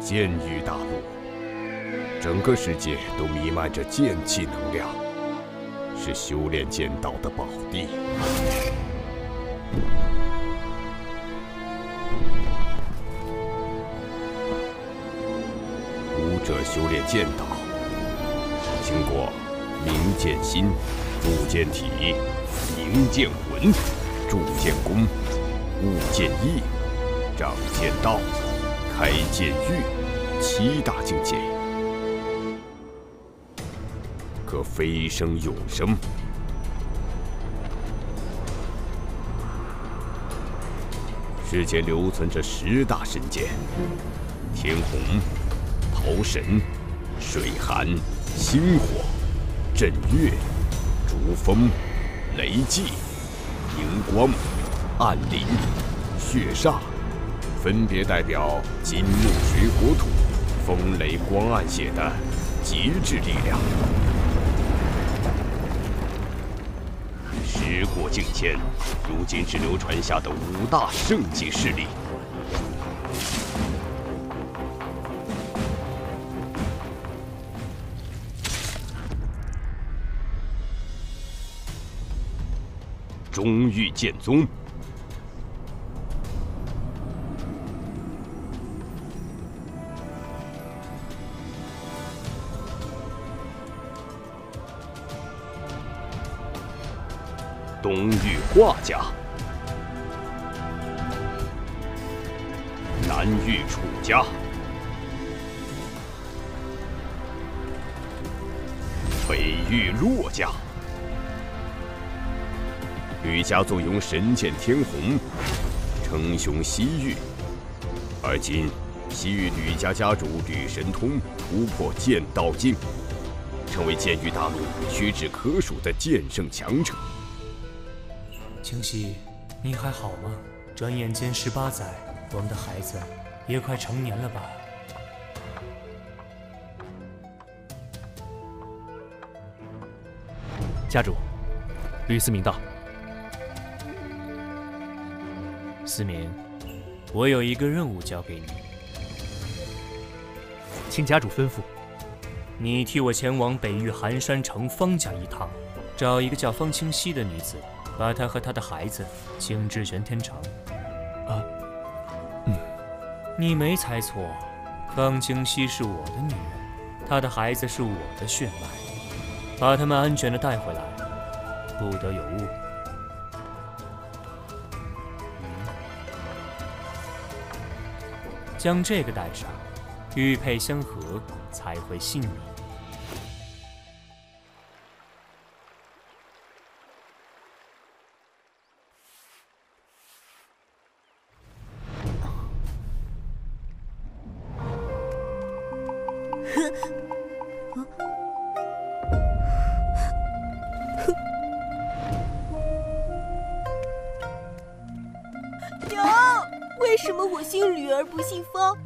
剑域大陆，整个世界都弥漫着剑气能量，是修炼剑道的宝地。武者修炼剑道，经过明剑心、铸剑体、凝剑魂、铸剑功、悟剑意、长剑道、开剑域7大境界，可飞升永生。世间留存着10大神剑：天虹、桃神、水寒、星火、震月、逐风、雷祭、荧光、暗灵、血煞，分别代表金木水火土、风雷光暗血的极致力量。时过境迁，如今只流传下的5大圣级势力。中域剑宗、东域画家、南域楚家、北域骆家。吕家坐拥神剑天虹，称雄西域。而今，西域吕家家主吕神通突破剑道境，成为剑域大陆屈指可数的剑圣强者。清溪，你还好吗？转眼间18载，我们的孩子也快成年了吧？家主，吕思明到。思明，我有一个任务交给你，请家主吩咐。你替我前往北域寒山城方家一趟，找一个叫方清溪的女子，把她和她的孩子请至玄天城。你没猜错，方清溪是我的女人，她的孩子是我的血脉，把他们安全地带回来，不得有误。将这个带上，玉佩相合才会信你。娘，为什么我姓吕而不姓方？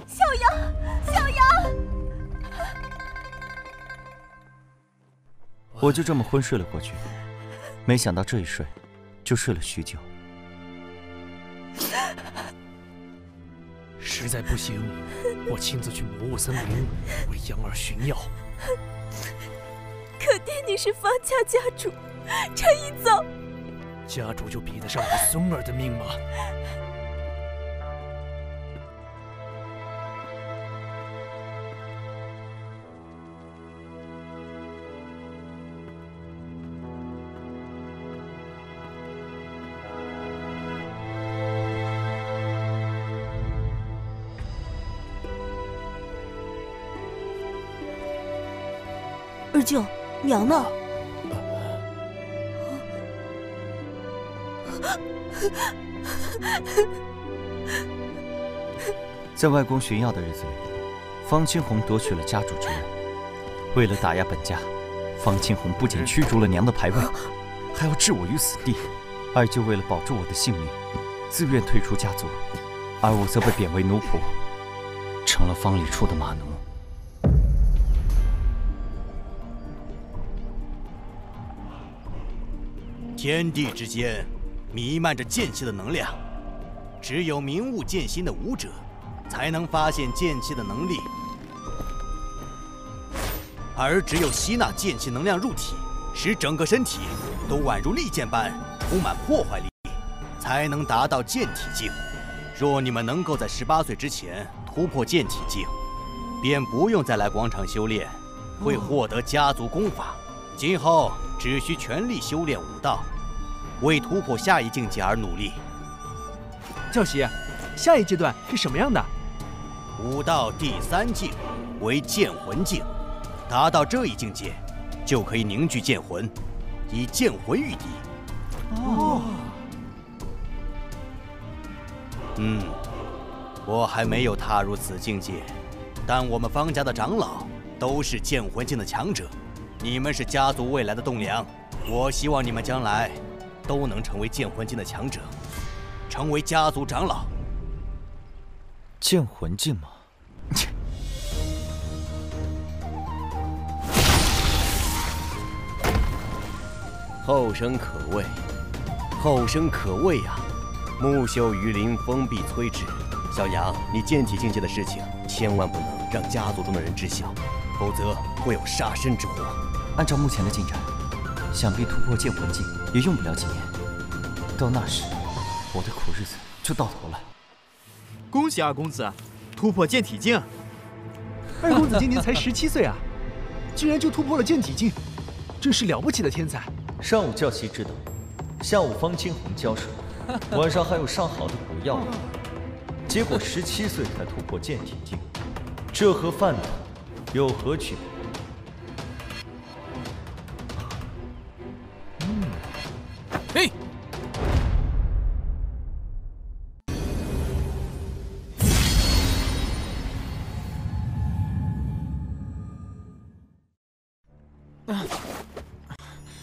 小杨，小杨！我就这么昏睡了过去，没想到这一睡，就睡了许久。实在不行，我亲自去魔物森林为杨儿寻药。可爹你是方家家主，这一走，家主就比得上我孙儿的命吗？二舅，娘呢？在外公寻药的日子里，方清红夺取了家主之位。为了打压本家，方清红不仅驱逐了娘的牌位，还要置我于死地。二舅为了保住我的性命，自愿退出家族，而我则被贬为奴仆，成了方里处的马奴。天地之间弥漫着剑气的能量，只有明悟剑心的武者才能发现剑气的能力，而只有吸纳剑气能量入体，使整个身体都宛如利剑般充满破坏力，才能达到剑体境。若你们能够在18岁之前突破剑体境，便不用再来广场修炼，会获得家族功法。今后只需全力修炼武道，为突破下一境界而努力。教习，下一阶段是什么样的？武道第3境为剑魂境，达到这一境界，就可以凝聚剑魂，以剑魂御敌。哦。我还没有踏入此境界，但我们方家的长老都是剑魂境的强者。你们是家族未来的栋梁，我希望你们将来都能成为剑魂境的强者，成为家族长老。剑魂境吗？后生可畏，后生可畏啊！木秀于林，风必摧之。小杨，你剑体境界的事情，千万不能让家族中的人知晓，否则会有杀身之祸。按照目前的进展，想必突破剑魂境也用不了几年。到那时，我的苦日子就到头了。恭喜二公子突破剑体境！二公子今年才17岁啊，居然就突破了剑体境，真是了不起的天才。上午教习指导，下午方清红教授，晚上还有上好的补药。结果17岁才突破剑体境，这和饭桶有何区别？嘿！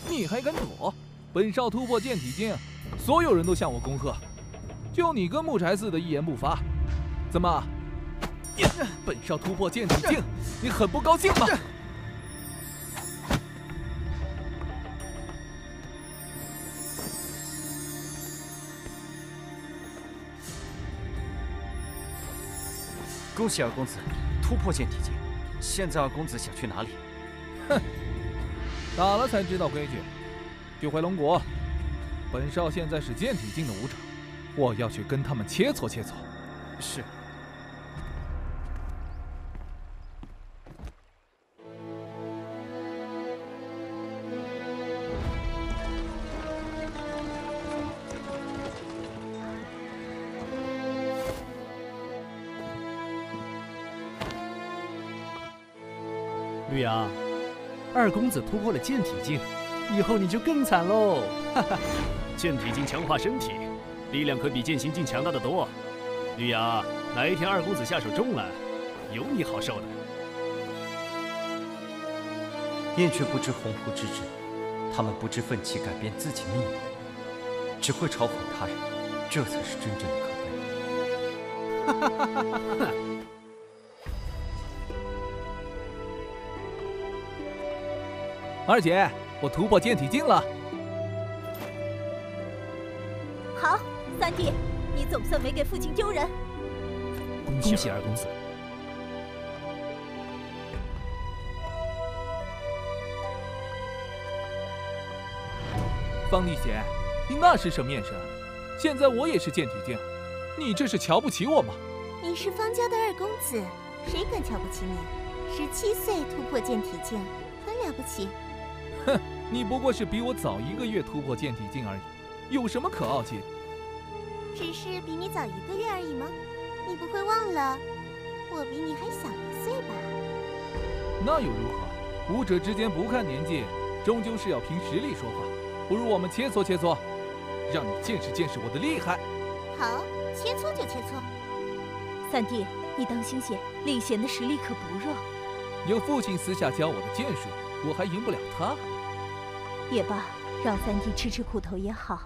你还敢躲？本少突破剑体境，所有人都向我恭贺，就你跟木柴似的一言不发。怎么？本少突破剑体境，你很不高兴吗？恭喜二公子突破剑体境，现在二公子想去哪里？哼，打了才知道规矩。去回龙国，本少现在是剑体境的武者，我要去跟他们切磋切磋。是。绿阳，二公子突破了剑体境，以后你就更惨喽！哈哈，剑体境强化身体，力量可比剑行境强大的多。绿阳，哪一天二公子下手重了，有你好受的。燕却不知鸿鹄之志，他们不知奋起改变自己命运，只会嘲讽他人，这才是真正的可悲。哈哈哈哈哈！二姐，我突破剑体境了。好，三弟，你总算没给父亲丢人。恭喜二公子。方丽姐，你那是什么眼神？现在我也是剑体境，你这是瞧不起我吗？你是方家的二公子，谁敢瞧不起你？17岁突破剑体境，很了不起。哼，你不过是比我早1个月突破剑体境而已，有什么可傲气？只是比你早1个月而已吗？你不会忘了，我比你还小1岁吧？那又如何？武者之间不看年纪，终究是要凭实力说话。不如我们切磋切磋，让你见识见识我的厉害。好，切磋就切磋。三弟，你当心些，令贤的实力可不弱。有父亲私下教我的剑术，我还赢不了他。也罢，让三弟吃吃苦头也好。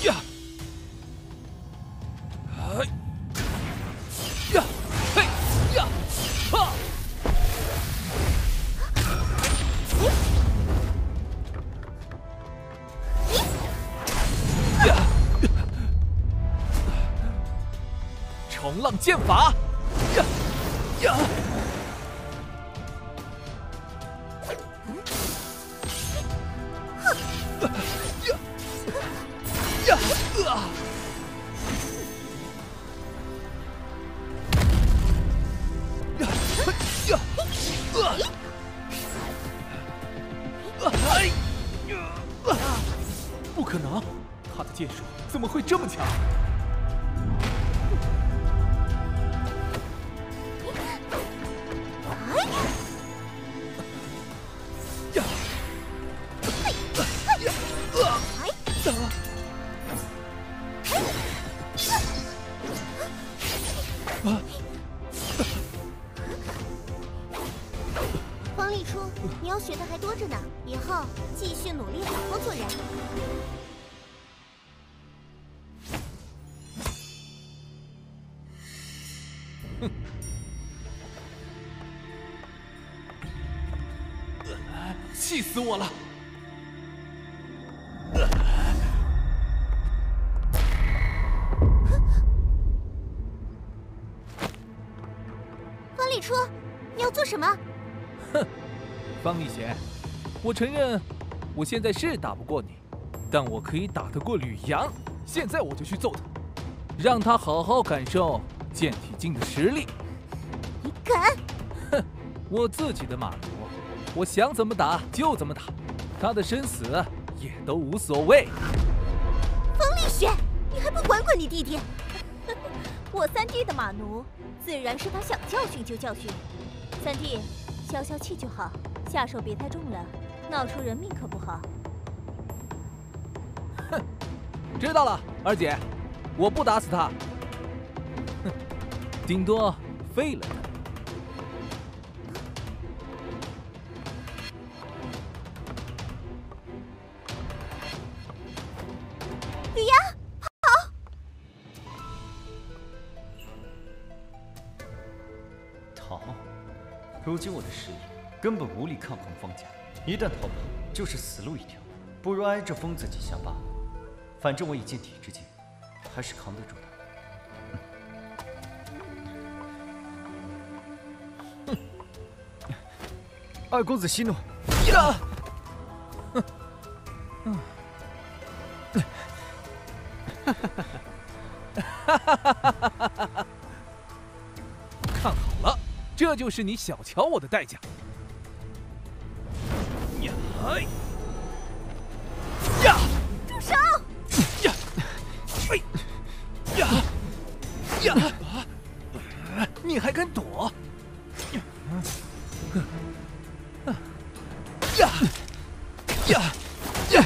呀！哎！呀！嘿！呀！哈！冲浪剑法！呀呀！不可能，他的剑术怎么会这么强？方立初，你要学的还多着呢，以后继续努力，好好做人。气死我了！方立初，你要做什么？哼，方立贤，我承认我现在是打不过你，但我可以打得过吕阳。现在我就去揍他，让他好好感受剑体境的实力。你敢？哼，我自己的马奴，我想怎么打就怎么打，他的生死也都无所谓。方立雪，你还不管管你弟弟？我三弟的马奴，自然是他想教训就教训。三弟，消消气就好，下手别太重了，闹出人命可不好。哼，知道了，二姐，我不打死他，哼，顶多废了他。吕阳，好！逃！如今我的实力根本无力抗衡方家，一旦逃跑就是死路一条，不如挨着疯子几下罢了。反正我已剑体之境，还是扛得住的。二公子息怒。呀！看好了，这就是你小瞧我的代价。呀！呀！住手！呀！哎！呀！呀！你还敢躲？呀！呀！呀！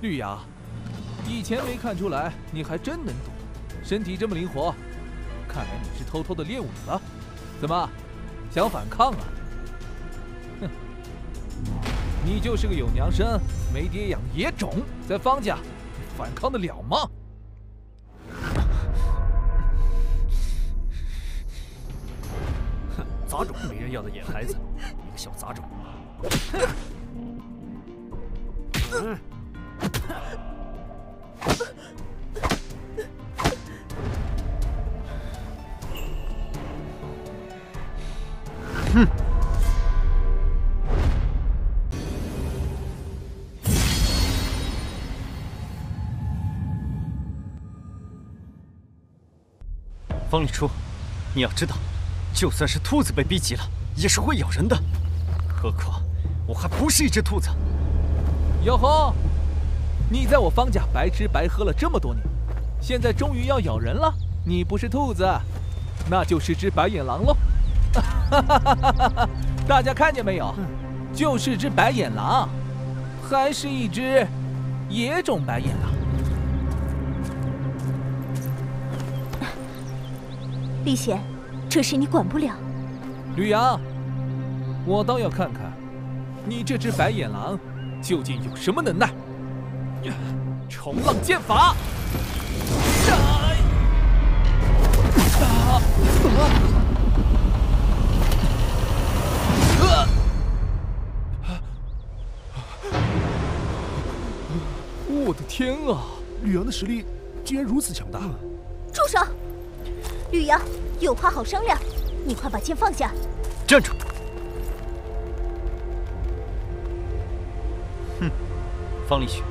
绿芽，以前没看出来你还真能躲，身体这么灵活，看来你是偷偷的练武了。怎么，想反抗啊？哼，你就是个有娘生没爹养的野种，在方家，你反抗得了吗？哼，杂种，没人要的野孩子，你个小杂种！哼！方立初，你要知道，就算是兔子被逼急了，也是会咬人的。何况我还不是一只兔子。哟吼！你在我方家白吃白喝了这么多年，现在终于要咬人了。你不是兔子，那就是只白眼狼喽！大家看见没有？就是只白眼狼，还是一只野种白眼狼。立贤，这事你管不了。吕阳，我倒要看看你这只白眼狼究竟有什么能耐。冲浪剑法！我的天啊！吕阳的实力竟然如此强大！住手！吕阳，有话好商量，你快把剑放下。站住！哼，方丽雪，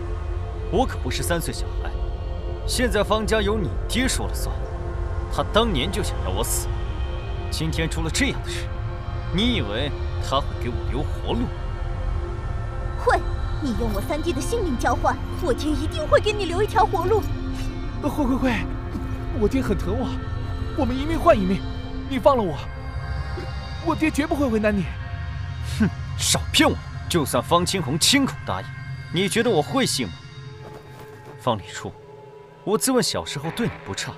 我可不是3岁小孩，现在方家由你爹说了算。他当年就想要我死，今天出了这样的事，你以为他会给我留活路？会，你用我3弟的性命交换，我爹一定会给你留一条活路。会，我爹很疼我，我们一命换一命，你放了我，我爹绝不会为难你。哼，少骗我！就算方清红亲口答应，你觉得我会信吗？方礼初，我自问小时候对你不差，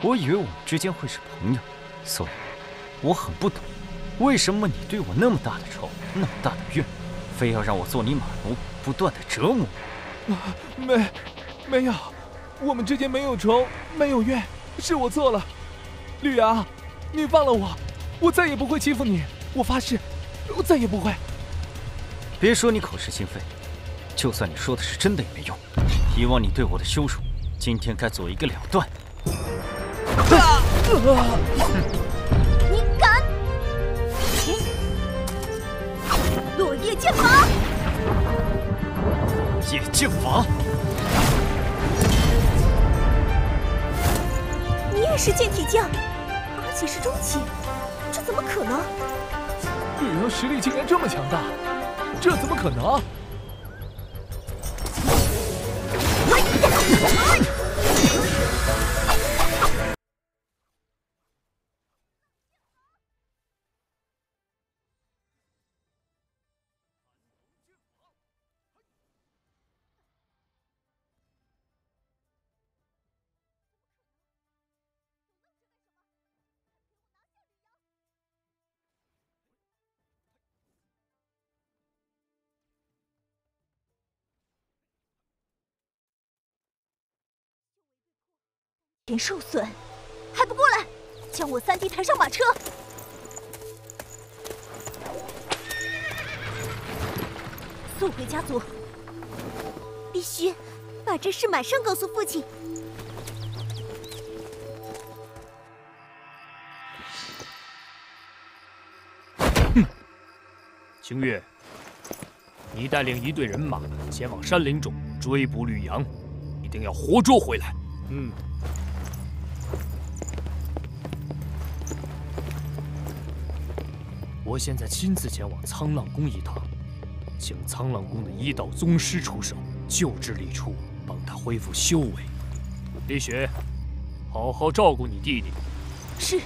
我以为我们之间会是朋友，所以我很不懂，为什么你对我那么大的仇，那么大的怨，非要让我做你马奴，不断的折磨我。没有，我们之间没有仇，没有怨，是我错了。吕阳，你放了我，我再也不会欺负你，我发誓，我再也不会。别说你口是心非，就算你说的是真的也没用。以往你对我的羞辱，今天该做一个了断。你敢！落叶剑法！夜剑法！你也是剑体将，而且是中期，这怎么可能？吕阳实力竟然这么强大，这怎么可能？人受损，还不过来，将我3弟抬上马车！速回家族，必须把这事马上告诉父亲。清月，你带领1队人马前往山林中追捕吕阳，一定要活捉回来。我现在亲自前往沧浪宫一趟，请沧浪宫的1道宗师出手救治李初，帮他恢复修为。李雪，好好照顾你弟弟。是。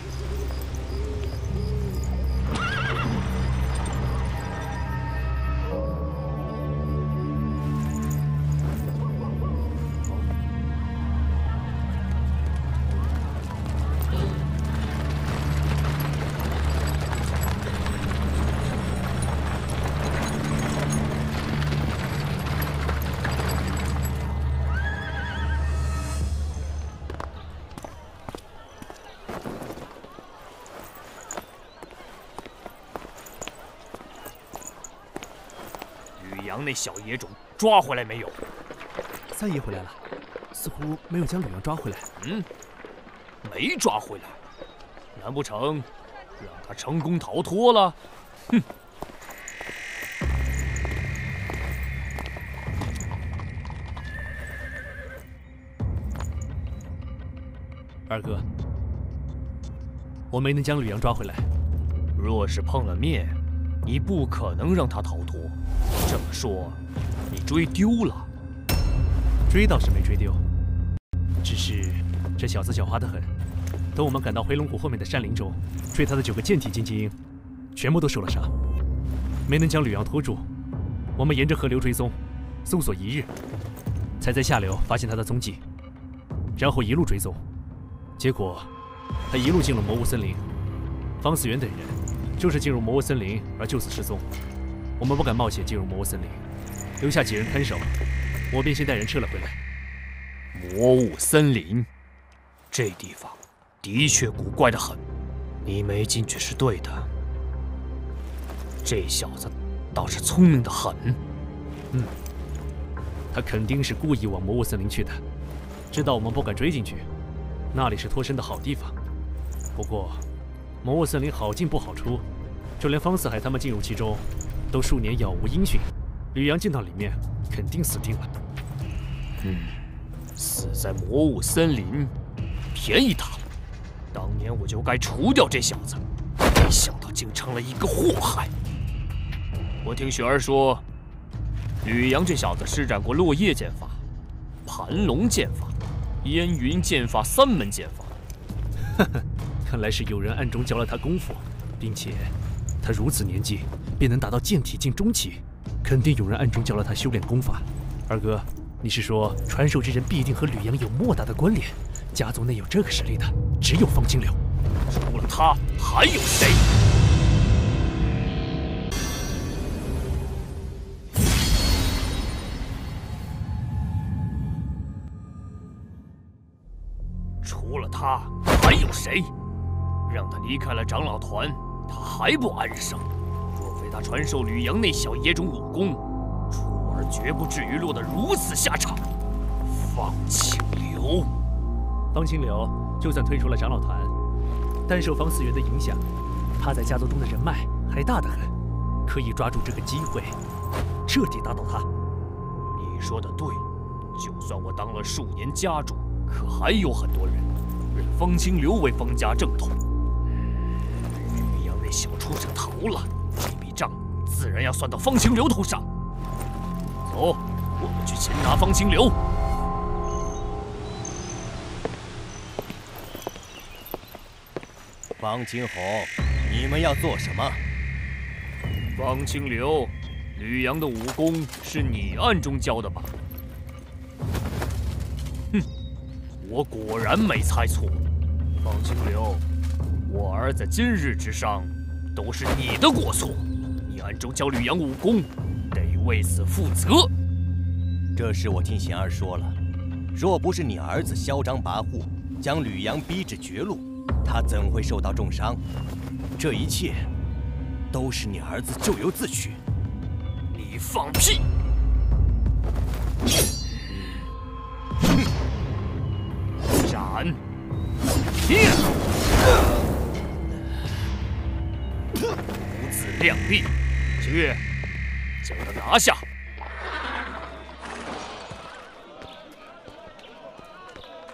那小野种抓回来没有？三爷回来了，似乎没有将吕阳抓回来。没抓回来，难不成让他成功逃脱了？哼！二哥，我没能将吕阳抓回来。若是碰了面，你不可能让他逃脱。这么说，你追丢了？追倒是没追丢，只是这小子狡猾得很。等我们赶到回龙谷后面的山林中，追他的9个剑体精英，全部都受了伤，没能将吕阳拖住。我们沿着河流追踪，搜索1日，才在下流发现他的踪迹，然后一路追踪，结果他一路进入魔物森林。方思源等人就是进入魔物森林而就此失踪。我们不敢冒险进入魔物森林，留下几人看守，我便先带人撤了回来。魔物森林，这地方的确古怪得很，你没进去是对的。这小子倒是聪明得很。他肯定是故意往魔物森林去的，知道我们不敢追进去，那里是脱身的好地方。不过，魔物森林好进不好出，就连方四海他们进入其中，都数年杳无音讯。吕阳进到里面，肯定死定了。死在魔物森林，便宜他了。当年我就该除掉这小子，没想到竟成了一个祸害。我听雪儿说，吕阳这小子施展过落叶剑法、盘龙剑法、烟云剑法3门剑法。呵呵，看来是有人暗中教了他功夫，并且他如此年纪便能达到剑体境中期，肯定有人暗中教了他修炼功法。二哥，你是说传授之人必定和吕阳有莫大的关联？家族内有这个实力的，只有方清流。除了他，还有谁？除了他，还有谁？让他离开了长老团，他还不安生。若非他传授吕阳那小野种武功，楚儿绝不至于落得如此下场。方清流，方清流就算退出了长老团，但受方思源的影响，他在家族中的人脉还大得很，可以抓住这个机会，彻底打倒他。你说的对，就算我当了数年家主，可还有很多人认方清流为方家正统。吕阳那小畜生逃了，这笔账自然要算到方清流头上。走，我们去擒拿方清流。方清红，你们要做什么？方清流，吕阳的武功是你暗中教的吧？哼，我果然没猜错。方清流，我儿子今日之伤，都是你的过错。你暗中教吕阳武功，得为此负责。这事我听贤儿说了，若不是你儿子嚣张跋扈，将吕阳逼至绝路，他怎会受到重伤？这一切都是你儿子咎由自取。你放屁！斩！天！无自量力，去，将他拿下！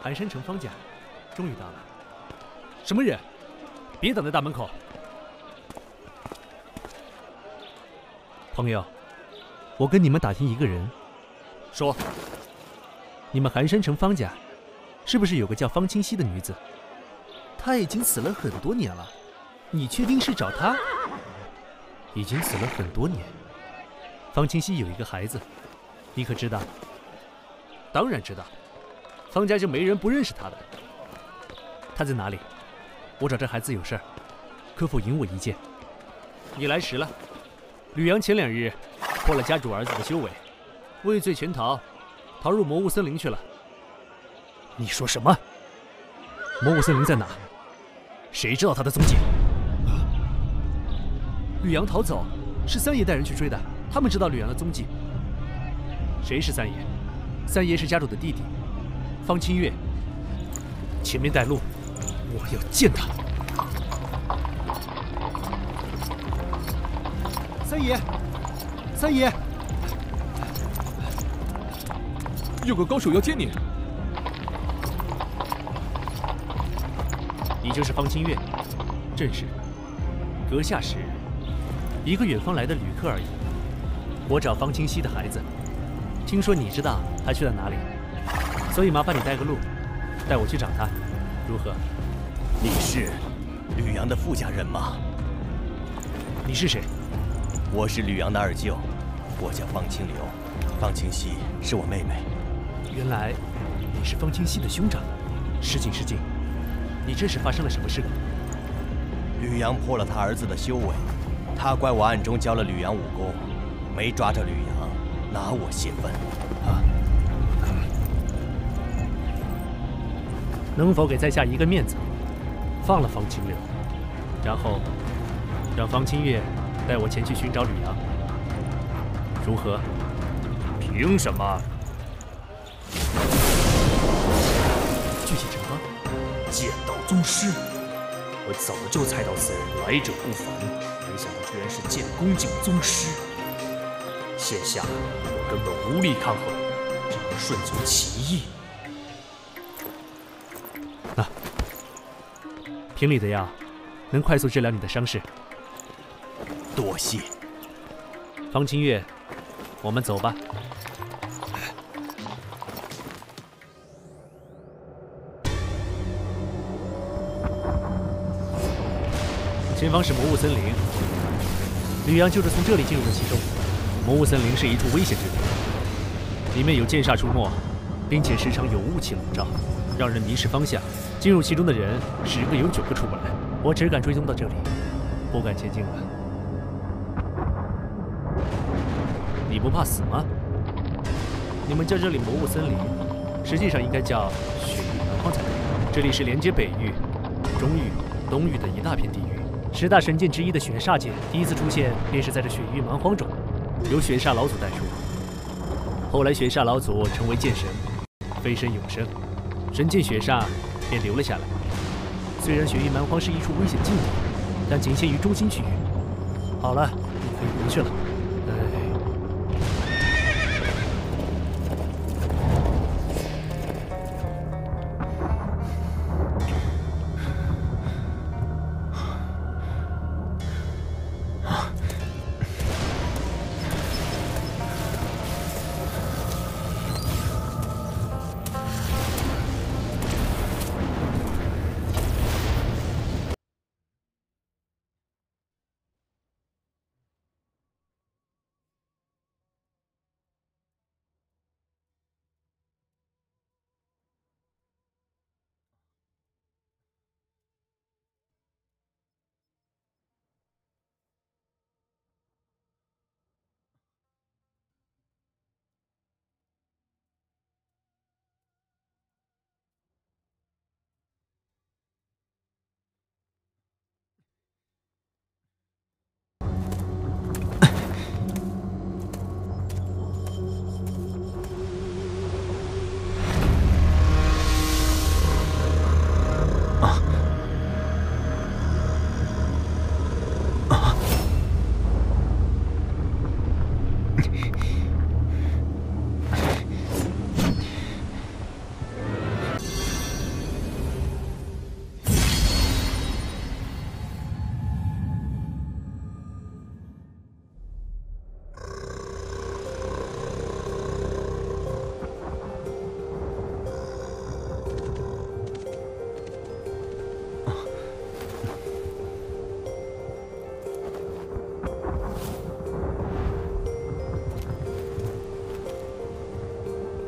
寒山城方家终于到了。什么人？别挡在大门口！朋友，我跟你们打听一个人。说，你们寒山城方家是不是有个叫方清溪的女子？她已经死了很多年了，你确定是找她？已经死了很多年。方清溪有一个孩子，你可知道？当然知道，方家就没人不认识她的。她在哪里？我找这孩子有事儿，可否引我一见？你来迟了。吕阳前2日破了家主儿子的修为，畏罪潜逃，逃入魔物森林去了。你说什么？魔物森林在哪？谁知道他的踪迹？吕阳逃走，是三爷带人去追的，他们知道吕阳的踪迹。谁是三爷？三爷是家主的弟弟，方清月。前面带路，我要见他。三爷，三爷，有个高手要见你。你就是方清月，正是。阁下是一个远方来的旅客而已。我找方清溪的孩子，听说你知道他去了哪里，所以麻烦你带个路，带我去找他，如何？你是吕阳的傅家人吗？你是谁？我是吕阳的二舅，我叫方清流，方清溪是我妹妹。原来你是方清溪的兄长，失敬失敬。你这是发生了什么事？吕阳破了他儿子的修为，他怪我暗中教了吕阳武功，没抓着吕阳，拿我泄愤。能否给在下一个面子，放了方清流，然后让方清月带我前去寻找吕阳，如何？凭什么？具体情况？剑道宗师。我早就猜到此人来者不凡，没想到居然是剑宫境宗师。现下我根本无力抗衡，只能顺从其意。评理的药能快速治疗你的伤势。多谢。方清月，我们走吧。前方是魔物森林，吕阳就是从这里进入的其中。魔物森林是一处危险之地，里面有剑煞出没，并且时常有雾气笼罩，让人迷失方向。进入其中的人10个有9个出不来。我只敢追踪到这里，不敢前进了。你不怕死吗？你们叫这里魔物森林，实际上应该叫雪域蛮荒才对。这里是连接北域、中域、东域的一大片地域。10大神剑之一的雪煞剑第一次出现，便是在这雪域蛮荒中，由雪煞老祖代述。后来雪煞老祖成为剑神，飞身永生，神剑雪煞便留了下来。虽然雪域蛮荒是一处危险境地，但仅限于中心区域。好了，你可以回去了。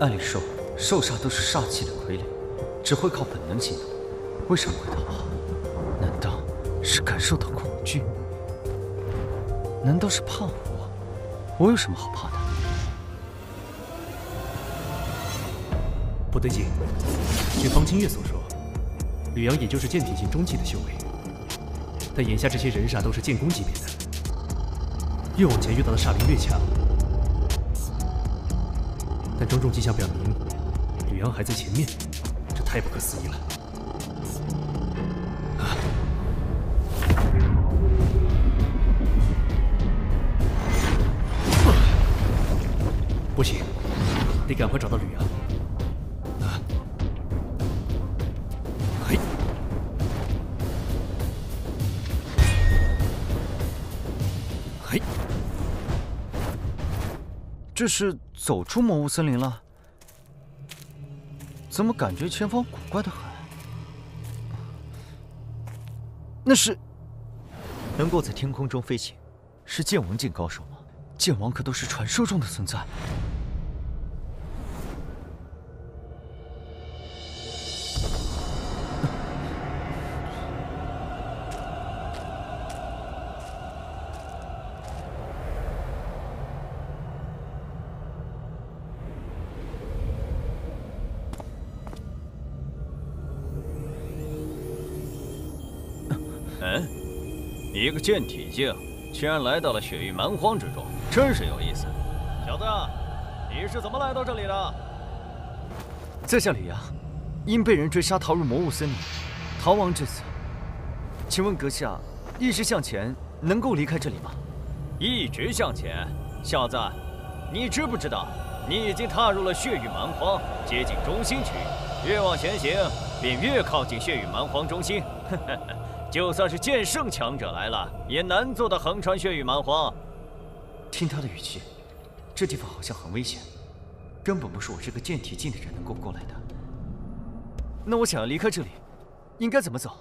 按理说，兽煞都是煞气的傀儡，只会靠本能行动，为什么会逃跑？难道是感受到恐惧？难道是怕我？我有什么好怕的？不对劲，据方清月所说，吕阳也就是剑体境中期的修为，但眼下这些人煞都是剑宫级别的，越往前遇到的煞灵越强。但种种迹象表明，吕阳还在前面，这太不可思议了。不行，得赶快找到吕阳。这是走出魔物森林了？怎么感觉前方古怪的很？那是能够在天空中飞行，是剑王境高手吗？剑王可都是传说中的存在。一个剑体境，竟然来到了雪域蛮荒之中，真是有意思。小子，你是怎么来到这里的？在下吕阳，因被人追杀逃入魔物森林，逃亡至此，请问阁下，一直向前能够离开这里吗？一直向前，小子，你知不知道，你已经踏入了血域蛮荒，接近中心区，越往前行，便越靠近血域蛮荒中心。就算是剑圣强者来了，也难做到横穿血域蛮荒。听他的语气，这地方好像很危险，根本不是我这个剑体境的人能够过来的。那我想要离开这里，应该怎么走？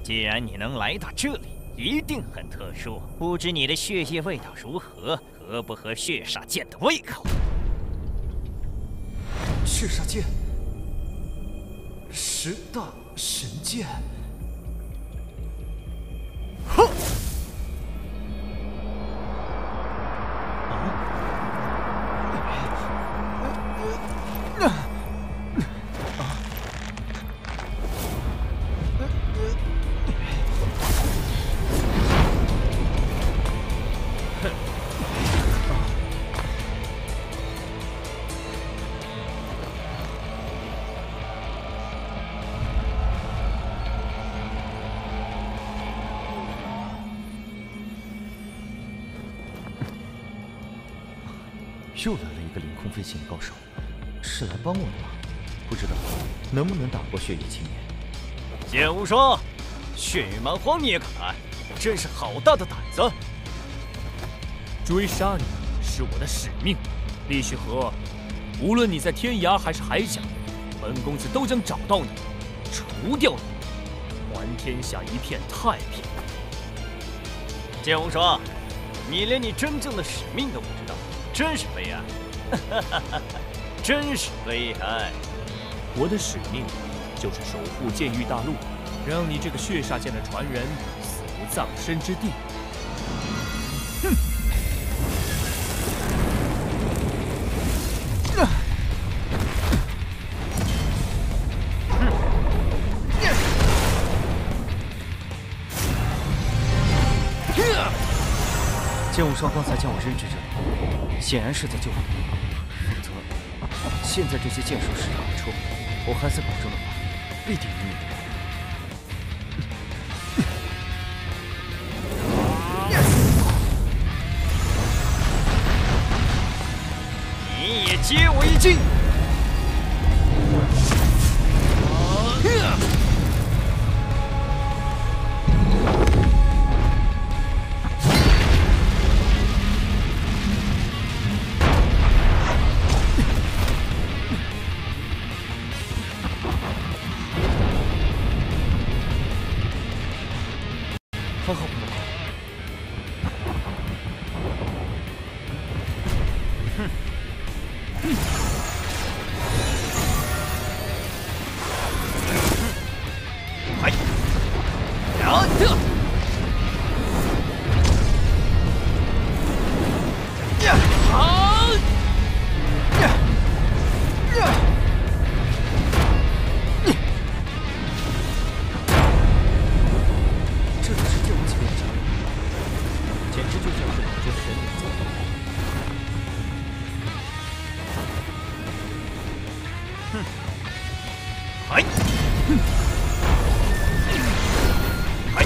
既然你能来到这里，一定很特殊。不知你的血液味道如何，合不合血煞剑的胃口？血煞剑，10大神剑。哼！又来了一个凌空飞行的高手，是来帮我的吗？不知道能不能打过血域青年。剑无双，血域蛮荒你也敢来，真是好大的胆子！追杀你是我的使命，厉雪河，无论你在天涯还是海角，本公子都将找到你，除掉你，还天下一片太平。剑无双，你连你真正的使命都不知道。真是悲哀，真是悲哀！我的使命就是守护剑域大陆，让你这个血煞剑的传人死无葬身之地。哼！剑无双刚才将我扔至这里，显然是在救我。否则，现在这些剑术施展而出，我还在保中的话，必定与你敌。你也接我一击！还好不能。哎，呀这，呀好，呀呀。这都是剑无极变的招，简直就像是老真神灵在动。哼，哎，哼，哎，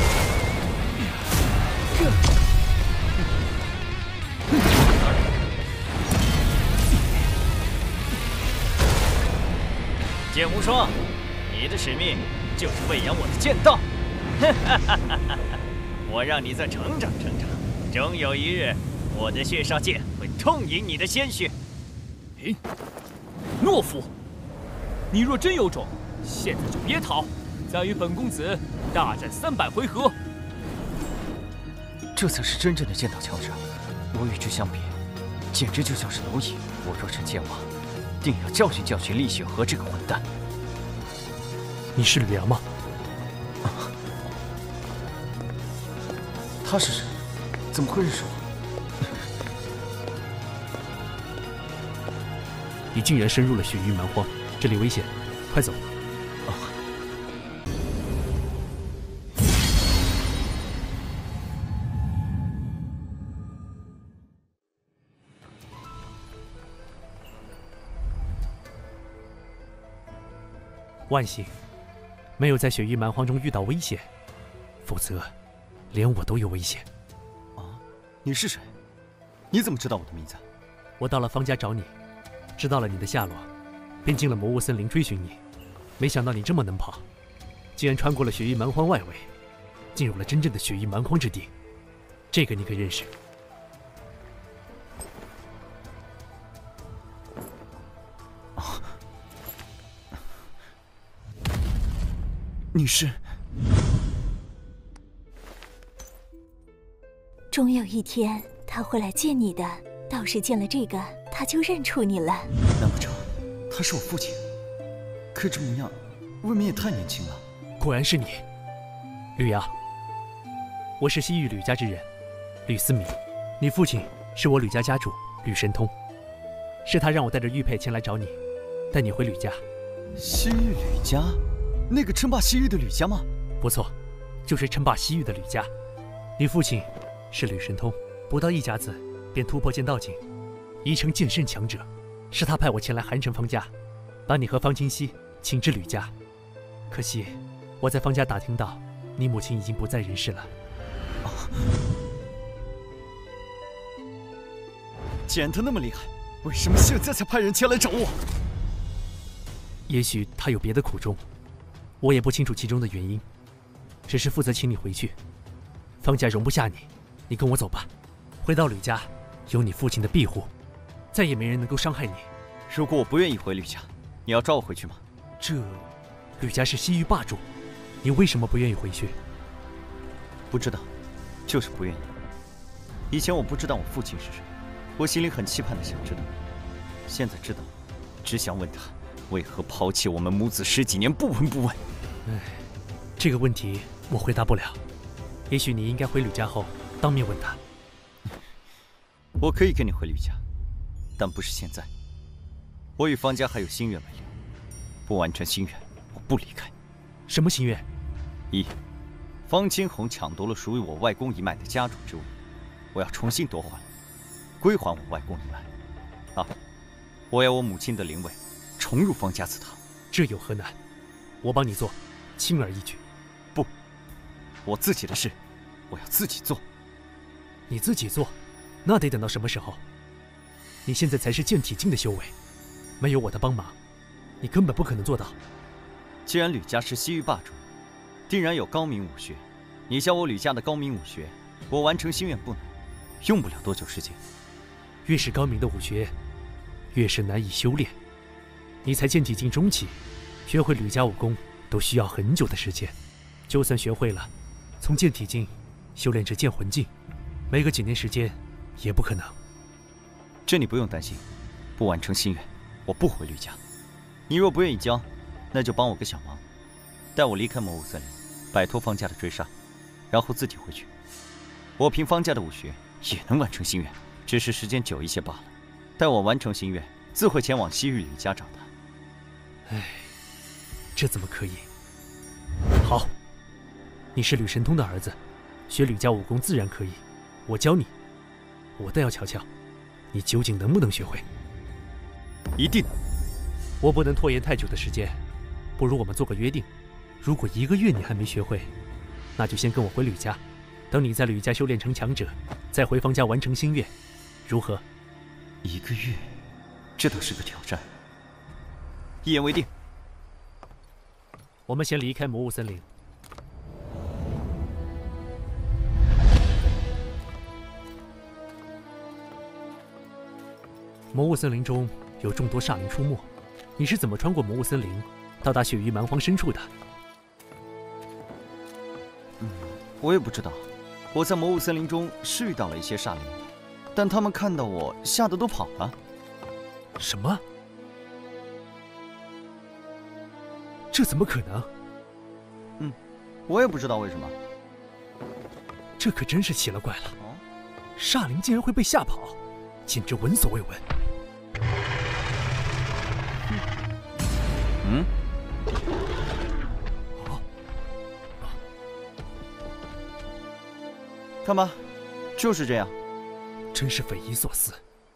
剑无双，你的使命就是喂养我的剑道。我让你再成长成长，终有一日，我的血煞剑会痛饮你的鲜血。嘿，懦夫！你若真有种，现在就别逃，再与本公子大战300回合。这才是真正的剑道强者，我与之相比，简直就像是蝼蚁。我若成剑王，定要教训教训厉雪河这个混蛋。你是吕阳吗？他是谁？怎么会认识我？你竟然深入了血域蛮荒，这里危险，快走！万幸，没有在血域蛮荒中遇到危险，否则连我都有危险。啊，你是谁？你怎么知道我的名字？我到了方家找你，知道了你的下落，便进了魔物森林追寻你。没想到你这么能跑，竟然穿过了血域蛮荒外围，进入了真正的血域蛮荒之地。这个你可认识？啊，你是？终有一天他会来见你的。倒是见了这个，他就认出你了。难不成他是我父亲？可这模样，未免也太年轻了。果然是你，吕阳。我是西域吕家之人，吕思明。你父亲是我吕家家主吕神通，是他让我带着玉佩前来找你，带你回吕家。西域吕家？那个称霸西域的吕家吗？不错，就是称霸西域的吕家。你父亲是吕神通，不到一甲子便突破剑道境，已成剑圣强者。是他派我前来韩城方家，把你和方清溪请至吕家。可惜我在方家打听到，你母亲已经不在人世了。既然他那么厉害，为什么现在才派人前来找我？也许他有别的苦衷，我也不清楚其中的原因，只是负责请你回去。方家容不下你，你跟我走吧。回到吕家，有你父亲的庇护，再也没人能够伤害你。如果我不愿意回吕家，你要抓我回去吗？吕家是西域霸主，你为什么不愿意回去？不知道，就是不愿意。以前我不知道我父亲是谁，我心里很期盼的想知道。现在知道，只想问他为何抛弃我们母子10几年不闻不问。这个问题我回答不了。也许你应该回吕家后当面问他。我可以跟你回吕家，但不是现在。我与方家还有心愿没了，不完成心愿，我不离开。什么心愿？一，方清红抢夺了属于我外公一脉的家主之位，我要重新夺还，归还我外公一脉。二，我要我母亲的灵位重入方家祠堂。这有何难？我帮你做，轻而易举。不，我自己的事，我要自己做。你自己做？那得等到什么时候？你现在才是剑体境的修为，没有我的帮忙，你根本不可能做到。既然吕家是西域霸主，定然有高明武学。你教我吕家的高明武学，我完成心愿不难，用不了多久时间。越是高明的武学，越是难以修炼。你才剑体境中期，学会吕家武功都需要很久的时间。就算学会了，从剑体境修炼至剑魂境，没个几年时间也不可能。这你不用担心，不完成心愿，我不回吕家。你若不愿意教，那就帮我个小忙，带我离开魔物森林，摆脱方家的追杀，然后自己回去。我凭方家的武学也能完成心愿，只是时间久一些罢了。待我完成心愿，自会前往西域吕家找他。唉，这怎么可以？好，你是吕神通的儿子，学吕家武功自然可以。我教你，我倒要瞧瞧，你究竟能不能学会。一定能。我不能拖延太久的时间，不如我们做个约定，如果1个月你还没学会，那就先跟我回吕家，等你在吕家修炼成强者，再回方家完成心愿，如何？1个月，这倒是个挑战。一言为定。我们先离开魔物森林。魔物森林中有众多煞灵出没，你是怎么穿过魔物森林，到达血域蛮荒深处的？我也不知道。我在魔物森林中是遇到了一些煞灵，但他们看到我，吓得都跑了。什么？这怎么可能？我也不知道为什么。这可真是奇了怪了。煞灵竟然会被吓跑，简直闻所未闻。看吧，就是这样。真是匪夷所思。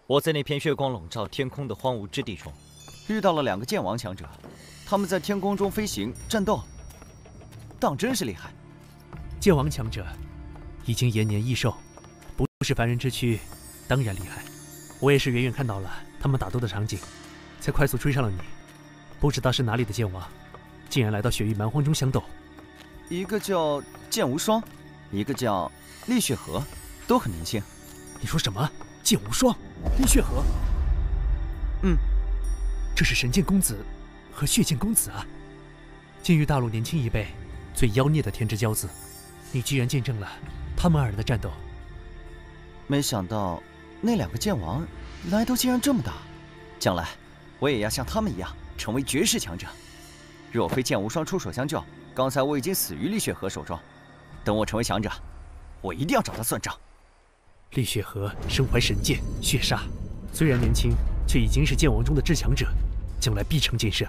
我在那片血光笼罩天空的荒芜之地中，遇到了2个剑王强者，他们在天空中飞行战斗，当真是厉害。剑王强者已经延年益寿，不是凡人之躯，当然厉害。我也是远远看到了他们打斗的场景，才快速追上了你。不知道是哪里的剑王，竟然来到雪域蛮荒中相斗。一个叫剑无双，一个叫厉血河，都很年轻。你说什么？剑无双，厉血河？这是神剑公子和血剑公子啊！剑域大陆年轻一辈最妖孽的天之骄子，你居然见证了他们二人的战斗。没想到那两个剑王来头竟然这么大，将来我也要像他们一样成为绝世强者。若非剑无双出手相救，刚才我已经死于厉血河手中。等我成为强者，我一定要找他算账。厉血河身怀神剑血煞，虽然年轻，却已经是剑王中的至强者，将来必成剑圣，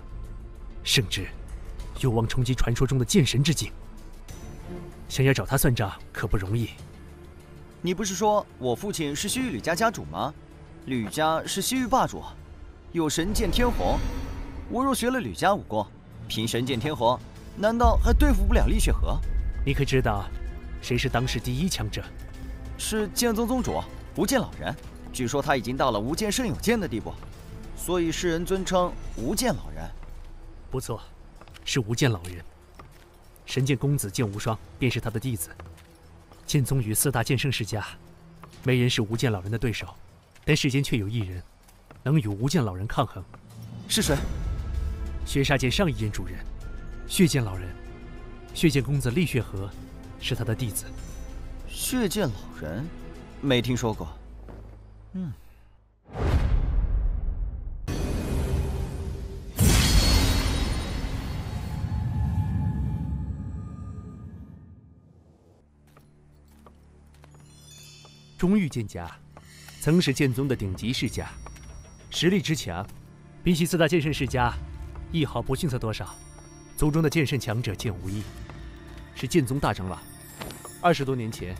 甚至有望冲击传说中的剑神之境。想要找他算账可不容易。你不是说我父亲是西域吕家家主吗？吕家是西域霸主，有神剑天虹。我若学了吕家武功，凭神剑天虹，难道还对付不了厉血河？你可知道谁是当世第一强者？是剑宗宗主无剑老人。据说他已经到了无剑胜有剑的地步，所以世人尊称无剑老人。不错，是无剑老人。神剑公子剑无双便是他的弟子。剑宗与4大剑圣世家，没人是无剑老人的对手，但世间却有一人能与无剑老人抗衡。是谁？血煞剑上一任主人，血剑老人。血剑公子厉血河是他的弟子。血剑老人，没听说过。中域剑家曾是剑宗的顶级世家，实力之强，比起4大剑圣世家，一毫不逊色多少。族中的剑圣强者剑无异，是剑宗大长老。20多年前，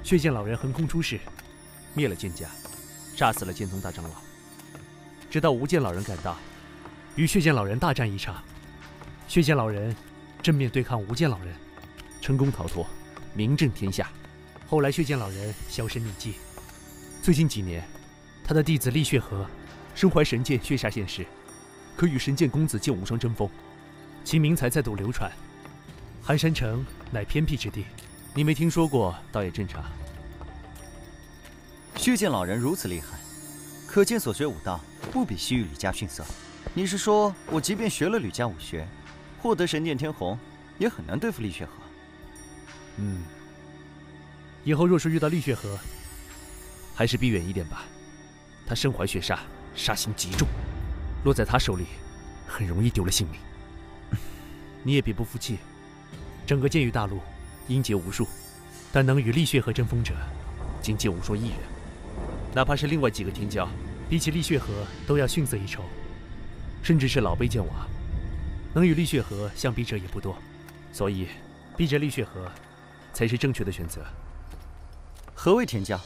血剑老人横空出世，灭了剑家，杀死了剑宗大长老。直到无剑老人赶到，与血剑老人大战一场，血剑老人正面对抗无剑老人，成功逃脱，名震天下。后来血剑老人销声匿迹，最近几年，他的弟子厉血河身怀神剑血煞现世，可与神剑公子剑无双争锋，其名才再度流传。寒山城乃偏僻之地，你没听说过倒也正常。血剑老人如此厉害，可见所学武道不比西域吕家逊色。你是说我即便学了吕家武学，获得神剑天虹，也很难对付厉血河？以后若是遇到厉血河，还是避远一点吧。他身怀血煞，杀心极重，落在他手里，很容易丢了性命。你也别不服气，整个剑域大陆英杰无数，但能与厉血河争锋者，仅剑无双一人。哪怕是另外几个天骄，比起厉血河都要逊色一筹。甚至是老辈剑王，能与厉血河相比者也不多。所以，逼着厉血河，才是正确的选择。何谓天骄？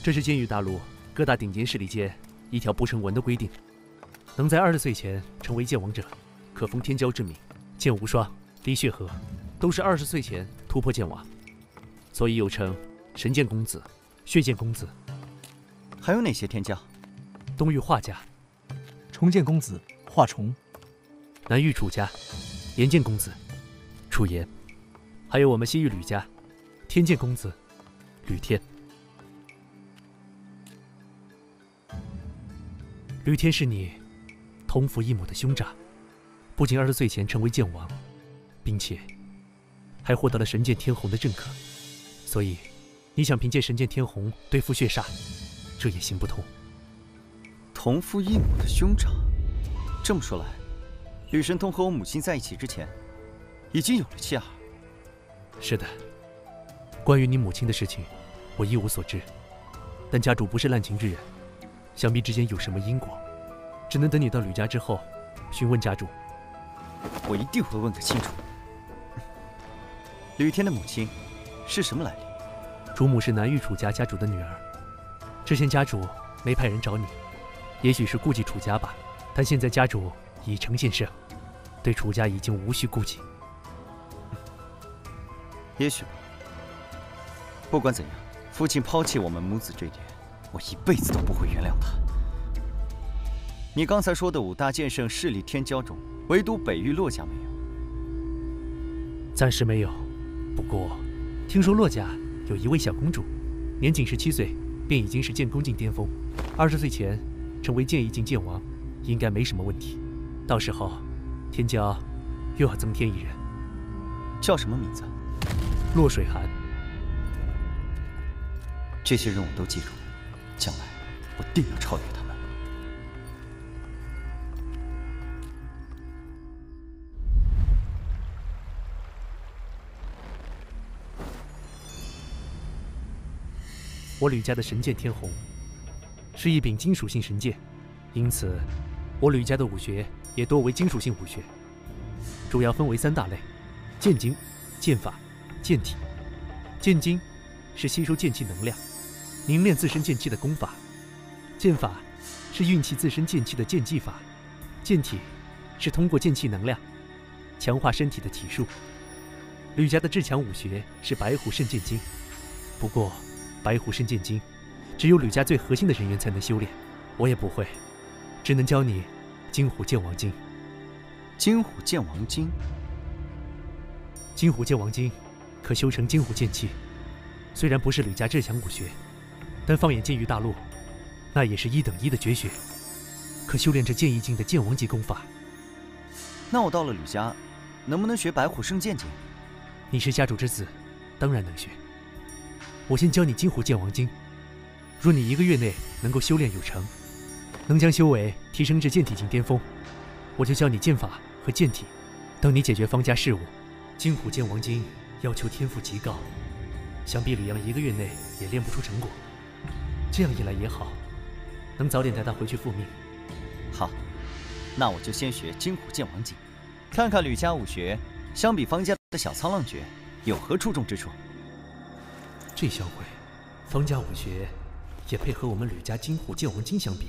这是剑域大陆各大顶尖势力间一条不成文的规定，能在20岁前成为剑王者，可封天骄之名。剑无双、厉血河都是20岁前突破剑王，所以又称神剑公子、血剑公子。还有哪些天骄？东域华家、重剑公子华重，南域楚家、炎剑公子楚炎，还有我们西域吕家、天剑公子吕天。吕天是你同父异母的兄长，不仅20岁前成为剑王，并且还获得了神剑天虹的认可，所以你想凭借神剑天虹对付血煞，这也行不通。同父异母的兄长，这么说来，吕神通和我母亲在一起之前，已经有了妻儿。是的，关于你母亲的事情，我一无所知，但家主不是滥情之人，想必之间有什么因果，只能等你到吕家之后询问家主。我一定会问个清楚。吕天的母亲是什么来历？主母是南域楚家家主的女儿，之前家主没派人找你，也许是顾忌楚家吧，但现在家主已成剑圣，对楚家已经无需顾忌。也许吧。不管怎样，父亲抛弃我们母子这点，我一辈子都不会原谅他。你刚才说的5大剑圣势力天骄中，唯独北域洛家没有。暂时没有，不过听说洛家有一位小公主，年仅17岁便已经是剑宫境巅峰，20岁前成为剑意境剑王，应该没什么问题。到时候天骄又要增添一人。叫什么名字？洛水寒。这些人我都记住了，将来我定要超越他们。我吕家的神剑天虹是一柄金属性神剑，因此我吕家的武学也多为金属性武学，主要分为3大类：剑经、剑法、剑体。剑经是吸收剑气能量，凝练自身剑气的功法；剑法是运气自身剑气的剑技法；剑体是通过剑气能量强化身体的体术。吕家的至强武学是白虎圣剑经，不过白虎圣剑经只有吕家最核心的人员才能修炼，我也不会，只能教你金虎剑王经。金虎剑王经，金虎剑王经可修成金虎剑气，虽然不是吕家至强武学，但放眼剑域大陆，那也是1等1的绝学，可修炼这剑意境的剑王级功法。那我到了吕家，能不能学白虎圣剑经？你是家主之子，当然能学。我先教你金虎剑王经，若你1个月内能够修炼有成，能将修为提升至剑体境巅峰，我就教你剑法和剑体，等你解决方家事务。金虎剑王经要求天赋极高，想必吕阳1个月内也练不出成果。这样一来也好，能早点带他回去复命。好，那我就先学金虎剑王经，看看吕家武学相比方家的小沧浪诀有何出众之处。这小鬼，方家武学也配和我们吕家金虎剑王经相比？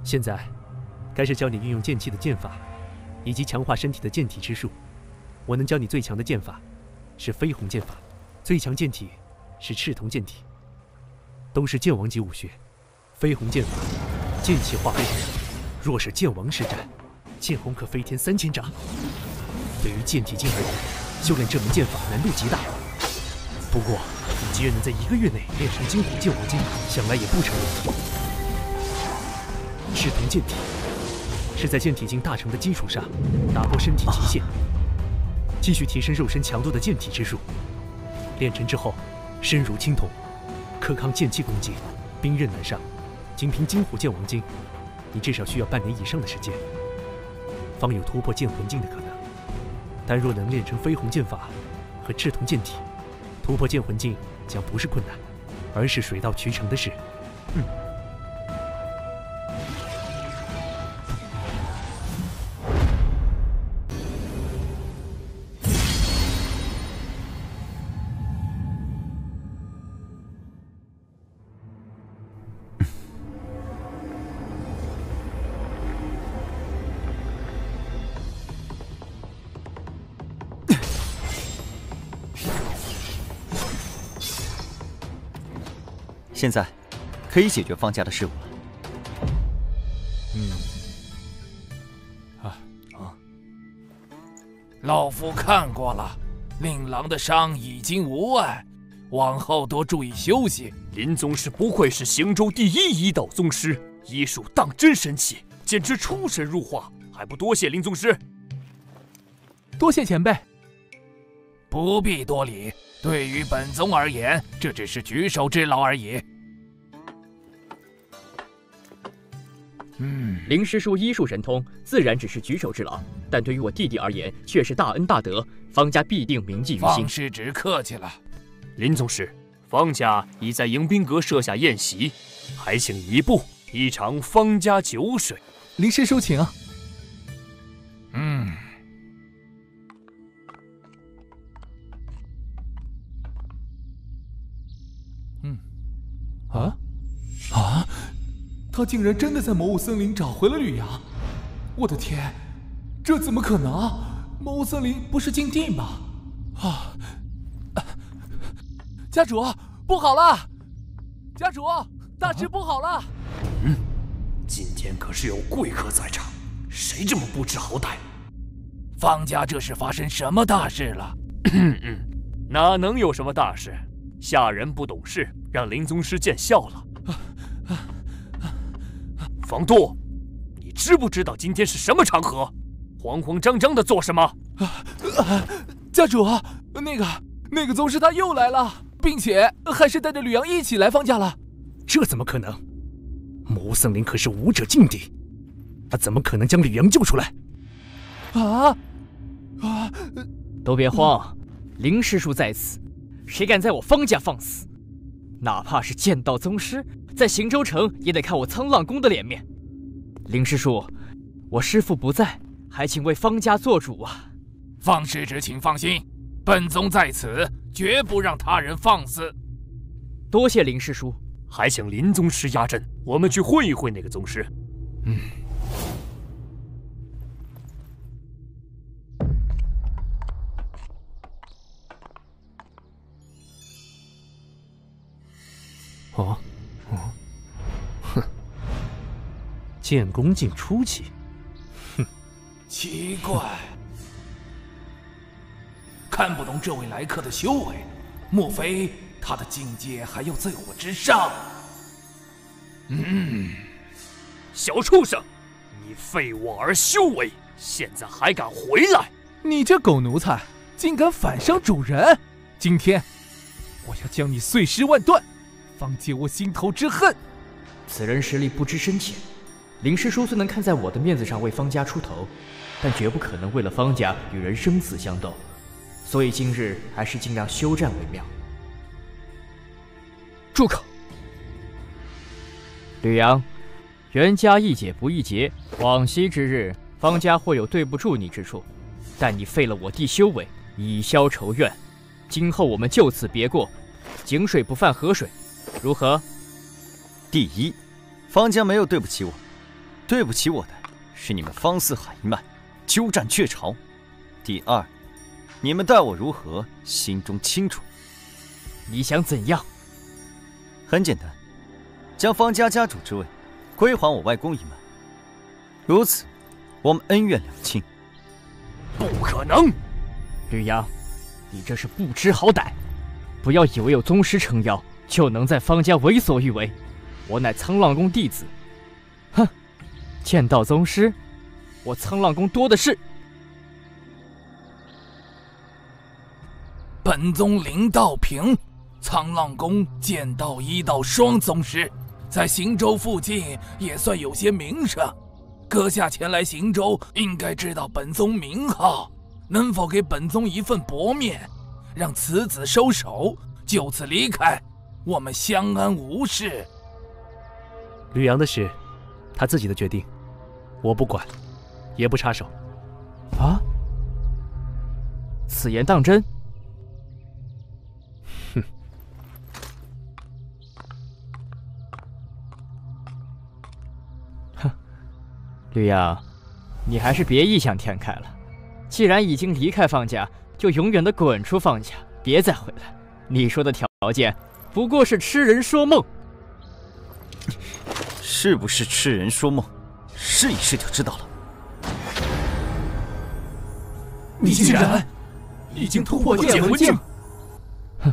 现在，该是教你运用剑气的剑法，以及强化身体的剑体之术。我能教你最强的剑法，是飞鸿剑法；最强剑体是赤瞳剑体，都是剑王级武学。飞鸿剑法，剑气化飞鸿，若是剑王施展，剑虹可飞天3000丈。对于剑体境而言，修炼这门剑法难度极大。不过，你既然能在1个月内练成金虎剑王经，想来也不成问题。赤瞳剑体是在剑体境大成的基础上打破身体极限，继续提升肉身强度的剑体之术。练成之后，身如青铜，可抗剑气攻击，兵刃难伤。仅凭金虎剑王经，你至少需要半年以上的时间，方有突破剑魂境的可能。但若能练成飞鸿剑法和赤瞳剑体，突破剑魂境将不是困难，而是水到渠成的事。现在可以解决方家的事务了。老夫看过了，令郎的伤已经无碍，往后多注意休息。林宗师不愧是行州第1医道宗师，医术当真神奇，简直出神入化，还不多谢林宗师？多谢前辈。不必多礼，对于本宗而言，这只是举手之劳而已。林师叔医术神通，自然只是举手之劳，但对于我弟弟而言，却是大恩大德，方家必定铭记于心。方师侄客气了。林宗师，方家已在迎宾阁设下宴席，还请移步一尝方家酒水。林师叔请。他竟然真的在魔物森林找回了吕阳！我的天，这怎么可能？魔物森林不是禁地吗？家主，不好了！家主，大事不好了！今天可是有贵客在场，谁这么不知好歹？方家这是发生什么大事了？哪能有什么大事？下人不懂事，让林宗师见笑了。房渡，你知不知道今天是什么场合？慌慌张张的做什么？家主，那个宗师他又来了，并且还是带着吕阳一起来方家了。这怎么可能？魔物森林可是武者禁地，他怎么可能将吕阳救出来？都别慌，林师叔在此，谁敢在我方家放肆？哪怕是剑道宗师，在行州城也得看我沧浪宫的脸面。林师叔，我师父不在，还请为方家做主啊！方师侄请放心，本宗在此，绝不让他人放肆。多谢林师叔，还请林宗师压阵，我们去会一会那个宗师。剑宫境初期，奇怪，看不懂这位来客的修为，莫非他的境界还要在我之上？小畜生，你废我儿修为，现在还敢回来？你这狗奴才，竟敢反伤主人！今天我要将你碎尸万段，方解我心头之恨。此人实力不知深浅，林师叔虽能看在我的面子上为方家出头，但绝不可能为了方家与人生死相斗，所以今日还是尽量休战为妙。住口！吕阳，袁家一解不易结，往昔之日，方家会有对不住你之处，但你废了我弟修为，以消仇怨。今后我们就此别过，井水不犯河水，如何？第一，方家没有对不起我，对不起我的是你们方四海一脉，鸠占鹊巢。第二，你们待我如何，心中清楚。你想怎样？很简单，将方家家主之位归还我外公一脉，如此，我们恩怨两清。不可能！吕阳，你这是不知好歹！不要以为有宗师撑腰，就能在方家为所欲为。我乃沧浪宫弟子，哼，剑道宗师，我沧浪宫多的是。本宗林道平，沧浪宫剑道一道双宗师，在行州附近也算有些名声。阁下前来行州，应该知道本宗名号，能否给本宗一份薄面，让此子收手，就此离开，我们相安无事。吕阳的事，他自己的决定，我不管，也不插手。啊？此言当真？哼！哼，吕阳，你还是别异想天开了。既然已经离开方家，就永远的滚出方家，别再回来。你说的条件，不过是痴人说梦。是不是痴人说梦？试一试就知道了。你竟然已经突破剑魂境！哼，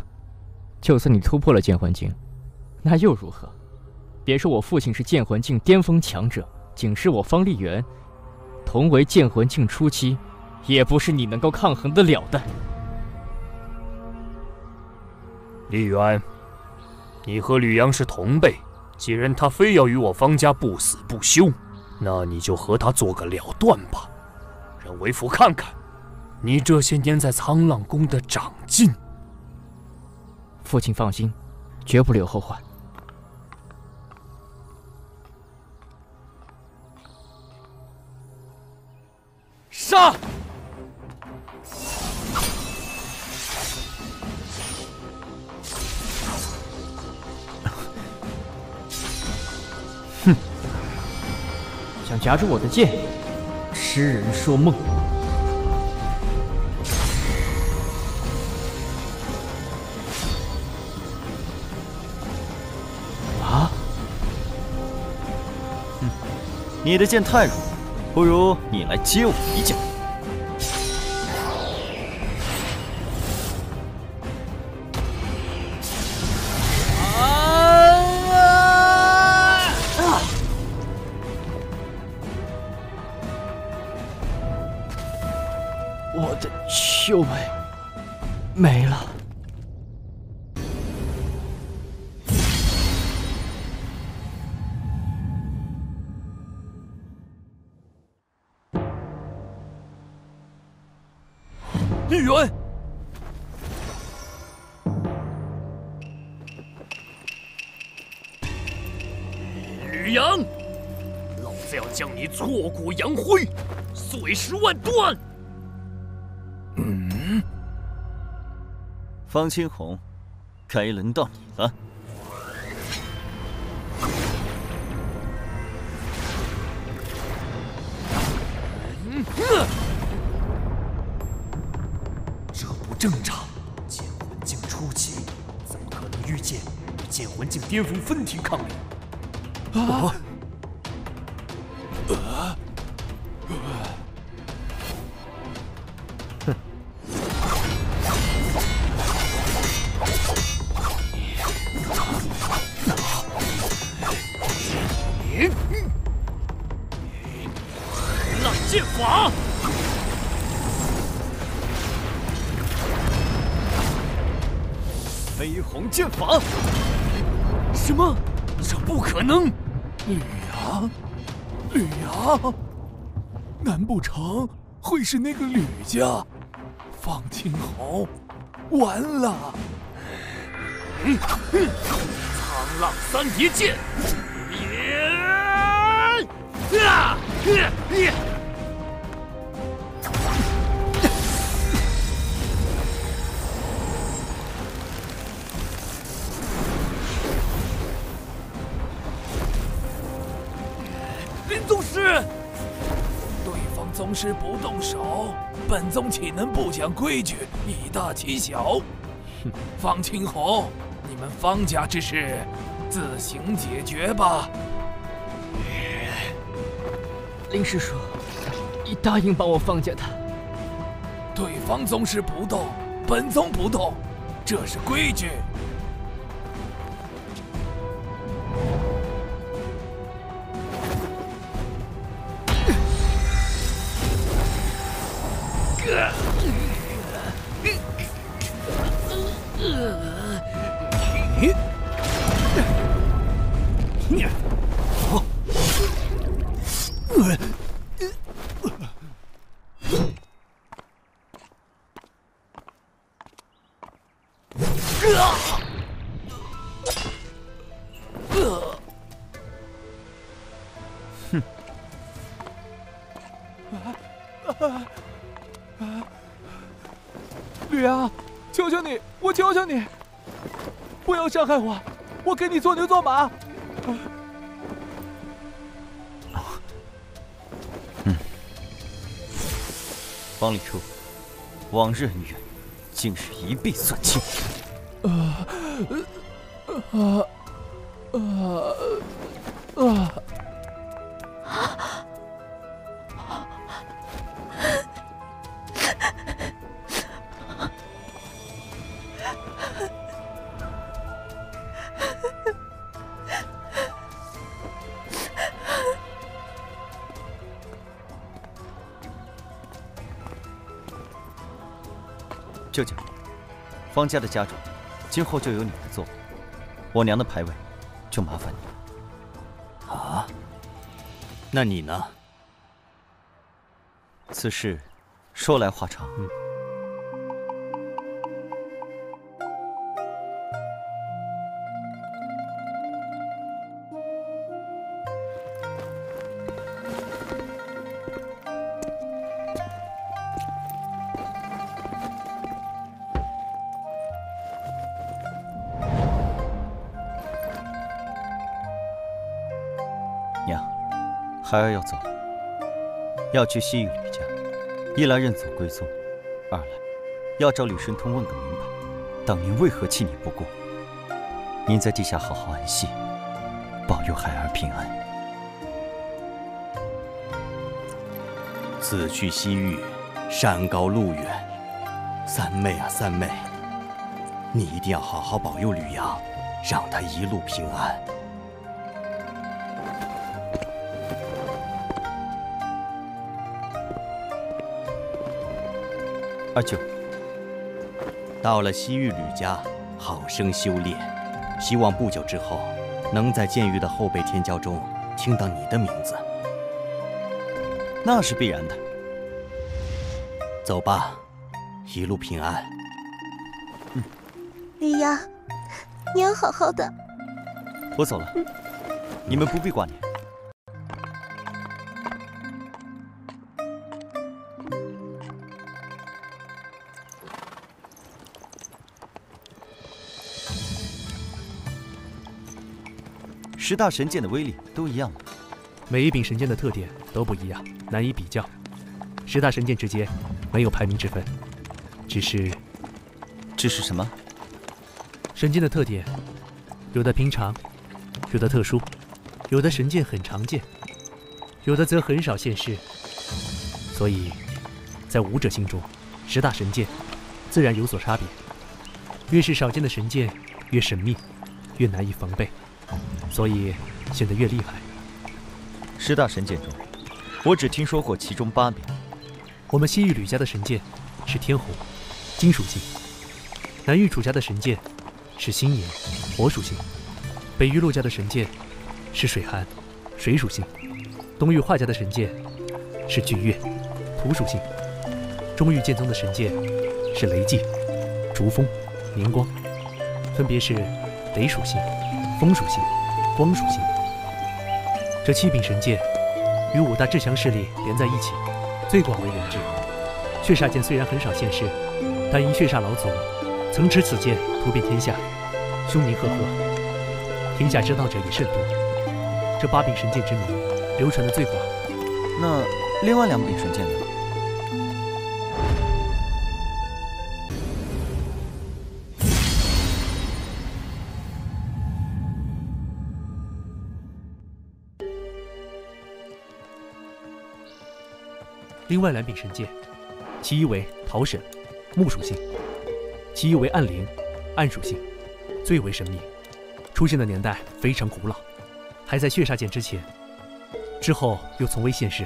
就算你突破了剑魂境，那又如何？别说我父亲是剑魂境巅峰强者，仅是我方丽媛，同为剑魂境初期，也不是你能够抗衡得了的。丽媛，你和吕阳是同辈。既然他非要与我方家不死不休，那你就和他做个了断吧，让为父看看你这些年在苍浪宫的长进。父亲放心，绝不留后患。杀！哼！想夹住我的剑，痴人说梦。啊！你的剑太弱，不如你来接我一剑。我的修为没了。绿源，吕阳，老子要将你挫骨扬灰，碎尸万段！方清红，该轮到你了。这不正常！剑魂境初期，怎么可能遇见与剑魂境巅峰分庭抗礼？啊！浪剑法！飞鸿剑法！什么？这不可能！吕阳，吕阳，难不成会是那个吕家？方清红，完了！苍浪三叠剑！林宗师，对方宗师不动手，本宗岂能不讲规矩，以大欺小？方清红，你们方家之事，自行解决吧。林师叔，你答应帮我放下他。对方宗师不动，本宗不动，这是规矩。吕阳，求求你，我求求你，不要伤害我，我给你做牛做马。方礼初，往日恩怨，今日一并算清。舅舅，方家的家主，今后就由你来做，我娘的牌位就麻烦你了。啊！那你呢？此事说来话长。娘，孩儿要走了，要去西域吕家，一来认祖归宗，二来要找吕神通问个明白，当年为何弃你不顾。您在地下好好安息，保佑孩儿平安。此去西域，山高路远，三妹啊三妹，你一定要好好保佑吕阳，让他一路平安。二舅，到了西域吕家，好生修炼，希望不久之后，能在剑域的后辈天骄中听到你的名字。那是必然的。走吧，一路平安。吕阳，你要好好的。我走了，你们不必挂念。10大神剑的威力都一样吗？每一柄神剑的特点都不一样，难以比较。10大神剑之间没有排名之分，只是什么？神剑的特点，有的平常，有的特殊，有的神剑很常见，有的则很少现世。所以，在武者心中，10大神剑自然有所差别。越是少见的神剑，越神秘，越难以防备。所以显得越厉害。10大神剑中，我只听说过其中8柄。我们西域吕家的神剑是天虹，金属性；南域楚家的神剑是星炎，火属性；北域陆家的神剑是水寒，水属性；东域华家的神剑是巨月，土属性；中域剑宗的神剑是雷寂、逐风、明光，分别是雷属性、风属性、光属性。这7柄神剑与5大至强势力连在一起，最广为人知。血煞剑虽然很少现世，但因血煞老祖曾持此剑突遍天下，凶名赫赫，天下知道者也甚多。这8柄神剑之名流传的最广。那另外2柄神剑呢？另外2柄神剑，其一为桃神，木属性；其一为暗灵，暗属性，最为神秘。出现的年代非常古老，还在血煞剑之前，之后又从未现世，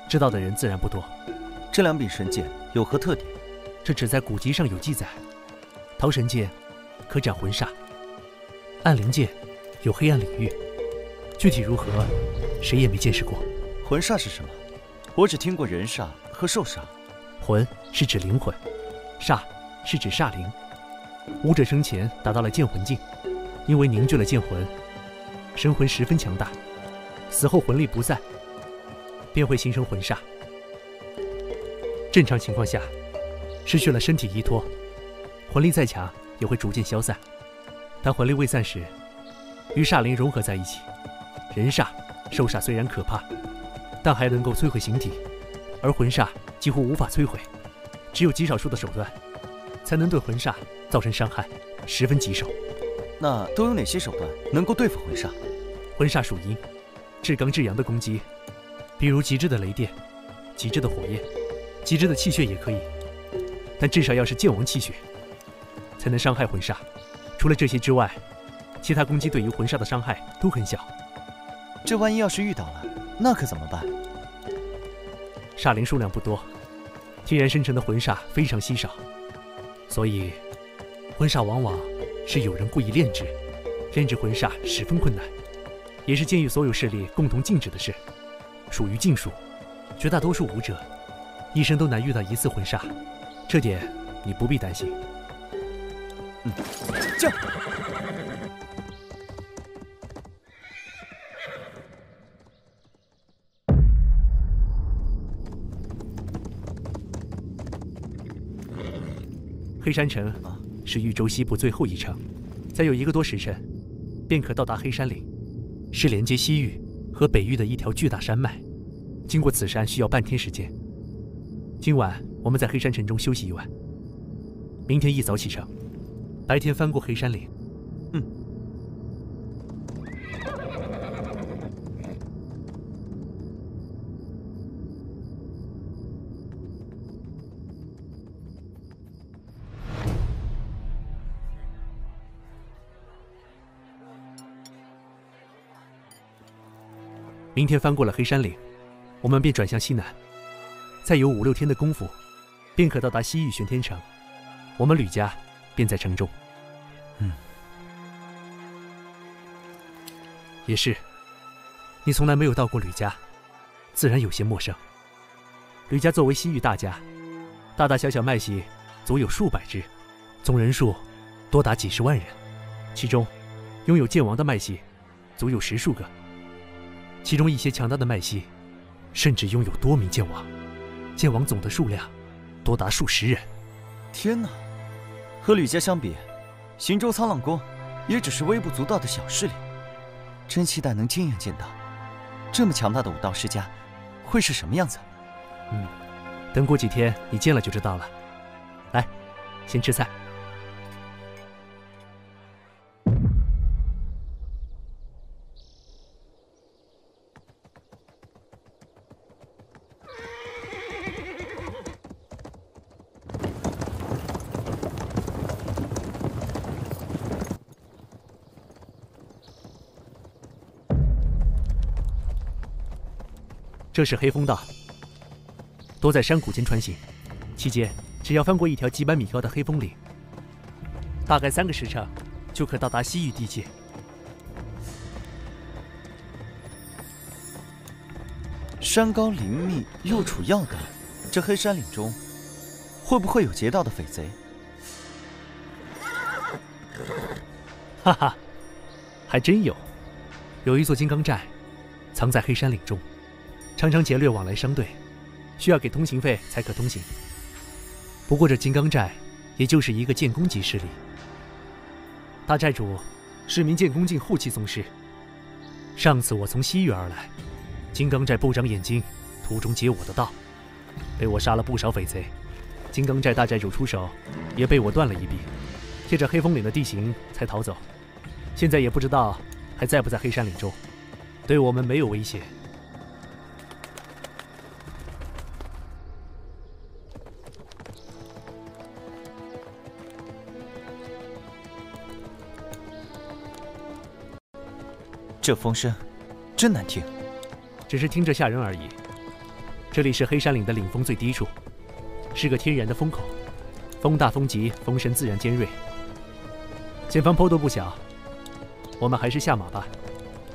知道的人自然不多。这2柄神剑有何特点？这只在古籍上有记载。桃神剑可斩魂煞，暗灵剑有黑暗领域，具体如何，谁也没见识过。魂煞是什么？我只听过人煞和兽煞。魂是指灵魂，煞是指煞灵。武者生前达到了剑魂境，因为凝聚了剑魂，神魂十分强大，死后魂力不散，便会形成魂煞。正常情况下，失去了身体依托，魂力再强也会逐渐消散。当魂力未散时，与煞灵融合在一起。人煞、兽煞虽然可怕，但还能够摧毁形体，而魂煞几乎无法摧毁，只有极少数的手段才能对魂煞造成伤害，十分棘手。那都有哪些手段能够对付魂煞？魂煞属阴，至刚至阳的攻击，比如极致的雷电、极致的火焰、极致的气血也可以，但至少要是剑王气血，才能伤害魂煞。除了这些之外，其他攻击对于魂煞的伤害都很小。这万一要是遇到了，那可怎么办？煞灵数量不多，天然生成的魂煞非常稀少，所以魂煞往往是有人故意炼制，炼制魂煞十分困难，也是剑域所有势力共同禁止的事。属于禁术，绝大多数武者一生都难遇到一次魂煞，这点你不必担心。这。黑山城是豫州西部最后一城，再有1个多时辰，便可到达黑山岭，是连接西域和北域的一条巨大山脉。经过此山需要半天时间。今晚我们在黑山城中休息一晚，明天一早启程，白天翻过黑山岭。明天翻过了黑山岭，我们便转向西南，再有5、6天的功夫，便可到达西域玄天城。我们吕家便在城中。也是，你从来没有到过吕家，自然有些陌生。吕家作为西域大家，大大小小脉系足有数百支，总人数多达几10万人，其中拥有剑王的脉系足有10数个。其中一些强大的脉系，甚至拥有多名剑王，剑王总的数量多达数10人。天哪，和吕家相比，行舟苍浪宫也只是微不足道的小势力。真期待能亲眼见到这么强大的武道世家会是什么样子。等过几天你见了就知道了。来，先吃菜。这是黑风道，多在山谷间穿行，期间只要翻过一条几百米高的黑风岭，大概3个时辰就可到达西域地界。山高林密又处要道，这黑山岭中会不会有劫道的匪贼？哈哈，还真有，有一座金刚寨藏在黑山岭中，常常劫掠往来商队，需要给通行费才可通行。不过这金刚寨也就是一个剑宫级势力，大寨主是名剑宫境护气宗师。上次我从西域而来，金刚寨不长眼睛，途中劫我的道，被我杀了不少匪贼。金刚寨大寨主出手，也被我断了一臂，借着黑风岭的地形才逃走。现在也不知道还在不在黑山岭中，对我们没有威胁。这风声真难听，只是听着吓人而已。这里是黑山岭的岭峰最低处，是个天然的风口，风大风急，风声自然尖锐。前方坡度不小，我们还是下马吧，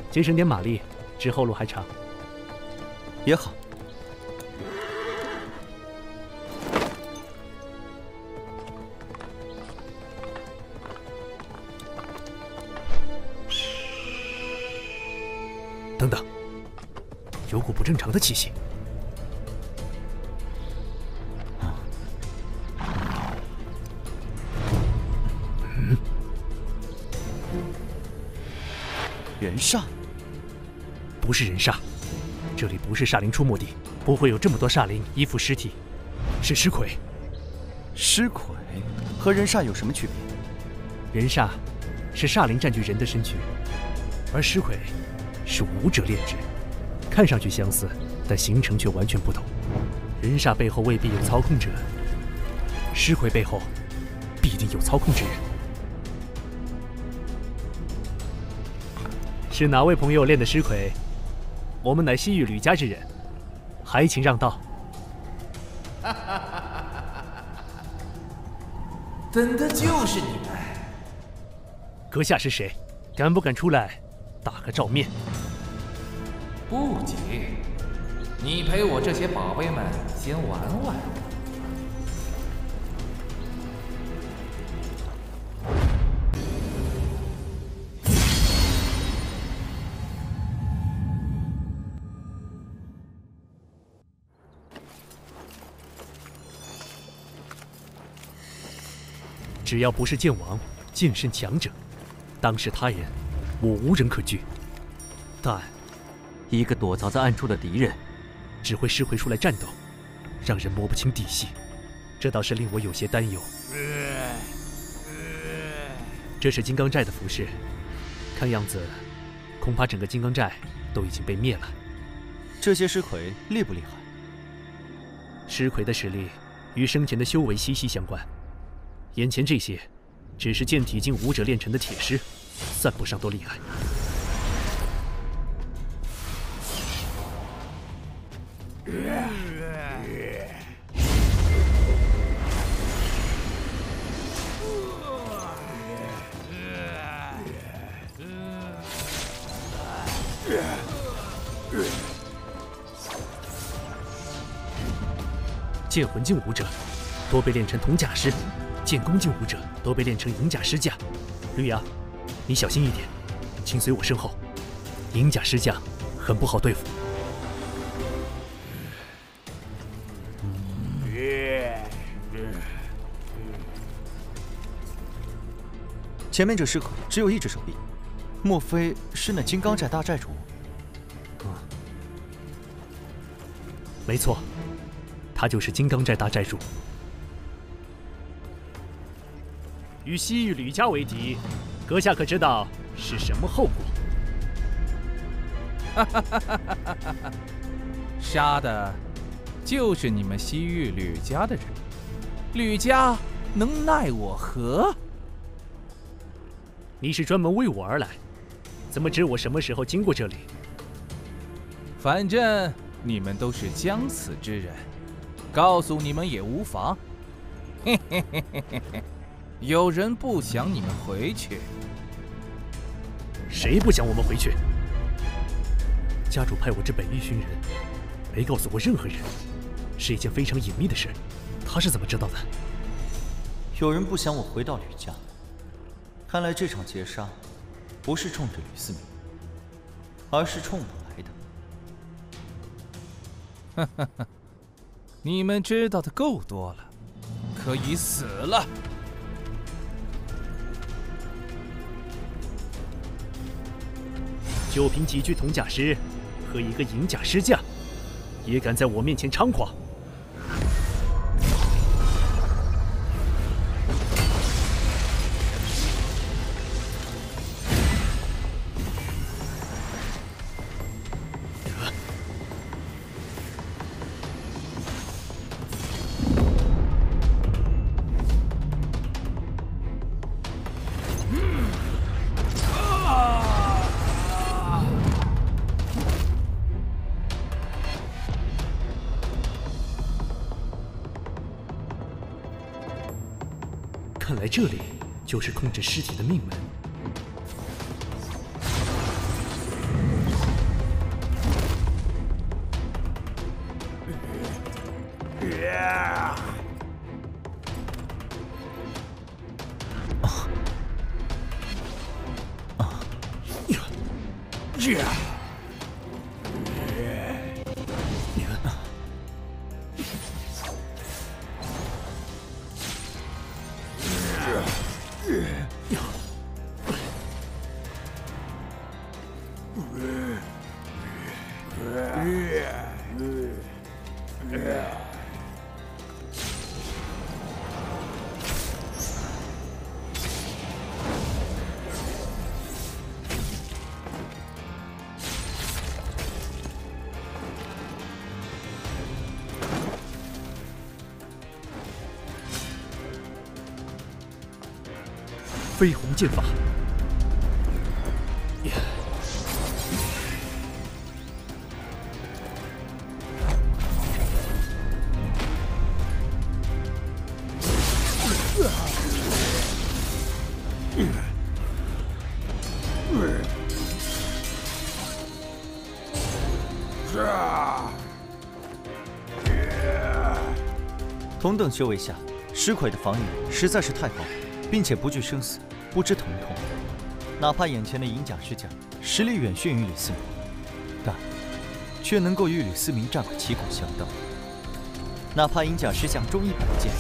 节省点马力，之后路还长。也好。等等，有股不正常的气息。人煞？不是人煞，这里不是煞灵出没地，不会有这么多煞灵依附尸体，是尸魁。尸魁和人煞有什么区别？人煞是煞灵占据人的身躯，而尸魁是武者炼制，看上去相似，但形成却完全不同。人煞背后未必有操控者，尸魁背后必定有操控之人。是哪位朋友练的尸魁？我们乃西域吕家之人，还请让道。等的就是你们。阁下是谁？敢不敢出来打个照面？不急，你陪我这些宝贝们先玩玩。只要不是剑王、剑圣强者，当是他人，我无人可惧。但一个躲藏在暗处的敌人，只会尸回出来战斗，让人摸不清底细，这倒是令我有些担忧。这是金刚寨的服饰，看样子，恐怕整个金刚寨都已经被灭了。这些尸魁厉不厉害？尸魁的实力与生前的修为息息相关。眼前这些，只是剑体境武者炼成的铁尸，算不上多厉害。剑魂境武者多被炼成铜甲尸。剑弓境武者都被炼成银甲尸将，绿芽，你小心一点，请随我身后。银甲尸将很不好对付。前面这尸魁只有一只手臂，莫非是那金刚寨大寨主？没错，他就是金刚寨大寨主。与西域吕家为敌，阁下可知道是什么后果？杀的就是你们西域吕家的人，吕家能奈我何？你是专门为我而来，怎么知我什么时候经过这里？反正你们都是将死之人，告诉你们也无妨。嘿嘿嘿嘿嘿嘿。有人不想你们回去？谁不想我们回去？家主派我这北域寻人，没告诉过任何人，是一件非常隐秘的事。他是怎么知道的？有人不想我回到吕家，看来这场劫杀不是冲着吕思明，而是冲我来的。哈哈，你们知道的够多了，可以死了。就凭几具铜甲尸和一个银甲尸将，也敢在我面前猖狂？看来这里就是控制尸体的命门。飞鸿剑法。同等修为下，石魁的防御实在是太高，并且不惧生死，不知疼痛。哪怕眼前的银甲石匠实力远逊于吕思明，但却能够与吕思明战个旗鼓相当。哪怕银甲石匠中100剑，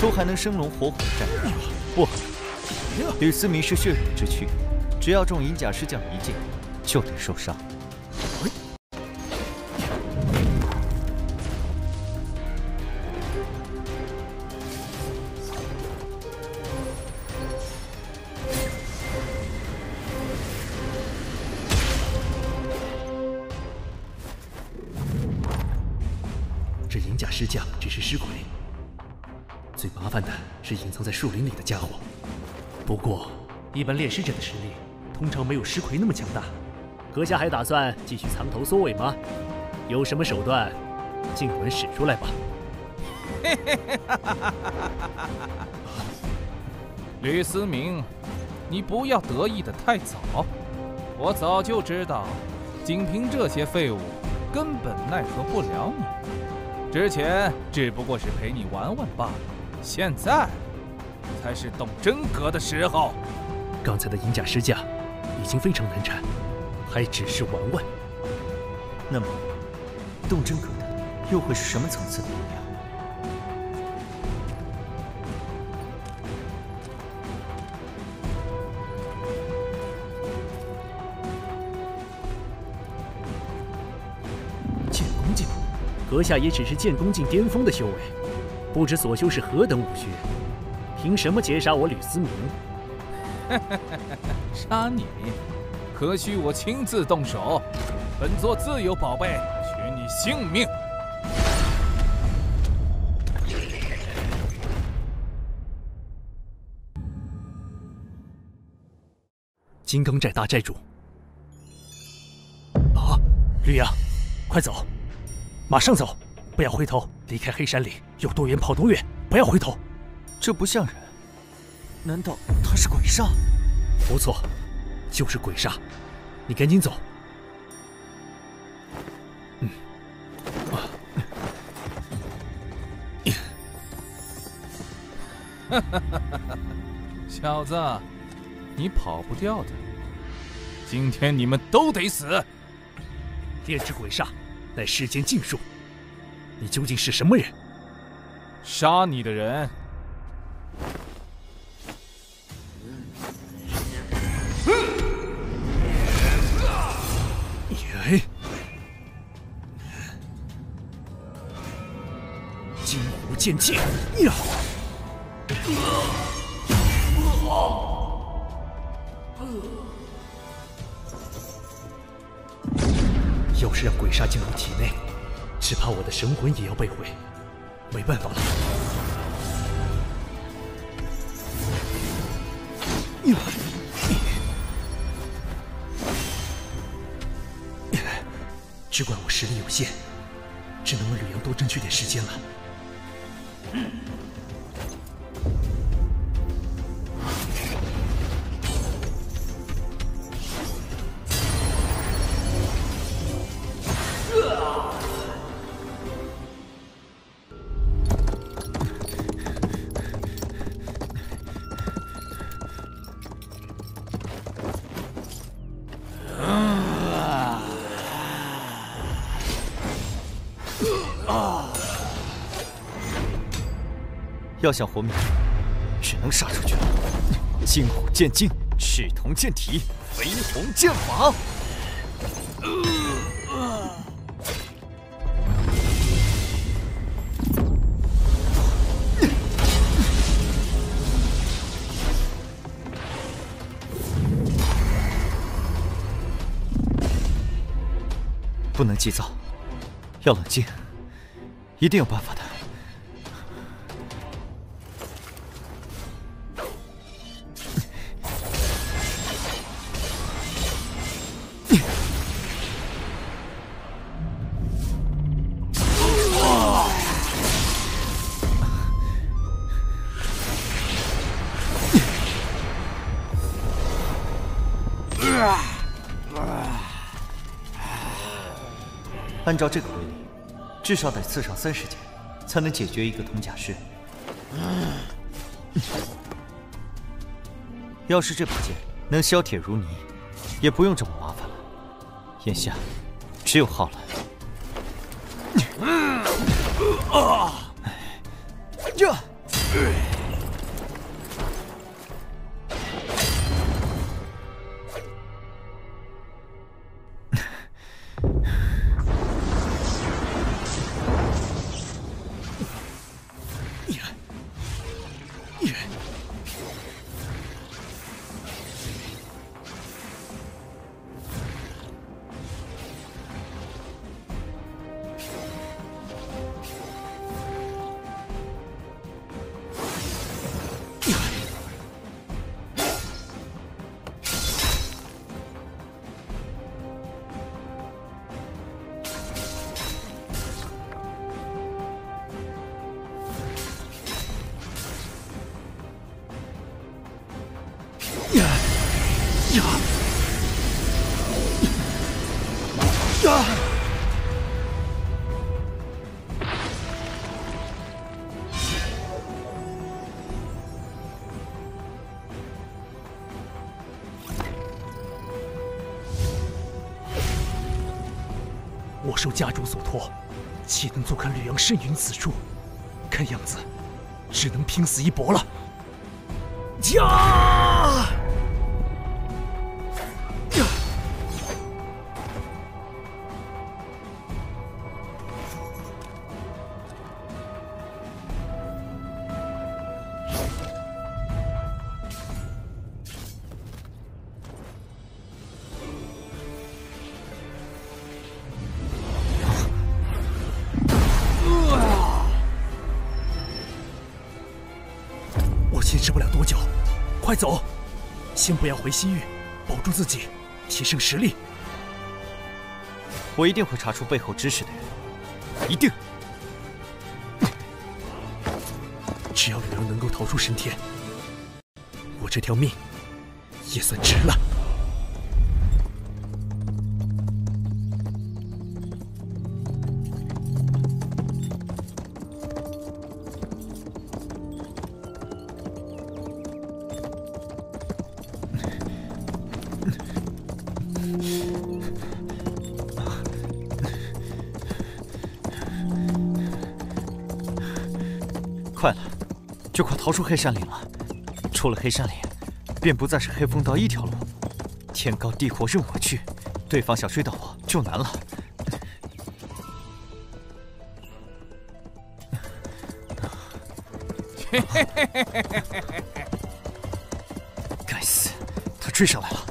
都还能生龙活虎的战斗。不，吕思明是血乳之躯，只要中银甲石匠1剑，就得受伤。这银甲石匠只是尸鬼，最麻烦的是隐藏在树林里的家伙。不过，一般炼尸者的实力通常没有尸魁那么强大。阁下还打算继续藏头缩尾吗？有什么手段，尽管使出来吧。吕思明，你不要得意的太早。我早就知道，仅凭这些废物，根本奈何不了你。之前只不过是陪你玩玩罢了，现在才是动真格的时候。刚才的银甲石匠已经非常难缠，还只是玩玩。那么，动真格的又会是什么层次的力量？剑弓境，阁下也只是剑弓境巅峰的修为，不知所修是何等武学，凭什么截杀我吕思明？杀你？何须我亲自动手？本座自有宝贝，取你性命。金刚寨大寨主。啊，绿阳，快走，马上走，不要回头，离开黑山岭，有多远跑多远，不要回头。这不像人，难道他是鬼煞？不错，就是鬼煞，你赶紧走。小子，你跑不掉的。今天你们都得死！炼制鬼煞，乃世间禁术。你究竟是什么人？杀你的人。金湖剑气呀！要是让鬼煞进入体内，只怕我的神魂也要被毁。没办法了。只怪我实力有限，只能为吕阳多争取点时间了。要想活命，只能杀出去了。金虎剑劲，赤铜剑体，绯红剑法。不能急躁，要冷静，一定有办法的。按照这个威力，至少得刺上30剑，才能解决一个铜甲师。要是这把剑能削铁如泥，也不用这么麻烦了。眼下，只有浩然。我受家主所托，岂能坐看吕阳身陨此处？看样子，只能拼死一搏了。坚持不了多久，快走！先不要回西域，保住自己，提升实力。我一定会查出背后指使的人，一定！只要吕阳能够逃出神天，我这条命也算值了。快了，就快逃出黑山岭了。出了黑山岭，便不再是黑风道一条路。天高地阔任我去，对方想追到我就难了。该死，他追上来了！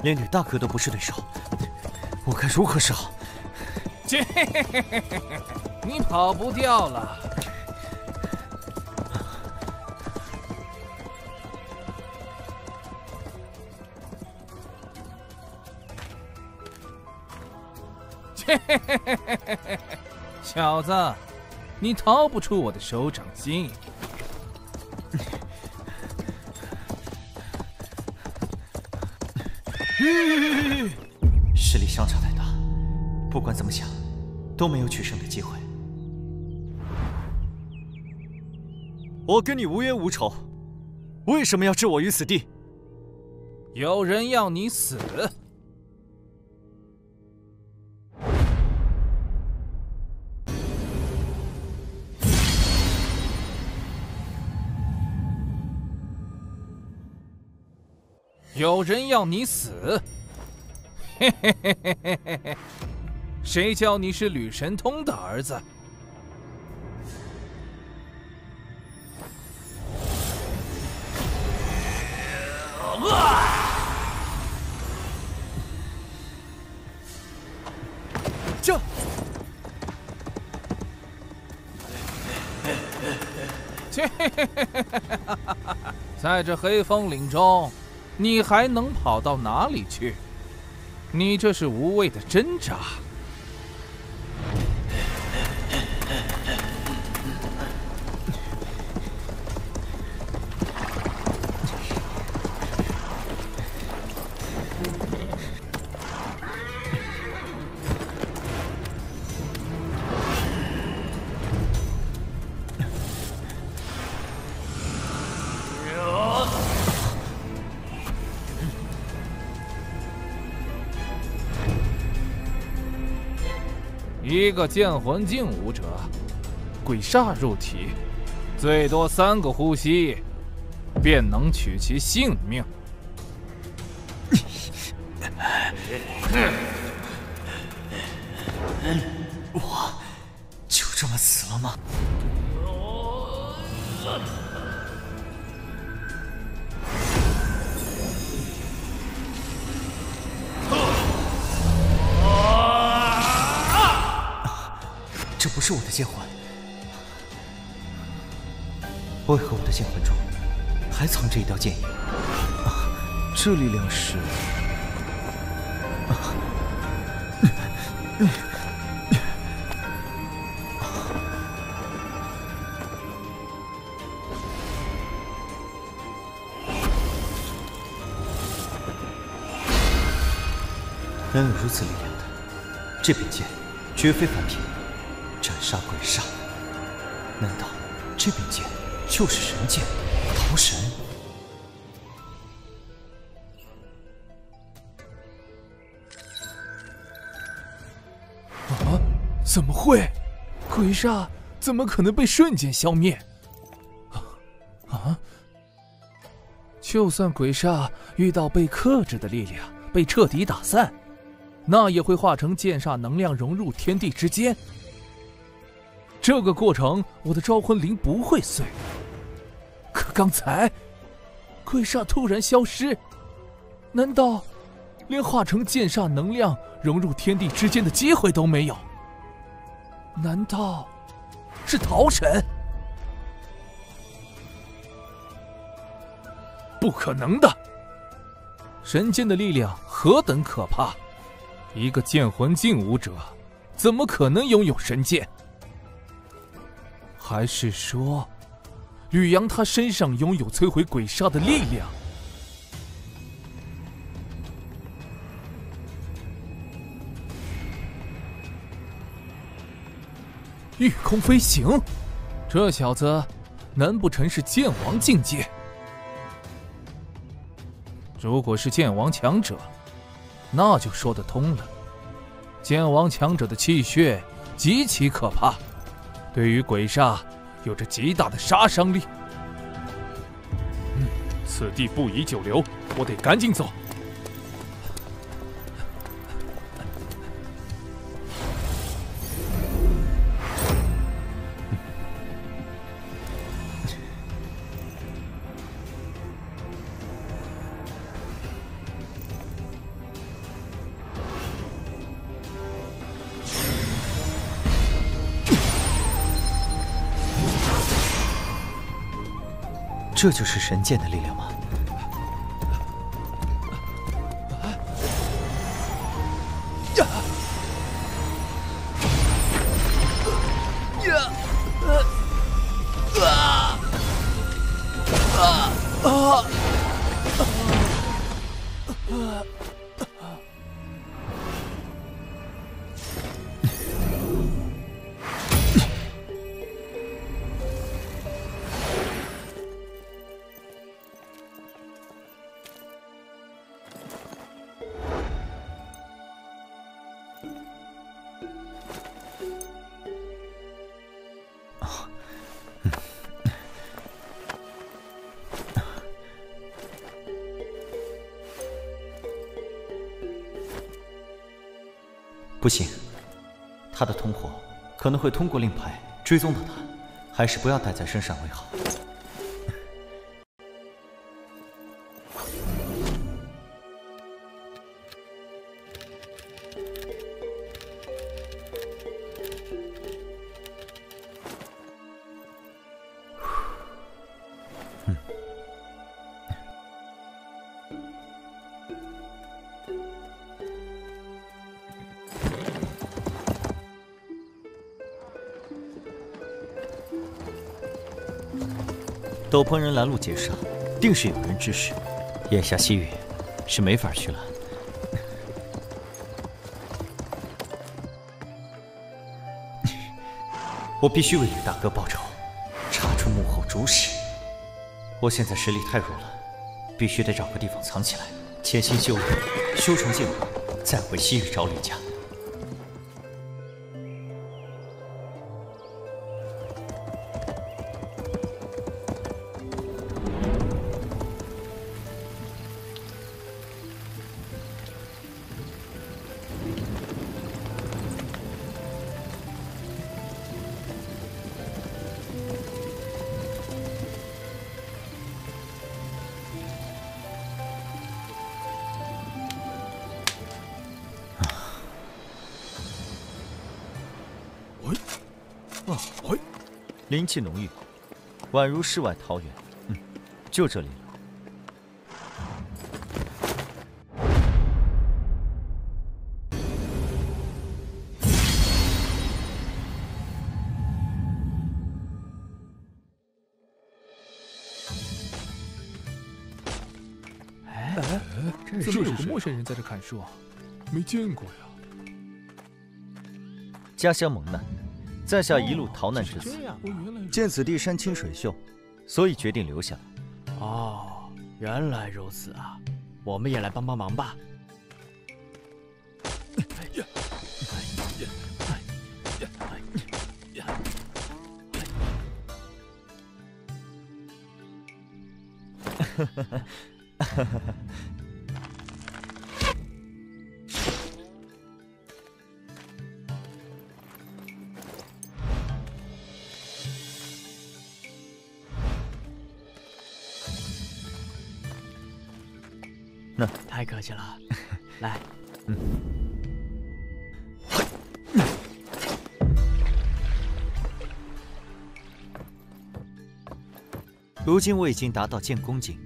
连吕大哥都不是对手，我该如何是好？你跑不掉了。小子，你逃不出我的手掌心。实力相差太大，不管怎么想，都没有取胜的机会。我跟你无冤无仇，为什么要置我于死地？有人要你死。有人要你死。嘿嘿嘿嘿嘿嘿嘿，谁叫你是吕神通的儿子？这，在这黑风岭中，你还能跑到哪里去？你这是无谓的挣扎。一个剑魂境武者，鬼煞入体，最多3个呼吸，便能取其性命。我就这么死了吗？这不是我的剑魂，为何我的剑魂中还藏着一道剑影？这力量是……能有如此力量的，这柄剑绝非凡品，斩杀鬼煞。难道这柄剑就是神剑桃神？啊！怎么会？鬼煞怎么可能被瞬间消灭？啊！就算鬼煞遇到被克制的力量，被彻底打散，那也会化成剑煞能量融入天地之间。这个过程，我的招魂灵不会碎。可刚才，鬼煞突然消失，难道连化成剑煞能量融入天地之间的机会都没有？难道是桃神？不可能的！神剑的力量何等可怕！一个剑魂境武者，怎么可能拥有神剑？还是说，吕阳他身上拥有摧毁鬼煞的力量？御空飞行，这小子难不成是剑王境界？如果是剑王强者，那就说得通了。剑王强者的气血极其可怕，对于鬼煞有着极大的杀伤力。此地不宜久留，我得赶紧走。这就是神剑的力量吗？不行，他的同伙可能会通过令牌追踪到他，还是不要带在身上为好。斗篷人拦路劫杀，定是有人指使。眼下西域是没法去了。我必须为吕大哥报仇，查出幕后主使。我现在实力太弱了，必须得找个地方藏起来，潜心修炼，修成剑王，再回西域找吕家。灵气浓郁，宛如世外桃源。就这里了。怎么有个陌生人在这砍树啊？没见过呀。家乡蒙难，在下一路逃难至此，见此地山清水秀，所以决定留下来。哦，原来如此啊！我们也来帮帮忙吧。太客气了，来，如今我已经达到剑宫境，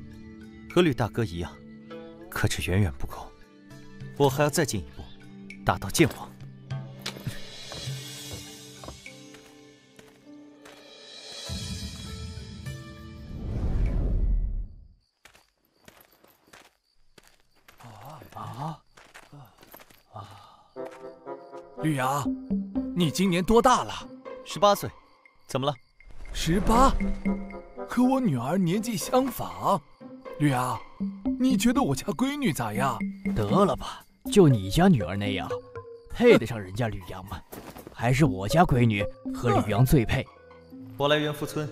和吕大哥一样，可这远远不够，我还要再进一步，达到剑王。吕阳，你今年多大了？18岁，怎么了？18，和我女儿年纪相仿。吕阳，你觉得我家闺女咋样？得了吧，就你家女儿那样，配得上人家吕阳吗？还是我家闺女和吕阳最配。我来元福村，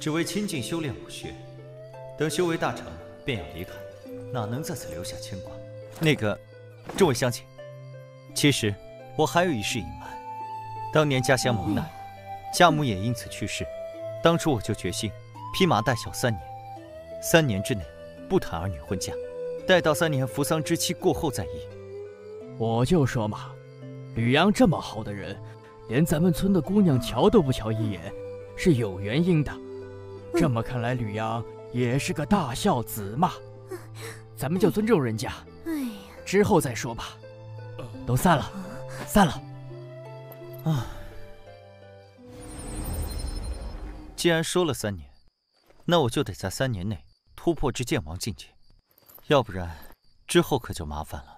只为亲近修炼武学，等修为大成，便要离开，哪能在此留下牵挂？那个，众位乡亲，其实我还有一事隐瞒。当年家乡蒙难，家母也因此去世。当初我就决心披麻戴孝3年，3年之内不谈儿女婚嫁，待到3年扶丧之期过后再议。我就说嘛，吕阳这么好的人，连咱们村的姑娘瞧都不瞧一眼，是有原因的。这么看来，吕阳也是个大孝子嘛。咱们就尊重人家，之后再说吧。都散了，散了。啊，既然说了3年，那我就得在3年内突破至剑王境界，要不然之后可就麻烦了。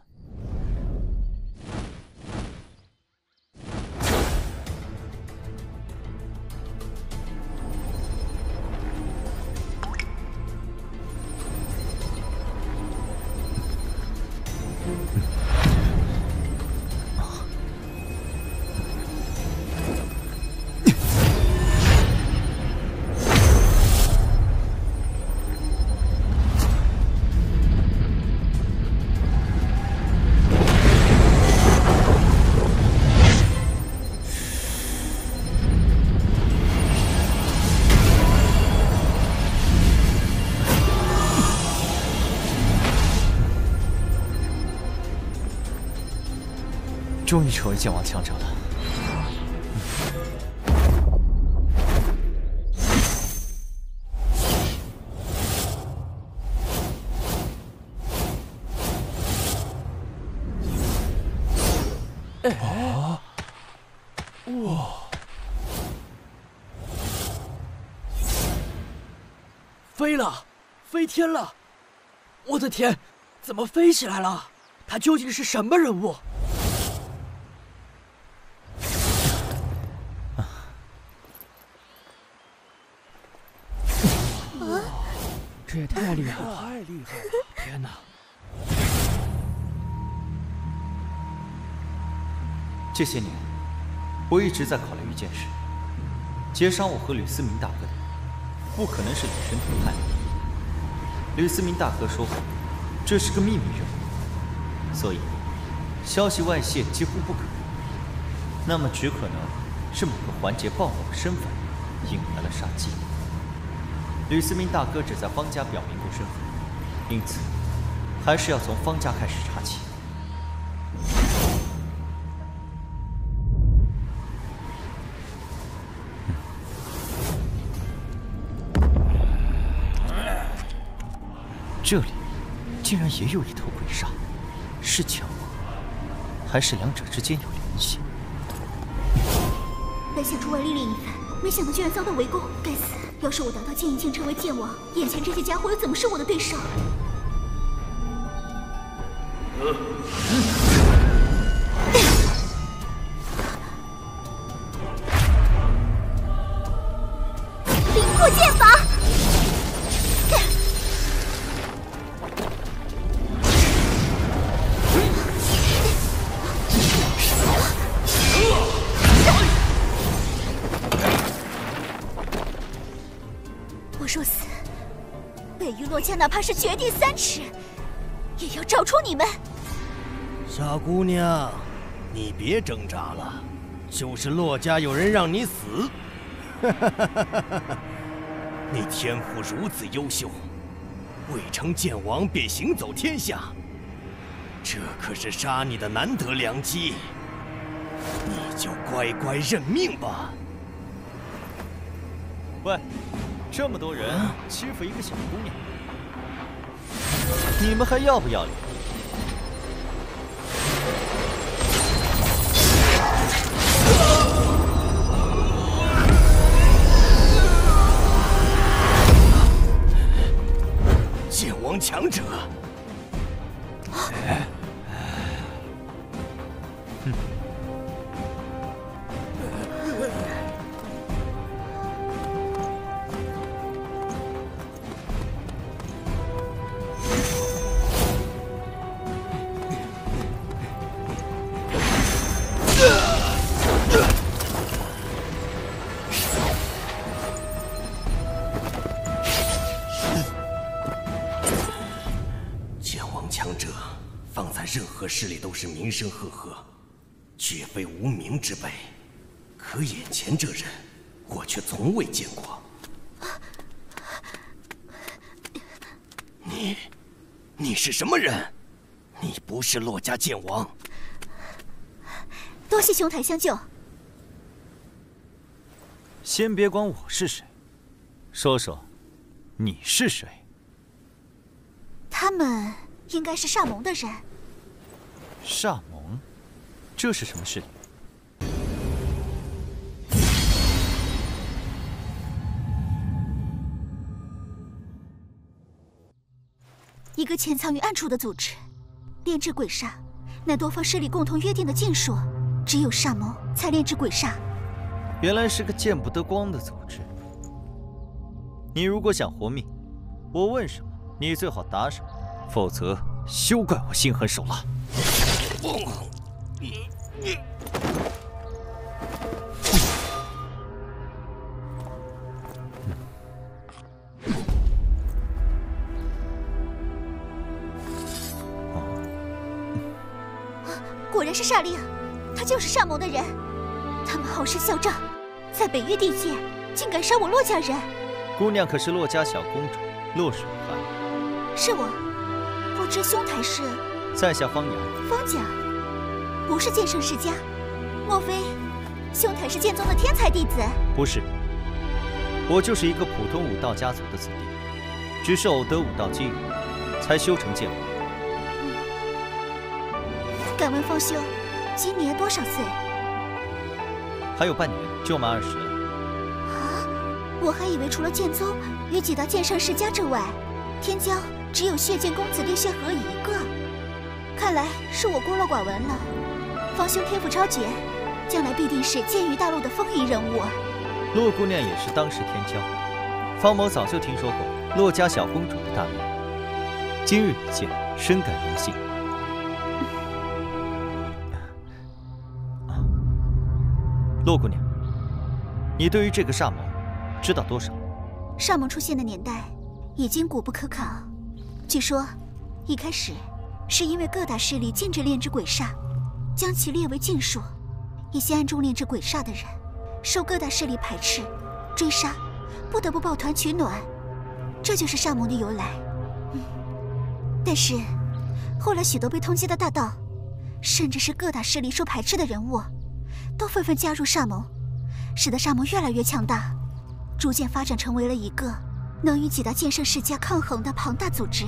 终于成为剑王强者了。哇！飞了，飞天了！我的天，怎么飞起来了？他究竟是什么人物？这也太厉害了！太厉害了！天哪！这些年，我一直在考虑一件事：劫杀我和吕思明大哥的，不可能是李神图派。吕思明大哥说过，这是个秘密任务，所以消息外泄几乎不可能。那么，只可能是某个环节暴露了身份，引来了杀机。吕思明大哥只在方家表明过身份，因此还是要从方家开始查起。这里竟然也有一头鬼煞，是强吗？还是两者之间有联系？本想出外历练一番，没想到居然遭到围攻，该死！要是我达到剑一境成为剑王，眼前这些家伙又怎么是我的对手？灵魄剑法！我若死，北域洛家哪怕是绝地3尺，也要找出你们！小姑娘，你别挣扎了，就是洛家有人让你死。你天赋如此优秀，未成剑王便行走天下，这可是杀你的难得良机，你就乖乖认命吧。喂，这么多人欺负一个小姑娘，你们还要不要脸？剑王强者，任何势力都是名声赫赫，绝非无名之辈。可眼前这人，我却从未见过。你是什么人？你不是洛家剑王。多谢兄台相救。先别管我是谁，说说你是谁？他们应该是煞盟的人。煞盟，这是什么势力？一个潜藏于暗处的组织，炼制鬼煞，乃多方势力共同约定的禁术，只有煞盟才炼制鬼煞。原来是个见不得光的组织。你如果想活命，我问什么，你最好答什么，否则休怪我心狠手辣。果然是煞力啊！他就是煞盟的人，他们好生嚣张，在北域地界竟敢杀我洛家人。姑娘可是洛家小公主洛水寒？是我，不知兄台是？在下方雅。方家，不是剑圣世家，莫非兄台是剑宗的天才弟子？不是，我就是一个普通武道家族的子弟，只是偶得武道机遇，才修成剑王。敢问方兄，今年多少岁？还有半年就满20了。啊！我还以为除了剑宗与几大剑圣世家之外，天骄只有血剑公子烈血河一个。看来是我孤陋寡闻了。方兄天赋超绝，将来必定是剑域大陆的风云人物。洛姑娘也是当时天骄，方某早就听说过洛家小公主的大名，今日一见，深感荣幸。洛姑娘，你对于这个煞盟知道多少？煞盟出现的年代已经古不可考，据说一开始是因为各大势力禁止炼制鬼煞，将其列为禁术。一些暗中炼制鬼煞的人，受各大势力排斥、追杀，不得不抱团取暖，这就是煞盟的由来。但是后来许多被通缉的大盗，甚至是各大势力受排斥的人物，都纷纷加入煞盟，使得煞盟越来越强大，逐渐发展成为了一个能与几大剑圣世家抗衡的庞大组织。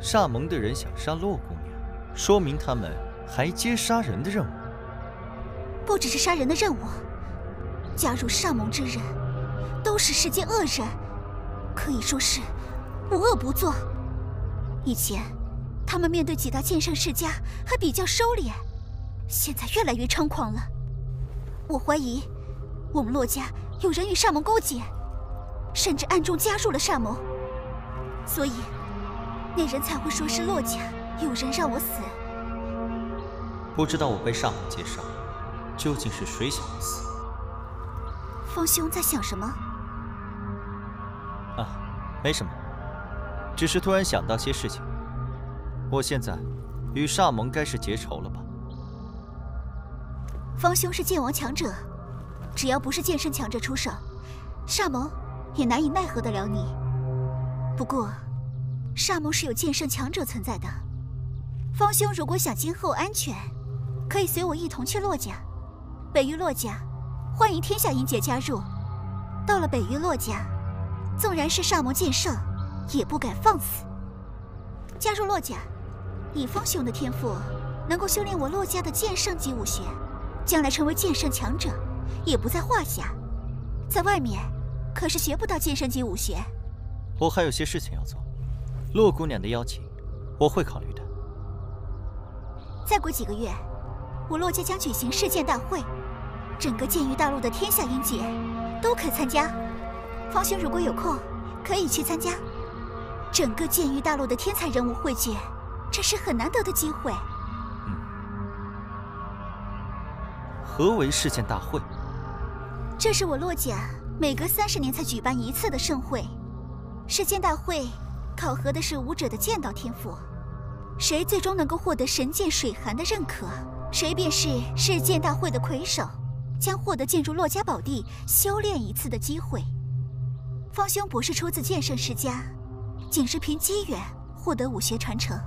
煞盟的人想杀洛姑娘，说明他们还接杀人的任务。不只是杀人的任务，加入煞盟之人都是世间恶人，可以说是无恶不作。以前他们面对几大剑圣世家还比较收敛，现在越来越猖狂了。我怀疑我们洛家有人与煞盟勾结，甚至暗中加入了煞盟，所以那人才会说是洛家有人让我死。不知道我被煞盟接杀，究竟是谁想要死？方兄在想什么？啊，没什么，只是突然想到些事情。我现在与煞盟该是结仇了吧？方兄是剑王强者，只要不是剑圣强者出手，煞盟也难以奈何得了你。不过，煞盟是有剑圣强者存在的。方兄如果想今后安全，可以随我一同去洛家。北域洛家欢迎天下英杰加入。到了北域洛家，纵然是煞盟剑圣，也不敢放肆。加入洛家，以方兄的天赋，能够修炼我洛家的剑圣级武学，将来成为剑圣强者也不在话下。在外面可是学不到剑圣级武学。我还有些事情要做，洛姑娘的邀请，我会考虑的。再过几个月，我洛家将举行世剑大会，整个剑域大陆的天下英杰都可参加。方兄如果有空，可以去参加。整个剑域大陆的天才人物汇聚，这是很难得的机会。何为世剑大会？这是我洛家每隔30年才举办一次的盛会。世剑大会考核的是武者的剑道天赋，谁最终能够获得神剑水寒的认可，谁便是世剑大会的魁首，将获得进入洛家宝地修炼一次的机会。方兄不是出自剑圣世家，仅是凭机缘获得武学传承，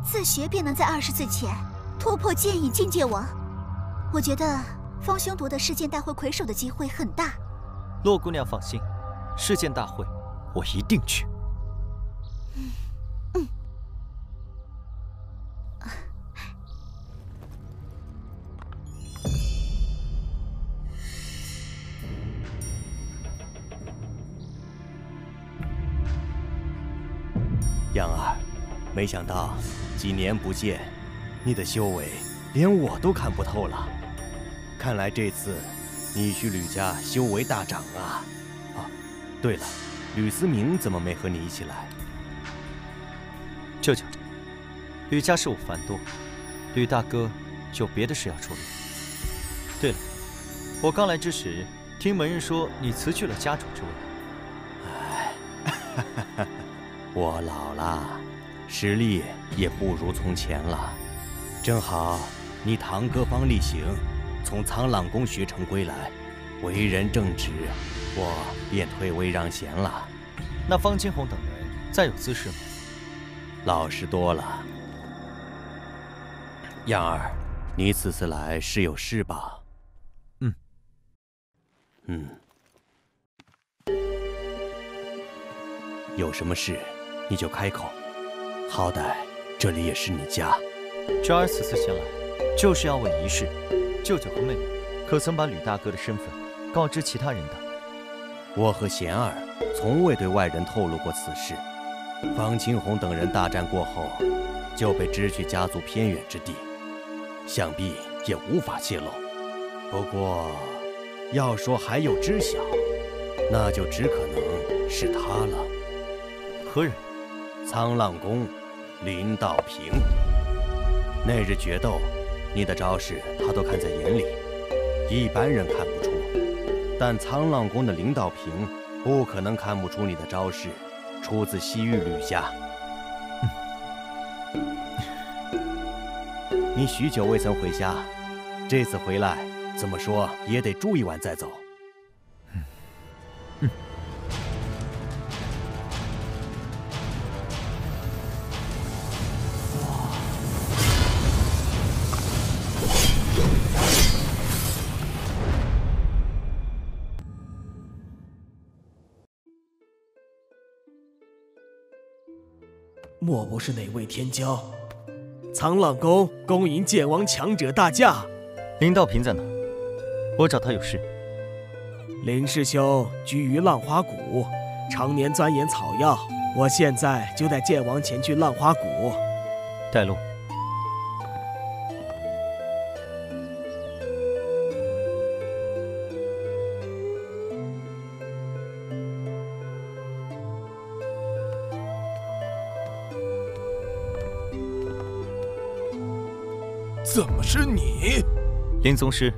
自学便能在20岁前突破剑影境界王。我觉得方兄夺得世剑大会魁首的机会很大。洛姑娘放心，世剑大会我一定去。杨儿，没想到几年不见，你的修为连我都看不透了。看来这次你去吕家修为大涨啊！啊，对了，吕思明怎么没和你一起来？舅舅，吕家事务繁多，吕大哥有别的事要处理。对了，我刚来之时，听门人说你辞去了家主之位。哎，我老了，实力也不如从前了。正好你堂哥方力行从苍浪宫学成归来，为人正直，我便退位让贤了。那方金红等人再有姿势吗？老实多了。样儿，你此次来是有事吧？有什么事你就开口，好歹这里也是你家。娟儿此次前来，就是要问一事：舅舅和妹妹可曾把吕大哥的身份告知其他人等？我和贤儿从未对外人透露过此事。方青红等人大战过后，就被支去家族偏远之地，想必也无法泄露。不过，要说还有知晓，那就只可能是他了。何人？苍浪宫林道平。那日决斗，你的招式他都看在眼里，一般人看不出，但苍浪宫的林道平不可能看不出你的招式出自西域吕家。你许久未曾回家，这次回来怎么说也得住一晚再走。莫不是哪位天骄？苍浪宫恭迎剑王强者大驾。林道平在哪？我找他有事。林师兄居于浪花谷，常年钻研草药。我现在就带剑王前去浪花谷。带路。怎么是你？林宗师，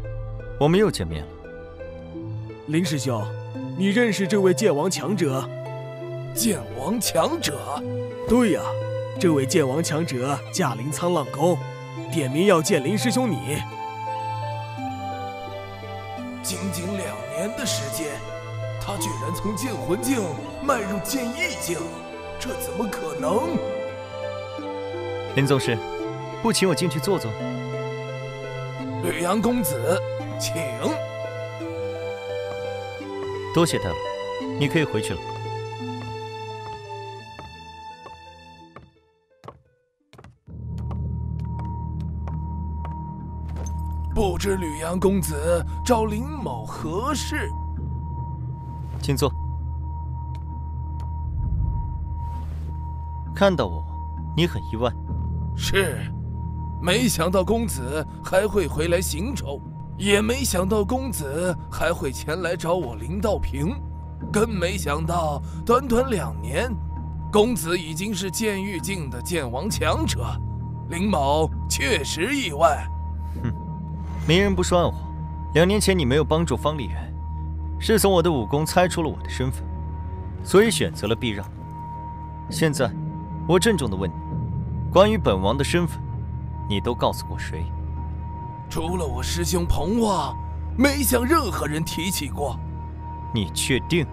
我们又见面了。林师兄，你认识这位剑王强者？剑王强者？对呀，这位剑王强者驾临苍浪宫，点名要见林师兄你。仅仅2年的时间，他居然从剑魂境迈入剑意境，这怎么可能？林宗师，不请我进去坐坐？吕阳公子，请。多谢带路，你可以回去了。不知吕阳公子找林某何事？请坐。看到我，你很意外？是，没想到公子还会回来行州，也没想到公子还会前来找我林道平，更没想到短短2年，公子已经是剑域境的剑王强者，林某确实意外。明人不说暗话，2年前你没有帮助方丽媛，是从我的武功猜出了我的身份，所以选择了避让。现在，我郑重地问你，关于本王的身份，你都告诉过谁？除了我师兄彭旺，没向任何人提起过。你确定？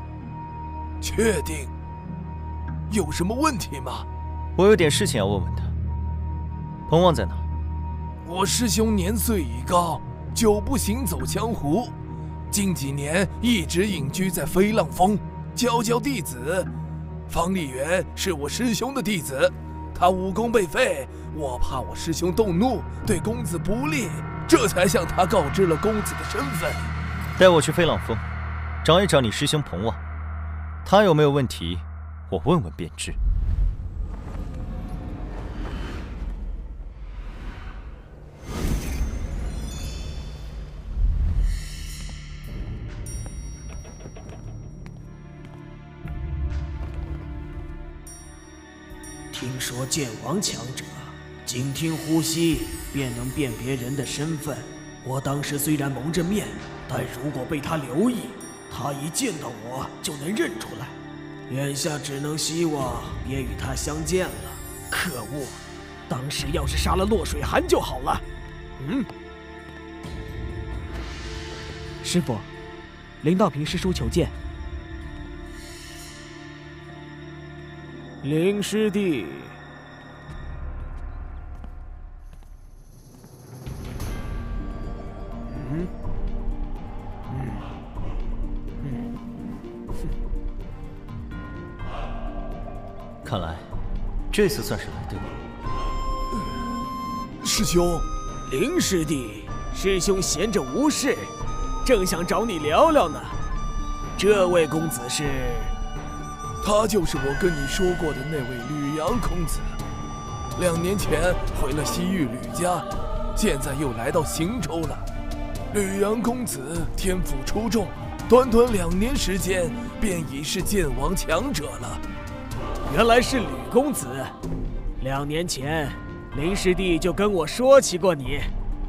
确定。有什么问题吗？我有点事情要问问他。彭旺在哪？我师兄年岁已高，久不行走江湖，近几年一直隐居在飞浪峰，教弟子。方丽媛是我师兄的弟子，他武功被废，我怕我师兄动怒，对公子不利，这才向他告知了公子的身份。带我去飞浪峰，找一找你师兄彭旺，他有没有问题，我问问便知。听说剑王强者，仅听呼吸便能辨别人的身份。我当时虽然蒙着面，但如果被他留意，他一见到我就能认出来。眼下只能希望别与他相见了。可恶，当时要是杀了洛水寒就好了。师父，林道平师叔求见。林师弟，看来这次算是来对了。师兄，林师弟，师兄闲着无事，正想找你聊聊呢。这位公子是？他就是我跟你说过的那位吕阳公子，2年前回了西域吕家，现在又来到行州了。吕阳公子天赋出众，短短2年时间便已是剑王强者了。原来是吕公子，2年前林师弟就跟我说起过你，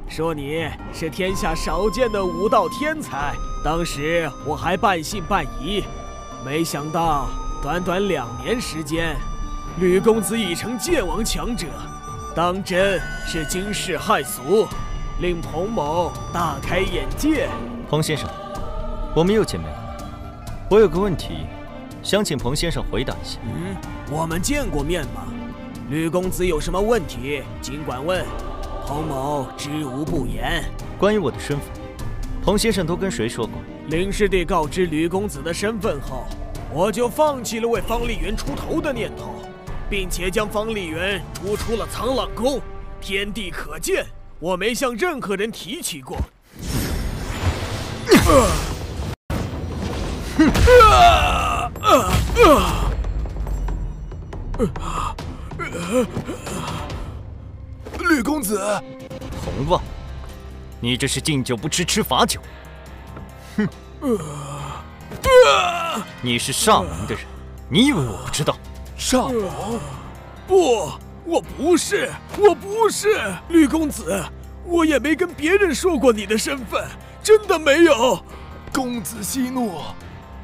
说你是天下少见的武道天才。当时我还半信半疑，没想到短短2年时间，吕公子已成剑王强者，当真是惊世骇俗，令彭某大开眼界。彭先生，我们又见面了。我有个问题，想请彭先生回答一下。我们见过面吗？吕公子有什么问题，尽管问，彭某知无不言。关于我的身份，彭先生都跟谁说过？林师弟告知吕公子的身份后，我就放弃了为方丽媛出头的念头。并且将方力元逐出了苍浪宫，天地可见，我没向任何人提起过。吕公子，洪旺，你这是敬酒不吃吃罚酒。哼！你是上盟的人，你以为我不知道？上盟？不，我不是，吕公子，我也没跟别人说过你的身份，真的没有。公子息怒，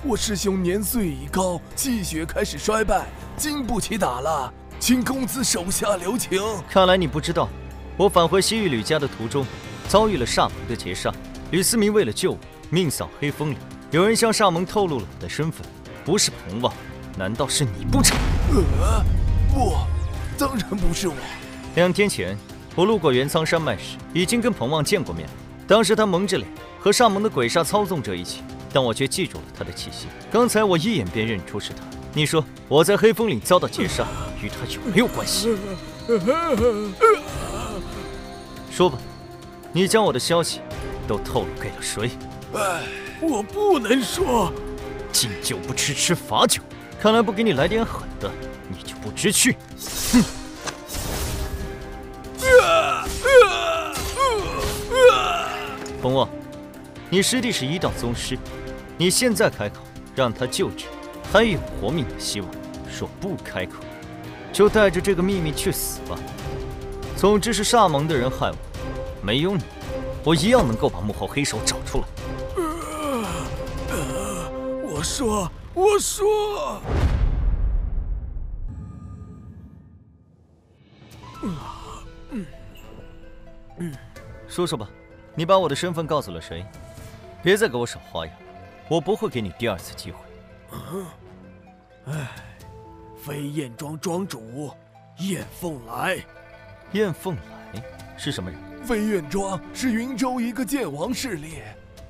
我师兄年岁已高，气血开始衰败，经不起打了，请公子手下留情。看来你不知道，我返回西域吕家的途中，遭遇了上盟的劫杀。吕思明为了救我，命丧黑风岭。有人向上盟透露了我的身份，不是彭旺，难道是你不成？不，当然不是我。2天前，我路过元苍山脉时，已经跟彭旺见过面了。当时他蒙着脸，和上盟的鬼煞操纵者一起，但我却记住了他的气息。刚才我一眼便认出是他。你说我在黑风岭遭到劫杀，与他有没有关系？说吧，你将我的消息都透露给了谁？我不能说。敬酒不吃吃罚酒，看来不给你来点狠的，你就不知趣。哼！彭旺，你师弟是医道宗师，你现在开口让他救治，还有活命的希望；说不开口，就带着这个秘密去死吧。总之是上盟的人害我，没有你，我一样能够把幕后黑手找出来。我说。说说吧，你把我的身份告诉了谁？别再给我耍花样，我不会给你第2次机会。飞燕庄庄主燕凤来。燕凤来是什么人？飞燕庄是云州一个剑王势力，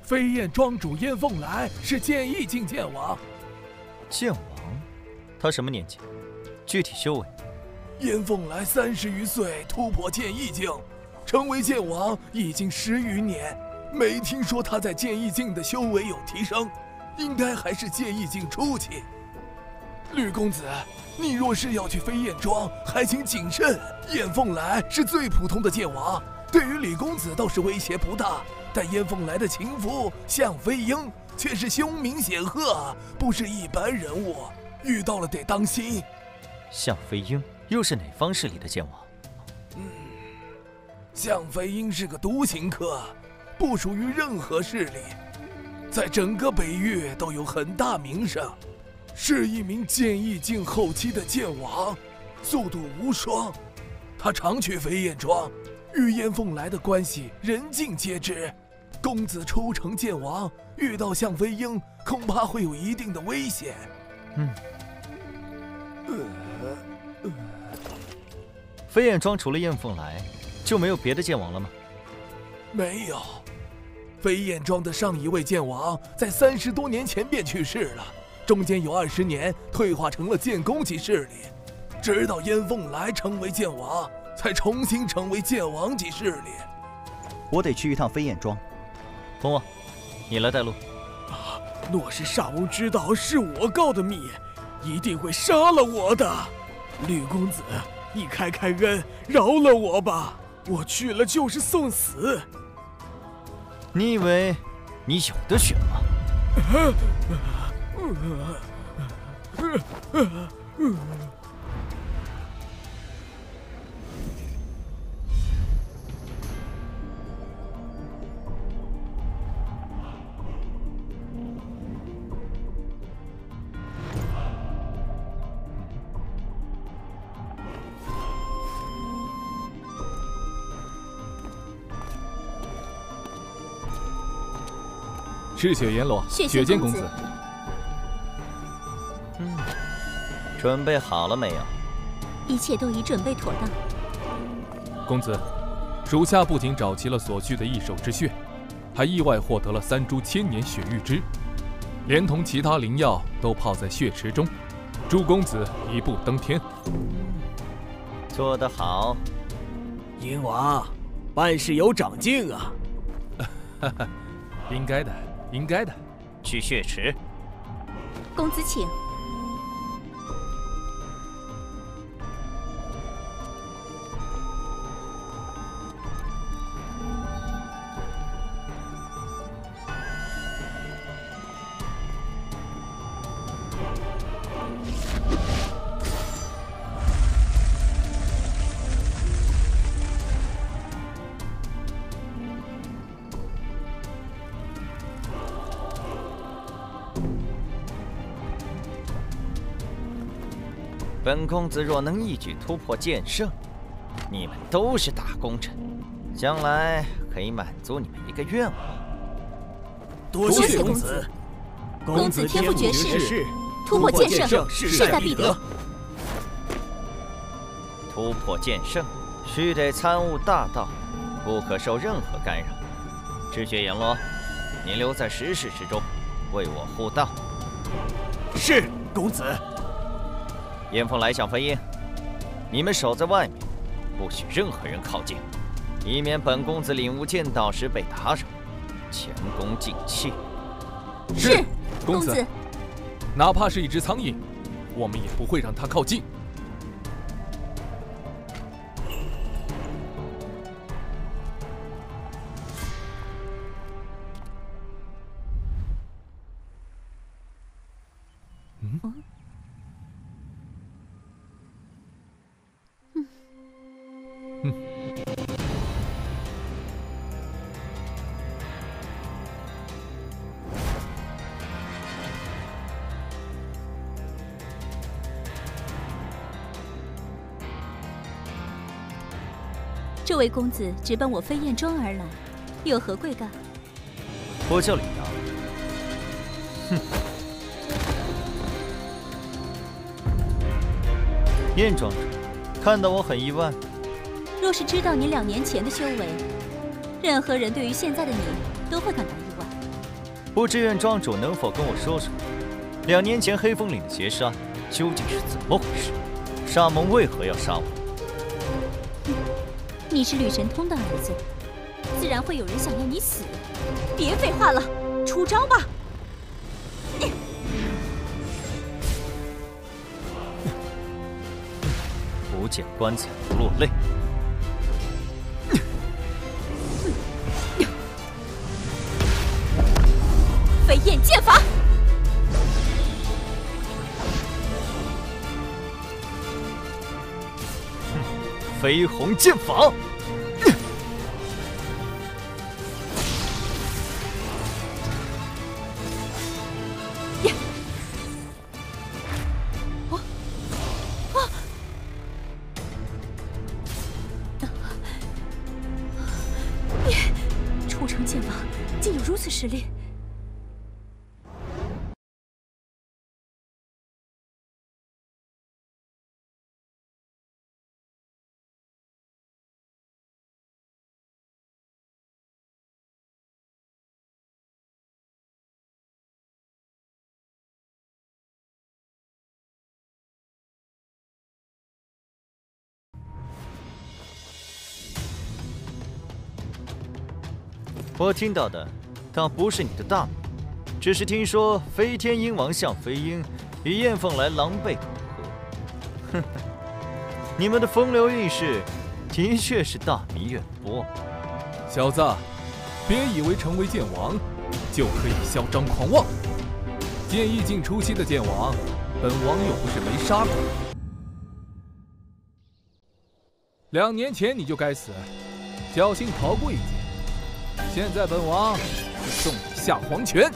飞燕庄主燕凤来是剑意境剑王。剑王？他什么年纪？具体修为？燕凤来30余岁，突破剑意境，成为剑王已经10余年，没听说他在剑意境的修为有提升，应该还是剑意境初期。吕公子，你若是要去飞燕庄，还请谨慎。燕凤来是最普通的剑王，对于李公子倒是威胁不大，但燕凤来的情夫向飞鹰却是凶名显赫，不是一般人物，遇到了得当心。向飞鹰又是哪方势力的剑王？向飞鹰是个独行客，不属于任何势力，在整个北域都有很大名声，是一名剑意境后期的剑王，速度无双。他常去飞燕庄，与燕凤来的关系人尽皆知。公子初成剑王，遇到向飞鹰，恐怕会有一定的危险。飞燕庄除了燕凤来，就没有别的剑王了吗？没有，飞燕庄的上一位剑王在30多年前便去世了，中间有20年退化成了剑宫级势力，直到燕凤来成为剑王，才重新成为剑王级势力。我得去一趟飞燕庄。彭旺，你来带路。若是上翁知道是我告的密，一定会杀了我的。吕公子，你开开恩，饶了我吧，我去了就是送死。你以为你有的选吗？赤血阎罗，雪见公子。准备好了没有？一切都已准备妥当。公子，属下不仅找齐了所需的异兽之血，还意外获得了3株千年血玉枝，连同其他灵药都泡在血池中，祝公子一步登天。做得好，鹰王，办事有长进啊！哈哈，应该的，应该的。去血池。公子请。本公子若能一举突破剑圣，你们都是大功臣，将来可以满足你们一个愿望。多谢公子。公子天赋绝世，突破剑圣势在必得。突破剑圣，须得参悟大道，不可受任何干扰。赤血阎罗，你留在石室之中，为我护道。是，公子。燕凤来向飞鹰，你们守在外面，不许任何人靠近，以免本公子领悟剑道时被打扰，前功尽弃。是，公子。哪怕是一只苍蝇，我们也不会让它靠近。这位公子直奔我飞燕庄而来，有何贵干？我叫李阳。哼。燕庄主，看到我很意外。若是知道你2年前的修为，任何人对于现在的你都会感到意外。不知愿庄主能否跟我说说，2年前黑风岭的劫杀究竟是怎么回事？沙蒙为何要杀我？你是吕神通的儿子，自然会有人想要你死。别废话了，出招吧！不见棺材不落泪。飞燕剑法。飞鸿剑法。出城剑法竟有如此实力！我听到的倒不是你的大名，只是听说飞天鹰王向飞鹰与燕凤来狼狈苟合。哼，你们的风流韵事的确是大名远播。小子，别以为成为剑王就可以嚣张狂妄。剑意境初期的剑王，本王又不是没杀过。2年前你就该死，侥幸逃过一劫。现在本王送你下黄泉，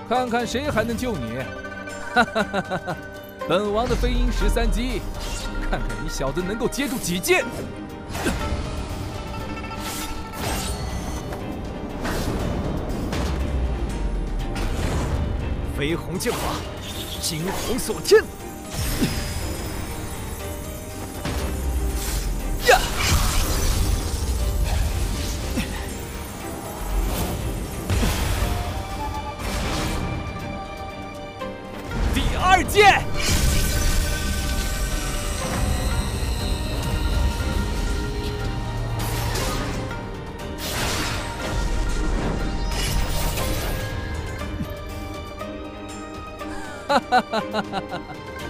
看看谁还能救你！哈哈哈哈！本王的飞鹰13击，看看你小子能够接住几剑！飞鸿剑法，惊鸿锁天！呀！第2剑！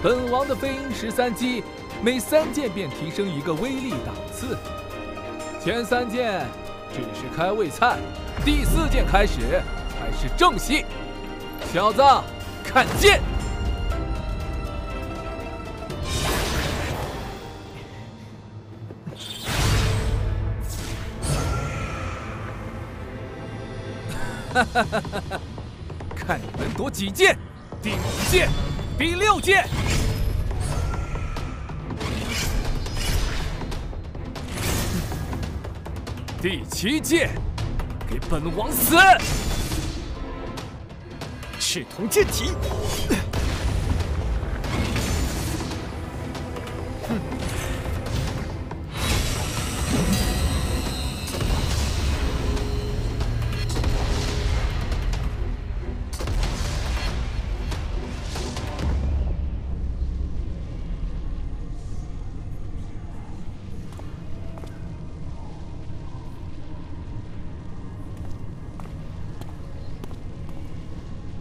本王的飞鹰13击，每3剑便提升1个威力档次。前3剑只是开胃菜，第4剑开始才是正戏。小子，看剑！看你能夺几剑？第5剑，第6剑。第7剑，给本王死！赤铜剑体。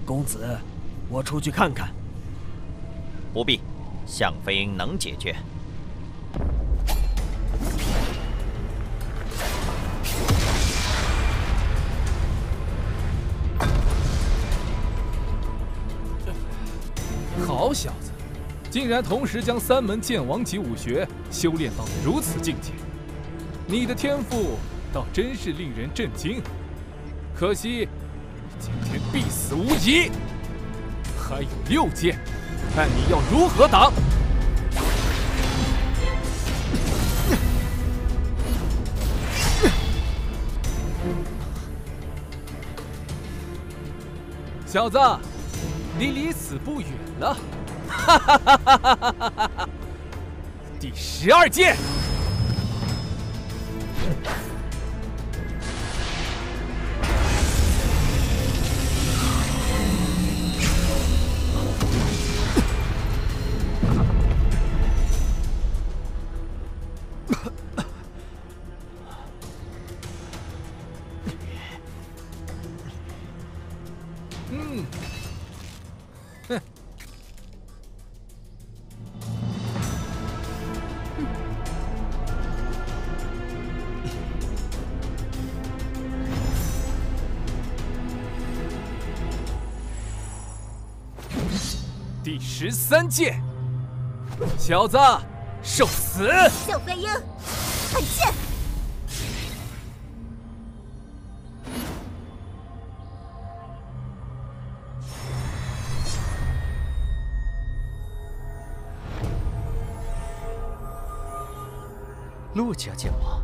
公子，我出去看看。不必，向飞鹰能解决。好小子，竟然同时将3门剑王级武学修炼到了如此境界，你的天赋倒真是令人震惊。可惜，今天必死无疑。还有6剑，看你要如何挡！小子，你离死不远了。哈哈哈哈哈哈！第12剑。第13剑，小子，受死！小飞鹰，看剑！陆家剑王。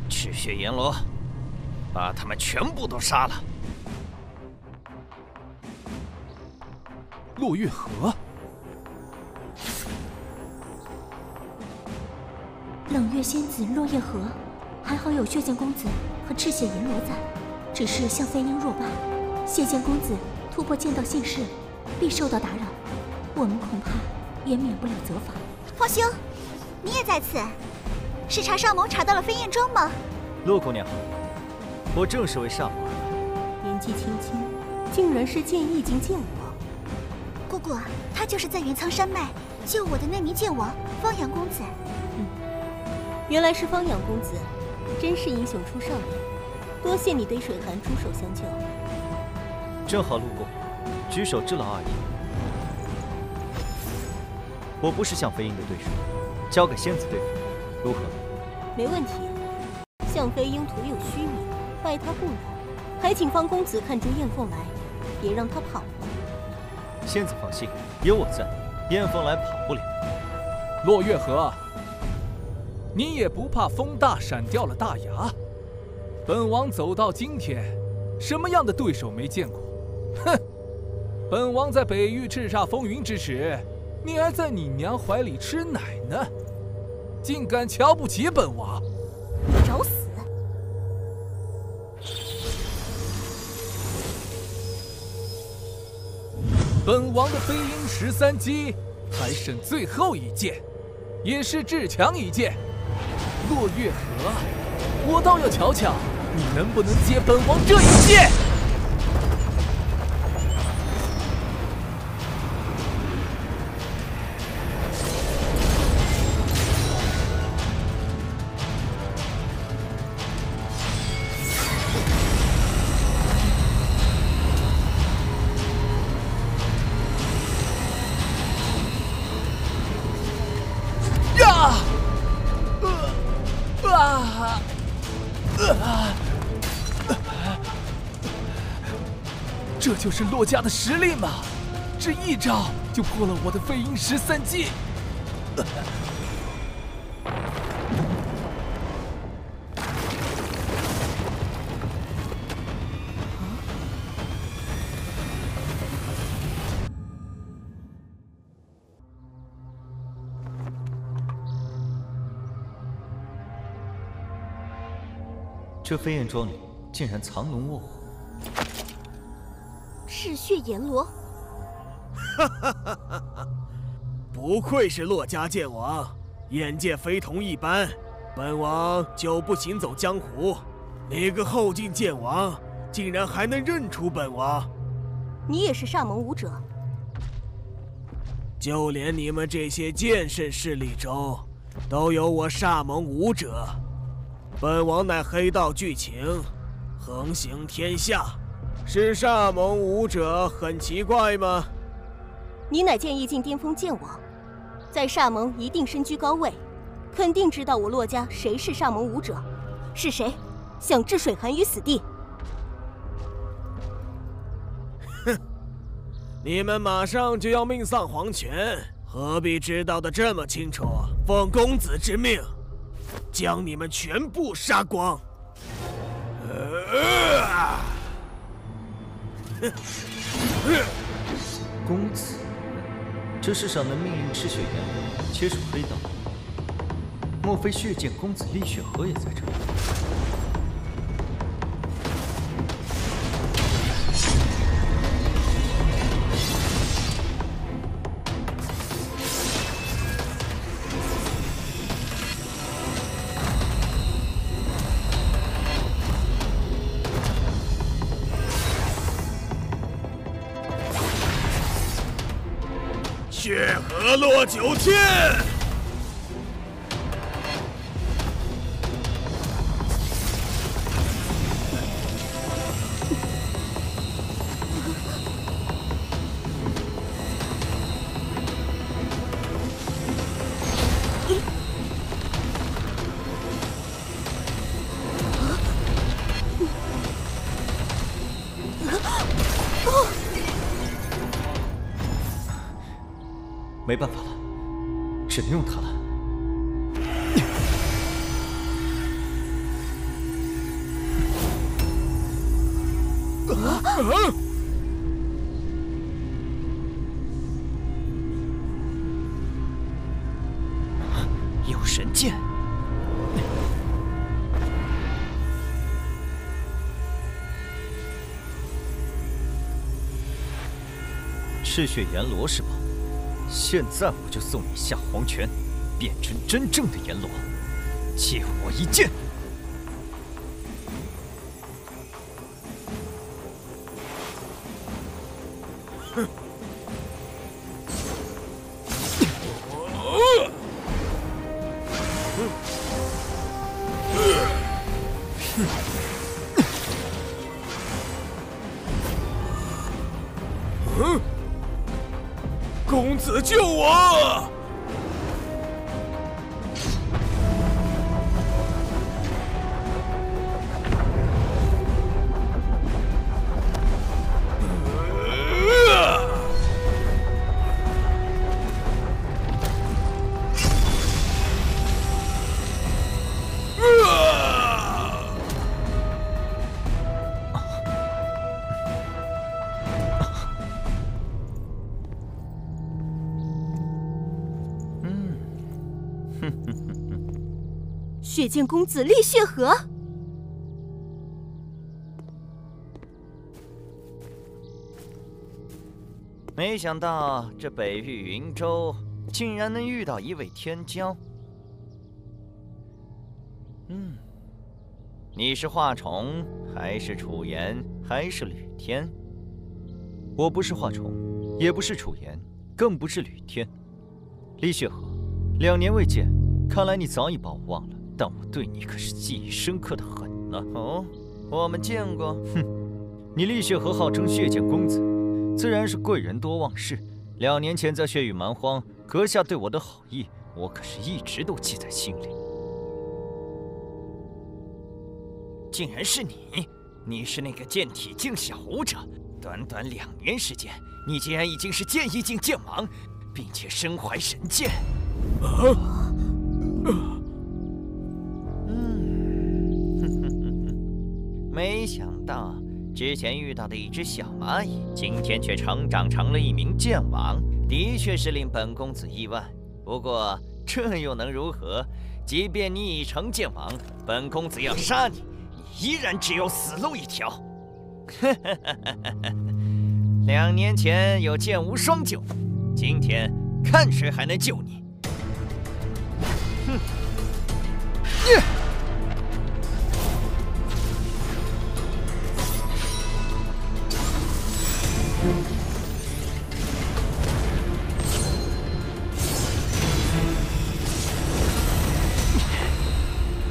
赤血阎罗，把他们全部都杀了。落月河，冷月仙子落叶河，还好有血剑公子和赤血阎罗在，只是向飞鹰弱败，血剑公子突破剑道现世，必受到打扰，我们恐怕也免不了责罚。皇兄，你也在此，是查少谋查到了飞燕庄吗？陆姑娘，我正是为少谋而来。年纪轻轻，竟然是剑意境剑王。姑姑，他就是在云苍山脉救我的那名剑王方阳公子。原来是方阳公子，真是英雄出少年，多谢你对水寒出手相救。正好路过，举手之劳而已。我不是向飞鹰的对手，交给仙子对付，如何？没问题。向飞鹰徒有虚名，拜他不难，还请方公子看出燕凤来，别让他跑了。仙子放心，有我在，燕凤来跑不了。落月河，你也不怕风大闪掉了大牙？本王走到今天，什么样的对手没见过？哼！本王在北域叱咤风云之时，你还在你娘怀里吃奶呢，竟敢瞧不起本王！找死！本王的飞鹰13击还剩最后一剑，也是至强一剑，落月河，我倒要瞧瞧你能不能接本王这一剑。这就是洛家的实力吗？只一招就破了我的飞鹰13击。这飞燕庄里竟然藏龙卧虎。赤血阎罗，不愧是洛家剑王，眼界非同一般。本王久不行走江湖，你个后进剑王，竟然还能认出本王？你也是煞盟武者？就连你们这些剑圣势力中，都有我煞盟武者。本王乃黑道巨情，横行天下。是煞盟武者很奇怪吗？你乃剑意境巅峰剑王，在煞盟一定身居高位，肯定知道我洛家谁是煞盟武者，是谁想置水寒于死地？哼，你们马上就要命丧黄泉，何必知道的这么清楚？奉公子之命，将你们全部杀光！公子，这世上能命令赤血阎罗切除黑道，莫非血剑公子厉血河也在这里？血河落九天！没办法了，只能用它了。有神剑！赤血阎罗是吧？现在我就送你下黄泉，变成真正的阎罗，借我一剑！哼！公子救我！血剑公子厉血河，没想到这北域云州竟然能遇到一位天骄。你是华宠，还是楚言，还是吕天？我不是华宠，也不是楚言，更不是吕天。李雪河，2年未见，看来你早已把我忘了，但我对你可是记忆深刻的很呢。哦，我们见过。哼，你李雪河号称血剑公子，自然是贵人多忘事。2年前在血雨蛮荒，阁下对我的好意，我可是一直都记在心里。竟然是你！你是那个剑体境小武者，短短2年时间，你竟然已经是剑意境剑王，并且身怀神剑。没想到之前遇到的一只小蚂蚁，今天却成长成了一名剑王，的确是令本公子意外。不过这又能如何？即便你已成剑王，本公子要杀你，依然只有死路一条。2年前有剑无双救，今天看谁还能救你！哼！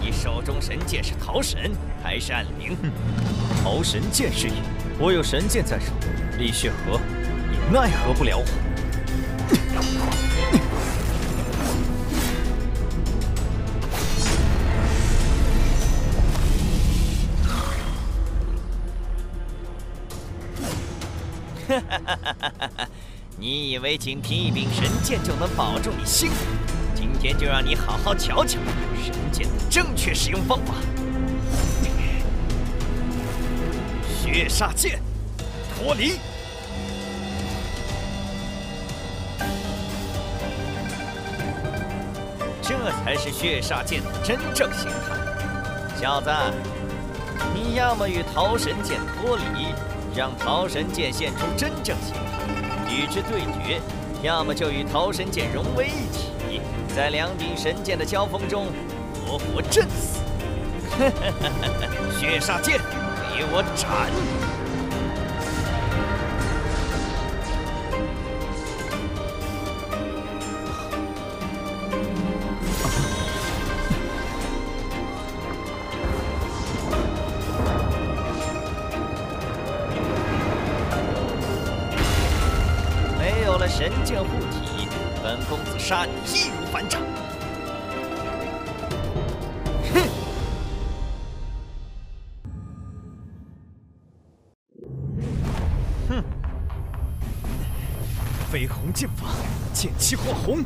你手中神剑是桃神还是暗灵？桃神剑是也，我有神剑在手，李雪河，你奈何不了我。你以为仅凭一柄神剑就能保住你性命？今天就让你好好瞧瞧神剑的正确使用方法。血煞剑，脱离！这才是血煞剑的真正形态。小子，你要么与桃神剑脱离，让桃神剑现出真正形态，与之对决；要么就与桃神剑融为一体，在2柄神剑的交锋中活活震死。血煞剑，给我斩！神剑护体，本公子杀你易如反掌。哼！哼！绯红剑法，剑气化红，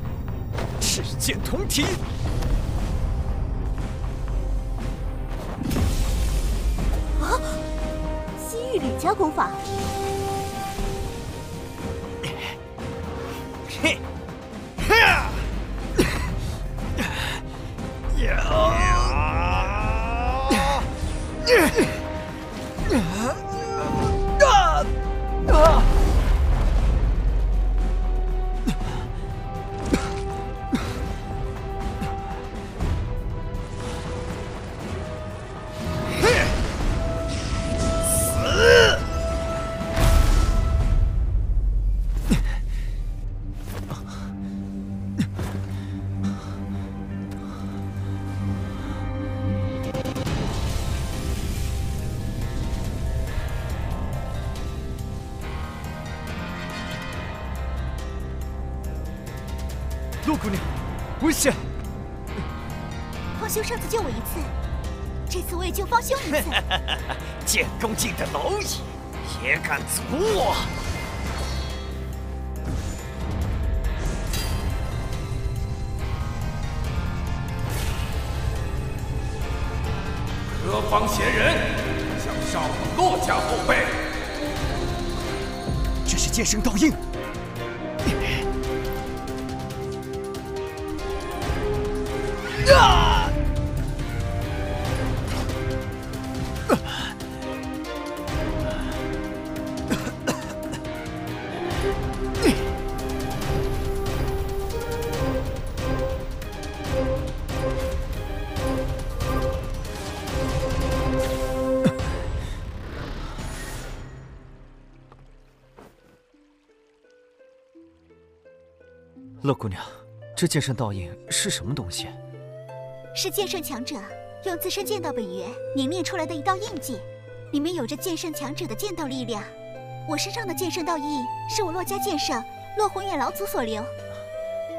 赤剑同体。啊！西域吕家功法。嘿，哈！陆姑娘，危险！方兄上次救我一次，这次我也救方兄一次。剑宫境的蝼蚁也敢阻我？何方闲人，想杀我骆家后辈？这是剑圣烙印。啊！乐姑娘，这剑圣烙印是什么东西？是剑圣强者用自身剑道本源凝练出来的一道印记，里面有着剑圣强者的剑道力量。我身上的剑圣烙印是我洛家剑圣洛宏远老祖所留。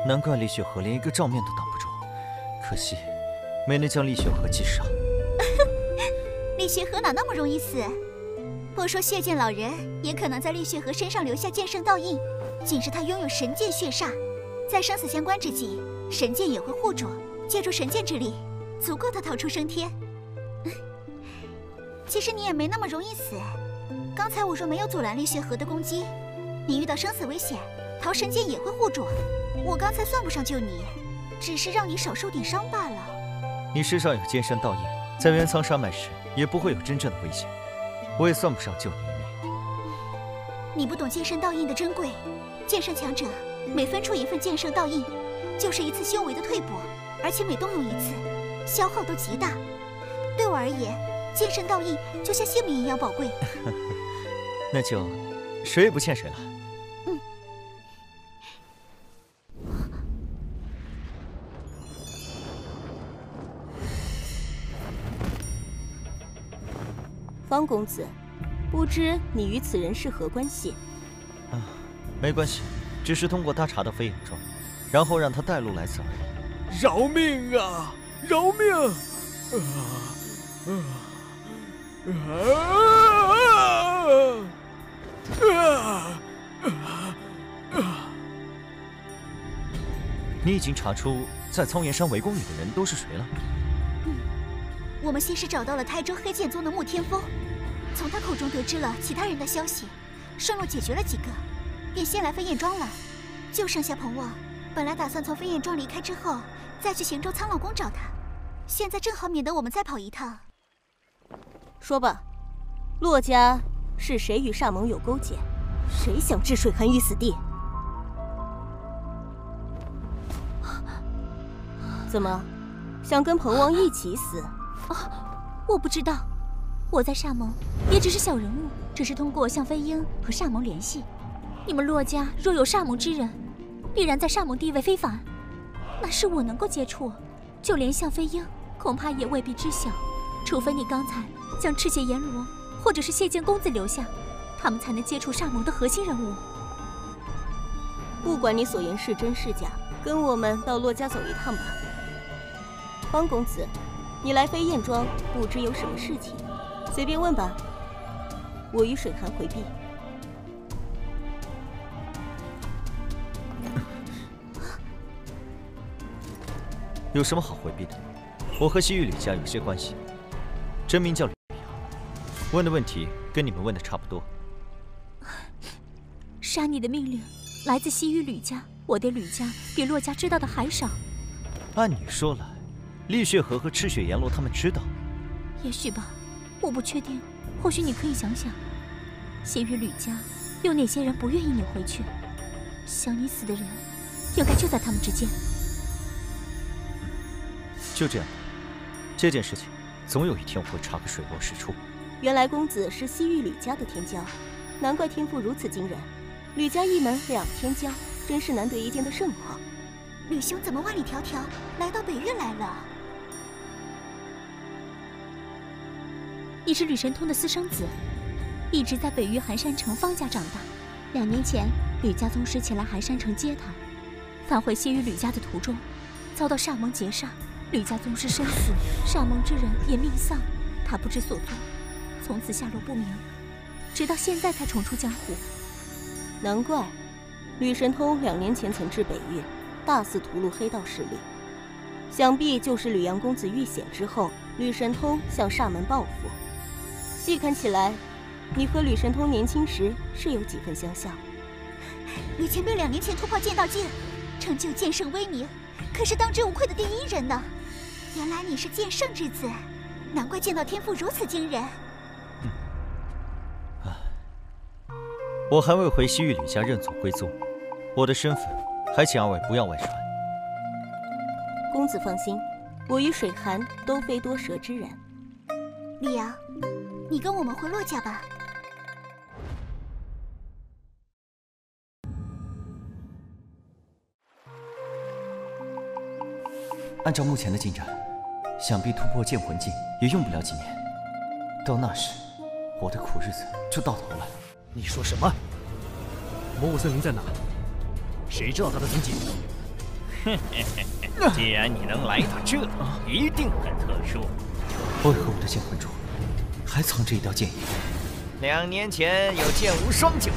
难怪厉雪河连一个照面都挡不住，可惜没能将厉雪河击杀。厉雪河哪那么容易死？不说血剑老人，也可能在厉雪河身上留下剑圣烙印。仅是他拥有神剑血煞，在生死相关之际，神剑也会护主，借助神剑之力，足够他逃出升天。其实你也没那么容易死。刚才我若没有阻拦厉雪河的攻击，你遇到生死危险，逃神剑也会护主。我刚才算不上救你，只是让你少受点伤罢了。你身上有剑圣烙印，在元苍山脉时也不会有真正的危险，我也算不上救你一命。你不懂剑圣烙印的珍贵。剑圣强者每分出一份剑圣烙印，就是一次修为的退步，而且每动用一次，消耗都极大。对我而言，剑圣烙印就像性命一样宝贵。那就谁也不欠谁了。方公子，不知你与此人是何关系？没关系，只是通过他查到飞眼庄，然后让他带路来此而已。饶命啊！饶命！你已经查出在苍岩山围攻你的人都是谁了？我们先是找到了台州黑剑宗的穆天风，从他口中得知了其他人的消息，顺路解决了几个，便先来飞燕庄了。就剩下彭旺，本来打算从飞燕庄离开之后，再去行舟苍老宫找他，现在正好免得我们再跑一趟。说吧，洛家是谁与煞盟有勾结？谁想置水寒于死地？怎么，想跟彭王一起死？我不知道，我在煞盟也只是小人物，只是通过向飞鹰和煞盟联系。你们洛家若有煞盟之人，必然在煞盟地位非凡，那是我能够接触。就连向飞鹰，恐怕也未必知晓，除非你刚才将赤血阎罗或者是谢剑公子留下，他们才能接触煞盟的核心人物。不管你所言是真是假，跟我们到洛家走一趟吧。方公子，你来飞燕庄不知有什么事情，随便问吧。我与水寒回避。有什么好回避的？我和西域吕家有些关系，真名叫吕阳，问的问题跟你们问的差不多。杀你的命令来自西域吕家，我对吕家比洛家知道的还少。按你说来，厉血河和赤血阎罗他们知道。也许吧，我不确定。或许你可以想想，西域吕家有哪些人不愿意你回去？想你死的人，应该就在他们之间。就这样，这件事情总有一天我会查个水落石出。原来公子是西域吕家的天骄，难怪天赋如此惊人。吕家一门2天骄，真是难得一见的盛况。吕兄怎么万里迢迢来到北域来了？你是吕神通的私生子，一直在北域寒山城方家长大。2年前，吕家宗师前来寒山城接他，返回西域吕家的途中，遭到煞盟劫杀。吕家宗师身死，煞盟之人也命丧，他不知所踪，从此下落不明，直到现在才重出江湖。难怪，吕神通2年前曾至北域，大肆屠戮黑道势力，想必就是吕阳公子遇险之后，吕神通向煞门报复。细看起来，你和吕神通年轻时是有几分相像。吕前辈2年前突破剑道境，成就剑圣威名，可是当之无愧的第1人呢。原来你是剑圣之子，难怪剑道天赋如此惊人。我还未回西域吕家认祖归宗，我的身份还请2位不要外传。公子放心，我与水寒都非多舌之人。吕阳，你跟我们回洛家吧。按照目前的进展，想必突破剑魂境也用不了几年。到那时，我的苦日子就到头了。你说什么？魔物森林在哪？谁知道它的踪迹？既然你能来到这里，一定很特殊。为何我的剑魂中还藏着一条剑影？2年前有剑无双救，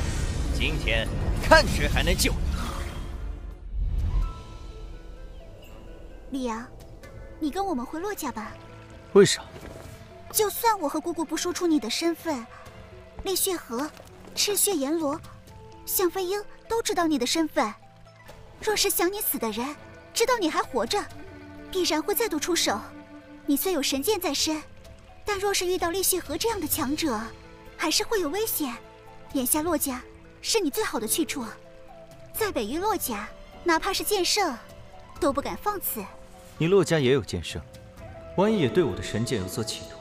今天看谁还能救你。李阳，你跟我们回洛家吧。为啥？就算我和姑姑不说出你的身份，厉血河、赤血阎罗、向飞鹰都知道你的身份。若是想你死的人知道你还活着，必然会再度出手。你虽有神剑在身，但若是遇到厉血河这样的强者，还是会有危险。眼下洛家是你最好的去处，在北域洛家，哪怕是剑圣，都不敢放肆。你洛家也有剑圣，万一也对我的神剑有所企图，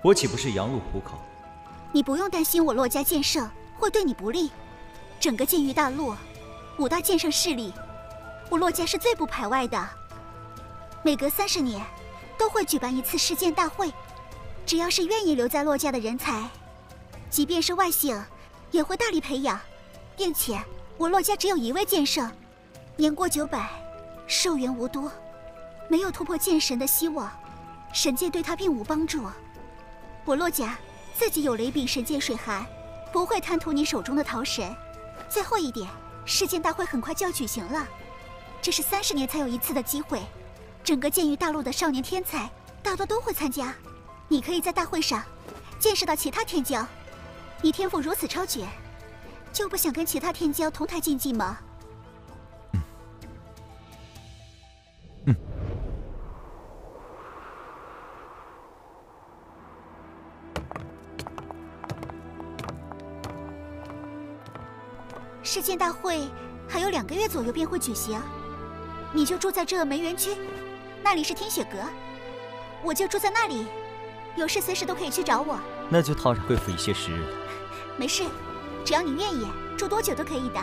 我岂不是羊入虎口？你不用担心我洛家剑圣会对你不利。整个剑域大陆，5大剑圣势力，我洛家是最不排外的。每隔30年都会举办一次世剑大会，只要是愿意留在洛家的人才，即便是外姓，也会大力培养。并且我洛家只有1位剑圣，年过900，寿元无多，没有突破剑神的希望，神剑对他并无帮助。我洛家自己有雷柄神剑水寒，不会贪图你手中的桃神。最后一点，世剑大会很快就要举行了，这是30年才有一次的机会，整个剑域大陆的少年天才大多都会参加。你可以在大会上见识到其他天骄，你天赋如此超绝，就不想跟其他天骄同台竞技吗？世剑大会还有2个月左右便会举行，你就住在这梅园区，那里是天雪阁，我就住在那里，有事随时都可以去找我。那就套上恢复一些时日了。没事，只要你愿意，住多久都可以的。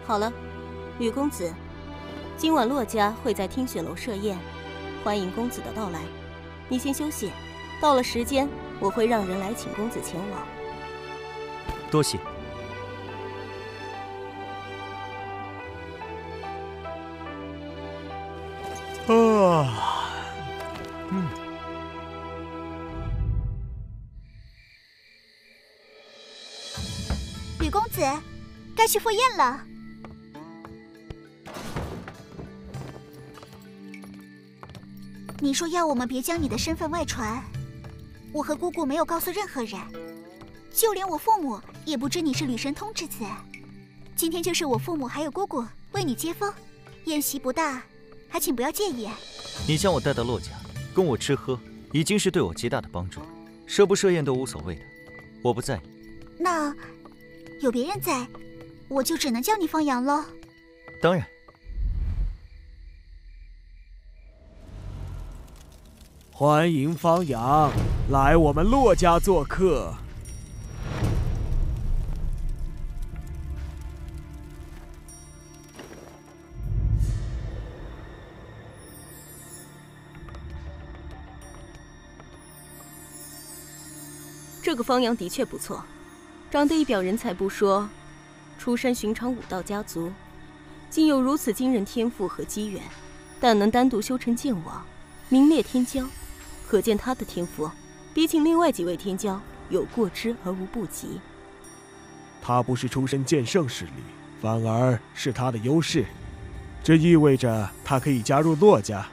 好了，吕公子，今晚洛家会在听雪楼设宴，欢迎公子的到来。你先休息，到了时间我会让人来请公子前往。多谢。吕公子，该去赴宴了。你说要我们别将你的身份外传，我和姑姑没有告诉任何人，就连我父母也不知你是吕神通之子。今天就是我父母还有姑姑为你接风，宴席不大，还请不要介意。你将我带到洛家，供我吃喝，已经是对我极大的帮助，设不设宴都无所谓的，我不在意。那有别人在，我就只能叫你放羊了。当然。欢迎方阳来我们洛家做客。这个方阳的确不错，长得一表人才不说，出身寻常武道家族，竟有如此惊人天赋和机缘，但能单独修成剑王，名列天骄，可见他的天赋比起另外几位天骄有过之而无不及。他不是出身剑圣势力，反而是他的优势，这意味着他可以加入洛家。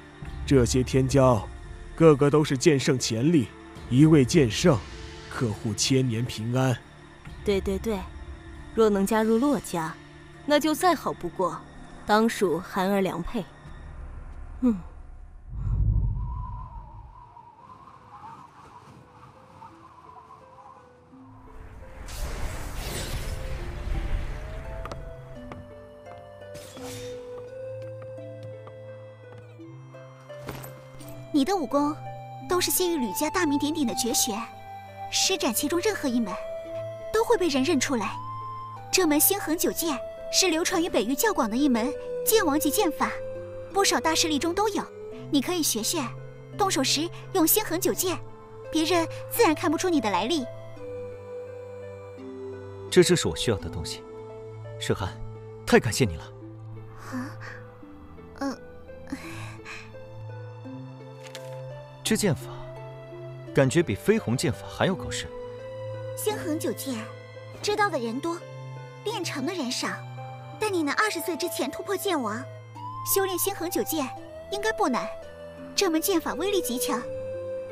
这些天骄，个个都是剑圣潜力，一位剑圣，客户千年平安。对对对，若能加入洛家，那就再好不过，当属寒儿良配。你的武功都是先于吕家大名鼎鼎的绝学，施展其中任何一门，都会被人认出来。这门星横九剑是流传于北域较广的一门剑王级剑法，不少大势力中都有，你可以学学，动手时用星恒九剑，别人自然看不出你的来历。这正是我需要的东西。水寒，太感谢你了。这剑法，感觉比飞鸿剑法还要高深。星恒九剑，知道的人多，练成的人少。但你能20岁之前突破剑王，修炼星恒九剑应该不难。这门剑法威力极强，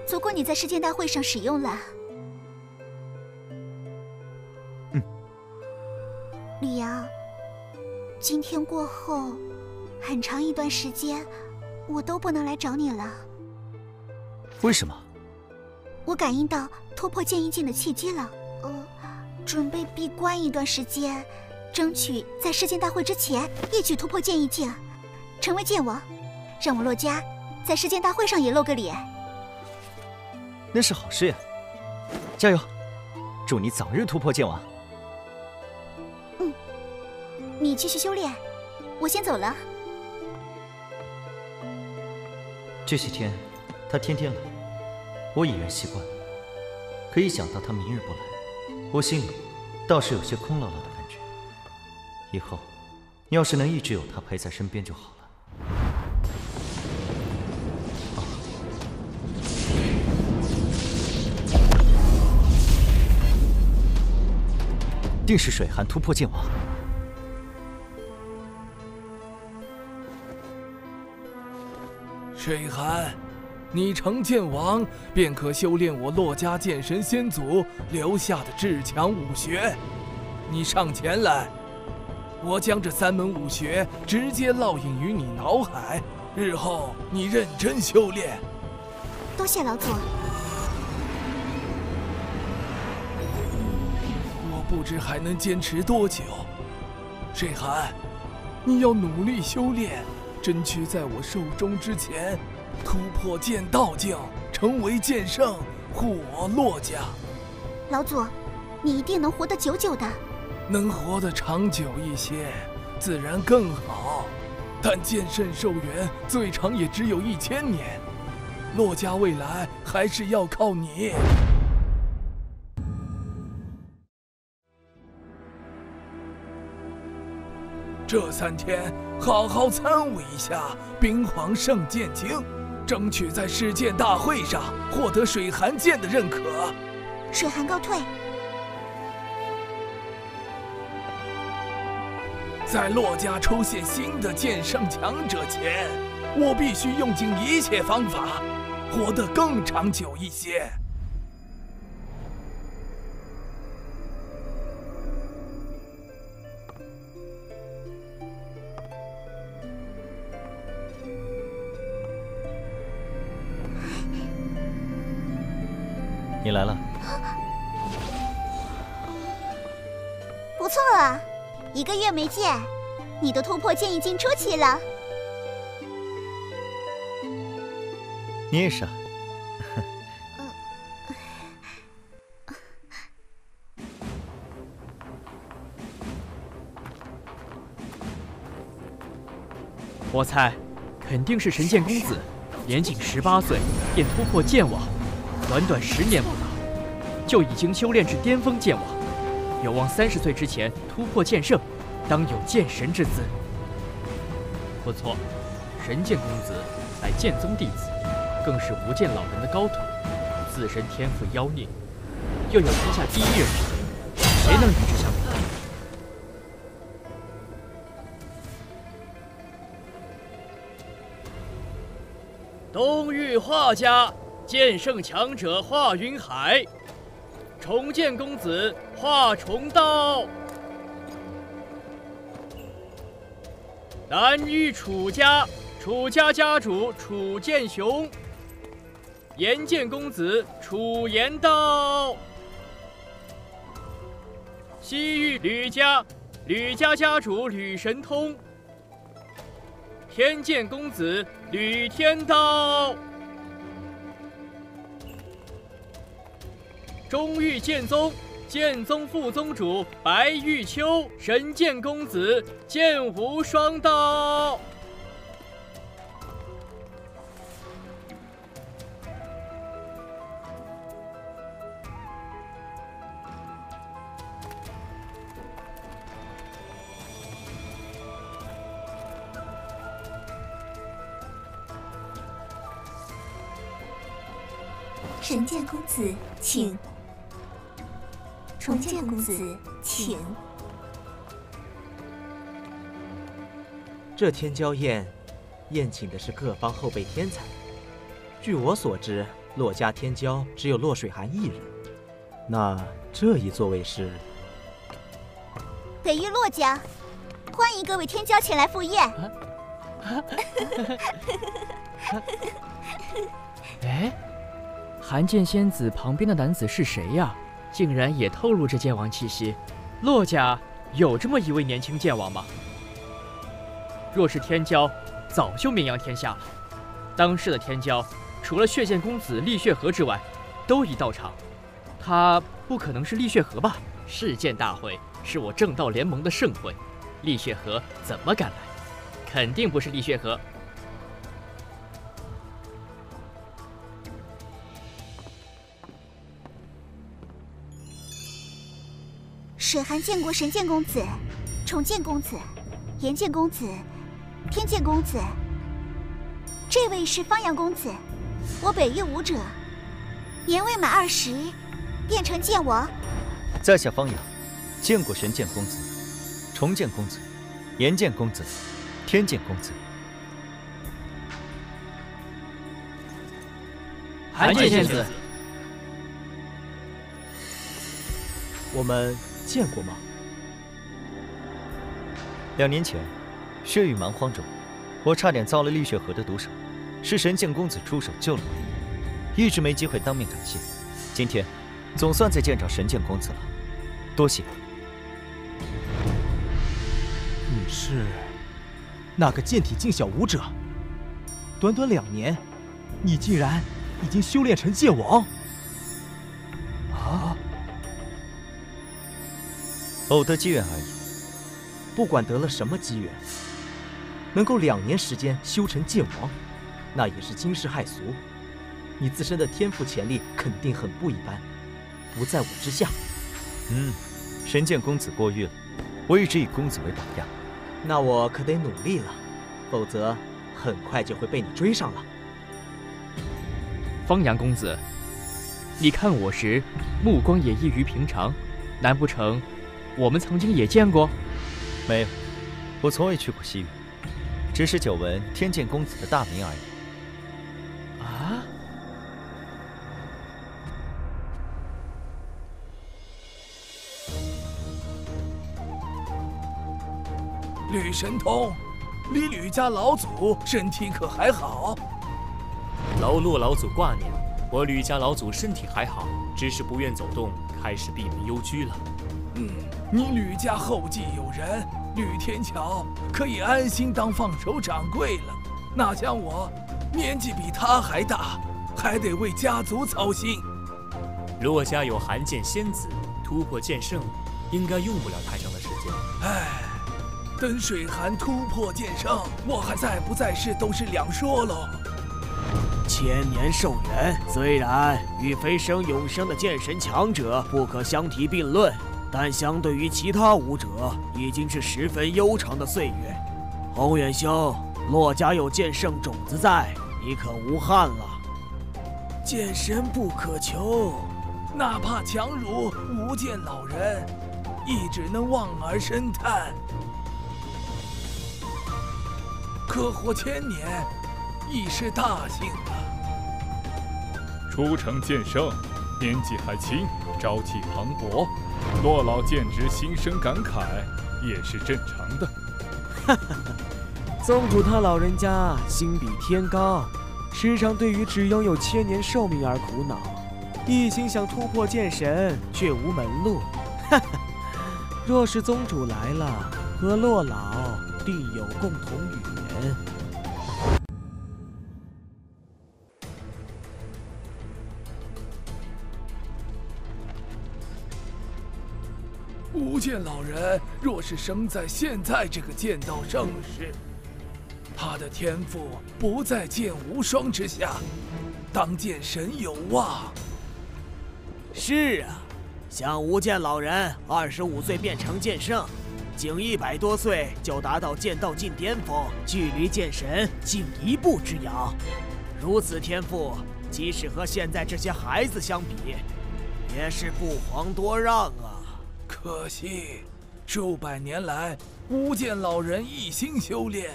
足够你在世剑大会上使用了。李阳，今天过后，很长一段时间，我都不能来找你了。为什么？我感应到突破剑意境的契机了，准备闭关一段时间，争取在世剑大会之前一举突破剑意境，成为剑王，让我洛家在世剑大会上也露个脸。那是好事呀，加油！祝你早日突破剑王。你继续修炼，我先走了。这些天，他天天来，我已然习惯。可一想到他明日不来，我心里倒是有些空落落的感觉。以后，要是能一直有他陪在身边就好了。定是水寒突破剑王。水寒，你成剑王便可修炼我洛家剑神先祖留下的至强武学。你上前来，我将这3门武学直接烙印于你脑海，日后你认真修炼。多谢老左。我不知还能坚持多久。水寒，你要努力修炼。争取在我寿终之前，突破剑道境，成为剑圣，护我洛家。老左，你一定能活得久久的。能活得长久一些，自然更好。但剑圣寿元最长也只有1000年，洛家未来还是要靠你。这3天，好好参悟一下冰皇圣剑经，争取在世剑大会上获得水寒剑的认可。水寒告退。在洛家出现新的剑圣强者前，我必须用尽一切方法，活得更长久一些。你来了，不错啊，1个月没见，你的突破剑意境出奇了。你也是啊。我猜，肯定是神剑公子，年仅18岁便突破剑王。短短10年不到，就已经修炼至巅峰剑王，有望30岁之前突破剑圣，当有剑神之姿。不错，神剑公子乃剑宗弟子，更是无剑老人的高徒，自身天赋妖孽，又有天下第1人之名，谁能与之相比？东域画家。剑圣强者华云海，重剑公子华重道，南域楚家家主楚剑雄，岩剑公子楚岩道，西域吕家家主吕神通，天剑公子吕天道。中域剑宗副宗主白玉秋，神剑公子剑无双道。神剑公子，请。重剑公子，请。这天骄宴，宴请的是各方后辈天才。据我所知，洛家天骄只有洛水寒一人。那这一座位是北域洛家，欢迎各位天骄前来赴宴。哎，寒剑仙子旁边的男子是谁呀？竟然也透露着剑王气息。洛家有这么一位年轻剑王吗？若是天骄，早就名扬天下了。当世的天骄，除了血剑公子厉血河之外，都已到场。他不可能是厉血河吧？世剑大会是我正道联盟的盛会，厉血河怎么敢来？肯定不是厉血河。水寒见过神剑公子、重剑公子、炎剑公子、天剑公子。这位是方阳公子，我北域武者，年未满20，变成剑王。在下方阳，见过神剑公子、重剑公子、炎剑公子、天剑公子。寒剑仙子，我们见过吗？2年前，血域蛮荒中，我差点遭了厉血河的毒手，是神剑公子出手救了我，一直没机会当面感谢。今天，总算再见着神剑公子了，多谢。你是那个剑体境小武者？短短2年，你竟然已经修炼成剑王？啊！偶得机缘而已。不管得了什么机缘，能够2年时间修成剑王，那也是惊世骇俗。你自身的天赋潜力肯定很不一般，不在我之下。神剑公子过誉了，我一直以公子为榜样。那我可得努力了，否则很快就会被你追上了。方阳公子，你看我时目光也异于平常，难不成我们曾经也见过？没有，我从未去过西域，只是久闻天剑公子的大名而已。啊！吕神通，你吕家老祖身体可还好？劳洛老祖挂念，我吕家老祖身体还好，只是不愿走动，开始闭门幽居了。你吕家后继有人，吕天桥可以安心当放手掌柜了。哪像我，年纪比他还大，还得为家族操心。洛家有寒剑仙子，突破剑圣，应该用不了太长的时间。唉，等水寒突破剑圣，我还在不在世都是两说喽。千年寿元虽然与飞升永生的剑神强者不可相提并论，但相对于其他武者，已经是十分悠长的岁月。宏远兄，洛家有剑圣种子在，你可无憾了。剑神不可求，哪怕强如无剑老人，亦只能望而生叹。可活千年，亦是大幸啊。初成剑圣，年纪还轻，朝气磅礴，洛老见之心生感慨，也是正常的。哈哈哈，宗主他老人家心比天高，时常对于只拥有千年寿命而苦恼，一心想突破剑神，却无门路。哈哈，若是宗主来了，和洛老定有共同语言。无剑老人若是生在现在这个剑道盛世，他的天赋不在剑无双之下，当剑神有望。是啊，像无剑老人25岁变成剑圣，仅100多岁就达到剑道近巅峰，距离剑神仅1步之遥。如此天赋，即使和现在这些孩子相比，也是不遑多让啊。可惜，数百年来，无间老人一心修炼，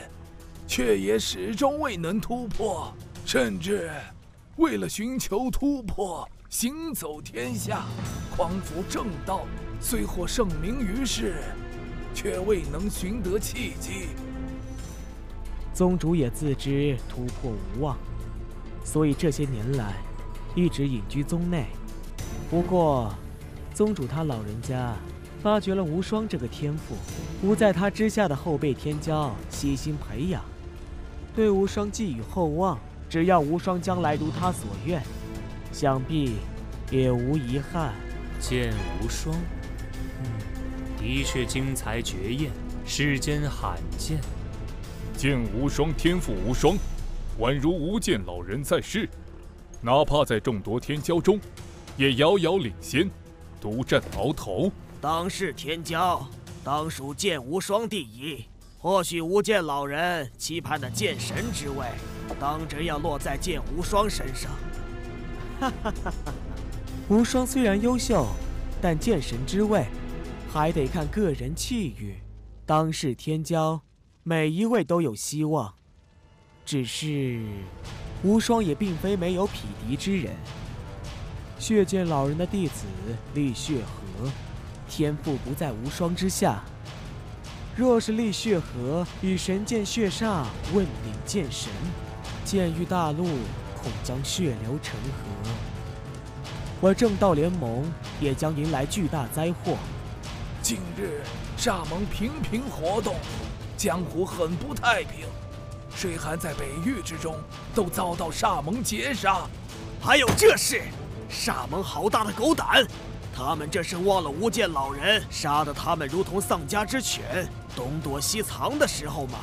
却也始终未能突破，甚至为了寻求突破，行走天下，匡扶正道，虽获盛名于世，却未能寻得契机。宗主也自知突破无望，所以这些年来一直隐居宗内。不过，宗主他老人家发掘了无双这个天赋，不在他之下的后辈天骄悉心培养，对无双寄予厚望。只要无双将来如他所愿，想必也无遗憾。剑无双，的确精彩绝艳，世间罕见。剑无双，天赋无双，宛如无间老人在世，哪怕在众多天骄中，也遥遥领先，独占鳌头。当世天骄，当属剑无双第一。或许无间老人期盼的剑神之位，当真要落在剑无双身上。哈哈哈哈！无双虽然优秀，但剑神之位还得看个人气宇。当世天骄，每一位都有希望，只是无双也并非没有匹敌之人。血剑老人的弟子厉血河，天赋不在无双之下。若是厉血河以神剑血煞问鼎剑神，剑域大陆恐将血流成河，而正道联盟也将迎来巨大灾祸。近日煞盟频频活动，江湖很不太平，水寒在北域之中都遭到煞盟劫杀。还有这事，煞盟好大的狗胆！他们这是忘了无间老人杀得他们如同丧家之犬，东躲西藏的时候吗？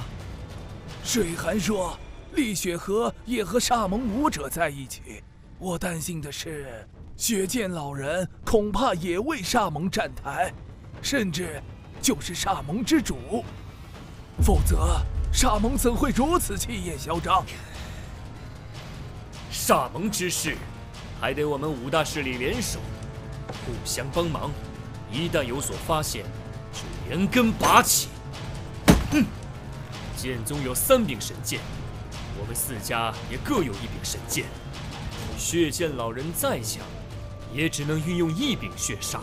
水寒说，厉血河也和煞盟武者在一起。我担心的是，血剑老人恐怕也为煞盟站台，甚至就是煞盟之主。否则，煞盟怎会如此气焰嚣张？煞盟之事，还得我们五大势力联手，互相帮忙。一旦有所发现，就连根拔起。剑宗有3柄神剑，我们4家也各有1柄神剑。血剑老人再强，也只能运用1柄血煞，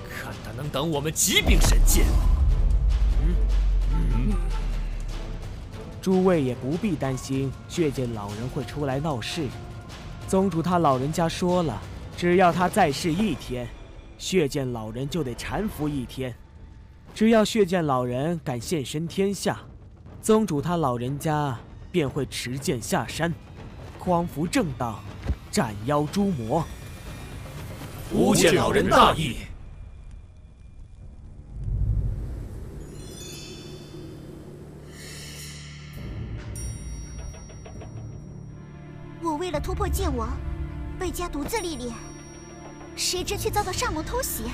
看他能挡我们几柄神剑。诸位也不必担心血剑老人会出来闹事。宗主他老人家说了，只要他在世1天，血剑老人就得搀扶1天。只要血剑老人敢现身天下，宗主他老人家便会持剑下山，匡扶正道，斩妖诛魔。无间老人大义。我为了突破剑王，被家独自历练，谁知却遭到煞魔偷袭。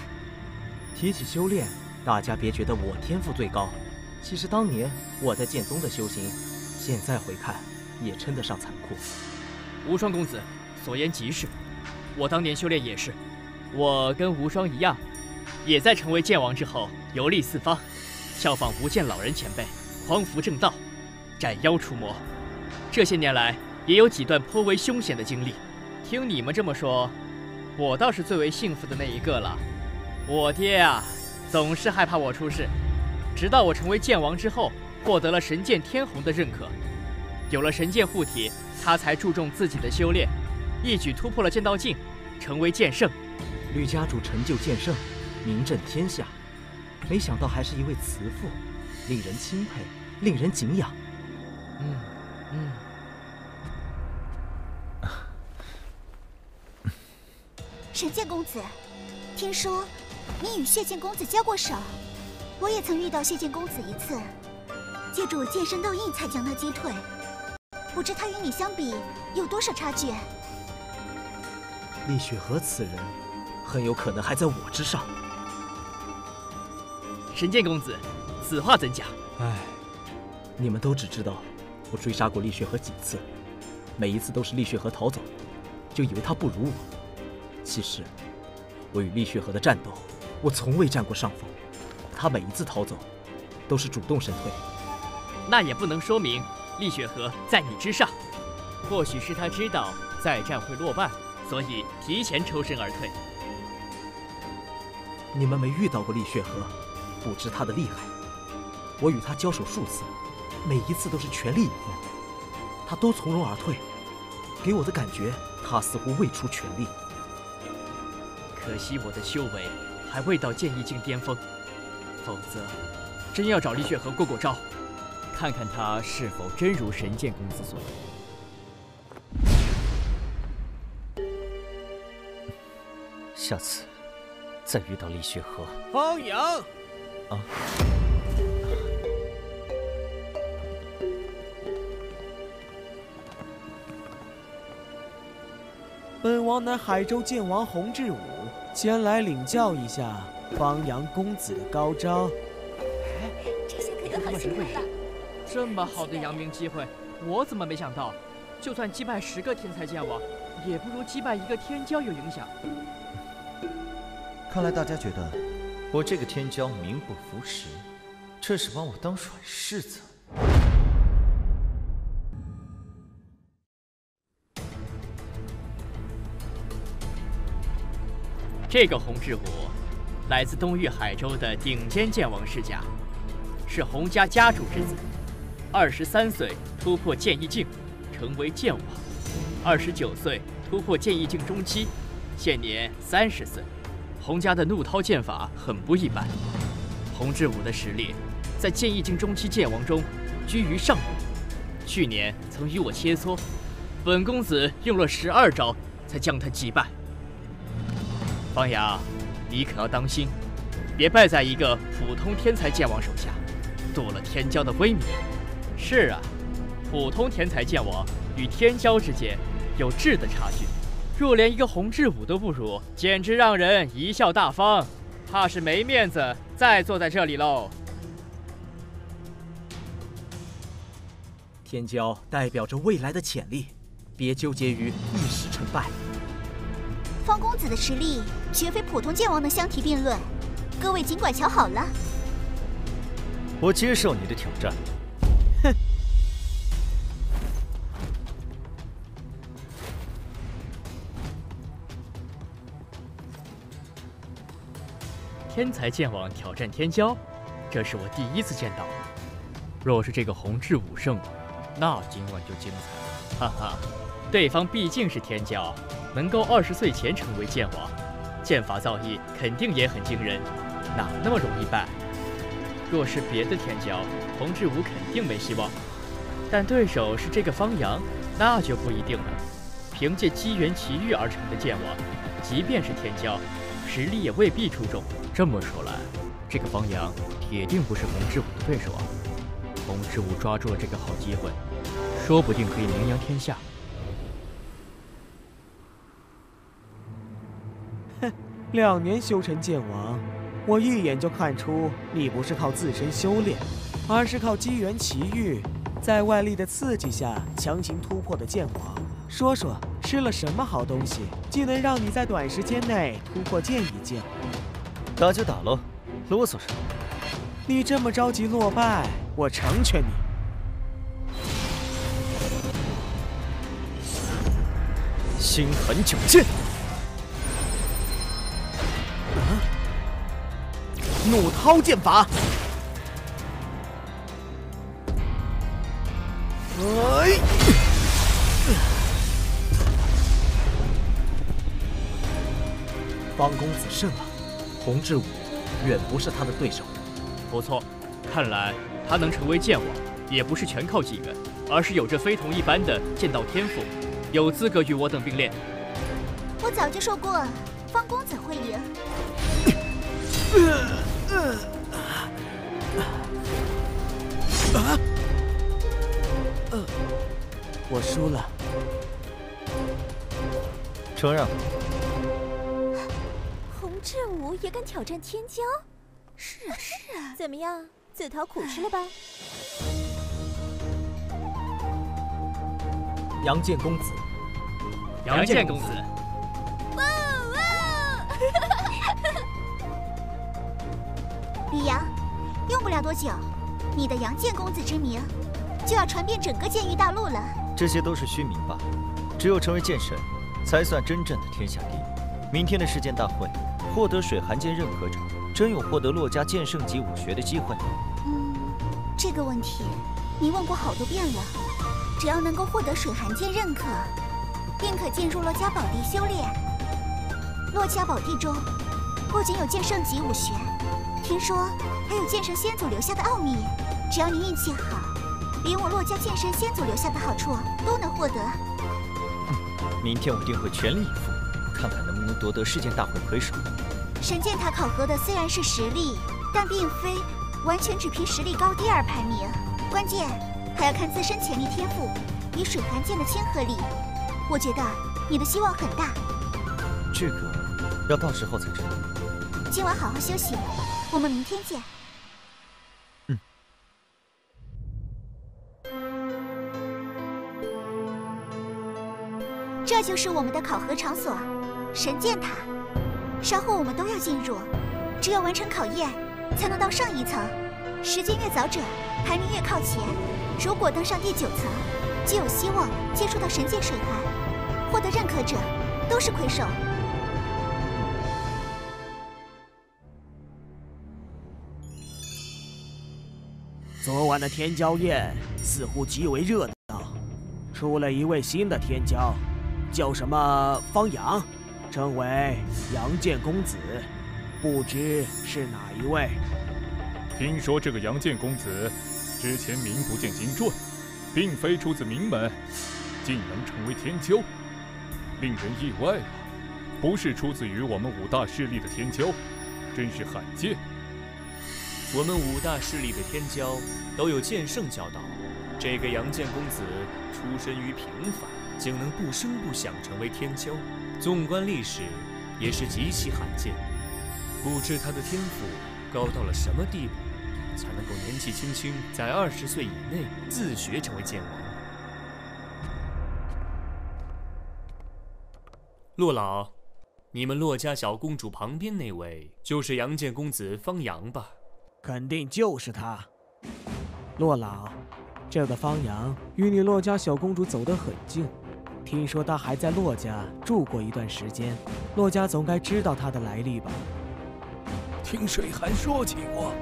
提起修炼，大家别觉得我天赋最高，其实当年我在剑宗的修行，现在回看也称得上残酷。无双公子所言极是，我当年修炼也是，我跟无双一样，也在成为剑王之后游历四方，效仿无间老人前辈，匡扶正道，斩妖除魔。这些年来，也有几段颇为凶险的经历。听你们这么说，我倒是最为幸福的那一个了。我爹啊，总是害怕我出事，直到我成为剑王之后，获得了神剑天虹的认可，有了神剑护体，他才注重自己的修炼，一举突破了剑道境，成为剑圣。吕家主成就剑圣，名震天下，没想到还是一位慈父，令人钦佩，令人敬仰。神剑公子，听说你与血剑公子交过手，我也曾遇到血剑公子一次，借助剑圣斗印才将他击退。不知他与你相比有多少差距？厉雪河此人，很有可能还在我之上。神剑公子，此话怎讲？唉，你们都只知道我追杀过厉雪河几次，每一次都是厉雪河逃走，就以为他不如我。其实，我与厉血河的战斗，我从未占过上风。他每一次逃走，都是主动身退。那也不能说明厉血河在你之上。或许是他知道再战会落败，所以提前抽身而退。你们没遇到过厉血河，不知他的厉害。我与他交手数次，每一次都是全力以赴，他都从容而退，给我的感觉他似乎未出全力。可惜我的修为还未到剑意境巅峰，否则真要找厉血河过过招，看看他是否真如神剑公子所言。下次再遇到厉血河，方阳啊！本王乃海州剑王洪志武，前来领教一下方阳公子的高招。这下可有好戏了。这么好的扬名机会，我怎么没想到？就算击败10个天才剑王，也不如击败一个天骄有影响。看来大家觉得我这个天骄名不符实，这是把我当软柿子。这个洪志武来自东域海州的顶尖剑王世家，是洪家家主之子。23岁突破剑意境，成为剑王；29岁突破剑意境中期，现年30岁。洪家的怒涛剑法很不一般，洪志武的实力在剑意境中期剑王中居于上位。去年曾与我切磋，本公子用了12招才将他击败。方阳，你可要当心，别败在一个普通天才剑王手下，夺了天骄的威名。是啊，普通天才剑王与天骄之间有质的差距。若连一个洪志武都不如，简直让人贻笑大方，怕是没面子再坐在这里喽。天骄代表着未来的潜力，别纠结于一时成败。方公子的实力绝非普通剑王能相提并论，各位尽管瞧好了。我接受你的挑战。哼。天才剑王挑战天骄，这是我第一次见到。若是这个洪志武胜了，那今晚就精彩了。哈哈，对方毕竟是天骄，能够20岁前成为剑王，剑法造诣肯定也很惊人，哪那么容易败？若是别的天骄，洪志武肯定没希望。但对手是这个方阳，那就不一定了。凭借机缘奇遇而成的剑王，即便是天骄，实力也未必出众。这么说来，这个方阳铁定不是洪志武的对手啊！洪志武抓住了这个好机会，说不定可以名扬天下。哼，2年修成剑王，我一眼就看出你不是靠自身修炼，而是靠机缘奇遇，在外力的刺激下强行突破的剑王。说说吃了什么好东西，既能让你在短时间内突破剑意境？打就打喽，啰嗦什么？你这么着急落败，我成全你。心狠九剑，怒涛剑法。方公子胜了，洪志武远不是他的对手。不错，看来他能成为剑王，也不是全靠机缘，而是有着非同一般的剑道天赋，有资格与我等并列。我早就说过，方公子会赢。我输了。承让。洪志武也敢挑战天骄？是啊，是啊。怎么样，自讨苦吃了吧？杨剑公子，杨建公子。李阳，用不了多久，你的杨建公子之名就要传遍整个剑域大陆了。这些都是虚名罢了，只有成为剑神，才算真正的天下第一。明天的世剑大会，获得水寒剑认可者，真有获得洛家剑圣级武学的机会。这个问题你问过好多遍了。只要能够获得水寒剑认可，便可进入洛家宝地修炼。洛家宝地中不仅有剑圣级武学，听说还有剑神先祖留下的奥秘。只要你运气好，连我洛家剑神先祖留下的好处都能获得。明天我定会全力以赴，看看能不能夺得世剑大会魁首。神剑塔考核的虽然是实力，但并非完全只凭实力高低而排名，关键还要看自身潜力天赋与水寒剑的亲和力。我觉得你的希望很大。这个要到时候才知道。今晚好好休息，我们明天见。这就是我们的考核场所，神剑塔。稍后我们都要进入，只有完成考验，才能到上一层。时间越早者，排名越靠前。如果登上第9层，就有希望接触到神剑水寒，获得认可者都是魁首。昨晚的天骄宴似乎极为热闹，出了一位新的天骄，叫什么方阳，称为杨剑公子，不知是哪一位？听说这个杨剑公子之前名不见经传，并非出自名门，竟能成为天骄，令人意外啊！不是出自于我们5大势力的天骄，真是罕见。我们5大势力的天骄都有剑圣教导，这个杨剑公子出身于平凡，竟能不声不响成为天骄，纵观历史也是极其罕见。不知他的天赋高到了什么地步，才能够年纪轻轻在20岁以内自学成为剑王。洛老，你们洛家小公主旁边那位就是杨剑公子方阳吧？肯定就是他。洛老，这个方阳与你洛家小公主走得很近，听说他还在洛家住过一段时间，洛家总该知道他的来历吧？听水寒说起过，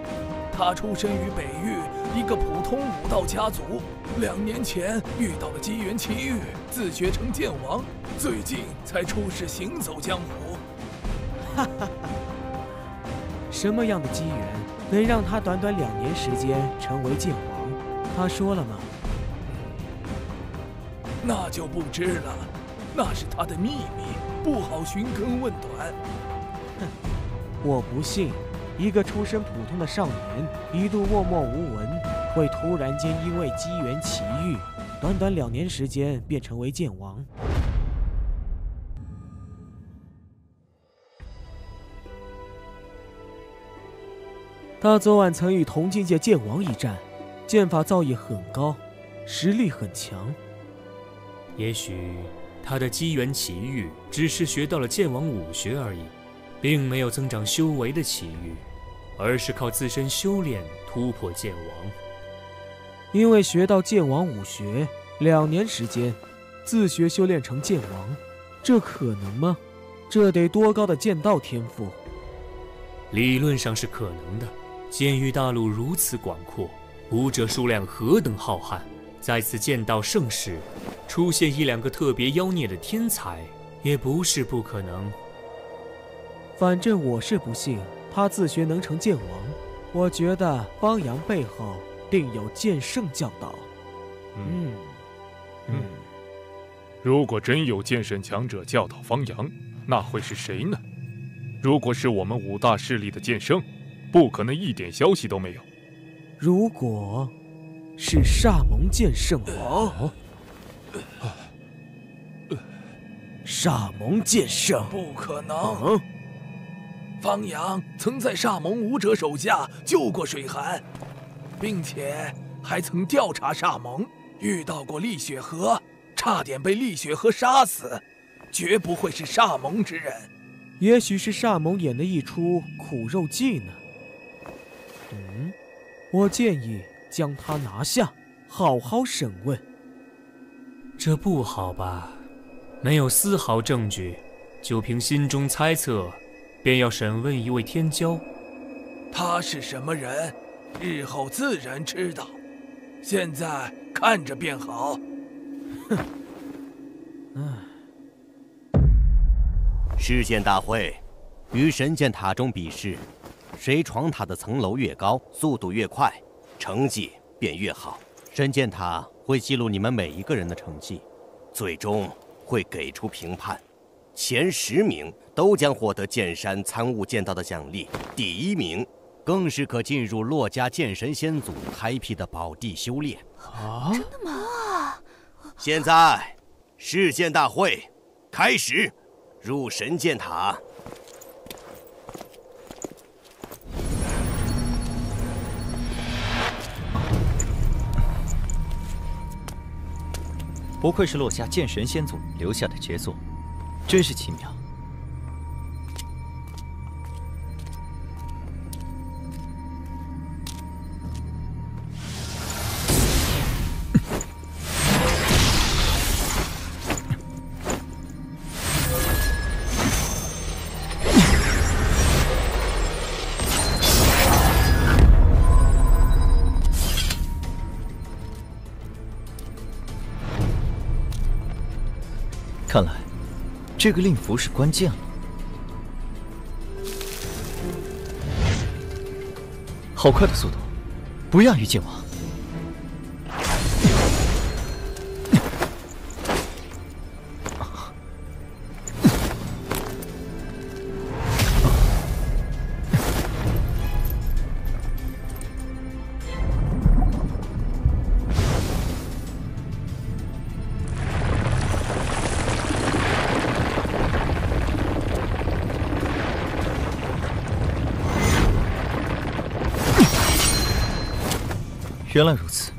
他出身于北域一个普通武道家族，2年前遇到了机缘奇遇，自学成剑王，最近才出世行走江湖。哈哈哈！什么样的机缘能让他短短2年时间成为剑王？他说了吗？那就不知了，那是他的秘密，不好寻根问短。哼，我不信，一个出身普通的少年，一度默默无闻，会突然间因为机缘奇遇，短短2年时间便成为剑王。他昨晚曾与同境界剑王一战，剑法造诣很高，实力很强。也许他的机缘奇遇只是学到了剑王武学而已，并没有增长修为的奇遇，而是靠自身修炼突破剑王。因为学到剑王武学，2年时间自学修炼成剑王，这可能吗？这得多高的剑道天赋？理论上是可能的。剑域大陆如此广阔，武者数量何等浩瀚，在此剑道盛世，出现1-2个特别妖孽的天才，也不是不可能。反正我是不信他自学能成剑王，我觉得方阳背后定有剑圣教导。如果真有剑圣强者教导方阳，那会是谁呢？如果是我们5大势力的剑圣，不可能一点消息都没有。如果是煞蒙剑圣王，煞蒙剑圣不可能。方阳曾在煞蒙武者手下救过水寒，并且还曾调查煞蒙，遇到过厉雪河，差点被厉雪河杀死。绝不会是煞蒙之人。也许是煞蒙演的一出苦肉计呢。我建议将他拿下，好好审问。这不好吧？没有丝毫证据，就凭心中猜测，便要审问一位天骄。他是什么人，日后自然知道。现在看着便好。试剑大会，于神剑塔中比试，谁闯塔的层楼越高，速度越快，成绩便越好。神剑塔会记录你们每一个人的成绩，最终会给出评判。前10名都将获得剑山参悟剑道的奖励，第1名更是可进入洛家剑神仙祖开辟的宝地修炼。啊，真的吗？现在，试剑大会开始，入神剑塔。不愧是洛家剑神仙祖留下的杰作，真是奇妙。看来，这个令符是关键了。好快的速度，不亚于剑王。原来如此，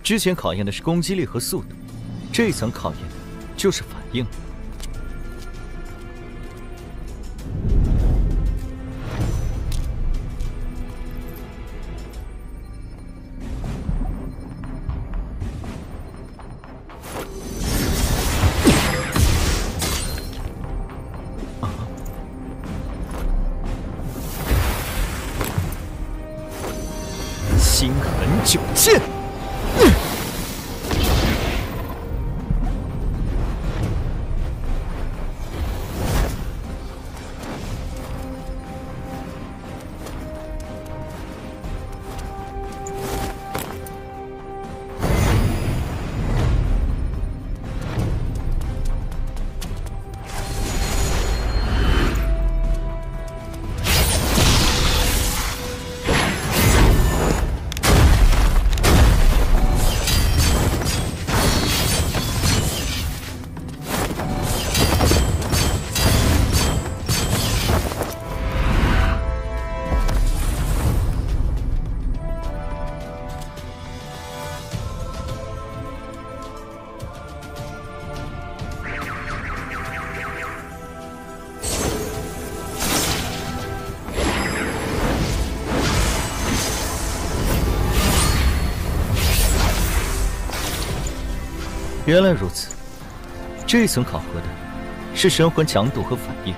之前考验的是攻击力和速度，这一层考验的就是反应。心痕9剑。原来如此，这一层考核的是神魂强度和反应。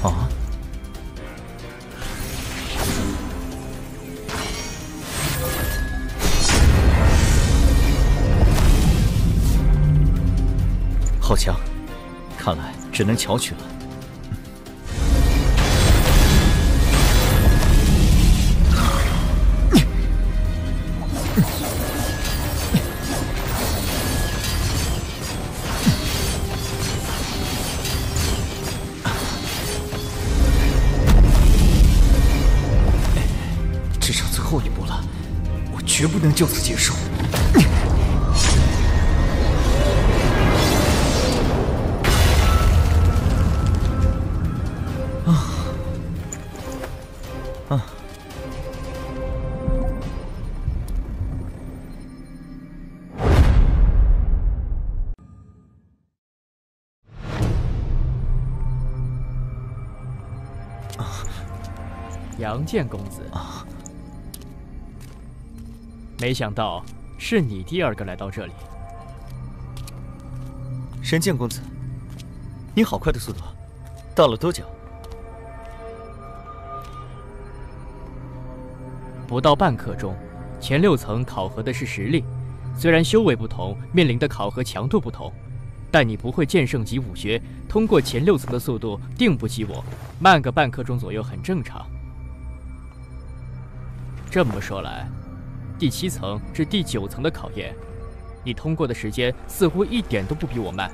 啊！好强，看来只能巧取了。只剩最后一步了，我绝不能就此结束。杨建公子，没想到是你第二个来到这里。神剑公子，你好快的速度，到了多久？不到半刻钟。前6层考核的是实力，虽然修为不同，面临的考核强度不同，但你不会剑圣级武学，通过前6层的速度定不及我，慢个半刻钟左右很正常。这么说来，第7层至第9层的考验，你通过的时间似乎一点都不比我慢。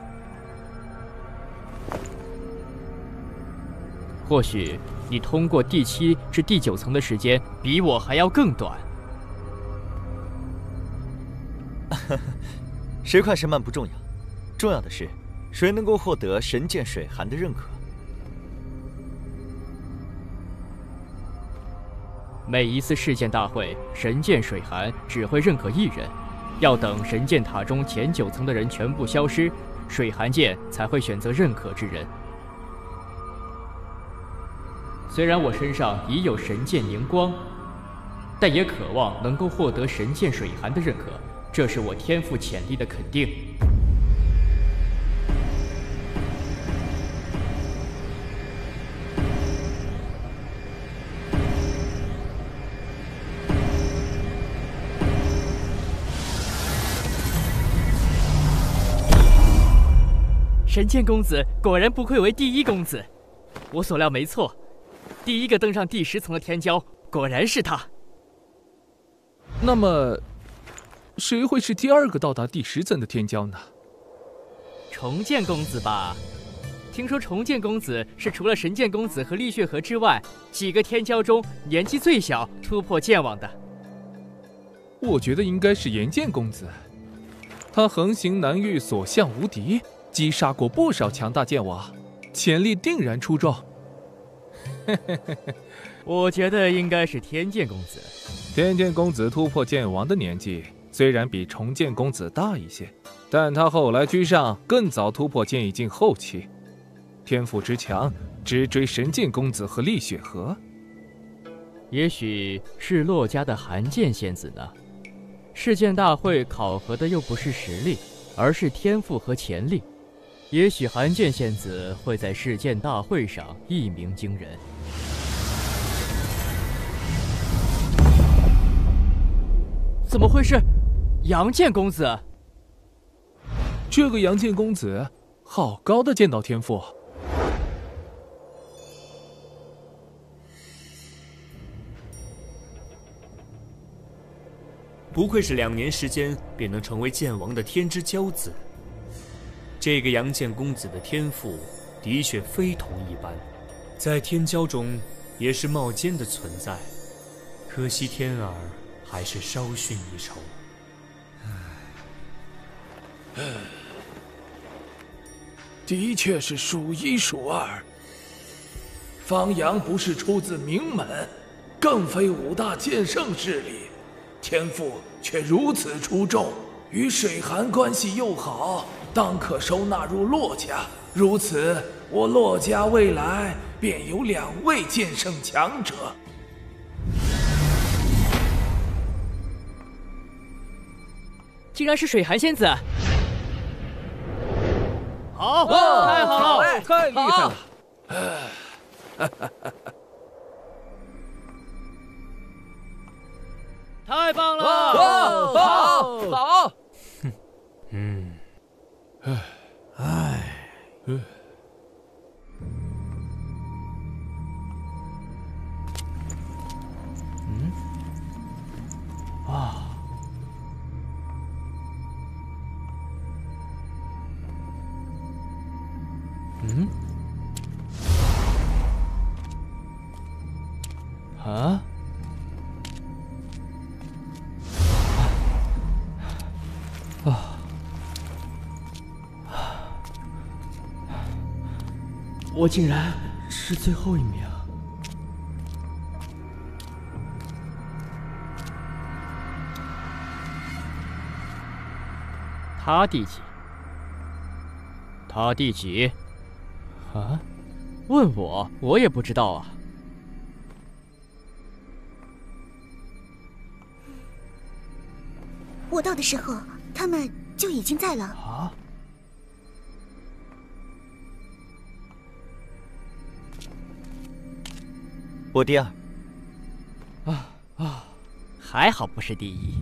或许你通过第7至第9层的时间比我还要更短。谁快谁慢不重要，重要的是谁能够获得神剑水寒的认可。每一次试剑大会，神剑水寒只会认可1人，要等神剑塔中前9层的人全部消失，水寒剑才会选择认可之人。虽然我身上已有神剑凝光，但也渴望能够获得神剑水寒的认可，这是我天赋潜力的肯定。神剑公子果然不愧为第1公子，我所料没错，第1个登上第10层的天骄果然是他。那么，谁会是第2个到达第10层的天骄呢？重剑公子吧？听说重剑公子是除了神剑公子和厉血河之外，几个天骄中年纪最小、突破剑网的。我觉得应该是炎剑公子，他横行南域，所向无敌。击杀过不少强大剑王，潜力定然出众。我觉得应该是天剑公子。天剑公子突破剑王的年纪虽然比重剑公子大一些，但他后来居上，更早突破剑意境后期，天赋之强，直追神剑公子和厉雪河。也许是洛家的寒剑仙子呢？试剑大会考核的又不是实力，而是天赋和潜力。也许寒剑仙子会在试剑大会上一鸣惊人。怎么会是杨剑公子？这个杨剑公子，好高的剑道天赋！不愧是2年时间便能成为剑王的天之骄子。这个杨剑公子的天赋的确非同一般，在天骄中也是冒尖的存在。可惜天儿还是稍逊一筹。的确是数1数2。方阳不是出自名门，更非5大剑圣势力，天赋却如此出众，与水寒关系又好，当可收纳入洛家。如此，我洛家未来便有2位剑圣强者。竟然是水寒仙子！好，太好了，太厉害了！太棒了！好，唉。我竟然是最后一名。他第几？他第几？啊？问我也不知道啊。我到的时候，他们就已经在了。啊！我第二。还好不是第一。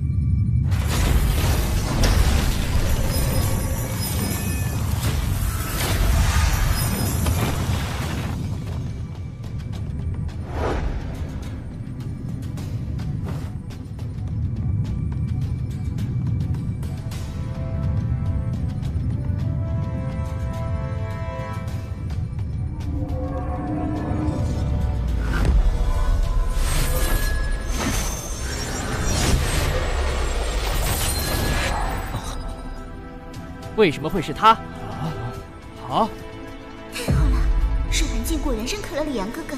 为什么会是他？太好了，水寒剑果然认可了李阳哥哥。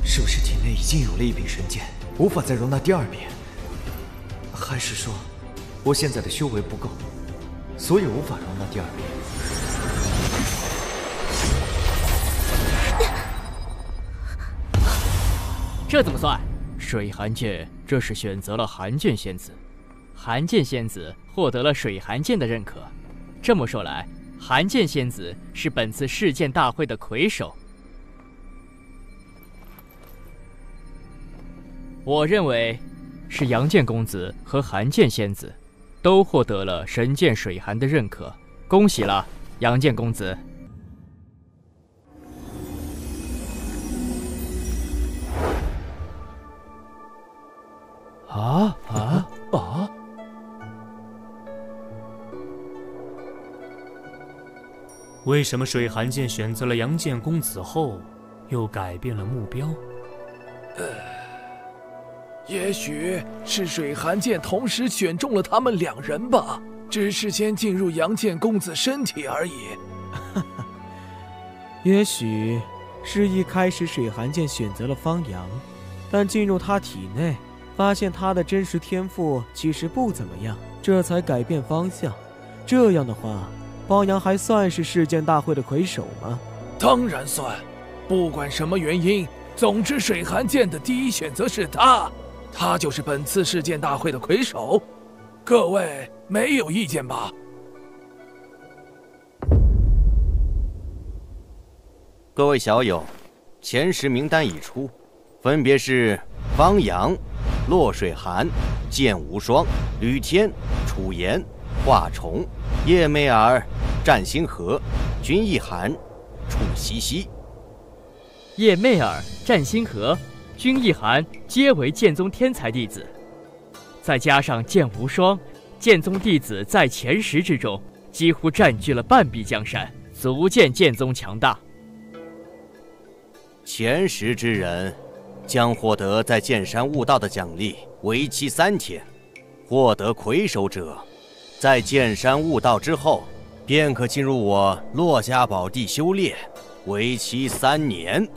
是不是体内已经有了一柄神剑，无法再容纳第二柄？还是说，我现在的修为不够，所以无法容纳第二柄？这怎么算？水寒剑这是选择了寒剑仙子，寒剑仙子获得了水寒剑的认可。这么说来，寒剑仙子是本次世剑大会的魁首。我认为是杨剑公子和寒剑仙子都获得了神剑水寒的认可，恭喜了，杨剑公子。为什么水寒剑选择了杨剑公子后，又改变了目标？也许是水寒剑同时选中了他们两人吧，只是先进入杨剑公子身体而已。也许是一开始水寒剑选择了方阳，但进入他体内，发现他的真实天赋其实不怎么样，这才改变方向。这样的话，方阳还算是世剑大会的魁首吗？当然算，不管什么原因，总之水寒剑的第一选择是他，他就是本次世剑大会的魁首。各位没有意见吧？各位小友，前10名单已出，分别是方阳、洛水寒、剑无双、吕天、楚言、华虫、叶媚儿、战星河、君一寒、楚西西。叶媚儿、战星河、君一寒皆为剑宗天才弟子，再加上剑无双，剑宗弟子在前10之中几乎占据了半壁江山，足见剑宗强大。前10之人将获得在剑山悟道的奖励，为期3天。获得魁首者，在剑山悟道之后，便可进入我洛家宝地修炼，为期3年。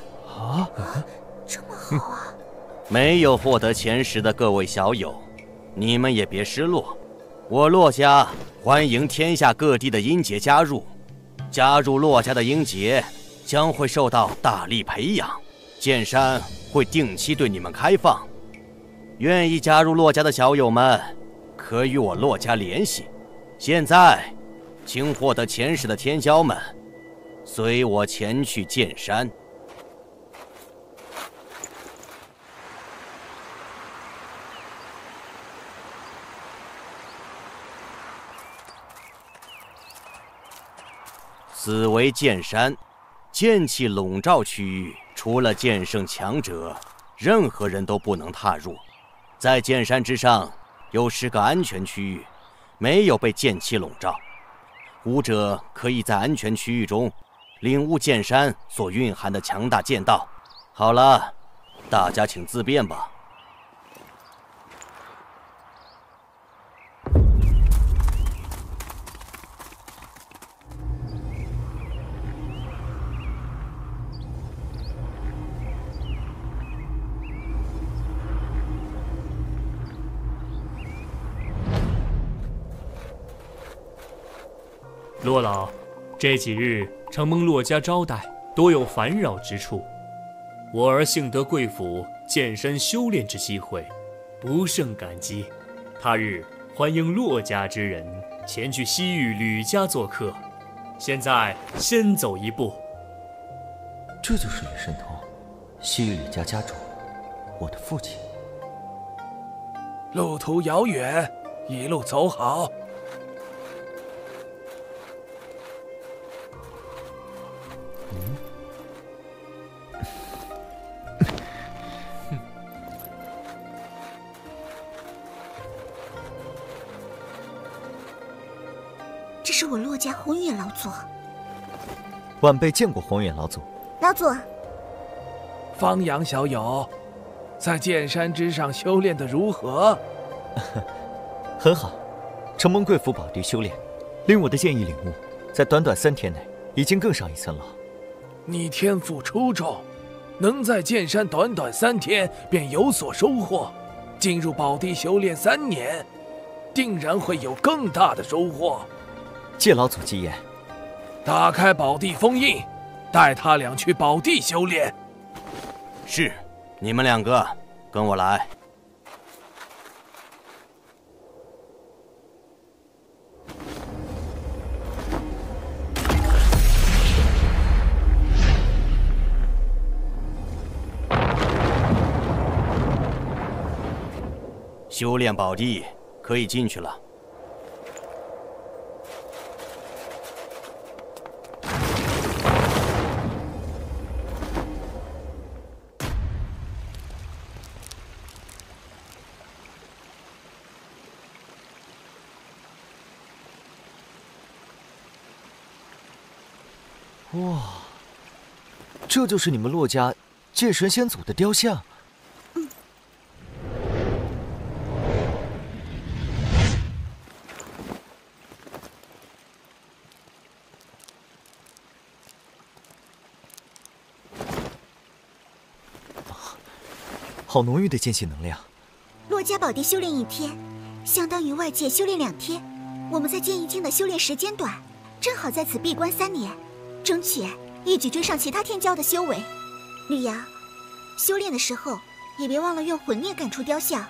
这么好啊！没有获得前10的各位小友，你们也别失落。我洛家欢迎天下各地的阴杰加入，加入洛家的阴杰将会受到大力培养，剑山会定期对你们开放。愿意加入洛家的小友们，可与我洛家联系。现在，请获得前10的天骄们，随我前去剑山。此为剑山，剑气笼罩区域，除了剑圣强者，任何人都不能踏入。在剑山之上有10个安全区域，没有被剑气笼罩。武者可以在安全区域中领悟剑山所蕴含的强大剑道。好了，大家请自便吧。骆老，这几日承蒙骆家招待，多有烦扰之处。我儿幸得贵府健身修炼之机会，不胜感激。他日欢迎骆家之人前去西域吕家做客。现在先走一步。这就是吕神通，西域吕家家主，我的父亲。路途遥远，一路走好。这是我骆家宏远老祖。晚辈见过宏远老祖。老祖，方阳小友，在剑山之上修炼的如何？很好，承蒙贵府宝地修炼，令我的剑意领悟，在短短3天内已经更上一层楼。你天赋出众，能在剑山短短3天便有所收获，进入宝地修炼3年，定然会有更大的收获。借老祖吉言。打开宝地封印，带他俩去宝地修炼。是，你们2个跟我来。修炼宝地可以进去了。哇，这就是你们骆家剑神先祖的雕像。好浓郁的剑气能量。骆家宝地修炼1天，相当于外界修炼2天。我们在剑意境的修炼时间短，正好在此闭关3年，争取一举追上其他天骄的修为。吕阳，修炼的时候也别忘了用魂念感触雕像，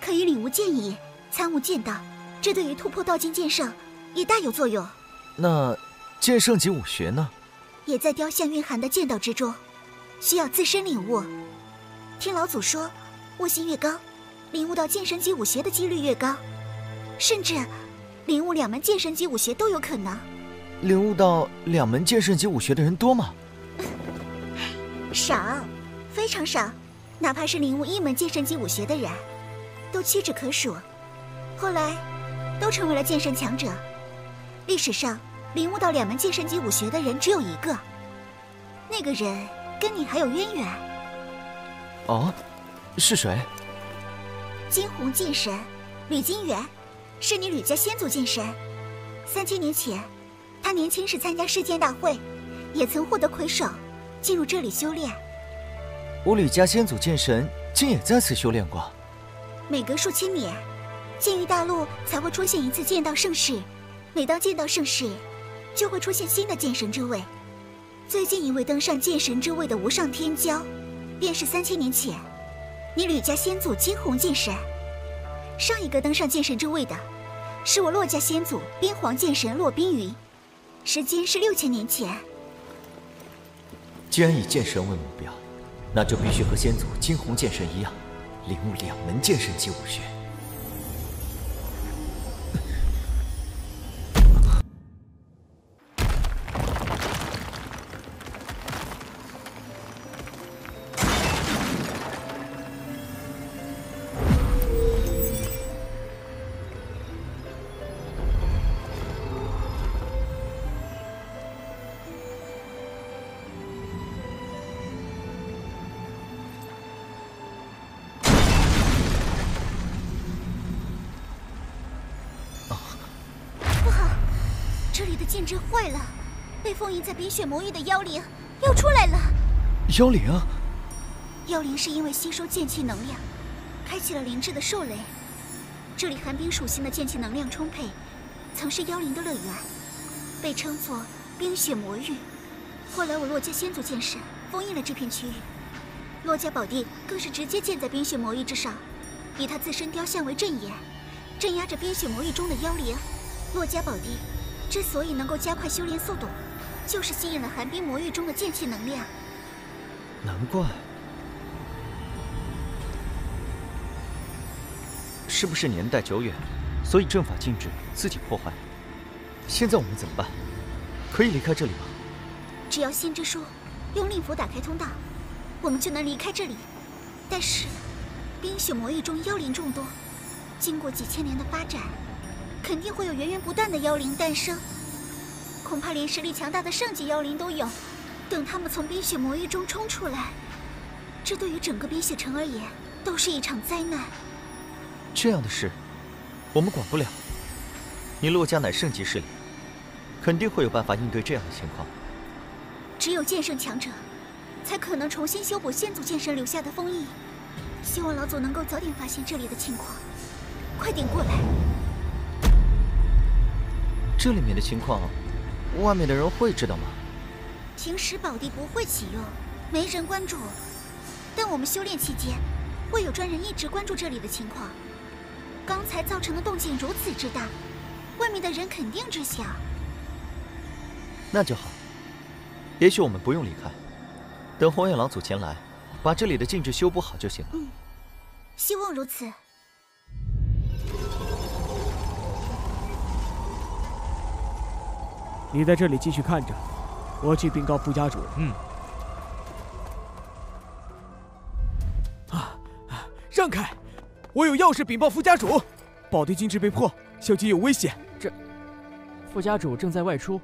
可以领悟剑意，参悟剑道，这对于突破道境剑圣也大有作用。那剑圣级武学呢？也在雕像蕴含的剑道之中，需要自身领悟。听老祖说，悟性越高，领悟到剑神级武学的几率越高，甚至领悟2门剑神级武学都有可能。领悟到2门剑圣级武学的人多吗？少，非常少。哪怕是领悟1门剑神级武学的人，都屈指可数。后来，都成为了剑圣强者。历史上领悟到2门剑神级武学的人只有1个，那个人跟你还有渊源。哦，是谁？金鸿剑神吕金元，是你吕家先祖剑神。3000年前，他年轻时参加世剑大会，也曾获得魁首，进入这里修炼。我吕家先祖剑神竟也在此修炼过。每隔数千年，剑域大陆才会出现一次剑道盛世。每当剑道盛世，就会出现新的剑神之位。最近一位登上剑神之位的无上天骄，便是3000年前你吕家先祖金鸿剑神。上一个登上剑神之位的，是我骆家先祖边黄剑神骆冰云，时间是6000年前。既然以剑神为目标，那就必须和先祖金鸿剑神一样，领悟2门剑神级武学。这里的剑阵坏了，被封印在冰雪魔域的妖灵又出来了。妖灵？妖灵是因为吸收剑气能量，开启了灵智的兽雷。这里寒冰属性的剑气能量充沛，曾是妖灵的乐园。被称作冰雪魔域。后来我洛家先祖建神，封印了这片区域。洛家宝地更是直接建在冰雪魔域之上，以他自身雕像为阵眼，镇压着冰雪魔域中的妖灵。洛家宝地之所以能够加快修炼速度，就是吸引了寒冰魔域中的剑气能量。难怪。是不是年代久远，所以阵法禁止，自己破坏？现在我们怎么办？可以离开这里吗？只要心之书用令符打开通道，我们就能离开这里。但是，冰雪魔域中妖灵众多，经过几千年的发展，肯定会有源源不断的妖灵诞生。恐怕连实力强大的圣级妖灵都有。等他们从冰雪魔域中冲出来，这对于整个冰雪城而言，都是一场灾难。这样的事，我们管不了。你洛家乃圣级势力，肯定会有办法应对这样的情况。只有剑圣强者，才可能重新修补先祖剑神留下的封印。希望老祖能够早点发现这里的情况，快点过来。这里面的情况，外面的人会知道吗？平时宝地不会启用，没人关注。但我们修炼期间，会有专人一直关注这里的情况。刚才造成的动静如此之大，外面的人肯定知晓。那就好。也许我们不用离开，等红眼老祖前来，把这里的禁制修补好就行了。希望如此。你在这里继续看着，我去禀告副家主。让开！我有要事禀报副家主。宝地禁制被破，小姐有危险。副家主正在外出。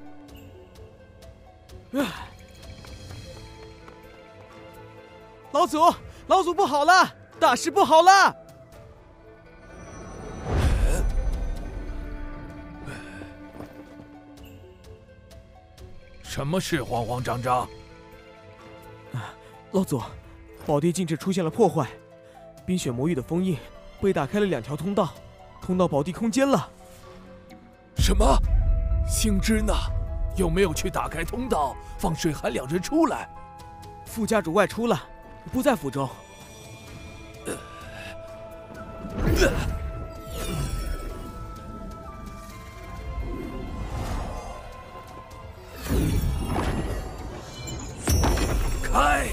老祖不好了，大事不好了！什么事慌慌张张？老祖，宝地禁制出现了破坏，冰雪魔域的封印被打开了2条通道，通到宝地空间了。什么？星之呢？有没有去打开通道，放水寒2人出来？副家主外出了，不在府中。开！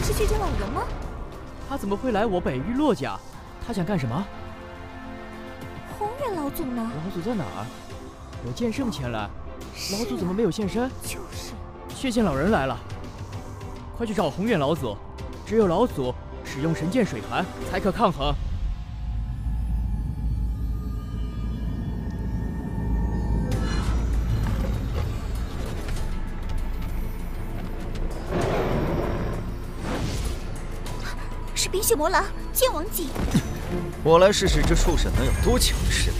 是血剑老人吗？他怎么会来我北域洛家？他想干什么？红远老祖呢？老祖在哪儿？有剑圣前来，老祖怎么没有现身？就是。血剑老人来了，快去找红远老祖。只有老祖使用神剑水寒，才可抗衡。是冰雪魔狼剑王级。我来试试这畜生能有多强的实力。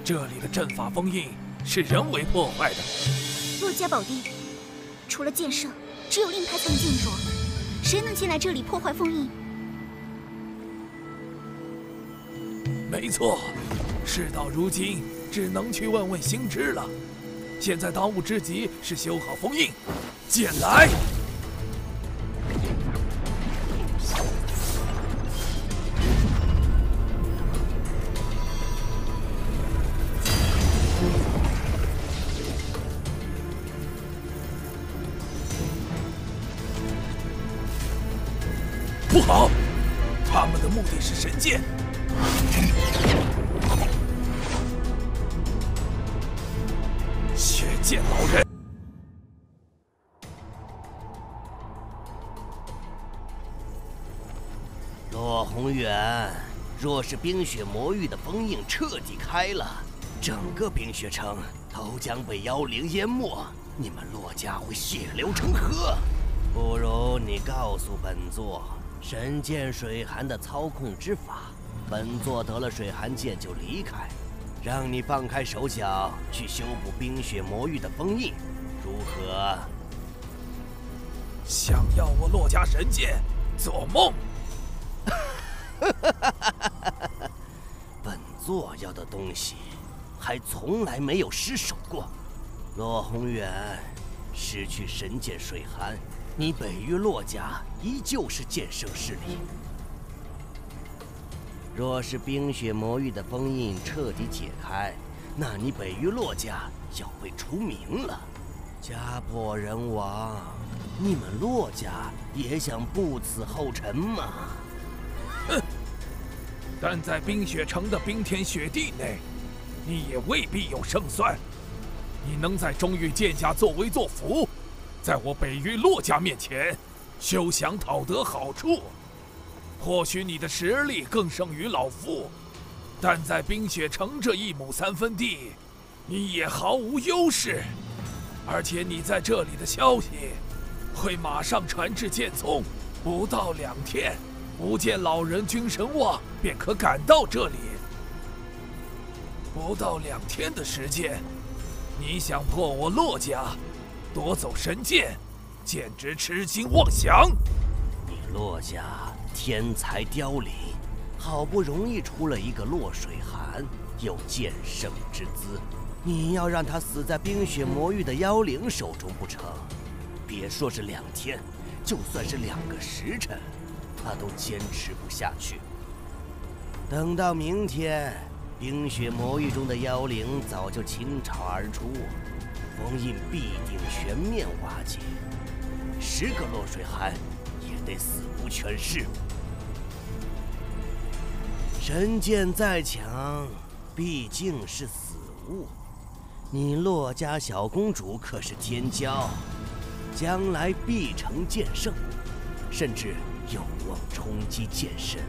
这里的阵法封印是人为破坏的。洛家宝地，除了剑圣，只有令牌才能进入，谁能进来这里破坏封印？没错，事到如今，只能去问问星之了。现在当务之急是修好封印。剑来！不好，他们的目的是神剑。血剑老人。洛宏远，若是冰雪魔域的封印彻底开了，整个冰雪城都将被妖灵淹没，你们洛家会血流成河。不如你告诉本座，神剑水寒的操控之法，本座得了水寒剑就离开，让你放开手脚去修补冰雪魔域的封印，如何？想要我洛家神剑，做梦！本座要的东西，还从来没有失手过。洛宏远，失去神剑水寒，你北域洛家依旧是剑圣势力。若是冰雪魔域的封印彻底解开，那你北域洛家要被除名了。家破人亡，你们洛家也想不辞后尘吗？哼！但在冰雪城的冰天雪地内，你也未必有胜算。你能在中域剑家作威作福，在我北域洛家面前休想讨得好处。或许你的实力更胜于老夫，但在冰雪城这1亩3分地，你也毫无优势。而且你在这里的消息会马上传至剑宗，不到2天，无间老人君神望便可赶到这里。不到2天的时间，你想破我洛家，夺走神剑，简直痴心妄想！你洛家天才凋零，好不容易出了一个洛水寒，有剑圣之姿，你要让他死在冰雪魔域的妖灵手中不成？别说是2天，就算是2个时辰，他都坚持不下去。等到明天，冰雪魔域中的妖灵早就倾巢而出，封印必定全面瓦解，10个洛水寒也得死无全尸。神剑再强，毕竟是死物。你洛家小公主可是天骄，将来必成剑圣，甚至有望冲击剑神。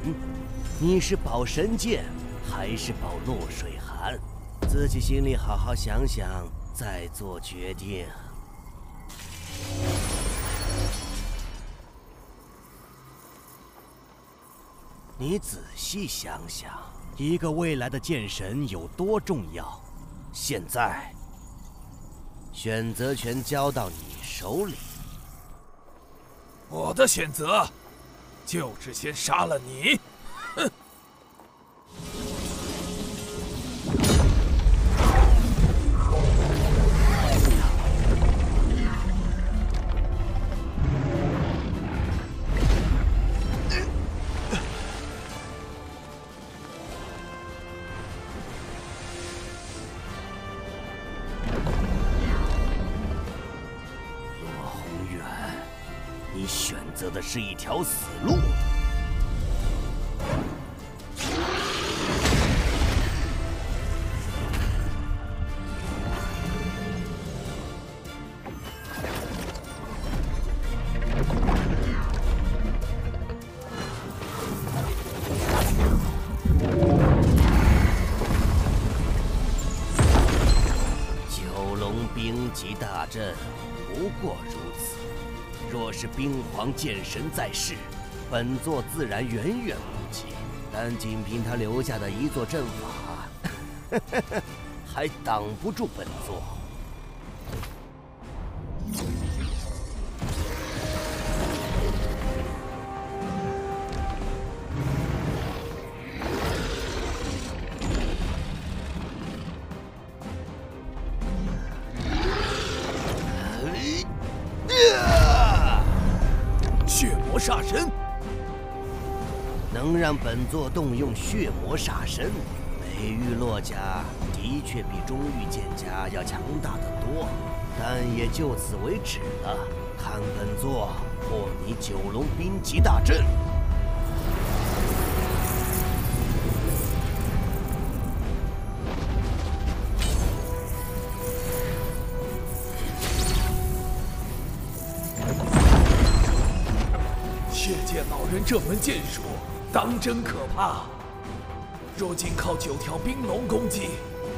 你是保神剑，还是保洛水寒？自己心里好好想想，再做决定。你仔细想想，一个未来的剑神有多重要？现在，选择权交到你手里。我的选择，就是先杀了你。哼！你选择的是一条死路。九龙冰级大阵不过如此。若是冰皇剑神在世，本座自然远远不及。但仅凭他留下的一座阵法，还挡不住本座。血魔煞神，能让本座动用血魔煞神，北域洛家的确比中域剑家要强大得多，但也就此为止了。看本座破你九龙冰级大阵！血剑老人这门剑术当真可怕，若仅靠9条冰龙攻击，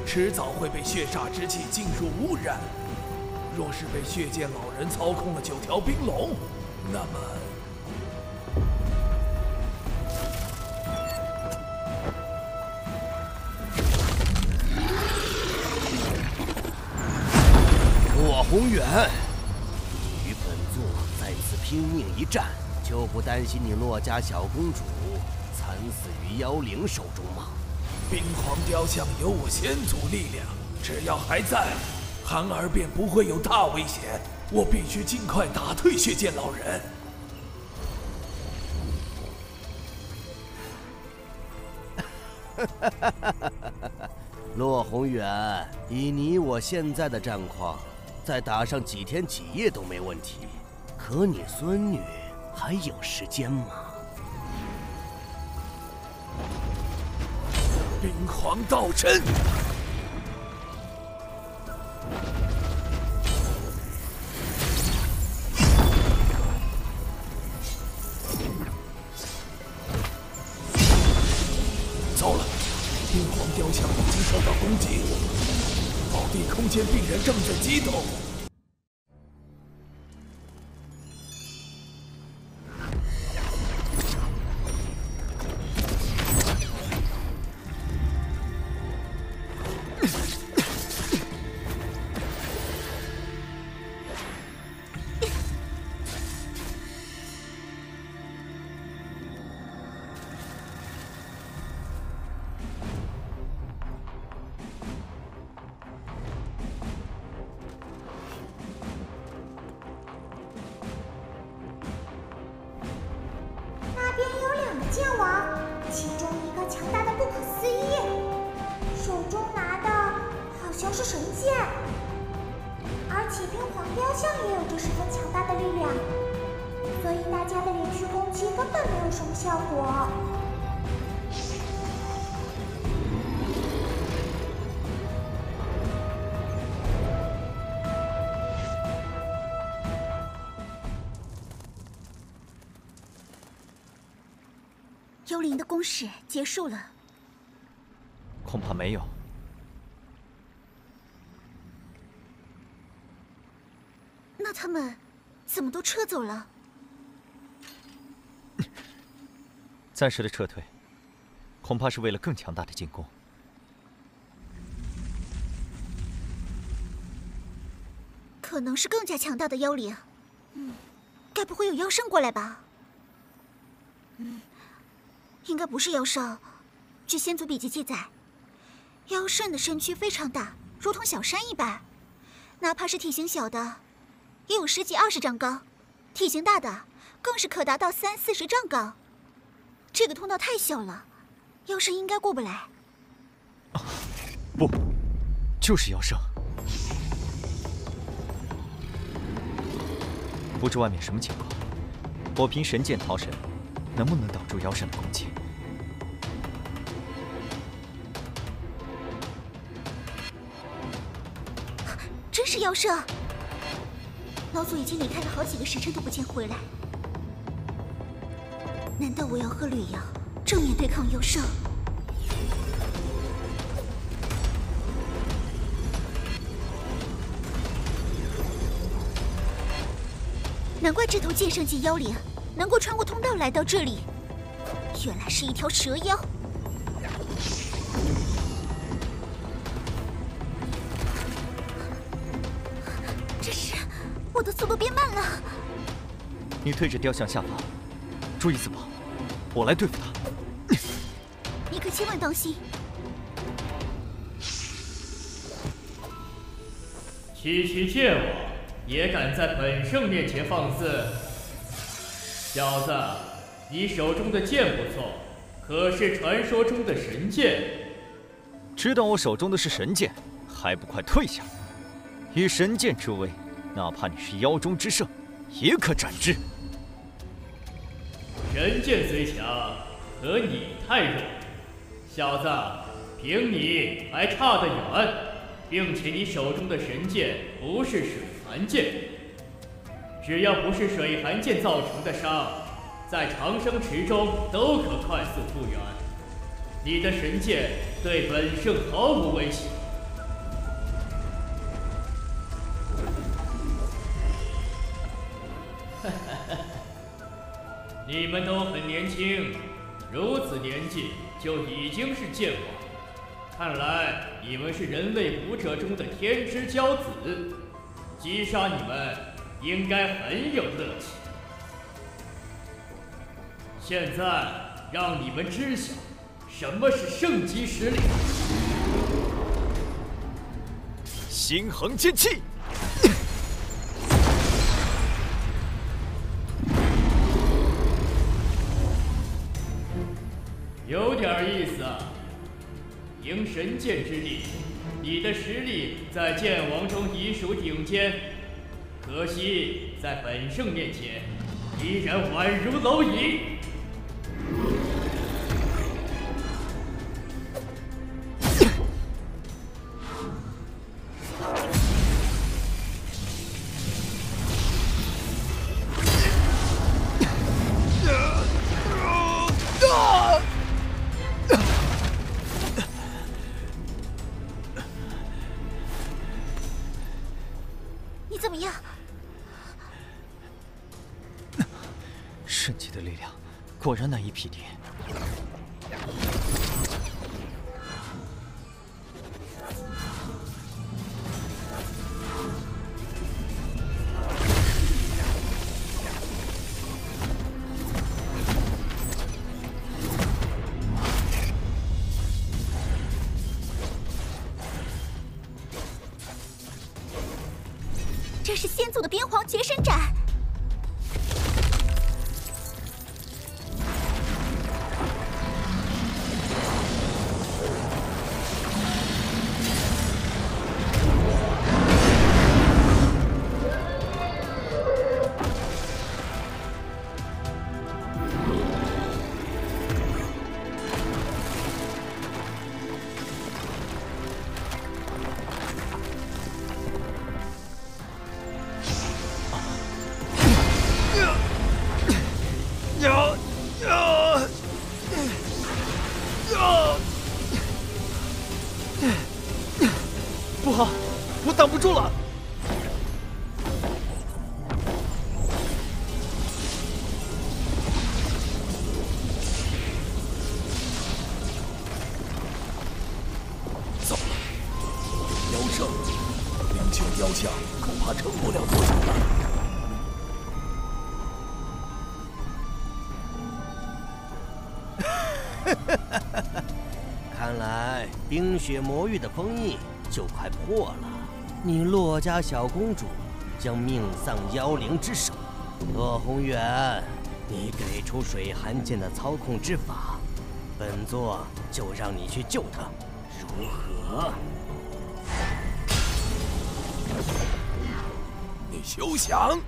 迟早会被血煞之气进入污染。若是被血剑老人操控了9条冰龙，那么……洛宏远，与本座在此拼命一战，就不担心你洛家小公主惨死于妖灵手中吗？冰皇雕像有我先祖力量，只要还在，寒儿便不会有大危险。我必须尽快打退血剑老人。洛宏远，以你我现在的战况，再打上几天几夜都没问题。可你孙女还有时间吗？冰皇道真，糟了！冰皇雕像已经受到攻击，宝地空间病人正在激动。那边有2个剑王，其中一个强大的不可思议，手中拿的好像是神剑，而且冰皇雕像也有着十分强大的力量，所以大家的连续攻击根本没有什么效果。幽灵的攻势结束了，恐怕没有。那他们怎么都撤走了？暂时的撤退，恐怕是为了更强大的进攻。可能是更加强大的妖灵。该不会有妖圣过来吧？应该不是妖圣。据先祖笔记记载，妖圣的身躯非常大，如同小山一般，哪怕是体型小的，也有10几20丈高；体型大的更是可达到30、40丈高。这个通道太小了，妖圣应该过不来。不，就是妖圣。不知外面什么情况，我凭神剑逃神，能不能挡住妖圣的攻击？真是妖圣！老祖已经离开了好几个时辰都不见回来，难道我要和吕瑶正面对抗妖圣？难怪这头剑圣级妖灵能够穿过通道来到这里，原来是一条蛇妖。我的速度变慢了。你推着雕像下方，注意自保，我来对付他。你可千万当心！区区剑王也敢在本圣面前放肆！小子，你手中的剑不错，可是传说中的神剑。知道我手中的是神剑，还不快退下！以神剑之威，哪怕你是妖中之圣，也可斩之。神剑虽强，可你太弱。小子，凭你还差得远，并且你手中的神剑不是水寒剑。只要不是水寒剑造成的伤，在长生池中都可快速复原。你的神剑对本圣毫无威胁。你们都很年轻，如此年纪就已经是剑王，看来你们是人类武者中的天之骄子，击杀你们应该很有乐趣。现在让你们知晓什么是圣级实力。星恒剑气！有点意思啊！凭神剑之力，你的实力在剑王中已属顶尖，可惜在本圣面前，依然宛如蝼蚁。你怎么样？圣级的力量果然难以匹敌。这是先祖的边皇绝身斩。不好，我挡不住了！糟了，妖圣，灵丘雕像恐怕撑不了多久了。看来冰雪魔域的封印就快破了。你洛家小公主将命丧妖灵之手。洛宏远，你给出水寒剑的操控之法，本座就让你去救他，如何？你休想！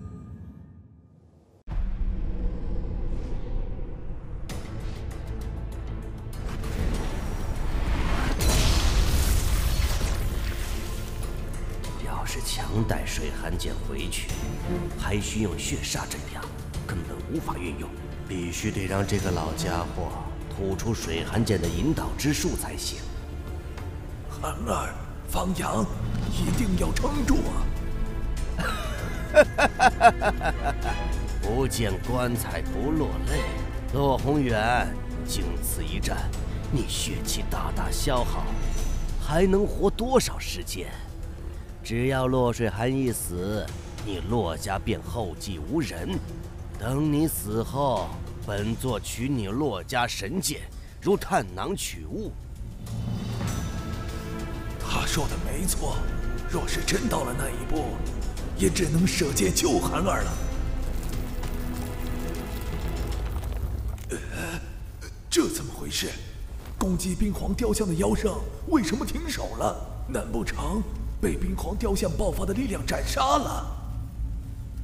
要是强带水寒剑回去，还需用血煞镇压，根本无法运用。必须得让这个老家伙吐出水寒剑的引导之术才行。寒儿，方阳，一定要撑住啊！不见棺材不落泪。洛宏远，经此一战，你血气大大消耗，还能活多少时间？只要洛水寒一死，你骆家便后继无人。等你死后，本座取你骆家神剑，如探囊取物。他说的没错，若是真到了那一步，也只能舍剑救寒儿了。这怎么回事？攻击冰皇雕像的妖圣为什么停手了？难不成被冰皇雕像爆发的力量斩杀了？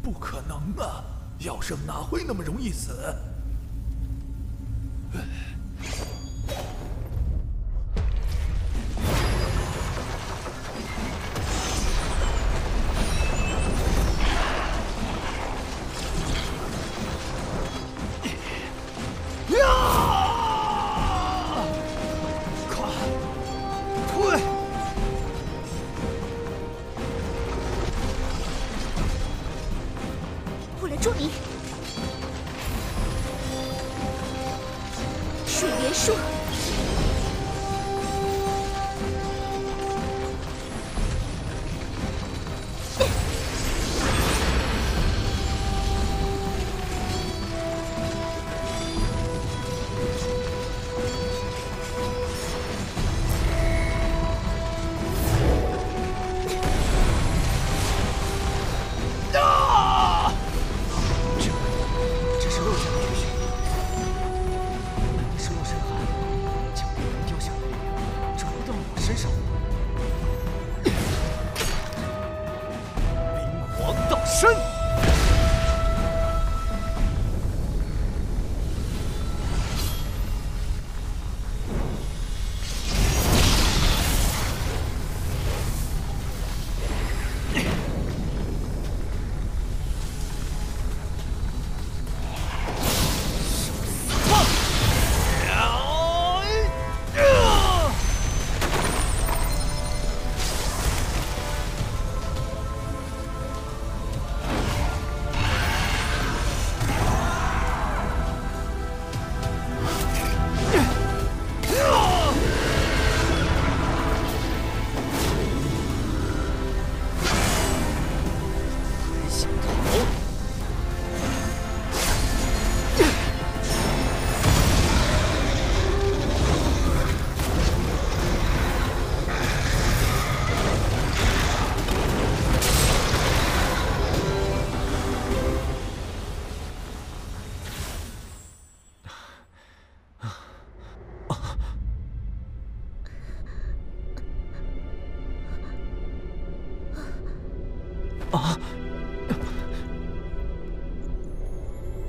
不可能啊！妖圣哪会那么容易死？助你！水莲术，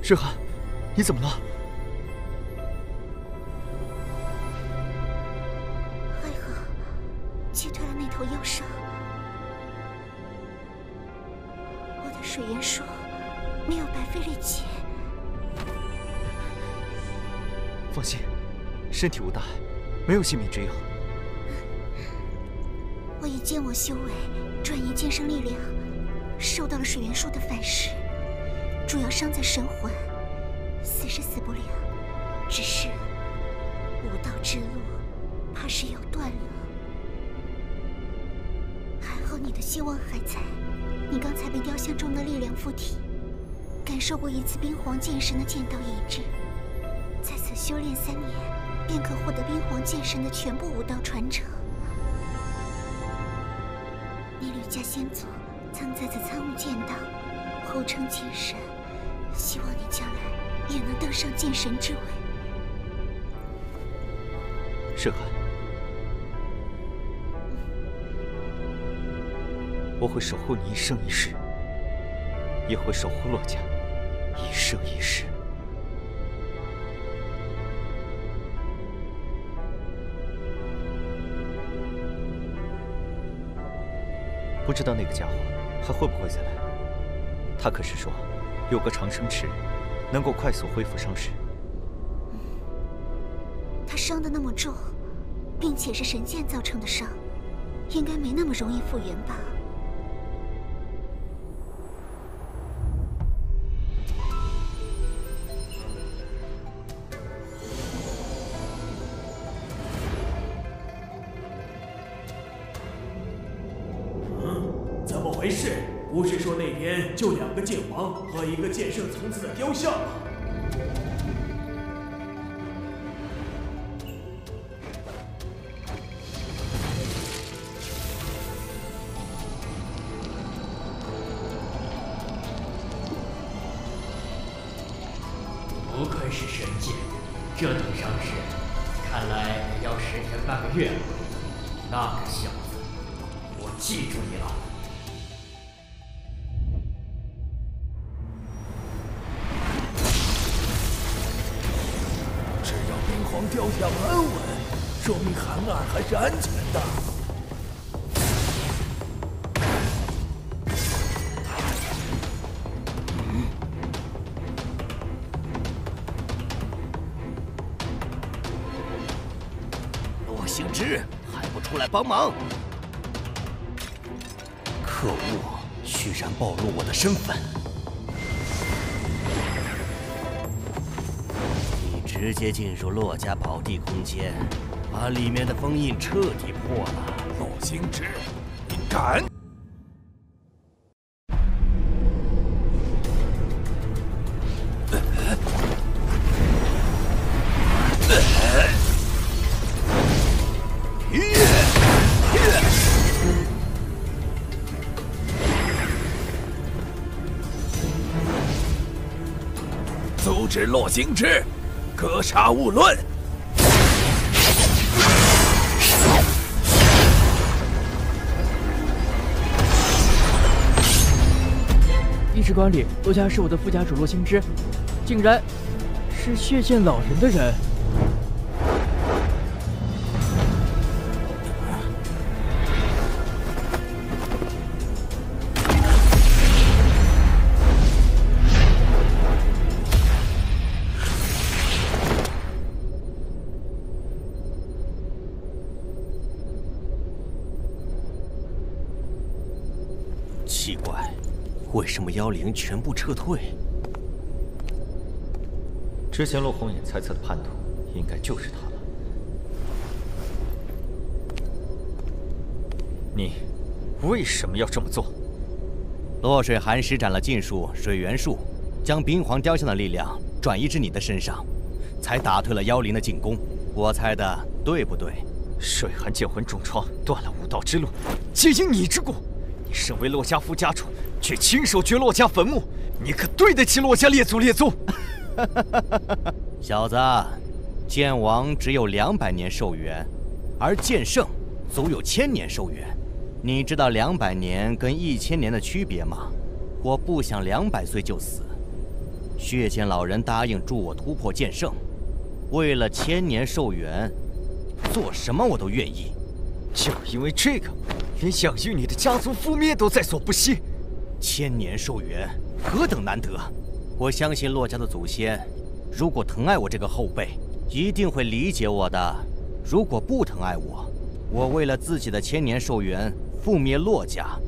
诗涵，你怎么了？还好，击退了那头妖兽。我的水元术没有白费力气。放心，身体无大碍，没有性命之忧。我以剑网修为转移剑圣力量，受到了水元术的反噬。主要伤在神魂，死是死不了，只是武道之路怕是要断了。还好你的希望还在，你刚才被雕像中的力量附体，感受过一次冰皇剑神的剑道意志，在此修炼3年，便可获得冰皇剑神的全部武道传承。你吕家先祖曾在此参悟剑道，后称剑神。希望你将来也能登上剑神之位。诗涵，我会守护你一生一世，也会守护骆家一生一世。不知道那个家伙还会不会再来？他可是说有个长生池，能够快速恢复伤势。他伤得那么重，并且是神剑造成的伤，应该没那么容易复原吧？怎么回事？不是说那边就2个剑王和1个剑圣层次的雕像吗？不愧是神剑，这等伤势，看来得要10天半个月了。那个小子，我记住你了。只要冰皇雕像安稳，说明韩儿还是安全的。洛星之还不出来帮忙！可恶，居然暴露我的身份！你直接进入洛家宝地空间，把里面的封印彻底破了。洛星之，你敢！阻止洛星之，格杀勿论。仪式馆里，洛家是我的副家主洛星之，竟然是血剑老人的人。奇怪，为什么妖灵全部撤退？之前洛红眼猜测的叛徒，应该就是他了。你为什么要这么做？洛水寒施展了禁术水元术，将冰皇雕像的力量转移至你的身上，才打退了妖灵的进攻。我猜的对不对？水寒剑魂重创，断了武道之路，皆因你之故。你身为洛家副家主，却亲手掘洛家坟墓，你可对得起洛家列祖列宗？小子，剑王只有200年寿元，而剑圣足有1000年寿元。你知道200年跟1000年的区别吗？我不想200岁就死。血剑老人答应助我突破剑圣，为了1000年寿元，做什么我都愿意。就因为这个，连养育你的家族覆灭都在所不惜。1000年寿元何等难得！我相信洛家的祖先，如果疼爱我这个后辈，一定会理解我的。如果不疼爱我，我为了自己的1000年寿元覆灭洛家，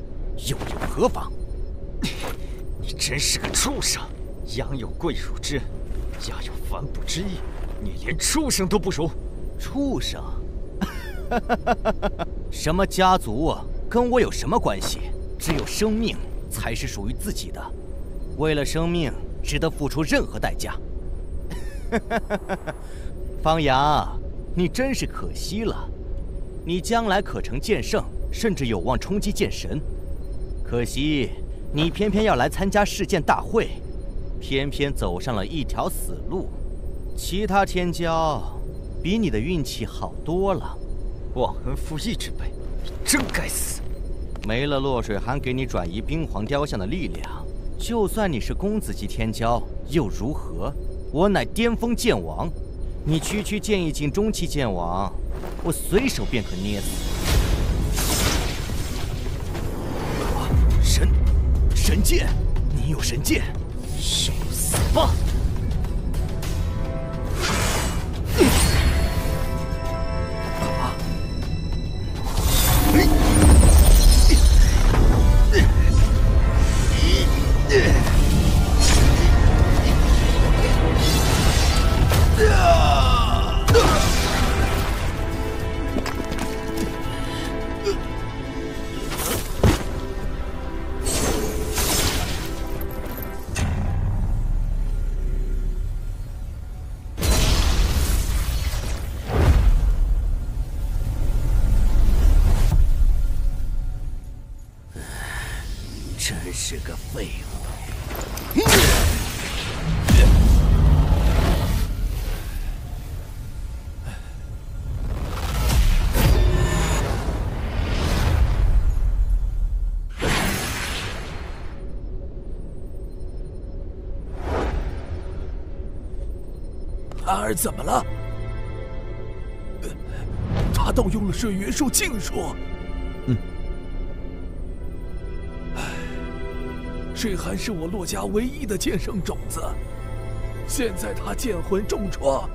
又有何妨？你真是个畜生！养有贵辱之恩，家有反哺之意，你连畜生都不如！畜生？什么家族跟我有什么关系？只有生命才是属于自己的，为了生命值得付出任何代价。方阳，你真是可惜了，你将来可成剑圣，甚至有望冲击剑神。可惜你偏偏要来参加世剑大会，偏偏走上了一条死路。其他天骄比你的运气好多了。忘恩负义之辈，你真该死！没了洛水寒给你转移冰皇雕像的力量，就算你是公子级天骄又如何？我乃巅峰剑王，你区区剑意境中期剑王，我随手便可捏死。神剑，你有神剑，受死吧！真是个废物！安儿怎么了？他动用了水元术禁术。水寒是我洛家唯一的剑圣种子，现在他剑魂重创，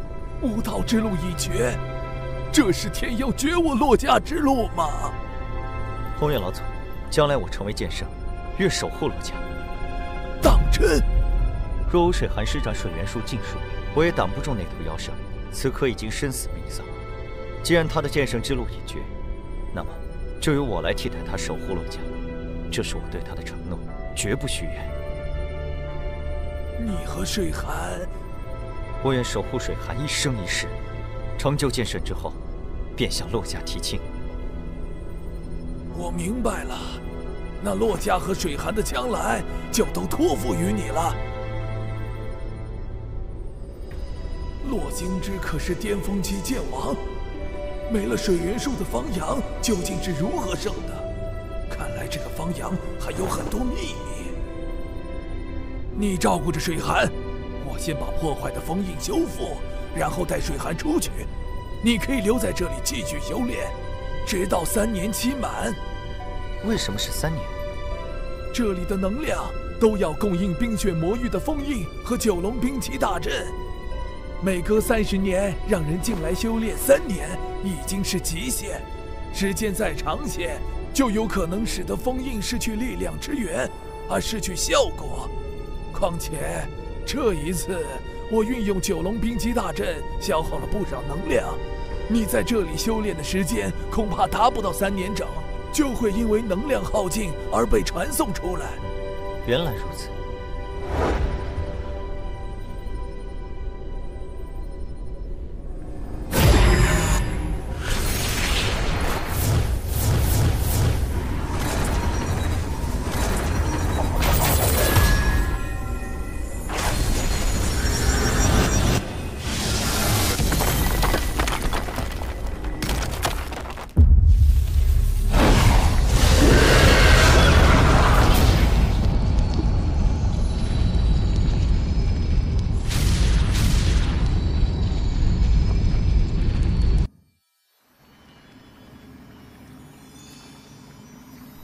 武道之路已绝，这是天要绝我洛家之路吗？宏远老祖，将来我成为剑圣，愿守护洛家。当真？若无水寒施展水元术禁术，我也挡不住那头妖圣。此刻已经身死命丧，既然他的剑圣之路已绝，那么就由我来替代他守护洛家。这是我对他的承诺，绝不许言。你和水寒，我愿守护水寒一生一世，成就剑圣之后，便向洛家提亲。我明白了，那洛家和水寒的将来就都托付于你了。洛京之可是巅峰期剑王，没了水元术的方阳究竟是如何生的？看来这个方阳还有很多秘密。你照顾着水寒，我先把破坏的封印修复，然后带水寒出去。你可以留在这里继续修炼，直到3年期满。为什么是3年？这里的能量都要供应冰雪魔域的封印和九龙兵棋大阵。每隔30年让人进来修炼3年已经是极限，时间再长些，就有可能使得封印失去力量之源，而失去效果。况且这一次我运用九龙兵棋大阵，消耗了不少能量。你在这里修炼的时间恐怕达不到3年整，就会因为能量耗尽而被传送出来。原来如此。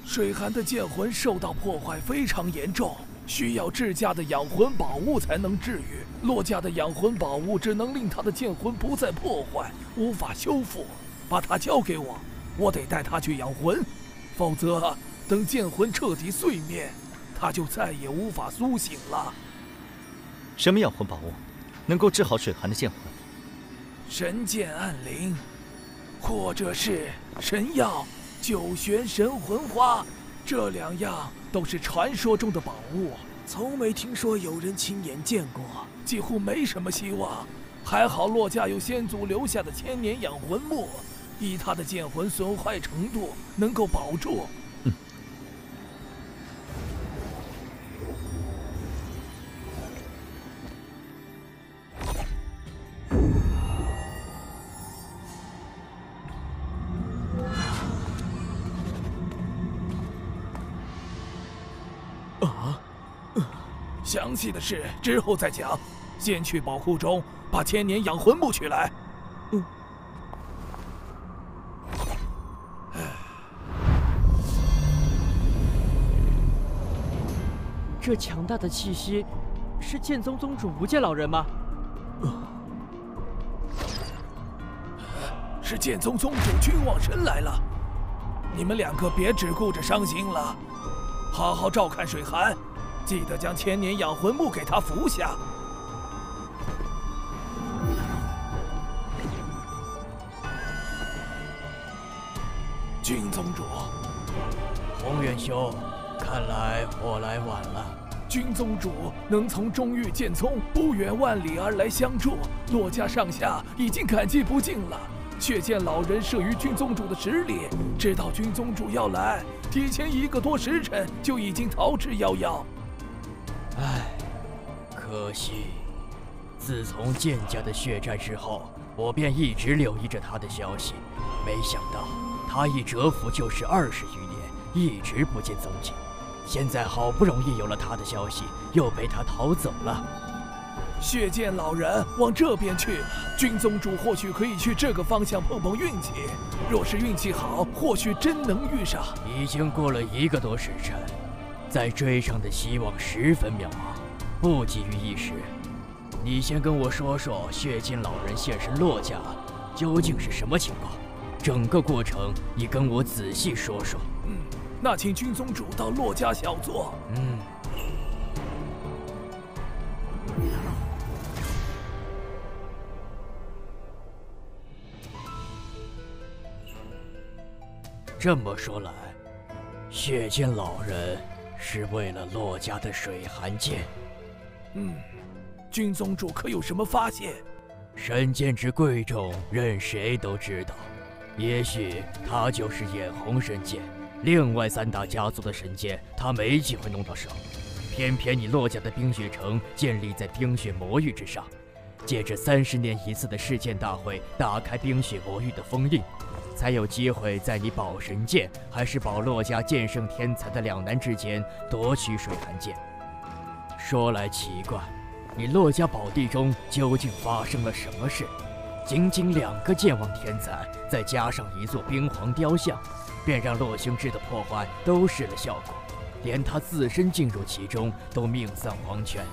水寒的剑魂受到破坏非常严重，需要至价的养魂宝物才能治愈。洛家的养魂宝物只能令他的剑魂不再破坏，无法修复。把它交给我，我得带他去养魂，否则等剑魂彻底碎灭，他就再也无法苏醒了。什么养魂宝物能够治好水寒的剑魂？神剑暗灵，或者是神药九玄神魂花，这2样都是传说中的宝物，从没听说有人亲眼见过，几乎没什么希望。还好洛家有先祖留下的千年养魂木，以他的剑魂损坏程度能够保住。详细的事之后再讲，先去宝库中把千年养魂木取来。这强大的气息，是剑宗宗主无剑老人吗？是剑宗宗主君望神来了。你们2个别只顾着伤心了，好好照看水寒。记得将千年养魂木给他服下。君宗主，宏远兄，看来我来晚了。君宗主能从中域剑宗不远万里而来相助，洛家上下已经感激不尽了。血剑老人慑于君宗主的实力，知道君宗主要来，提前1个多时辰就已经逃之夭夭。唉，可惜，自从剑家的血战之后，我便一直留意着他的消息，没想到他一蛰伏就是20余年，一直不见踪迹。现在好不容易有了他的消息，又被他逃走了。血剑老人往这边去，君宗主或许可以去这个方向碰碰运气。若是运气好，或许真能遇上。已经过了1个多时辰，再追上的希望十分渺茫，不急于一时。你先跟我说说血剑老人现身洛家究竟是什么情况，整个过程你跟我仔细说说。那请君宗主到洛家小坐。这么说来，血剑老人是为了洛家的水寒剑。君宗主可有什么发现？神剑之贵重，任谁都知道。也许他就是眼红神剑，另外3大家族的神剑他没机会弄到手。偏偏你洛家的冰雪城建立在冰雪魔域之上，借着30年1次的世剑大会，打开冰雪魔域的封印，才有机会在你保神剑还是保洛家剑圣天才的两难之间夺取水寒剑。说来奇怪，你洛家宝地中究竟发生了什么事？仅仅2个剑王天才，再加上1座冰皇雕像，便让洛星志的破坏都失了效果，连他自身进入其中都命丧黄泉。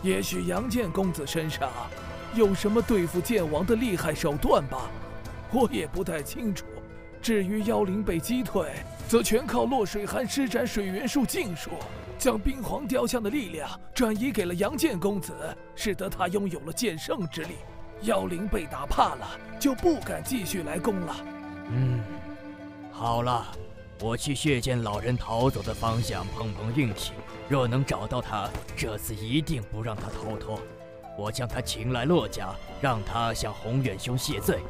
也许杨剑公子身上有什么对付剑王的厉害手段吧，我也不太清楚。至于妖灵被击退，则全靠洛水寒施展水元术禁术，将冰皇雕像的力量转移给了杨剑公子，使得他拥有了剑圣之力。妖灵被打怕了，就不敢继续来攻了。好了，我去血剑老人逃走的方向碰碰运气，若能找到他，这次一定不让他逃脱。我将他请来洛家，让他向宏远兄谢罪。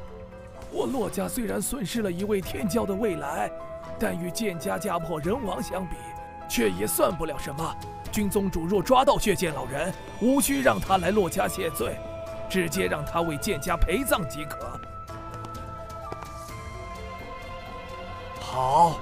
我洛家虽然损失了1位天骄的未来，但与剑家家破人亡相比，却也算不了什么。君宗主若抓到血剑老人，无需让他来洛家谢罪，直接让他为剑家陪葬即可。好。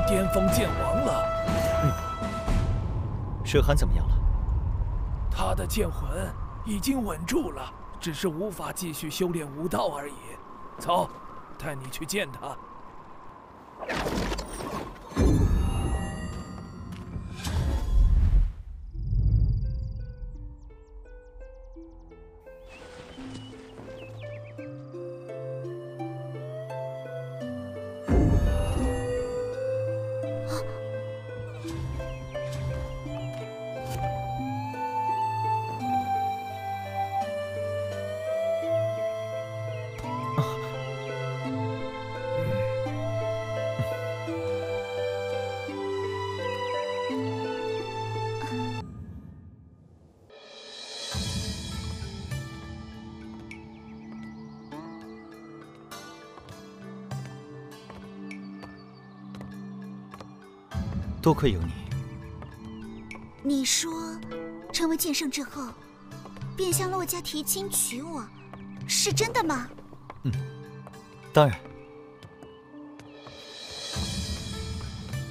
巅峰剑王了。舍寒怎么样了？他的剑魂已经稳住了，只是无法继续修炼武道而已。走，带你去见他。多亏有你。你说，成为剑圣之后，便向洛家提亲娶我，是真的吗？当然。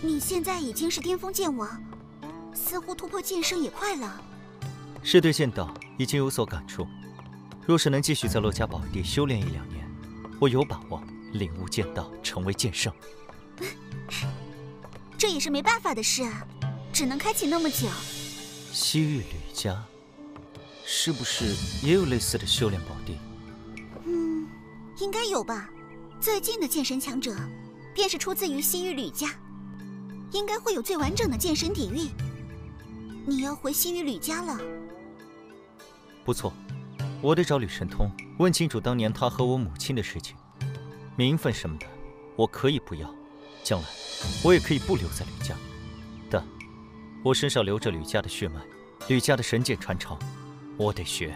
你现在已经是巅峰剑王，似乎突破剑圣也快了。是对剑道已经有所感触。若是能继续在洛家宝地修炼1-2年，我有把握领悟剑道，成为剑圣。这也是没办法的事啊，只能开启那么久。西域吕家，是不是也有类似的修炼宝地？应该有吧。最近的剑神强者，便是出自于西域吕家，应该会有最完整的剑神底蕴。你要回西域吕家了？不错，我得找吕神通问清楚当年他和我母亲的事情。名分什么的，我可以不要，将来我也可以不留在吕家，但我身上流着吕家的血脉，吕家的神剑传承，我得学。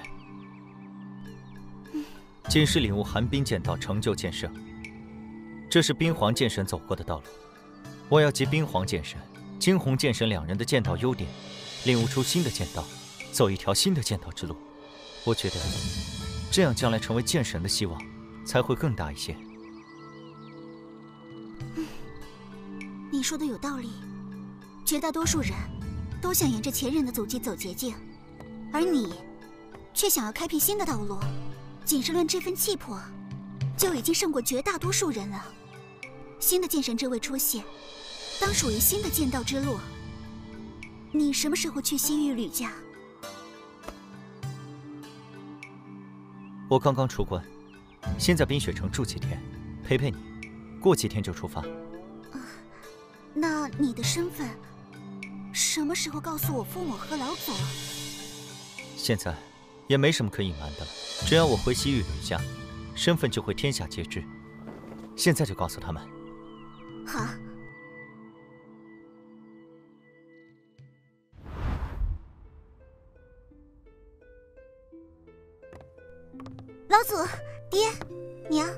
仅是领悟寒冰剑道，成就剑圣，这是冰皇剑神走过的道路。我要集冰皇剑神、惊鸿剑神2人的剑道优点，领悟出新的剑道，走一条新的剑道之路。我觉得这样将来成为剑神的希望才会更大一些。你说的有道理，绝大多数人都想沿着前人的足迹走捷径，而你却想要开辟新的道路。仅是论这份气魄，就已经胜过绝大多数人了。新的剑神之位出现，当属于新的剑道之路。你什么时候去西域吕家？我刚刚出关，先在冰雪城住几天，陪陪你，过几天就出发。那你的身份，什么时候告诉我父母和老祖？现在也没什么可隐瞒的了，只要我回西域吕家，身份就会天下皆知。现在就告诉他们。好。老祖，爹，娘，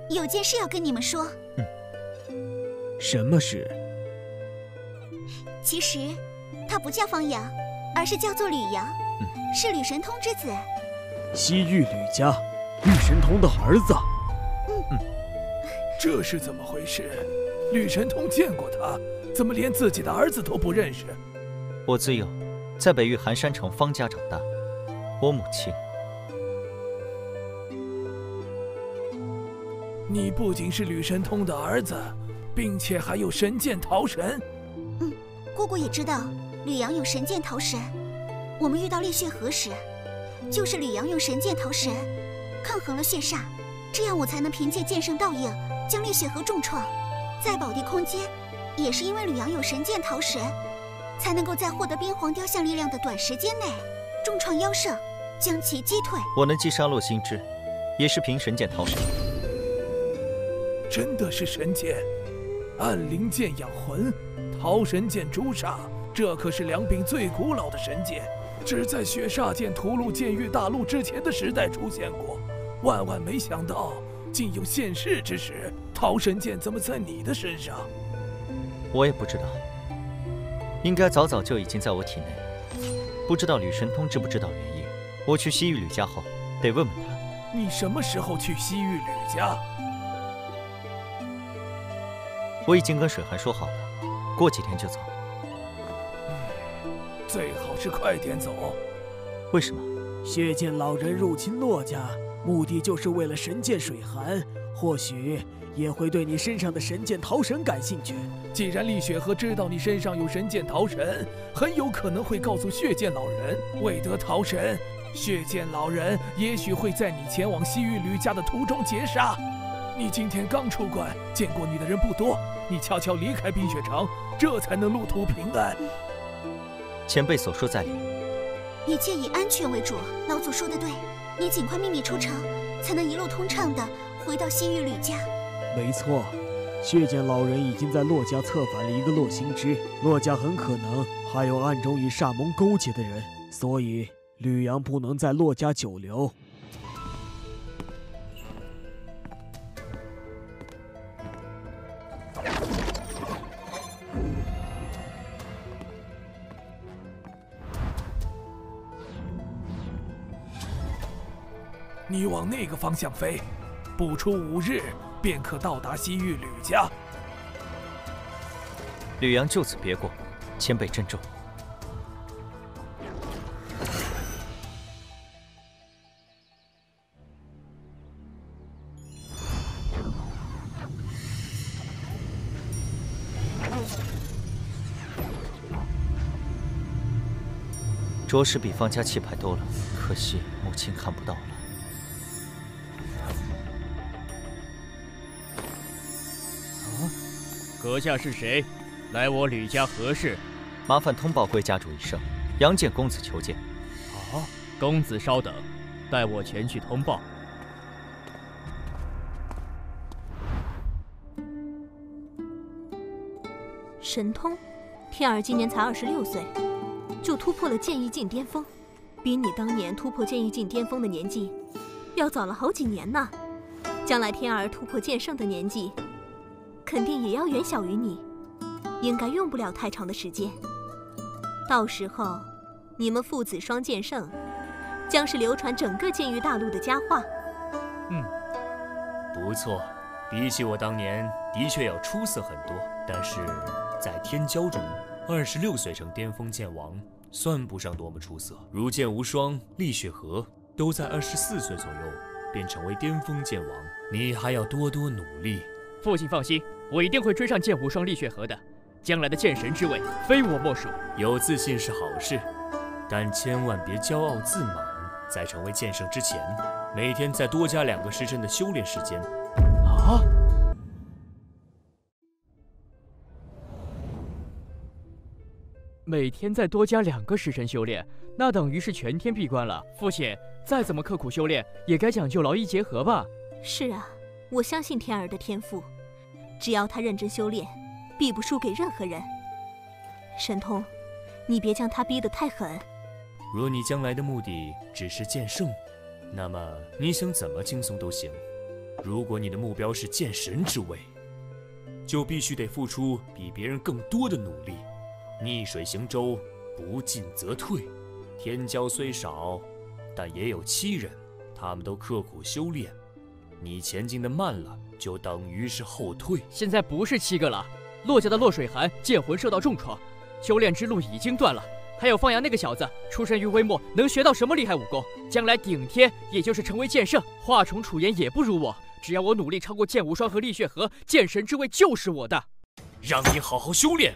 有件事要跟你们说。什么事？其实，他不叫方阳，而是叫做吕阳，是吕神通之子。西域吕家，吕神通的儿子。这是怎么回事？吕神通见过他，怎么连自己的儿子都不认识？我自幼在北域寒山城方家长大，我母亲。你不仅是吕神通的儿子，并且还有神剑桃神。姑姑也知道吕阳有神剑桃神。我们遇到烈血河时，就是吕阳用神剑桃神抗衡了血煞，这样我才能凭借剑圣倒影将烈血河重创。在宝地空间，也是因为吕阳有神剑桃神，才能够在获得冰皇雕像力量的短时间内重创妖圣，将其击退。我能击杀洛星之，也是凭神剑桃神。真的是神剑，暗灵剑养魂，桃神剑诛煞，这可是2柄最古老的神剑，只在雪煞剑屠戮剑域大陆之前的时代出现过。万万没想到，竟有现世之时，桃神剑怎么在你的身上？我也不知道，应该早早就已经在我体内。不知道吕神通知不知道原因？我去西域吕家后，得问问他。你什么时候去西域吕家？我已经跟水寒说好了，过几天就走。最好是快点走。为什么？血剑老人入侵洛家，目的就是为了神剑水寒，或许也会对你身上的神剑桃神感兴趣。既然厉雪河知道你身上有神剑桃神，很有可能会告诉血剑老人，为得桃神，血剑老人也许会在你前往西域吕家的途中截杀。你今天刚出关，见过你的人不多，你悄悄离开冰雪城，这才能路途平安。前辈所说在理，一切以安全为主。老祖说的对，你尽快秘密出城，才能一路通畅的回到西域吕家。没错，血剑老人已经在洛家策反了一个洛星之，洛家很可能还有暗中与煞盟勾结的人，所以吕阳不能在洛家久留。你往那个方向飞，不出5日便可到达西域吕家。吕阳就此别过，前辈珍重。着实比方家气派多了，可惜母亲看不到了。阁下是谁？来我吕家何事？麻烦通报贵家主一声，杨建公子求见。好，公子稍等，带我前去通报。神通，天儿今年才26岁，就突破了剑意境巅峰，比你当年突破剑意境巅峰的年纪要早了好几年呢。将来天儿突破剑圣的年纪，肯定也要远小于你，应该用不了太长的时间。到时候，你们父子双剑圣，将是流传整个剑域大陆的佳话。不错，比起我当年，的确要出色很多。但是在天骄中，26岁成巅峰剑王，算不上多么出色。如剑无双、厉雪河都在24岁左右便成为巅峰剑王，你还要多多努力。父亲放心，我一定会追上剑无双、厉雪河的。将来的剑神之位，非我莫属。有自信是好事，但千万别骄傲自满。在成为剑圣之前，每天再多加2个时辰的修炼时间。啊！每天再多加2个时辰修炼，那等于是全天闭关了。父亲，再怎么刻苦修炼，也该讲究劳逸结合吧？是啊，我相信天儿的天赋，只要他认真修炼，必不输给任何人。神通，你别将他逼得太狠。若你将来的目的只是剑圣，那么你想怎么轻松都行。如果你的目标是剑神之位，就必须得付出比别人更多的努力。逆水行舟，不进则退。天骄虽少，但也有7人，他们都刻苦修炼。你前进的慢了，就等于是后退。现在不是7个了，洛家的洛水寒剑魂受到重创，修炼之路已经断了。还有方阳那个小子，出身于微末，能学到什么厉害武功？将来顶天也就是成为剑圣，华重楚言也不如我。只要我努力超过剑无双和厉血河，剑神之位就是我的。让你好好修炼，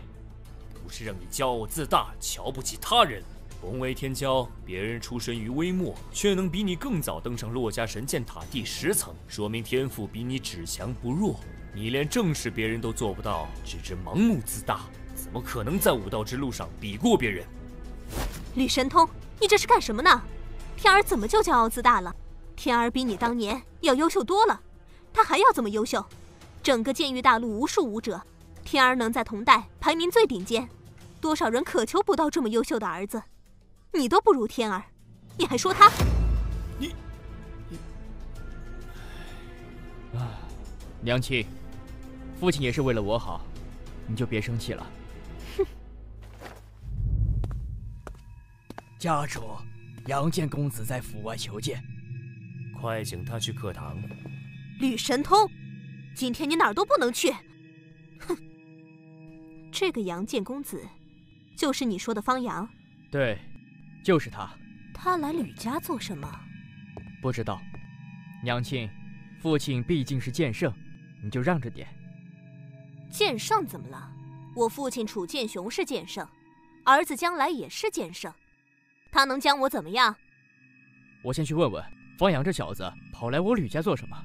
不是让你骄傲自大，瞧不起他人。同为天骄，别人出身于微末，却能比你更早登上洛家神剑塔第10层，说明天赋比你只强不弱。你连正事别人都做不到，只知盲目自大，怎么可能在武道之路上比过别人？吕神通，你这是干什么呢？天儿怎么就骄傲自大了？天儿比你当年要优秀多了，他还要怎么优秀？整个剑域大陆无数武者，天儿能在同代排名最顶尖，多少人渴求不到这么优秀的儿子，你都不如天儿，你还说他？娘亲，父亲也是为了我好，你就别生气了。家主，杨建公子在府外求见，快请他去课堂。吕神通，今天你哪儿都不能去。哼，这个杨建公子，就是你说的方阳？对，就是他。他来吕家做什么？不知道。娘亲，父亲毕竟是剑圣，你就让着点。剑圣怎么了？我父亲楚剑雄是剑圣，儿子将来也是剑圣。他能将我怎么样？我先去问问方阳这小子跑来我吕家做什么。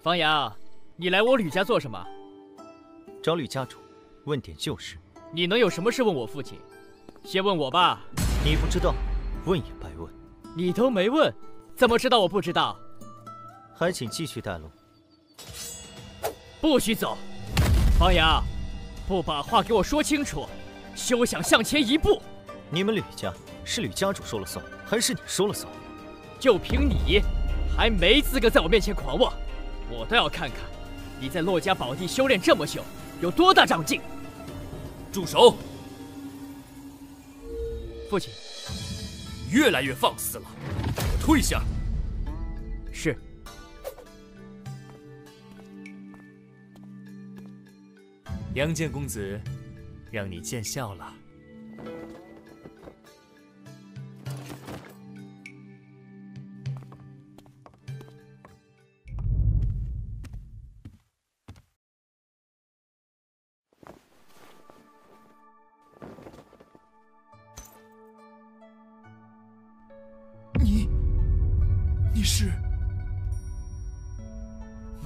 方阳，你来我吕家做什么？找吕家主，问点旧事。你能有什么事问我父亲？先问我吧。你不知道，问也白问。你都没问，怎么知道我不知道？还请继续带路。不许走！方阳，不把话给我说清楚，休想向前一步！你们吕家是吕家主说了算，还是你说了算？就凭你，还没资格在我面前狂妄！我倒要看看，你在洛家宝地修炼这么久，有多大长进？住手！父亲，越来越放肆了，给我退下！是。杨建公子，让你见笑了。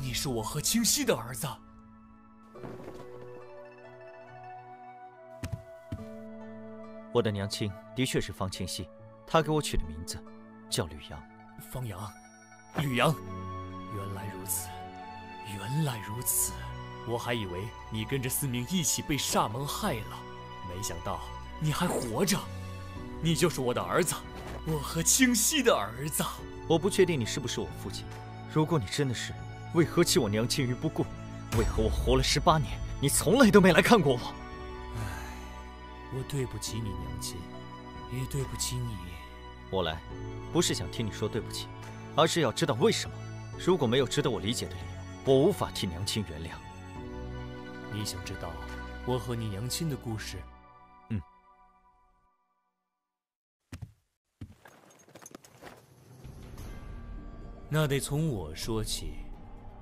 你是我和清溪的儿子。我的娘亲的确是方清溪，她给我取的名字叫吕阳。方阳，吕阳，原来如此，原来如此。我还以为你跟着司明一起被煞门害了，没想到你还活着。你就是我的儿子，我和清溪的儿子。我不确定你是不是我父亲。如果你真的是，为何弃我娘亲于不顾？为何我活了18年，你从来都没来看过我？我对不起你娘亲，也对不起你。我来，不是想听你说对不起，而是要知道为什么。如果没有值得我理解的理由，我无法替娘亲原谅。你想知道我和你娘亲的故事？那得从我说起。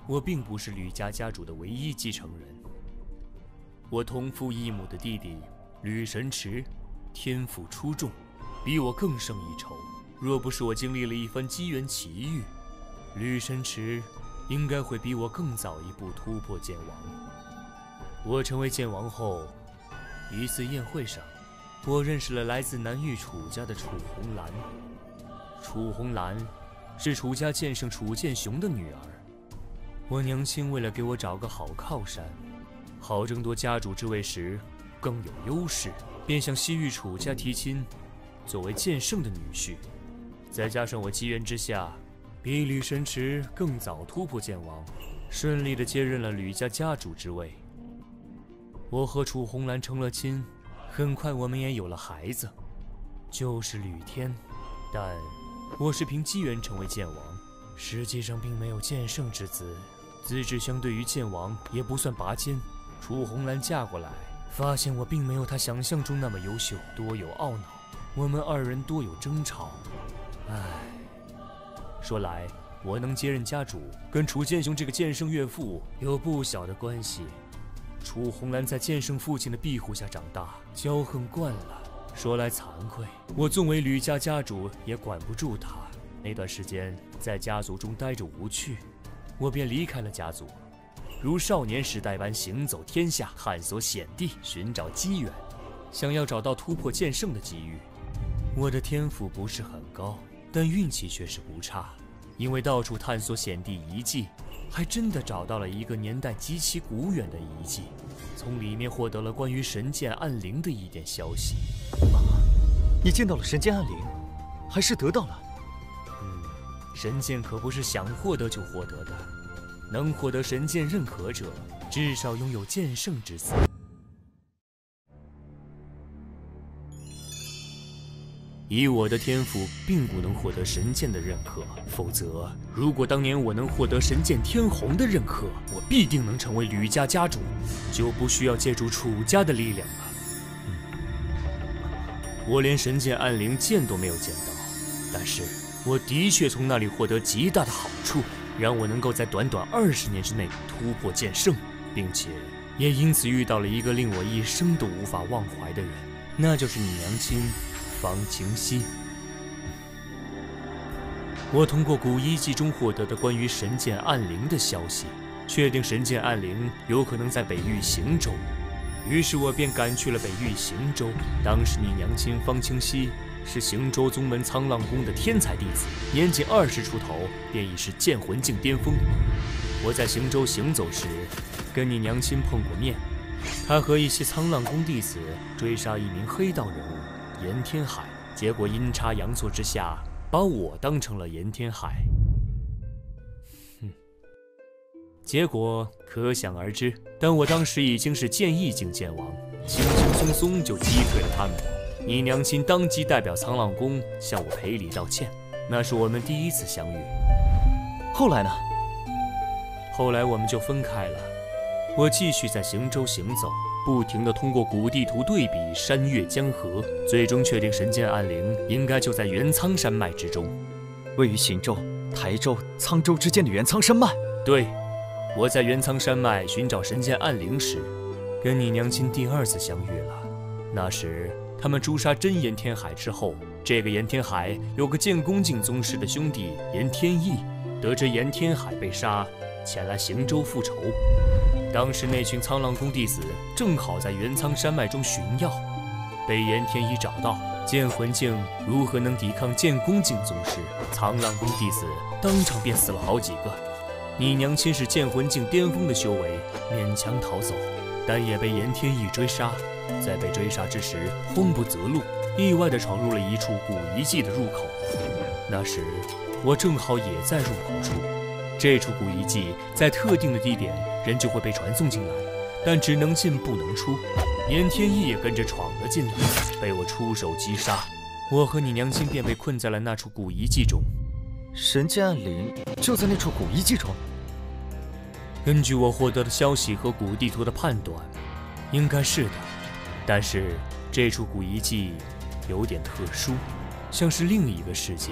我并不是吕家家主的唯一继承人。我同父异母的弟弟吕神池，天赋出众，比我更胜一筹。若不是我经历了一番机缘奇遇，吕神池应该会比我更早一步突破剑王。我成为剑王后，一次宴会上，我认识了来自南域楚家的楚红兰。楚红兰是楚家剑圣楚剑雄的女儿。我娘亲为了给我找个好靠山，好争夺家主之位时更有优势，便向西域楚家提亲，作为剑圣的女婿。再加上我机缘之下，比吕神池更早突破剑王，顺利地接任了吕家家主之位。我和楚红兰成了亲，很快我们也有了孩子，就是吕天。但我是凭机缘成为剑王，实际上并没有剑圣之资，资质相对于剑王也不算拔尖。楚红兰嫁过来，发现我并没有她想象中那么优秀，多有懊恼。我们二人多有争吵。说来我能接任家主，跟楚剑雄这个剑圣岳父有不小的关系。楚红兰在剑圣父亲的庇护下长大，骄横惯了。说来惭愧，我纵为吕家家主，也管不住她。那段时间在家族中待着无趣，我便离开了家族，如少年时代般行走天下，探索险地，寻找机缘，想要找到突破剑圣的机遇。我的天赋不是很高，但运气却是不差，因为到处探索险地遗迹，还真的找到了一个年代极其古远的遗迹，从里面获得了关于神剑暗灵的一点消息。你见到了神剑暗灵，还是得到了？神剑可不是想获得就获得的，能获得神剑认可者，至少拥有剑圣之资。以我的天赋，并不能获得神剑的认可，否则，如果当年我能获得神剑天虹的认可，我必定能成为吕家家主，就不需要借助楚家的力量了。我连神剑暗灵见都没有见到，但是我的确从那里获得极大的好处，让我能够在短短20年之内突破剑圣，并且也因此遇到了一个令我一生都无法忘怀的人，那就是你娘亲方晴溪。我通过古遗迹中获得的关于神剑暗灵的消息，确定神剑暗灵有可能在北域行州，于是我便赶去了北域行州。当时你娘亲方清溪是行州宗门沧浪宫的天才弟子，年仅20出头便已是剑魂境巅峰。我在行州行走时，跟你娘亲碰过面，她和一些沧浪宫弟子追杀一名黑道人物严天海，结果阴差阳错之下，把我当成了严天海。结果可想而知。但我当时已经是剑意境剑王，轻轻松松就击退了他们。你娘亲当即代表沧浪宫向我赔礼道歉，那是我们第一次相遇。后来呢？后来我们就分开了。我继续在行舟行走，不停地通过古地图对比山岳江河，最终确定神剑暗灵应该就在元苍山脉之中，位于行舟、台州、沧州之间的元苍山脉。对，我在元苍山脉寻找神剑暗灵时，跟你娘亲第2次相遇了。那时他们诛杀真炎天海之后，这个炎天海有个剑恭敬宗师的兄弟炎天意，得知炎天海被杀，前来行舟复仇。当时那群沧浪宫弟子正好在元苍山脉中寻药，被炎天意找到。剑魂境如何能抵抗剑恭敬宗师？沧浪宫弟子当场便死了好几个。你娘亲是剑魂境巅峰的修为，勉强逃走，但也被炎天意追杀。在被追杀之时，慌不择路，意外地闯入了一处古遗迹的入口。那时我正好也在入口处。这处古遗迹在特定的地点，人就会被传送进来，但只能进不能出。炎天意也跟着闯了进来，被我出手击杀。我和你娘亲便被困在了那处古遗迹中。神剑暗灵就在那处古遗迹中。根据我获得的消息和古地图的判断，应该是的。但是这处古遗迹有点特殊，像是另一个世界。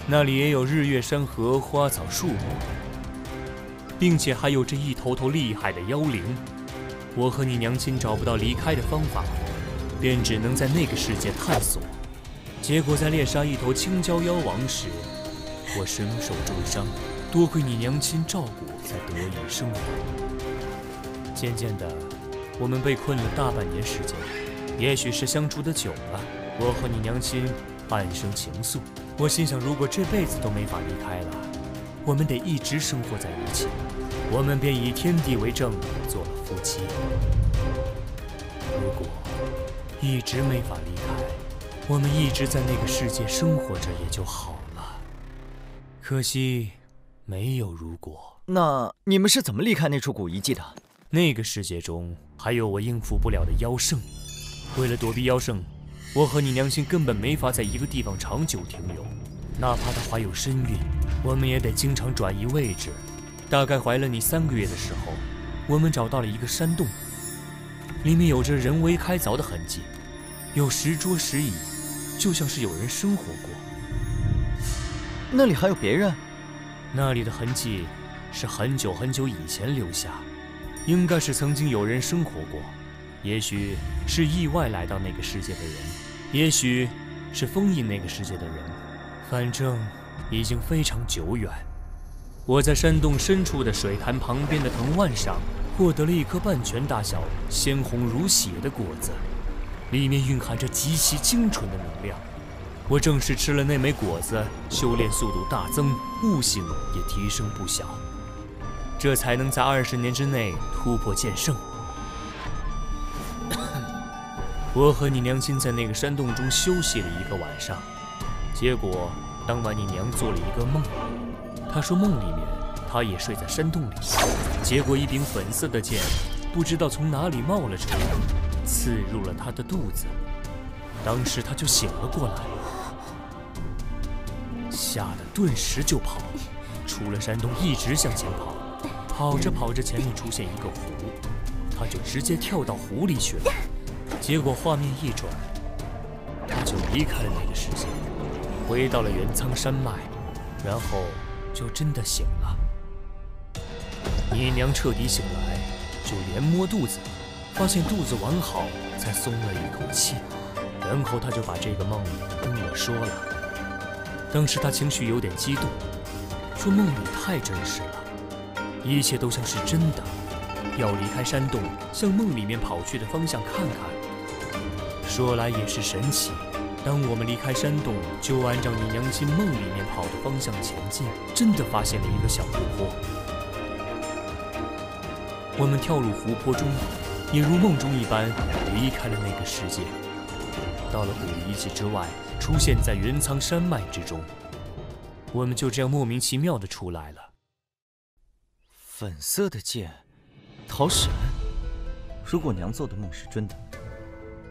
那里也有日月山河、花草树木，并且还有着一头头厉害的妖灵。我和你娘亲找不到离开的方法，便只能在那个世界探索。结果在猎杀一头青蛟妖王时，我身受重伤，多亏你娘亲照顾，才得以生还。渐渐的，我们被困了大半年时间，也许是相处的久了，我和你娘亲暗生情愫。我心想，如果这辈子都没法离开了，我们得一直生活在一起。我们便以天地为证，做了夫妻。如果一直没法离开，我们一直在那个世界生活着也就好了。可惜没有如果。那你们是怎么离开那处古遗迹的？那个世界中还有我应付不了的妖圣，为了躲避妖圣，我和你娘亲根本没法在一个地方长久停留，哪怕她怀有身孕，我们也得经常转移位置。大概怀了你3个月的时候，我们找到了一个山洞，里面有着人为开凿的痕迹，有石桌石椅，就像是有人生活过。那里还有别人？那里的痕迹是很久很久以前留下，应该是曾经有人生活过，也许是意外来到那个世界的人，也许是封印那个世界的人，反正已经非常久远。我在山洞深处的水潭旁边的藤蔓上获得了一颗半拳大小、鲜红如血的果子，里面蕴含着极其精纯的能量。我正是吃了那枚果子，修炼速度大增，悟性也提升不小，这才能在20年之内突破剑圣。我和你娘亲在那个山洞中休息了1个晚上，结果当晚你娘做了一个梦，她说梦里面她也睡在山洞里，结果一柄粉色的剑不知道从哪里冒了出来，刺入了她的肚子。当时她就醒了过来，吓得顿时就跑，出了山洞一直向前跑，跑着跑着前面出现一个湖，她就直接跳到湖里去了。结果画面一转，她就离开了那个世界，回到了元苍山脉，然后就真的醒了。你娘彻底醒来，就连摸肚子，发现肚子完好，才松了一口气。然后她就把这个梦跟我说了。当时她情绪有点激动，说梦里太真实了，一切都像是真的。要离开山洞，向梦里面跑去的方向看看。说来也是神奇，当我们离开山洞，就按照你娘亲梦里面跑的方向前进，真的发现了一个小湖泊。我们跳入湖泊中，也如梦中一般离开了那个世界，到了古遗迹之外，出现在元苍山脉之中。我们就这样莫名其妙的出来了。粉色的剑，桃神。如果娘做的梦是真的，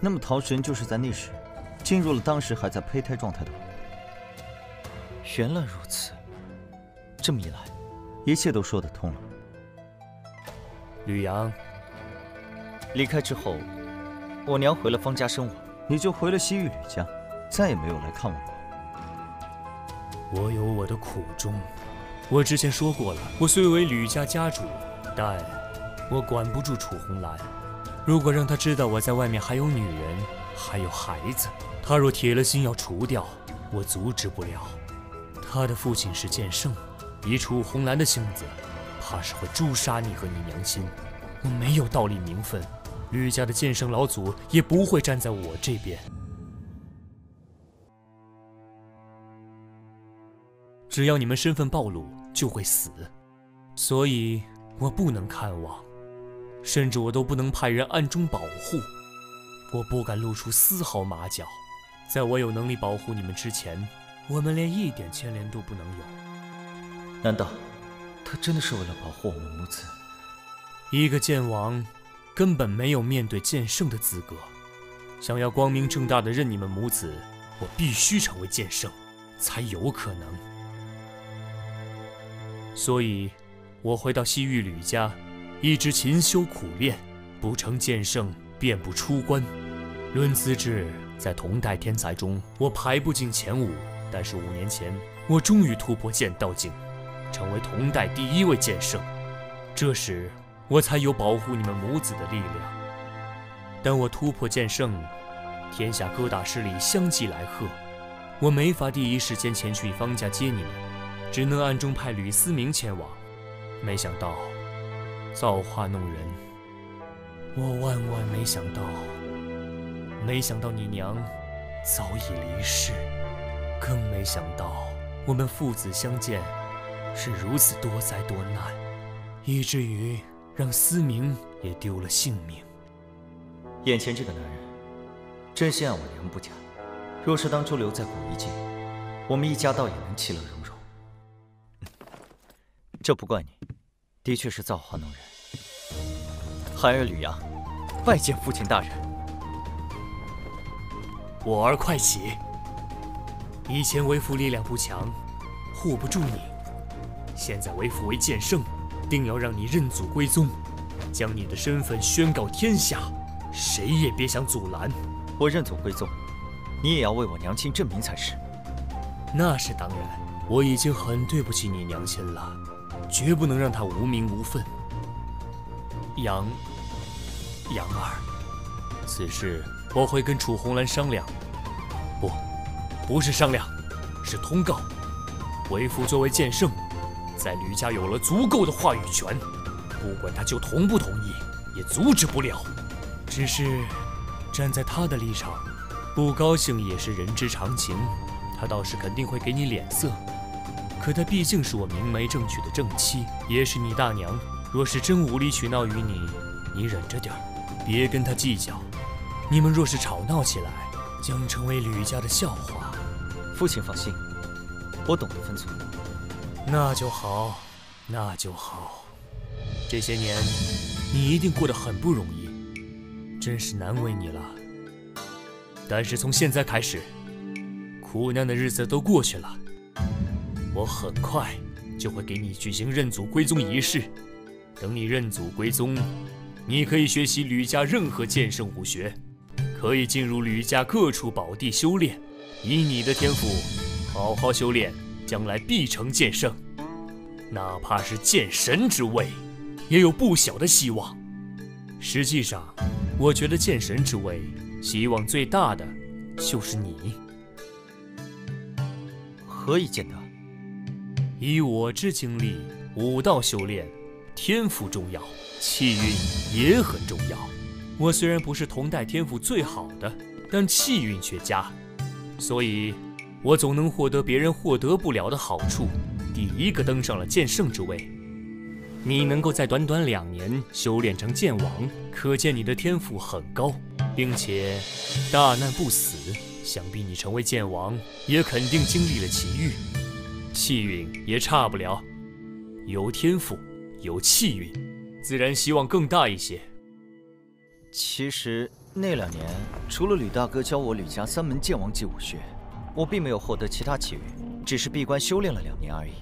那么桃神就是在那时进入了当时还在胚胎状态的我。原来如此，这么一来，一切都说得通了。吕阳，离开之后，我娘回了方家生我，你就回了西域吕家，再也没有来看望我。我有我的苦衷，我之前说过了，我虽为吕家家主，但我管不住楚红兰。如果让他知道我在外面还有女人，还有孩子，他若铁了心要除掉，我阻止不了。他的父亲是剑圣，以楚红兰的性子，怕是会诛杀你和你娘亲。我没有道理名分，吕家的剑圣老祖也不会站在我这边。只要你们身份暴露，就会死，所以我不能看望，甚至我都不能派人暗中保护。我不敢露出丝毫马脚，在我有能力保护你们之前，我们连一点牵连都不能有。难道他真的是为了保护我们母子？一个剑王根本没有面对剑圣的资格。想要光明正大的认你们母子，我必须成为剑圣，才有可能。所以，我回到西域吕家，一直勤修苦练，不成剑圣便不出关。论资质，在同代天才中，我排不进前5。但是5年前，我终于突破剑道境，成为同代第1位剑圣。这时，我才有保护你们母子的力量。但我突破剑圣，天下各大势力相继来贺，我没法第一时间前去方家接你们，只能暗中派吕思明前往。没想到，造化弄人，我万万没想到你娘早已离世，更没想到我们父子相见是如此多灾多难，以至于让思明也丢了性命。眼前这个男人，真心爱我娘不假。若是当初留在古一界，我们一家倒也能其乐融融。这不怪你，的确是造化弄人。孩儿吕阳，拜见父亲大人。我儿快起！以前为父力量不强，护不住你。现在为父为剑圣，定要让你认祖归宗，将你的身份宣告天下，谁也别想阻拦。我认祖归宗，你也要为我娘亲证明才是。那是当然，我已经很对不起你娘亲了，绝不能让她无名无分。杨儿，此事我会跟楚红兰商量。不是商量，是通告。为父作为剑圣，在吕家有了足够的话语权，不管他就同不同意，也阻止不了。只是站在他的立场，不高兴也是人之常情，他倒是肯定会给你脸色。可他毕竟是我明媒正娶的正妻，也是你大娘。若是真无理取闹于你，你忍着点儿，别跟他计较。你们若是吵闹起来，将成为吕家的笑话。父亲放心，我懂得分寸。那就好，那就好。这些年，你一定过得很不容易，真是难为你了。但是从现在开始，苦难的日子都过去了，我很快就会给你举行认祖归宗仪式。等你认祖归宗，你可以学习吕家任何剑圣武学，可以进入吕家各处宝地修炼。以你的天赋，好好修炼，将来必成剑圣，哪怕是剑神之位，也有不小的希望。实际上，我觉得剑神之位，希望最大的就是你。何以见得？以我之经历，武道修炼，天赋重要，气运也很重要。我虽然不是同代天赋最好的，但气运却佳。所以，我总能获得别人获得不了的好处，第一个登上了剑圣之位。你能够在短短2年修炼成剑王，可见你的天赋很高，并且大难不死。想必你成为剑王，也肯定经历了奇遇，气运也差不了。有天赋，有气运，自然希望更大一些。其实那2年，除了吕大哥教我吕家3门剑王级武学，我并没有获得其他奇遇，只是闭关修炼了2年而已。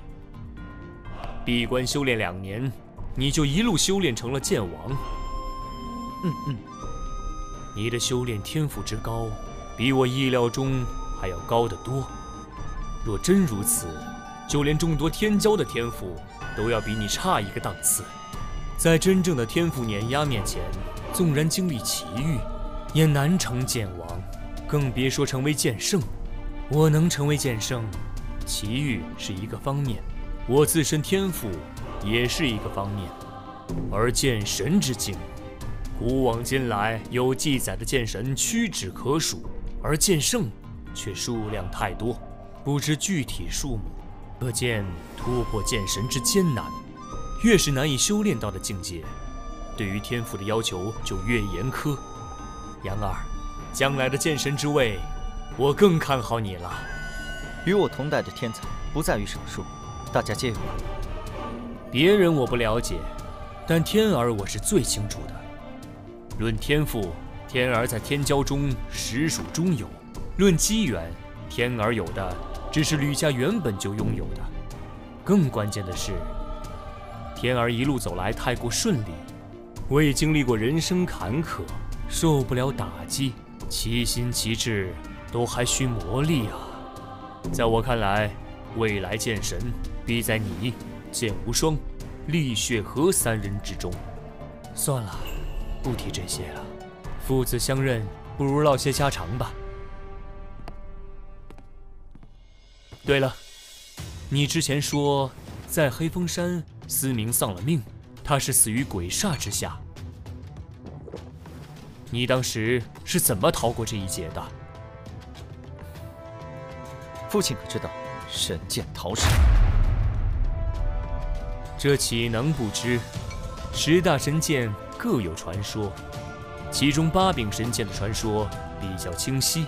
闭关修炼2年，你就一路修炼成了剑王？你的修炼天赋之高，比我意料中还要高得多。若真如此，就连众多天骄的天赋都要比你差一个档次。在真正的天赋碾压面前，纵然经历奇遇，也难成剑王，更别说成为剑圣。我能成为剑圣，奇遇是一个方面，我自身天赋也是一个方面，而剑神之境，古往今来有记载的剑神屈指可数，而剑圣却数量太多，不知具体数目，可见突破剑神之艰难。越是难以修炼到的境界，对于天赋的要求就越严苛。杨儿，将来的剑神之位，我更看好你了。与我同代的天才不在于少数，大家皆有可能。别人我不了解，但天儿我是最清楚的。论天赋，天儿在天骄中实属中游；论机缘，天儿有的只是吕家原本就拥有的。更关键的是，天儿一路走来太过顺利，我也经历过人生坎坷，受不了打击，其心其志都还需磨砺啊。在我看来，未来剑神必在你、剑无双、厉血河3人之中。算了，不提这些了，父子相认，不如唠些家常吧。对了，你之前说在黑风山思明丧了命，他是死于鬼煞之下。你当时是怎么逃过这一劫的？父亲可知道神剑逃神？这岂能不知？10大神剑各有传说，其中8柄神剑的传说比较清晰，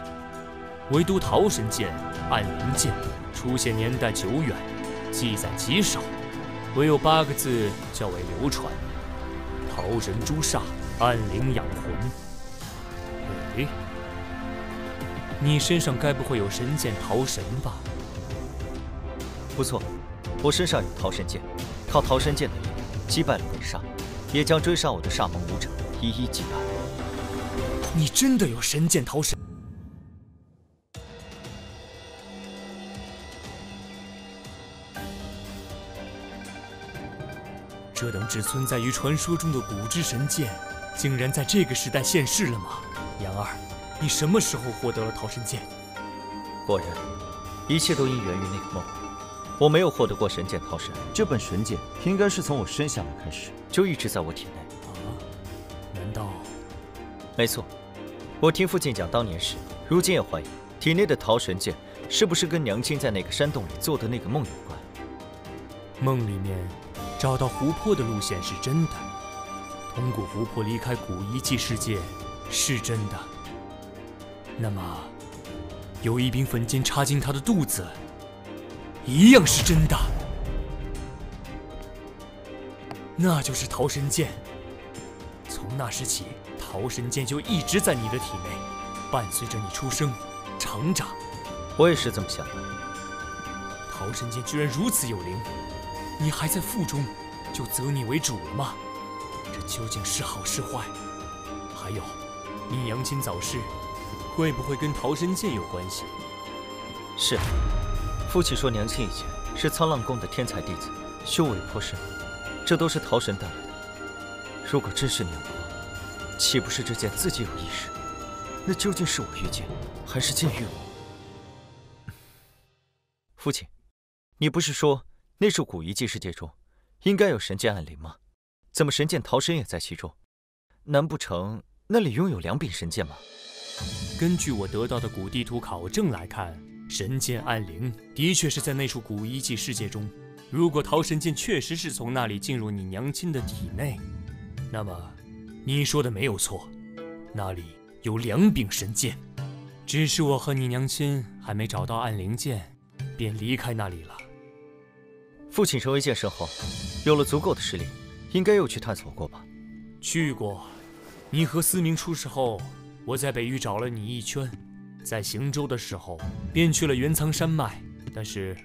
唯独桃神剑、暗灵剑出现年代久远，记载极少，唯有8个字较为流传：桃神诛煞，暗灵养魂。你身上该不会有神剑桃神吧？不错，我身上有桃神剑，靠桃神剑的力量击败了鬼煞，也将追杀我的煞盟武者一一击败。你真的有神剑桃神？这等只存在于传说中的古之神剑，竟然在这个时代现世了吗？杨儿，你什么时候获得了桃神剑？果然，一切都因源于那个梦。我没有获得过神剑桃神，这本神剑应该是从我生下来开始就一直在我体内。难道？没错，我听父亲讲当年时，如今也怀疑体内的桃神剑是不是跟娘亲在那个山洞里做的那个梦有关。梦里面找到湖泊的路线是真的，通过湖泊离开古遗迹世界是真的。那么，有一柄粉剑插进他的肚子，一样是真的。那就是桃神剑。从那时起，桃神剑就一直在你的体内，伴随着你出生、成长。我也是这么想的。桃神剑居然如此有灵，你还在腹中就择你为主了吗？这究竟是好是坏？还有，你娘亲早逝，会不会跟桃神剑有关系？是，父亲说娘亲以前是沧浪宫的天才弟子，修为颇深，这都是桃神带来的。如果真是娘的话，岂不是这剑自己有意识？那究竟是我遇见，还是剑遇我？父亲，你不是说那处古遗迹世界中应该有神剑暗灵吗？怎么神剑桃神也在其中？难不成那里拥有2柄神剑吗？根据我得到的古地图考证来看，神剑暗灵的确是在那处古遗迹世界中。如果桃神剑确实是从那里进入你娘亲的体内，那么你说的没有错，那里有2柄神剑。只是我和你娘亲还没找到暗灵剑，便离开那里了。父亲成为剑圣后，有了足够的实力，应该又去探索过吧？去过。你和思明出事后，我在北域找了你一圈，在行舟的时候便去了元苍山脉，但是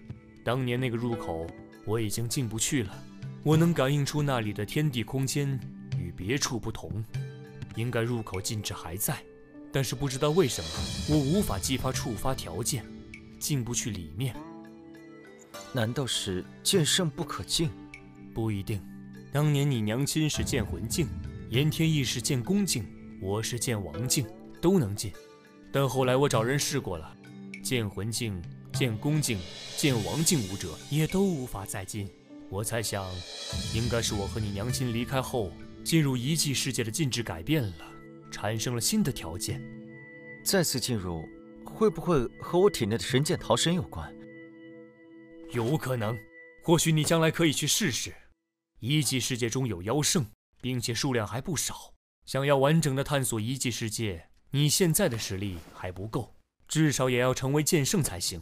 当年那个入口我已经进不去了。我能感应出那里的天地空间与别处不同，应该入口禁制还在，但是不知道为什么我无法激发触发条件，进不去里面。难道是剑圣不可进？不一定。当年你娘亲是剑魂境，严天意是剑宫境，我是剑王境，都能进。但后来我找人试过了，剑魂境、剑宫境、剑王境武者也都无法再进。我猜想，应该是我和你娘亲离开后，进入遗迹世界的禁制改变了，产生了新的条件。再次进入，会不会和我体内的神剑逃生有关？有可能，或许你将来可以去试试。遗迹世界中有妖圣，并且数量还不少。想要完整的探索遗迹世界，你现在的实力还不够，至少也要成为剑圣才行。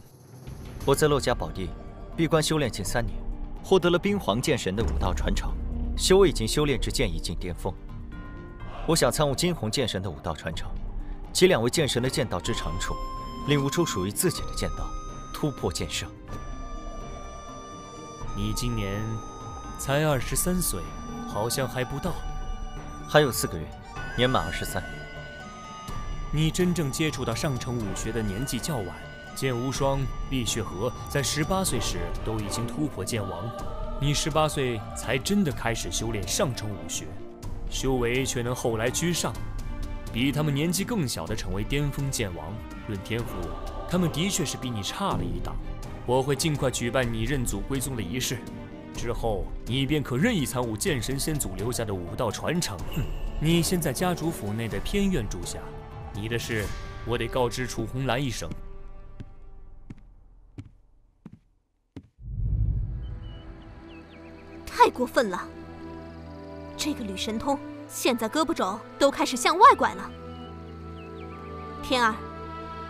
我在洛家宝地闭关修炼近3年，获得了冰皇剑神的武道传承，修为已经修炼至剑意境巅峰。我想参悟金红剑神的武道传承，集2位剑神的剑道之长处，领悟出属于自己的剑道，突破剑圣。你今年才23岁，好像还不到。还有4个月，年满23。你真正接触到上乘武学的年纪较晚。剑无双、厉雪河在18岁时都已经突破剑王，你18岁才真的开始修炼上乘武学，修为却能后来居上，比他们年纪更小的成为巅峰剑王。论天赋，他们的确是比你差了一档。我会尽快举办你认祖归宗的仪式，之后你便可任意参悟剑神先祖留下的武道传承。你先在家主府内的偏院住下，你的事我得告知楚红兰一声。太过分了！这个吕神通现在胳膊肘都开始向外拐了。天儿，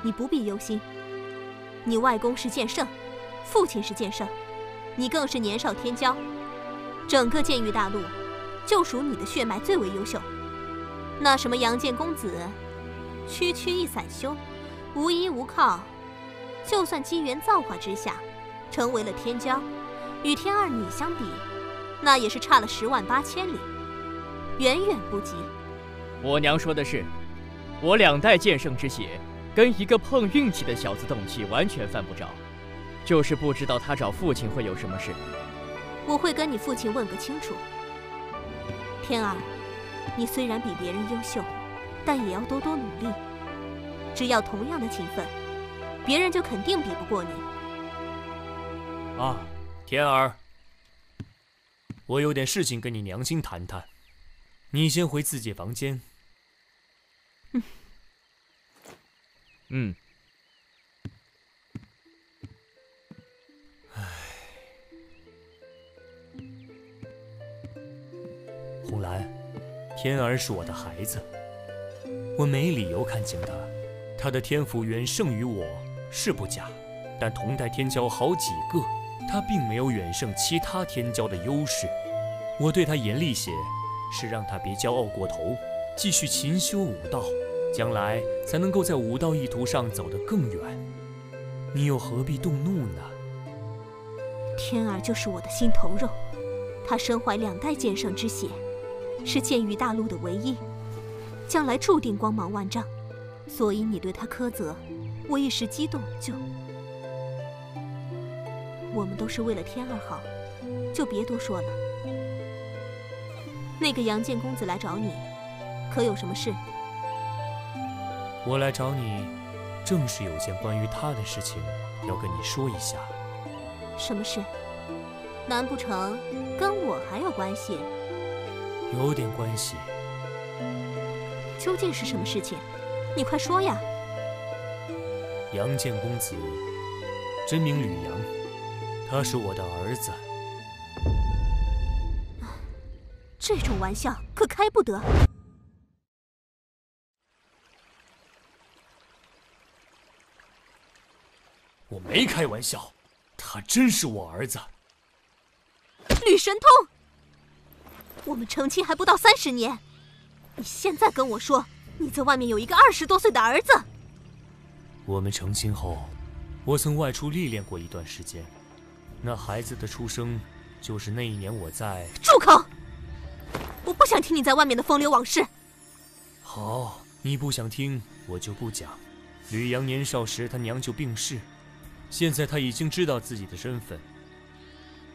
你不必忧心，你外公是剑圣，父亲是剑圣，你更是年少天骄，整个剑域大陆就属你的血脉最为优秀。那什么杨剑公子，区区一散修，无依无靠，就算机缘造化之下成为了天骄，与天儿你相比，那也是差了10万8千里，远远不及。我娘说的是，我2代剑圣之血，跟一个碰运气的小子动气完全犯不着，就是不知道他找父亲会有什么事。我会跟你父亲问个清楚。天儿，你虽然比别人优秀，但也要多多努力。只要同样的勤奋，别人就肯定比不过你。啊，天儿。我有点事情跟你娘亲谈谈，你先回自己房间。嗯。红兰，天儿是我的孩子，我没理由看轻他。他的天赋远胜于我是不假，但同代天骄好几个，他并没有远胜其他天骄的优势。我对他严厉些，是让他别骄傲过头，继续勤修武道，将来才能够在武道一途上走得更远。你又何必动怒呢？天儿就是我的心头肉，他身怀2代剑圣之血，是剑域大陆的唯一，将来注定光芒万丈。所以你对他苛责，我一时激动就……我们都是为了天儿好，就别多说了。那个杨剑公子来找你，可有什么事？我来找你，正是有件关于他的事情要跟你说一下。什么事？难不成跟我还有关系？有点关系。究竟是什么事情？你快说呀！杨剑公子真名吕阳，他是我的儿子。这种玩笑可开不得。我没开玩笑，他真是我儿子。吕神通，我们成亲还不到30年，你现在跟我说你在外面有一个20多岁的儿子？我们成亲后，我曾外出历练过一段时间，那孩子的出生就是那一年我在……住口！我不想听你在外面的风流往事。好，你不想听，我就不讲。吕阳年少时，他娘就病逝，现在他已经知道自己的身份，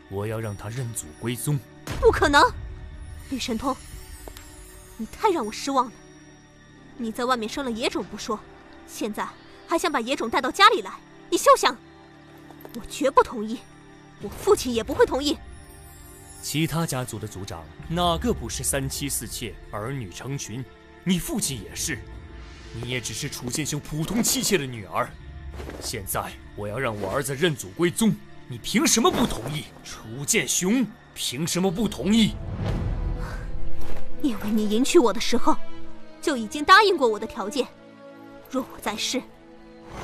我要让他认祖归宗。不可能，吕神通，你太让我失望了。你在外面生了野种不说，现在还想把野种带到家里来，你休想！我绝不同意，我父亲也不会同意。其他家族的族长哪个不是3妻4妾，儿女成群？你父亲也是，你也只是楚剑雄普通妻妾的女儿。现在我要让我儿子认祖归宗，你凭什么不同意？楚剑雄凭什么不同意？因为你迎娶我的时候，就已经答应过我的条件。若我在世，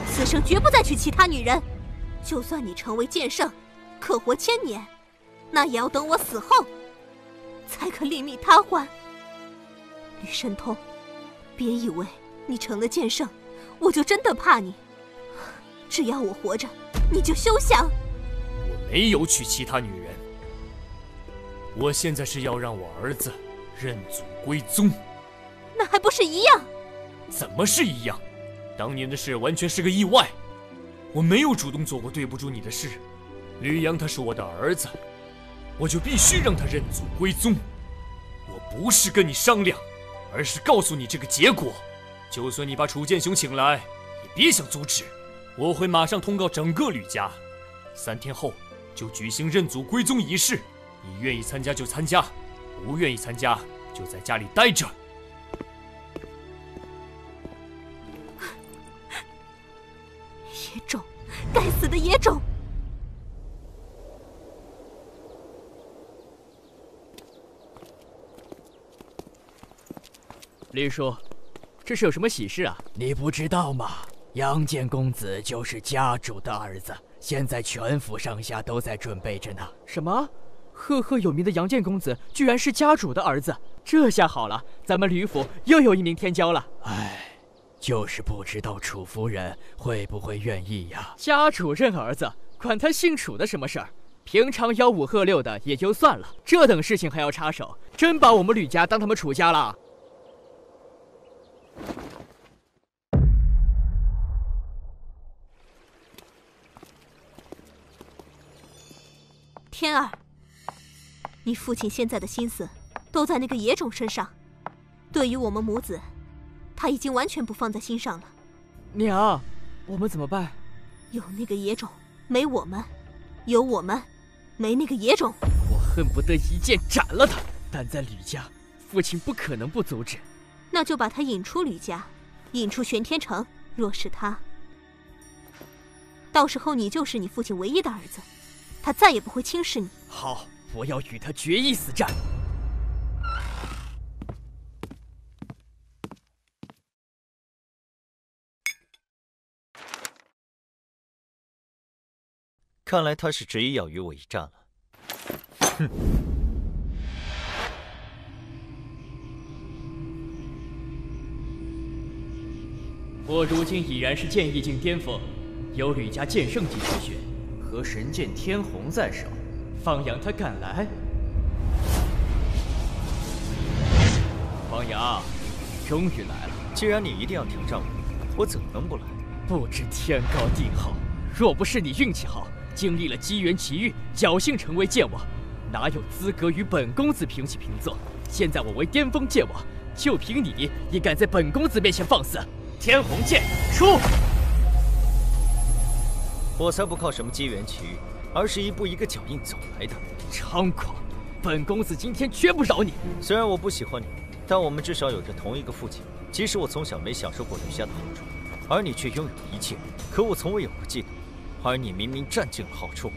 此生绝不再娶其他女人。就算你成为剑圣，可活1000年，那也要等我死后，才可另觅他欢。吕神通，别以为你成了剑圣，我就真的怕你。只要我活着，你就休想。我没有娶其他女人，我现在是要让我儿子认祖归宗。那还不是一样？怎么是一样？当年的事完全是个意外，我没有主动做过对不住你的事。吕阳他是我的儿子，我就必须让他认祖归宗。我不是跟你商量，而是告诉你这个结果。就算你把楚剑雄请来，也别想阻止。我会马上通告整个吕家，3天后就举行认祖归宗仪式。你愿意参加就参加，不愿意参加就在家里待着。野种，该死的野种！吕叔，这是有什么喜事啊？你不知道吗？杨建公子就是家主的儿子，现在全府上下都在准备着呢。什么？赫赫有名的杨建公子居然是家主的儿子？这下好了，咱们吕府又有一名天骄了。唉，就是不知道楚夫人会不会愿意呀？家主认儿子，管他姓楚的什么事儿？平常吆五喝六的也就算了，这等事情还要插手，真把我们吕家当他们楚家了。天儿，你父亲现在的心思都在那个野种身上，对于我们母子，他已经完全不放在心上了。娘，我们怎么办？有那个野种，没我们；有我们，没那个野种。我恨不得一剑斩了他，但在吕家，父亲不可能不阻止。那就把他引出吕家，引出玄天城。若是他，到时候你就是你父亲唯一的儿子。他再也不会轻视你。好，我要与他决一死战。看来他是执意要与我一战了。哼！我如今已然是剑意境巅峰，有吕家剑圣级之血。和神剑天虹在手，方阳他敢来？方阳，终于来了。既然你一定要挑战我怎能不来？不知天高地厚，若不是你运气好，经历了机缘奇遇，侥幸成为剑王，哪有资格与本公子平起平坐？现在我为巅峰剑王，就凭你也敢在本公子面前放肆？天虹剑出！我才不靠什么机缘奇遇，而是一步一个脚印走来的。猖狂！本公子今天绝不饶你。虽然我不喜欢你，但我们至少有着同一个父亲。即使我从小没享受过吕家的好处，而你却拥有一切，可我从未有过嫉妒。而你明明占尽了好处，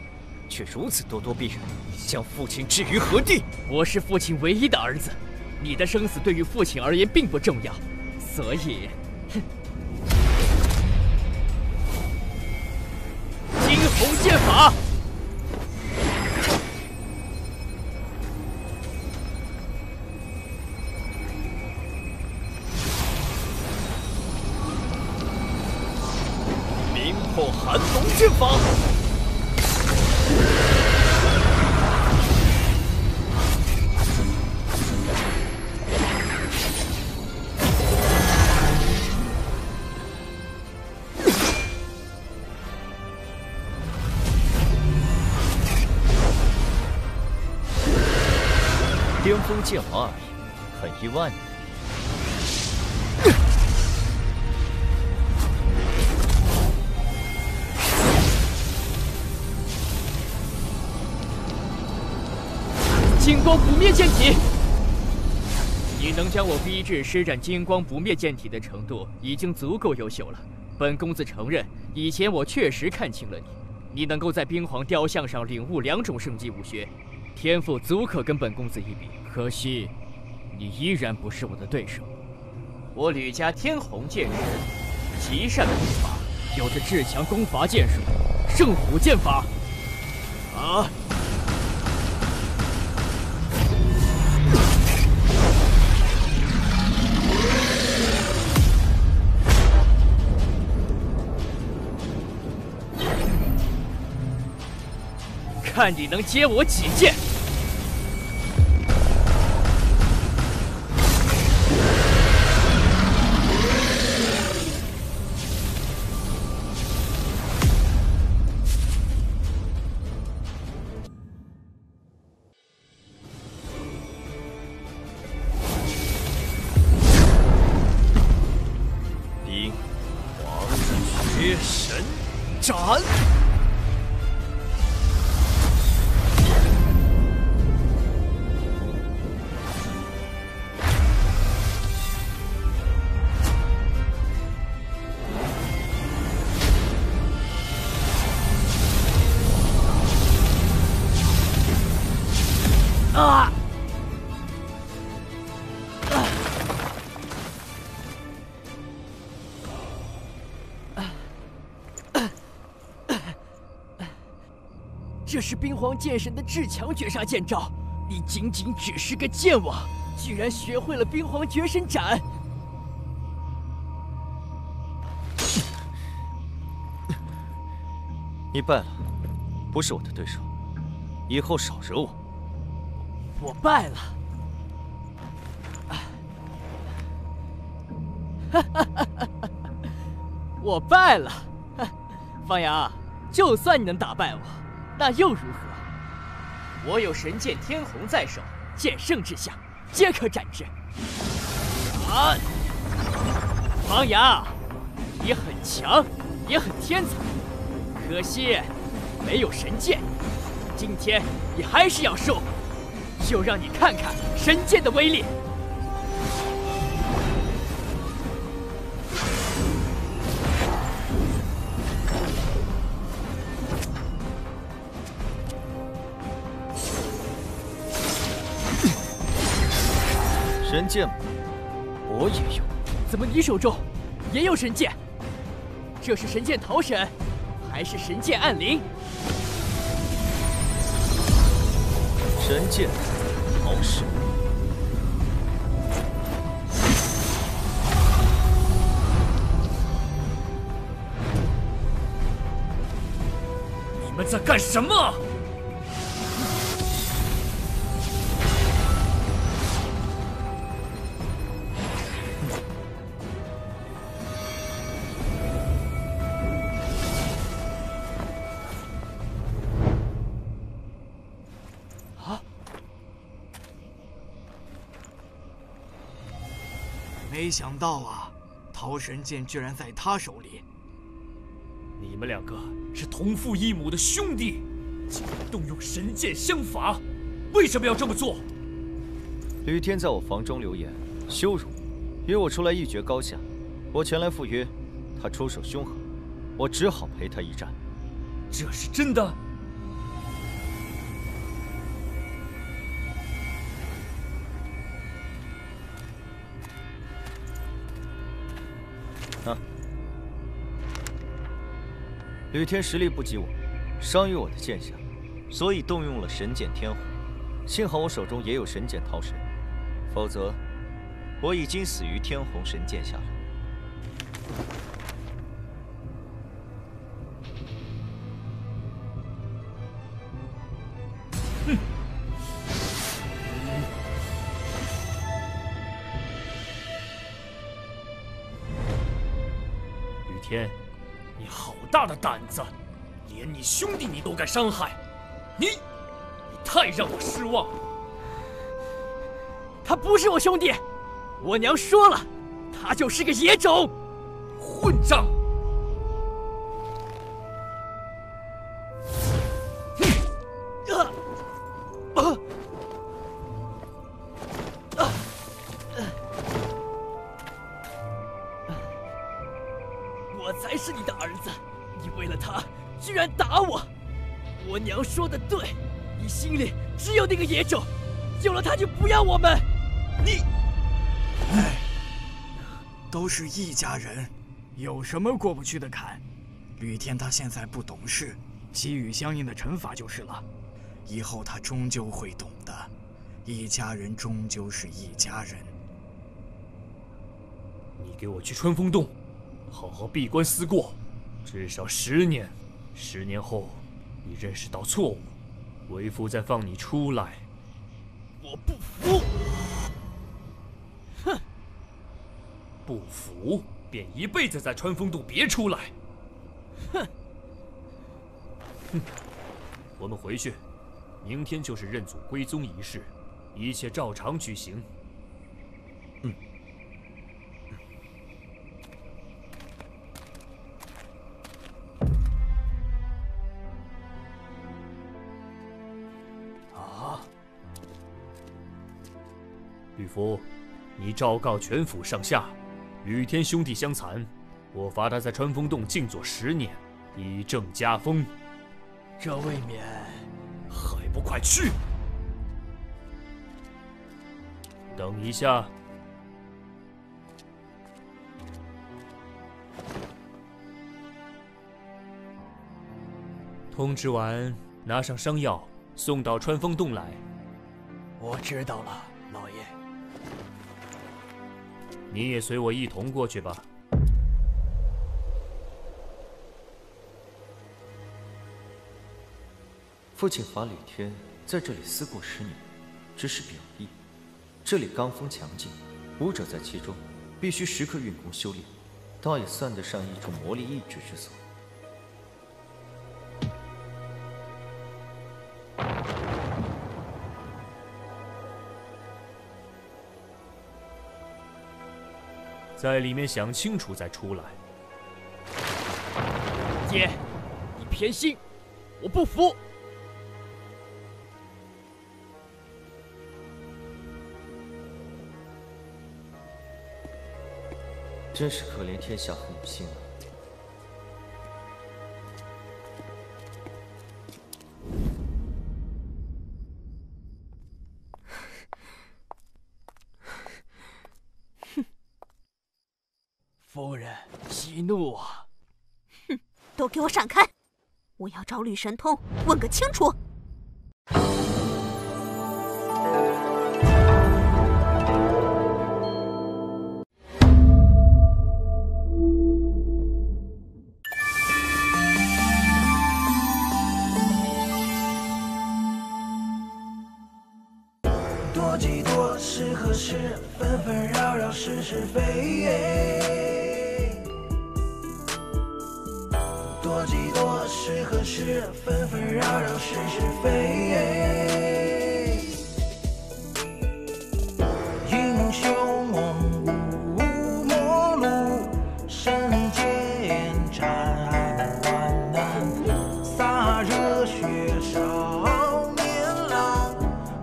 却如此咄咄逼人，将父亲置于何地？我是父亲唯一的儿子，你的生死对于父亲而言并不重要，所以，哼。惊鸿剑法！阵法。巅峰剑法而已，很意外呢。金光不灭剑体，你能将我逼至施展金光不灭剑体的程度，已经足够优秀了。本公子承认，以前我确实看清了你。你能够在冰皇雕像上领悟2种圣级武学，天赋足可跟本公子一比。可惜，你依然不是我的对手。我吕家天虹剑士，极善功法，有着至强攻伐剑术，圣虎剑法。啊！看你能接我几剑！冰皇绝神斩！啊！这是冰皇剑神的至强绝杀剑招，你仅仅只是个剑王，居然学会了冰皇绝神斩！你败了，不是我的对手，以后少惹我。我败了。我败了，方阳，就算你能打败我，那又如何？我有神剑天虹在手，剑圣之下，皆可斩之。啊！方阳，你很强，也很天才，可惜没有神剑。今天你还是要输，就让你看看神剑的威力。神剑，我也有。怎么你手中也有神剑？这是神剑桃神，还是神剑暗灵？神剑桃神。你们在干什么？没想到啊，桃神剑居然在他手里。你们两个是同父异母的兄弟，竟然动用神剑相伐，为什么要这么做？吕天在我房中留言羞辱，约我出来一决高下。我前来赴约，他出手凶狠，我只好陪他一战。这是真的？吕天实力不及我，伤于我的剑下，所以动用了神剑天虹。幸好我手中也有神剑桃神，否则我已经死于天虹神剑下了。天，你好大的胆子，连你兄弟你都敢伤害，你太让我失望了。他不是我兄弟，我娘说了，他就是个野种，混账！我才是你的儿子，你为了他居然打我！我娘说的对，你心里只有那个野种，有了他就不要我们。你，哎，都是一家人，有什么过不去的坎？吕天他现在不懂事，给予相应的惩罚就是了。以后他终究会懂的，一家人终究是一家人。你给我去春风洞，好好闭关思过，至少10年。10年后，你认识到错误，为父再放你出来。我不服！哼！不服便一辈子在穿风洞别出来。哼！哼！我们回去，明天就是认祖归宗仪式，一切照常举行。吕福，你昭告全府上下，吕天兄弟相残，我罚他在穿风洞静坐10年，以正家风。这未免……还不快去！等一下。通知完，拿上伤药，送到穿风洞来。我知道了，老爷。你也随我一同过去吧。父亲罚吕天在这里思过10年，只是表意。这里罡风强劲，武者在其中，必须时刻运功修炼，倒也算得上一种磨砺意志之所。在里面想清楚再出来。爹，你偏心，我不服。真是可怜天下父母心啊！夫人，息怒啊！哼，都给我闪开！我要找吕神通问个清楚。多几多是何事？纷纷扰扰是是非。多几多是何事？纷纷扰扰是是非。英雄无末路，神剑斩万难，洒热血少年郎，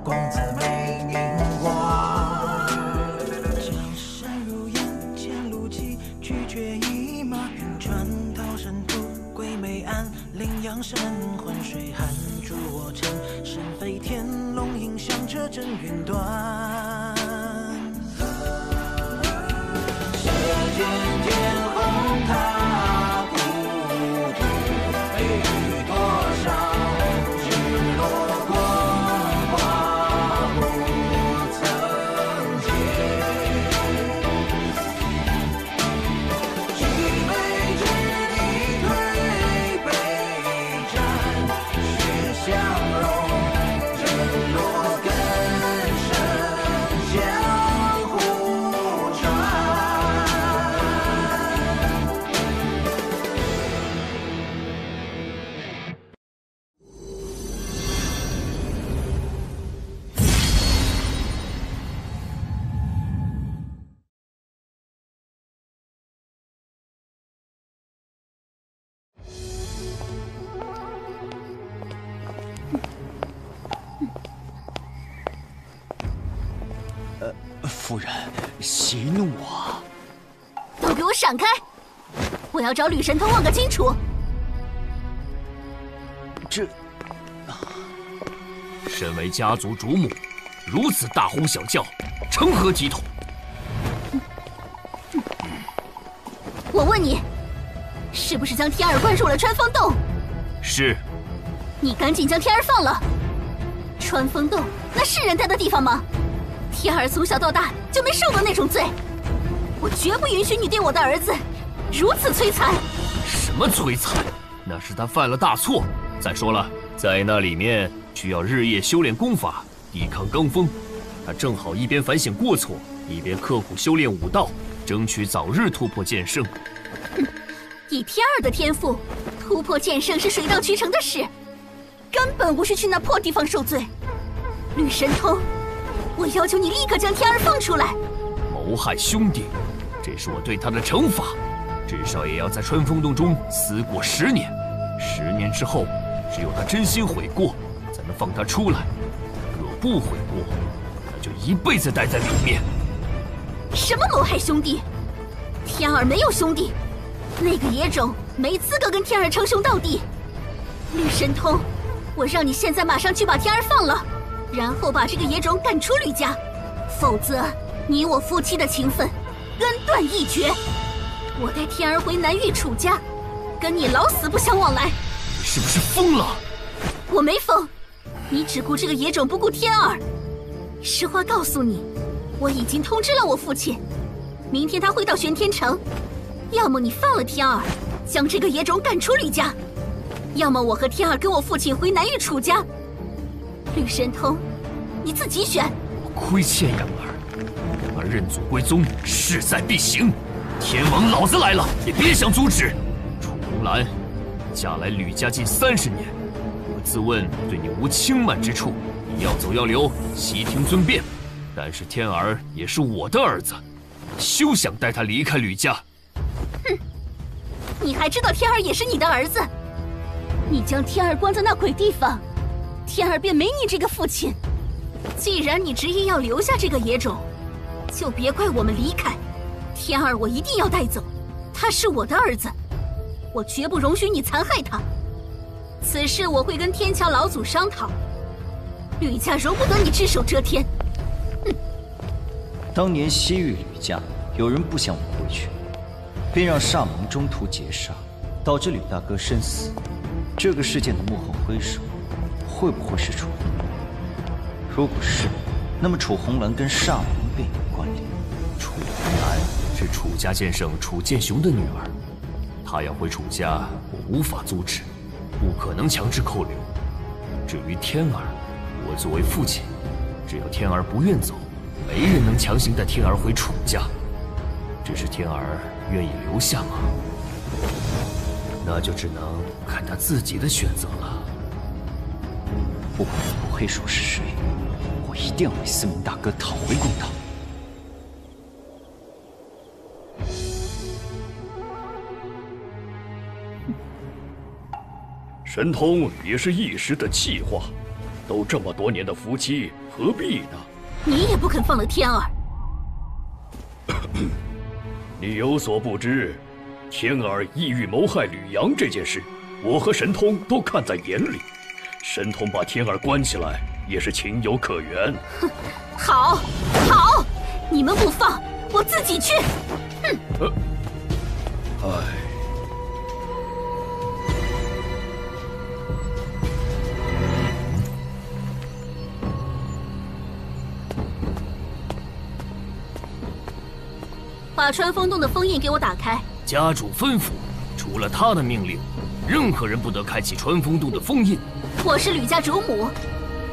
公子美名光。江山如烟，前路崎岖却一马，云川桃神图，归梅岸，羚羊神魂水寒，助我乘神飞天，龙吟响彻震云端。射箭见红塔孤独，飞雨多少日落光华不曾见。举杯之地推杯战，血相融，人落根深夫人，息怒啊！都给我闪开！我要找吕神通问个清楚。这，身为家族主母，如此大呼小叫，成何体统？我问你，是不是将天儿关入了穿风洞？是。你赶紧将天儿放了。穿风洞那是人待的地方吗？天儿从小到大就没受过那种罪，我绝不允许你对我的儿子如此摧残。什么摧残？那是他犯了大错。再说了，在那里面需要日夜修炼功法，抵抗罡风。他正好一边反省过错，一边刻苦修炼武道，争取早日突破剑圣。以天儿的天赋，突破剑圣是水到渠成的事，根本无需去那破地方受罪。吕神通，我要求你立刻将天儿放出来。谋害兄弟，这是我对他的惩罚，至少也要在穿风洞中思过10年。10年之后，只有他真心悔过，才能放他出来。若不悔过，那就一辈子待在里面。什么谋害兄弟？天儿没有兄弟，那个野种没资格跟天儿称兄道弟。吕神通，我让你现在马上去把天儿放了，然后把这个野种赶出吕家，否则你我夫妻的情分根断义绝。我带天儿回南域楚家，跟你老死不相往来。你是不是疯了？我没疯，你只顾这个野种，不顾天儿。实话告诉你，我已经通知了我父亲，明天他会到玄天城。要么你放了天儿，将这个野种赶出吕家，要么我和天儿跟我父亲回南域楚家。吕神通，你自己选。亏欠养儿，养儿认祖归宗，势在必行。天王老子来了，也别想阻止。楚红兰，嫁来吕家近30年，我自问对你无轻慢之处，你要走要留，悉听尊便。但是天儿也是我的儿子，休想带他离开吕家。哼，你还知道天儿也是你的儿子？你将天儿关在那鬼地方，天儿便没你这个父亲。既然你执意要留下这个野种，就别怪我们离开。天儿我一定要带走，他是我的儿子，我绝不容许你残害他。此事我会跟天桥老祖商讨，吕家容不得你只手遮天。当年西域吕家有人不想我回去，便让煞盟中途劫杀，导致吕大哥身死。这个事件的幕后黑手会不会是楚红兰？如果是，那么楚红兰跟煞盟便有关联。楚红兰是楚家剑圣楚剑雄的女儿，她要回楚家，我无法阻止，不可能强制扣留。至于天儿，我作为父亲，只要天儿不愿走，没人能强行带天儿回楚家。只是天儿愿意留下吗？那就只能看他自己的选择了。不管幕后黑手是谁，我一定要为思明大哥讨回公道。神通也是一时的气话，都这么多年的夫妻，何必呢？你也不肯放了天儿。你有所不知，天儿意欲谋害吕阳这件事，我和神通都看在眼里。神通把天儿关起来，也是情有可原。哼，好，好，你们不放，我自己去。哼。把穿风洞的封印给我打开。家主吩咐，除了他的命令，任何人不得开启穿风洞的封印。我是吕家主母，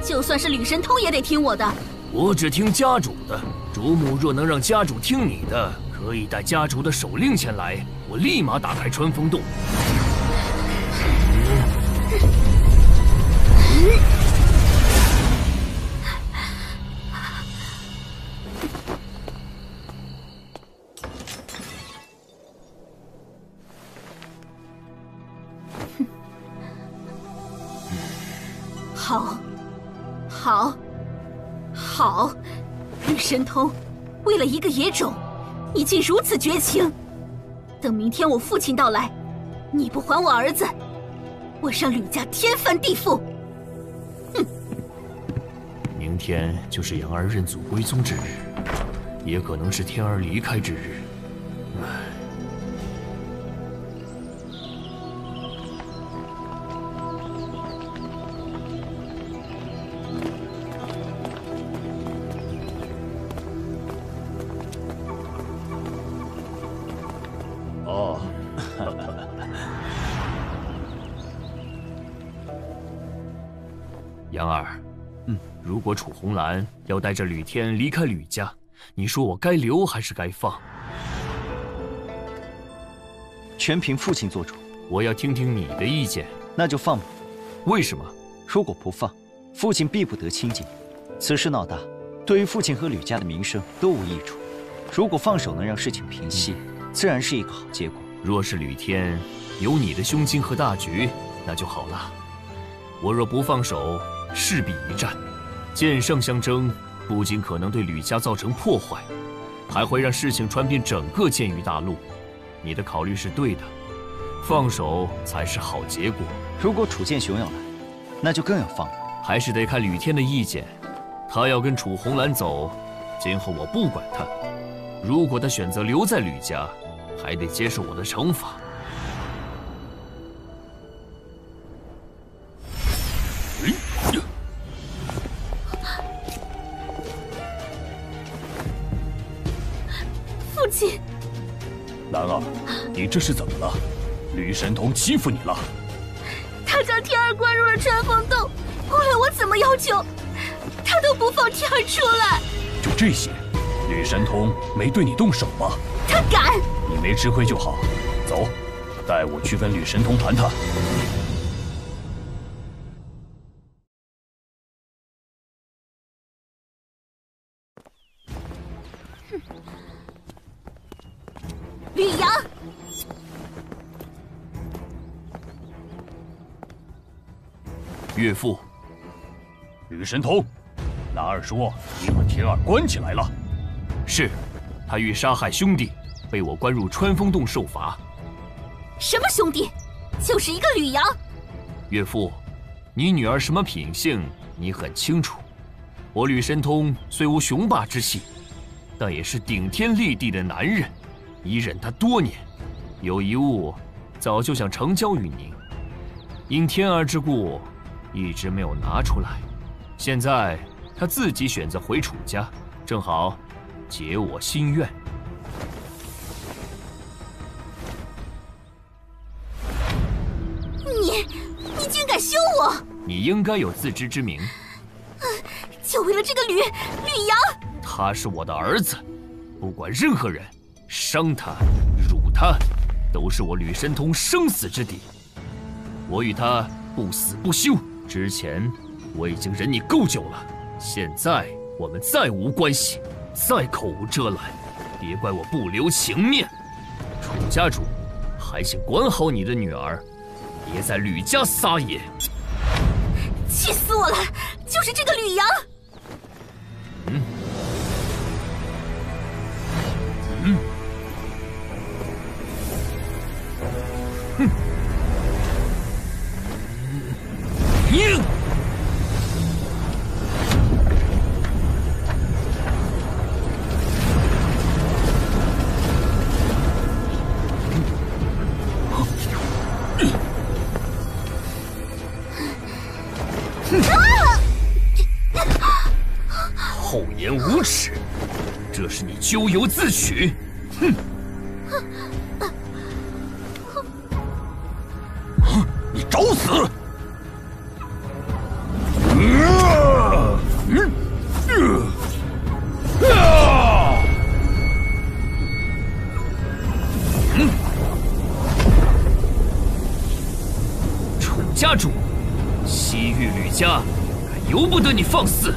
就算是吕神通也得听我的。我只听家主的，主母若能让家主听你的，可以带家主的手令前来，我立马打开穿风洞。好，好，好，吕神通，为了一个野种，你竟如此绝情！等明天我父亲到来，你不还我儿子，我让吕家天翻地覆！哼！明天就是杨儿认祖归宗之日，也可能是天儿离开之日。唉。 哦，杨儿，如果楚红兰要带着吕天离开吕家，你说我该留还是该放？全凭父亲做主。我要听听你的意见。那就放吧。为什么？如果不放，父亲必不得清静。此事闹大，对于父亲和吕家的名声都无益处。如果放手能让事情平息，自然是一个好结果。若是吕天有你的胸襟和大局，那就好了。我若不放手，势必一战，剑圣相争，不仅可能对吕家造成破坏，还会让事情传遍整个剑域大陆。你的考虑是对的，放手才是好结果。如果楚剑雄要来，那就更要放了。还是得看吕天的意见。他要跟楚红兰走，今后我不管他。如果他选择留在吕家，还得接受我的惩罚。父亲，兰儿，你这是怎么了？吕神童欺负你了？他将天儿关入了穿风洞，无论我怎么要求，他都不放天儿出来。就这些，吕神童没对你动手吗？他敢！你没吃亏就好。走，带我去跟吕神童谈谈。吕阳，岳父，吕神童，兰儿说你把天儿关起来了。是，他欲杀害兄弟，被我关入穿风洞受罚。什么兄弟？就是一个吕阳。岳父，你女儿什么品性，你很清楚。我吕神通虽无雄霸之气，但也是顶天立地的男人，已忍他多年。有一物，早就想成交于您，因天儿之故，一直没有拿出来。现在他自己选择回楚家，正好解我心愿。你竟敢休我！你应该有自知之明。就为了这个吕阳，他是我的儿子，不管任何人伤他、辱他，都是我吕神通生死之敌。我与他不死不休。之前我已经忍你够久了，现在我们再无关系，再口无遮拦，别怪我不留情面。楚家主，还请管好你的女儿，别在吕家撒野。气死我了！就是这个吕阳。厚颜无耻，这是你咎由自取。哼！你找死！楚家主，西域吕家，可由不得你放肆！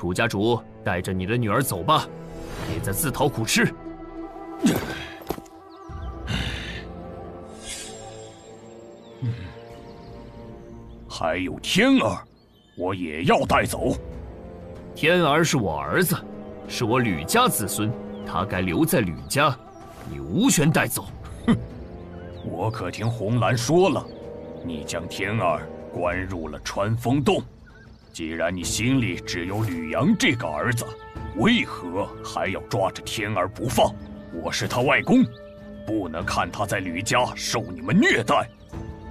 楚家主带着你的女儿走吧，别再自讨苦吃。还有天儿，我也要带走。天儿是我儿子，是我吕家子孙，他该留在吕家，你无权带走。哼，我可听红兰说了，你将天儿关入了穿风洞。既然你心里只有吕阳这个儿子，为何还要抓着天儿不放？我是他外公，不能看他在吕家受你们虐待。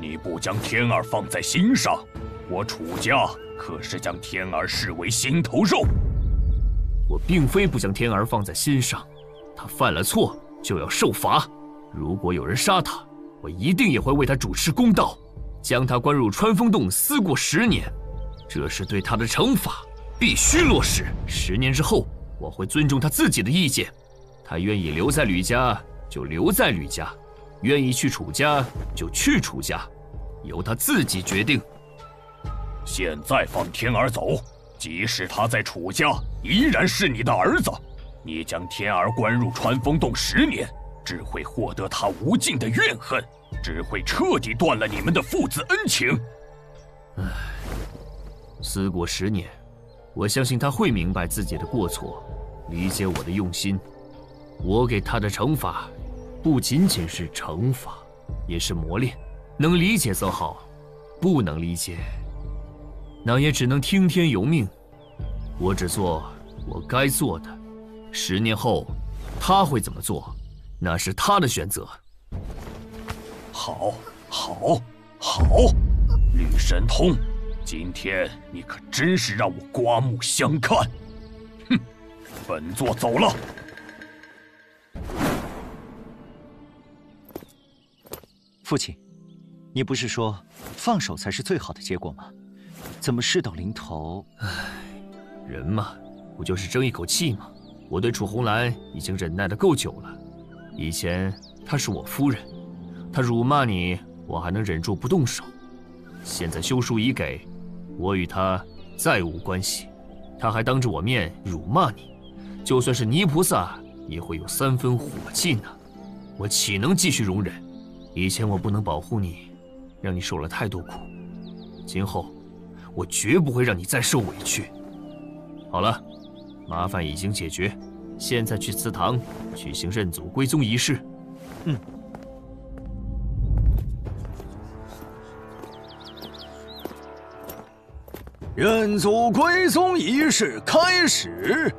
你不将天儿放在心上，我楚家可是将天儿视为心头肉。我并非不将天儿放在心上，他犯了错就要受罚。如果有人杀他，我一定也会为他主持公道，将他关入穿风洞思过10年。这是对他的惩罚，必须落实。10年之后，我会尊重他自己的意见。他愿意留在吕家就留在吕家，愿意去楚家就去楚家，由他自己决定。现在放天儿走，即使他在楚家，依然是你的儿子。你将天儿关入穿风洞10年，只会获得他无尽的怨恨，只会彻底断了你们的父子恩情。唉，思过10年，我相信他会明白自己的过错，理解我的用心。我给他的惩罚，不仅仅是惩罚，也是磨练。能理解则好，不能理解，那也只能听天由命。我只做我该做的，10年后他会怎么做，那是他的选择。好，好，好，吕神通，今天你可真是让我刮目相看。哼，本座走了。父亲，你不是说放手才是最好的结果吗？怎么事到临头？唉，人嘛，不就是争一口气吗？我对楚红兰已经忍耐得够久了。以前她是我夫人，她辱骂你，我还能忍住不动手。现在休书已给，我与她再无关系。她还当着我面辱骂你，就算是泥菩萨也会有3分火气呢。我岂能继续容忍？以前我不能保护你，让你受了太多苦，今后我绝不会让你再受委屈。好了，麻烦已经解决，现在去祠堂举行认祖归宗仪式。认祖归宗仪式开始。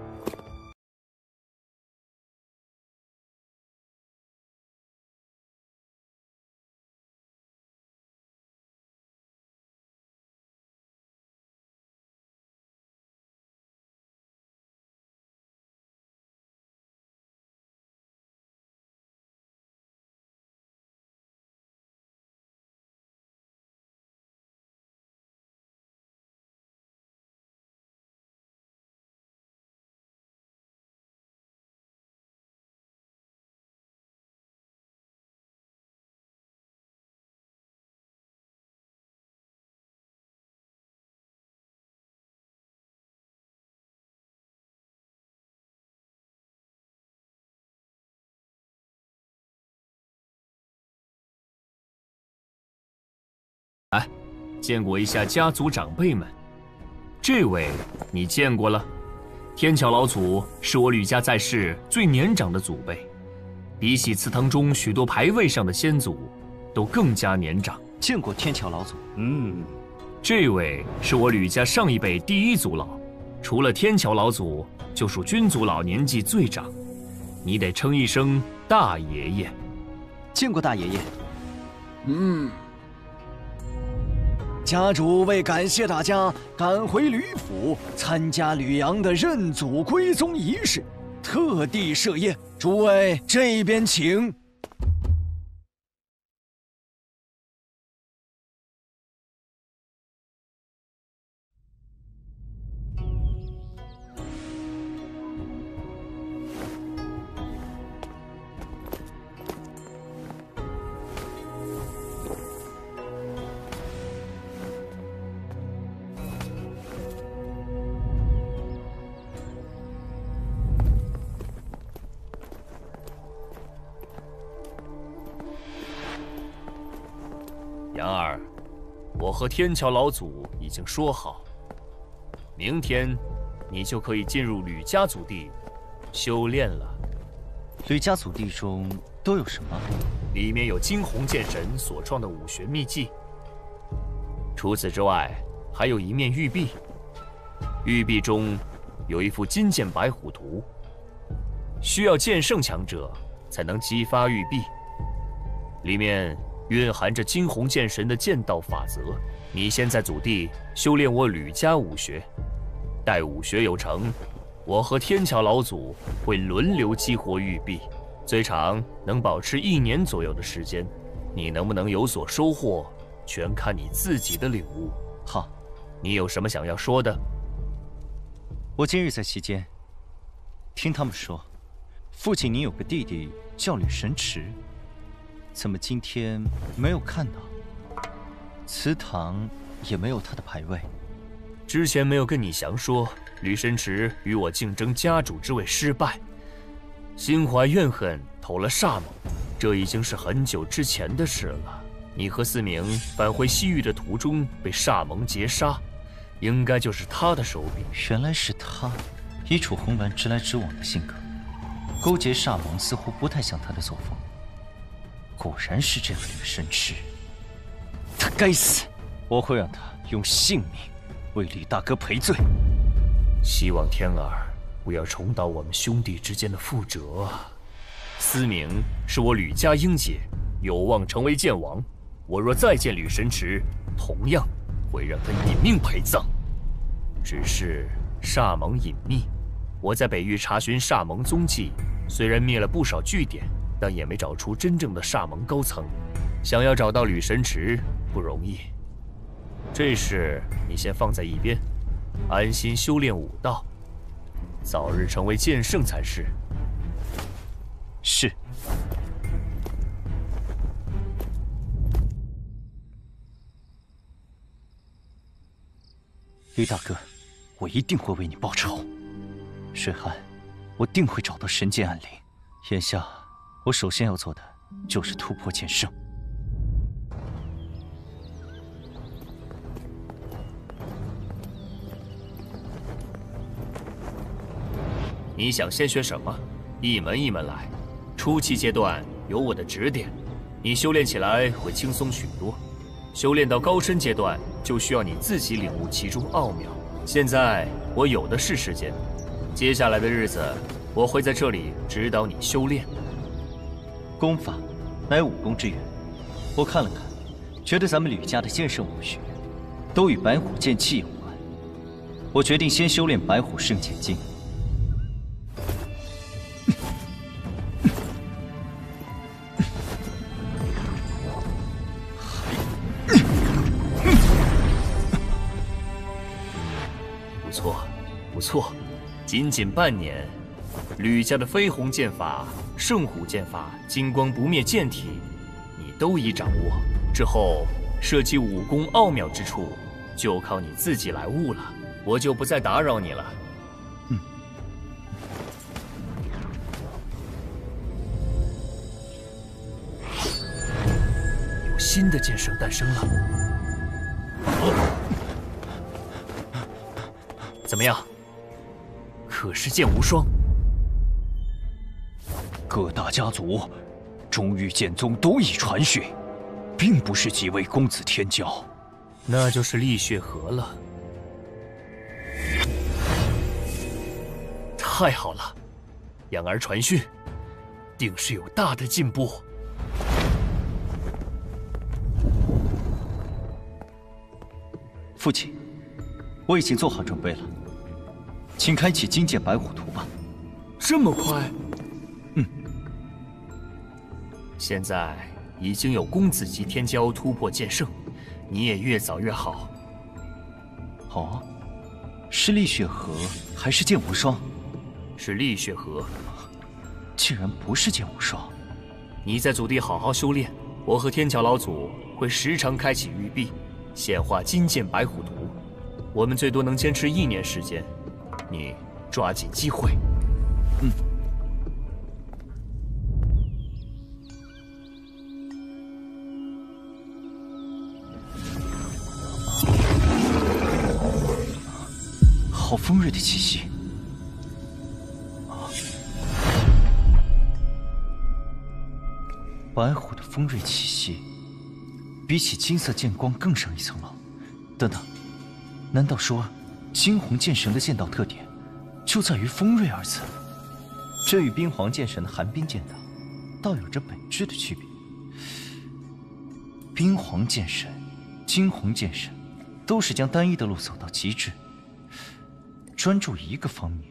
来，见过一下家族长辈们。这位你见过了，天桥老祖是我吕家在世最年长的祖辈，比起祠堂中许多牌位上的先祖，都更加年长。见过天桥老祖。这位是我吕家上一辈第1族老，除了天桥老祖，就属君族老年纪最长，你得称一声大爷爷。见过大爷爷。家主为感谢大家赶回吕府参加吕阳的认祖归宗仪式，特地设宴，诸位这边请。杨儿，我和天桥老祖已经说好，明天你就可以进入吕家祖地修炼了。吕家祖地中都有什么？里面有惊鸿剑神所创的武学秘技。除此之外，还有一面玉璧，玉璧中有一幅金剑白虎图，需要剑圣强者才能激发玉璧，里面蕴含着惊鸿剑神的剑道法则。你先在祖地修炼我吕家武学，待武学有成，我和天桥老祖会轮流激活玉璧，最长能保持1年左右的时间。你能不能有所收获，全看你自己的领悟。好，你有什么想要说的？我今日在其间听他们说，父亲您有个弟弟叫吕神池，怎么今天没有看到？祠堂也没有他的牌位。之前没有跟你详说，吕神池与我竞争家主之位失败，心怀怨恨，投了煞盟。这已经是很久之前的事了。你和思明返回西域的途中被煞盟劫杀，应该就是他的手笔。原来是他，以楚红鸾直来直往的性格，勾结煞盟似乎不太像他的作风。果然是这个吕神池，他该死！我会让他用性命为吕大哥赔罪。希望天儿不要重蹈我们兄弟之间的覆辙啊！思明是我吕家英杰，有望成为剑王。我若再见吕神池，同样会让他以命陪葬。只是煞盟隐秘，我在北域查询煞盟踪迹，虽然灭了不少据点，但也没找出真正的煞盟高层。想要找到吕神池不容易，这事你先放在一边，安心修炼武道，早日成为剑圣才是。是。吕大哥，我一定会为你报仇。水寒，我定会找到神剑暗灵。眼下，我首先要做的就是突破剑圣。你想先学什么？一门一门来。初期阶段有我的指点，你修炼起来会轻松许多。修炼到高深阶段，就需要你自己领悟其中奥妙。现在我有的是时间，接下来的日子，我会在这里指导你修炼。功法乃武功之源，我看了看，觉得咱们吕家的剑圣武学都与白虎剑气有关。我决定先修炼白虎圣剑经。不错，仅仅半年，吕家的飞鸿剑法、圣虎剑法、金光不灭剑体，你都已掌握。之后涉及武功奥妙之处，就靠你自己来悟了。我就不再打扰你了。有新的剑圣诞生了。怎么样？可是剑无双。各大家族，中域剑宗都已传讯，并不是几位公子天骄，那就是厉血河了。太好了，养儿传讯，定是有大的进步。父亲，我已经做好准备了，请开启金剑白虎图吧。这么快？现在已经有公子级天骄突破剑圣，你也越早越好。哦，是厉血河还是剑无双？是厉血河。既然不是剑无双，你在祖地好好修炼，我和天桥老祖会时常开启玉璧，显化金剑白虎图。我们最多能坚持1年时间，你抓紧机会。毫锋锐的气息。白虎的锋锐气息，比起金色剑光更上一层楼。等等，难道说金红剑神的剑道特点就在于锋锐二字？这与冰皇剑神的寒冰剑道倒有着本质的区别。冰皇剑神、金红剑神都是将单一的路走到极致，专注一个方面。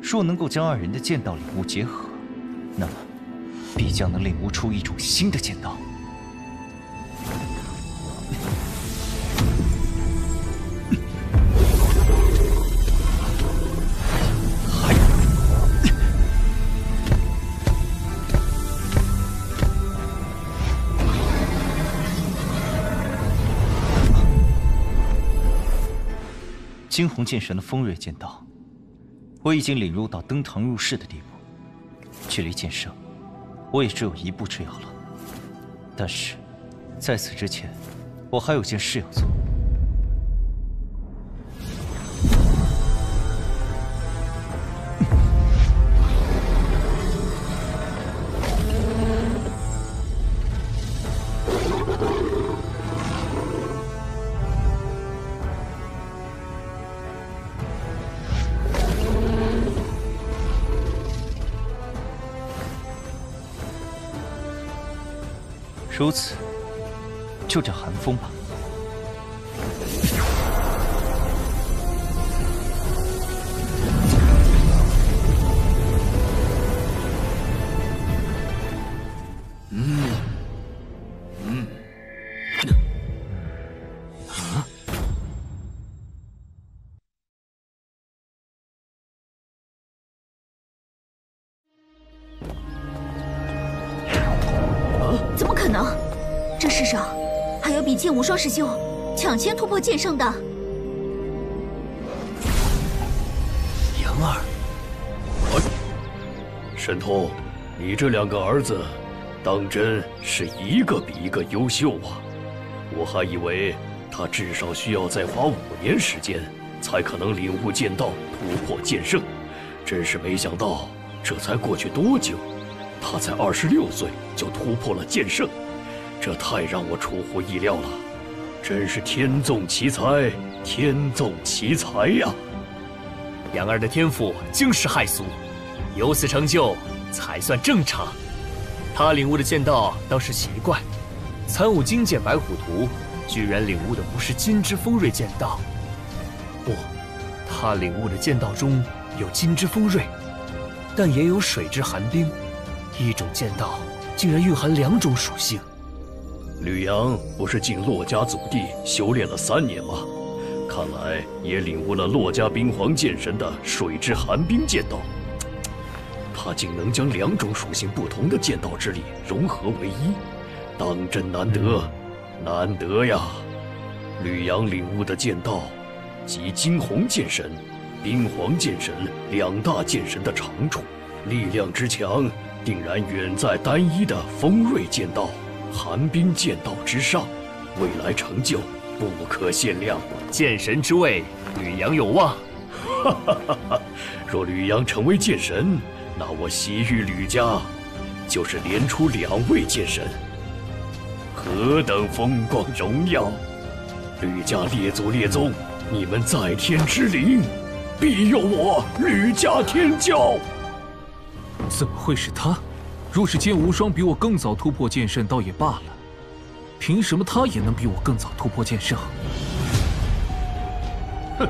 若能够将二人的剑道领悟结合，那么必将能领悟出一种新的剑道。金红剑神的锋锐剑道，我已经领悟到登堂入室的地步，距离剑圣，我也只有一步之遥了。但是，在此之前，我还有件事要做。如此，就叫寒风吧。怎么可能？这世上还有比剑无双师兄抢先突破剑圣的。杨儿，神通，你这两个儿子，当真是一个比一个优秀啊！我还以为他至少需要再花5年时间，才可能领悟剑道，突破剑圣。真是没想到，这才过去多久？他才26岁就突破了剑圣，这太让我出乎意料了，真是天纵奇才，天纵奇才呀！杨儿的天赋惊世骇俗，有此成就才算正常。他领悟的剑道倒是奇怪，参悟金剑白虎图，居然领悟的不是金之锋锐剑道，不，他领悟的剑道中有金之锋锐，但也有水之寒冰。一种剑道竟然蕴含2种属性。吕阳不是进骆家祖地修炼了3年吗？看来也领悟了骆家冰皇剑神的水之寒冰剑道。他竟能将2种属性不同的剑道之力融合为一，当真难得，难得呀！吕阳领悟的剑道，集金红剑神、冰皇剑神2大剑神的长处，力量之强。定然远在单一的锋锐剑道、寒冰剑道之上，未来成就不可限量。剑神之位，吕阳有望。哈哈哈哈！若吕阳成为剑神，那我西域吕家就是连出2位剑神，何等风光荣耀！吕家列祖列宗，你们在天之灵，必有我吕家天骄。怎么会是他？若是剑无双比我更早突破剑圣，倒也罢了，凭什么他也能比我更早突破剑圣？哼！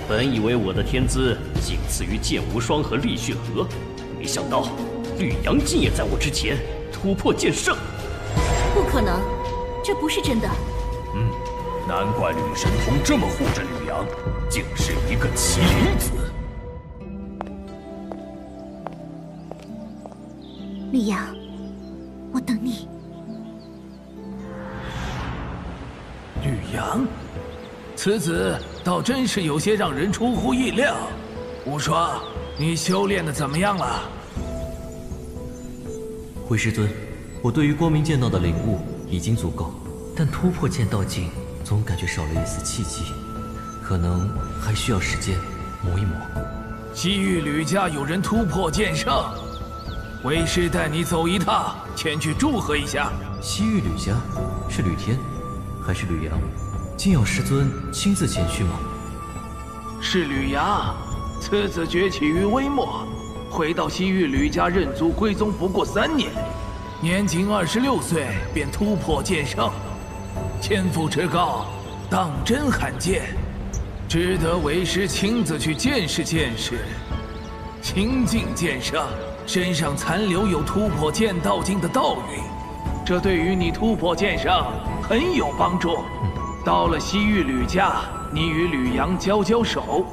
本以为我的天资仅次于剑无双和厉血河，没想到吕阳竟也在我之前突破剑圣。不可能，这不是真的。难怪吕神通这么护着吕阳，竟是一个麒麟子。吕阳，我等你。吕阳，此子倒真是有些让人出乎意料。无双，你修炼的怎么样了？回师尊，我对于光明剑道的领悟已经足够，但突破剑道境总感觉少了一丝契机。可能还需要时间磨一磨。西域吕家有人突破剑圣，为师带你走一趟，前去祝贺一下。西域吕家是吕天，还是吕阳？竟要师尊亲自前去吗？是吕阳，此子崛起于微末，回到西域吕家认祖归宗不过3年，年仅26岁便突破剑圣，天赋之高，当真罕见，值得为师亲自去见识见识。清净剑圣身上残留有突破剑道境的道韵，这对于你突破剑圣很有帮助。到了西域吕家，你与吕阳交交手，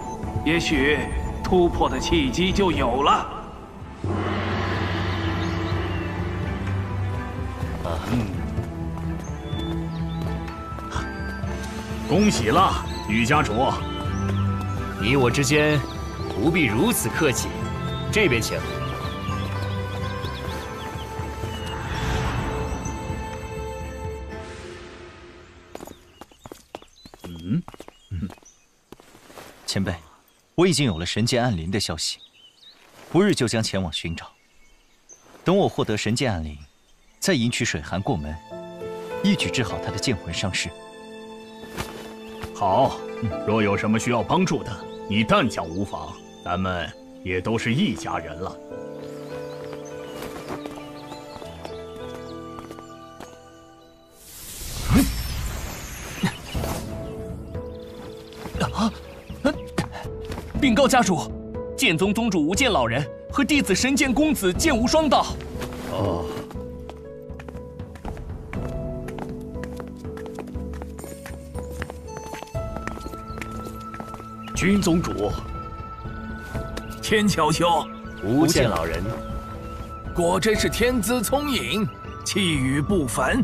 也许突破的契机就有了。恭喜了，吕家主。你我之间不必如此客气，这边请。前辈，我已经有了神剑暗灵的消息，不日就将前往寻找。等我获得神剑暗灵，再迎娶水寒过门，一举治好他的剑魂伤势。好，若有什么需要帮助的，你但讲无妨，咱们也都是一家人了。禀告家主，剑宗宗主无剑老人和弟子神剑公子剑无双到。哦。君宗主，天桥兄，无剑老人，果真是天资聪颖，气宇不凡。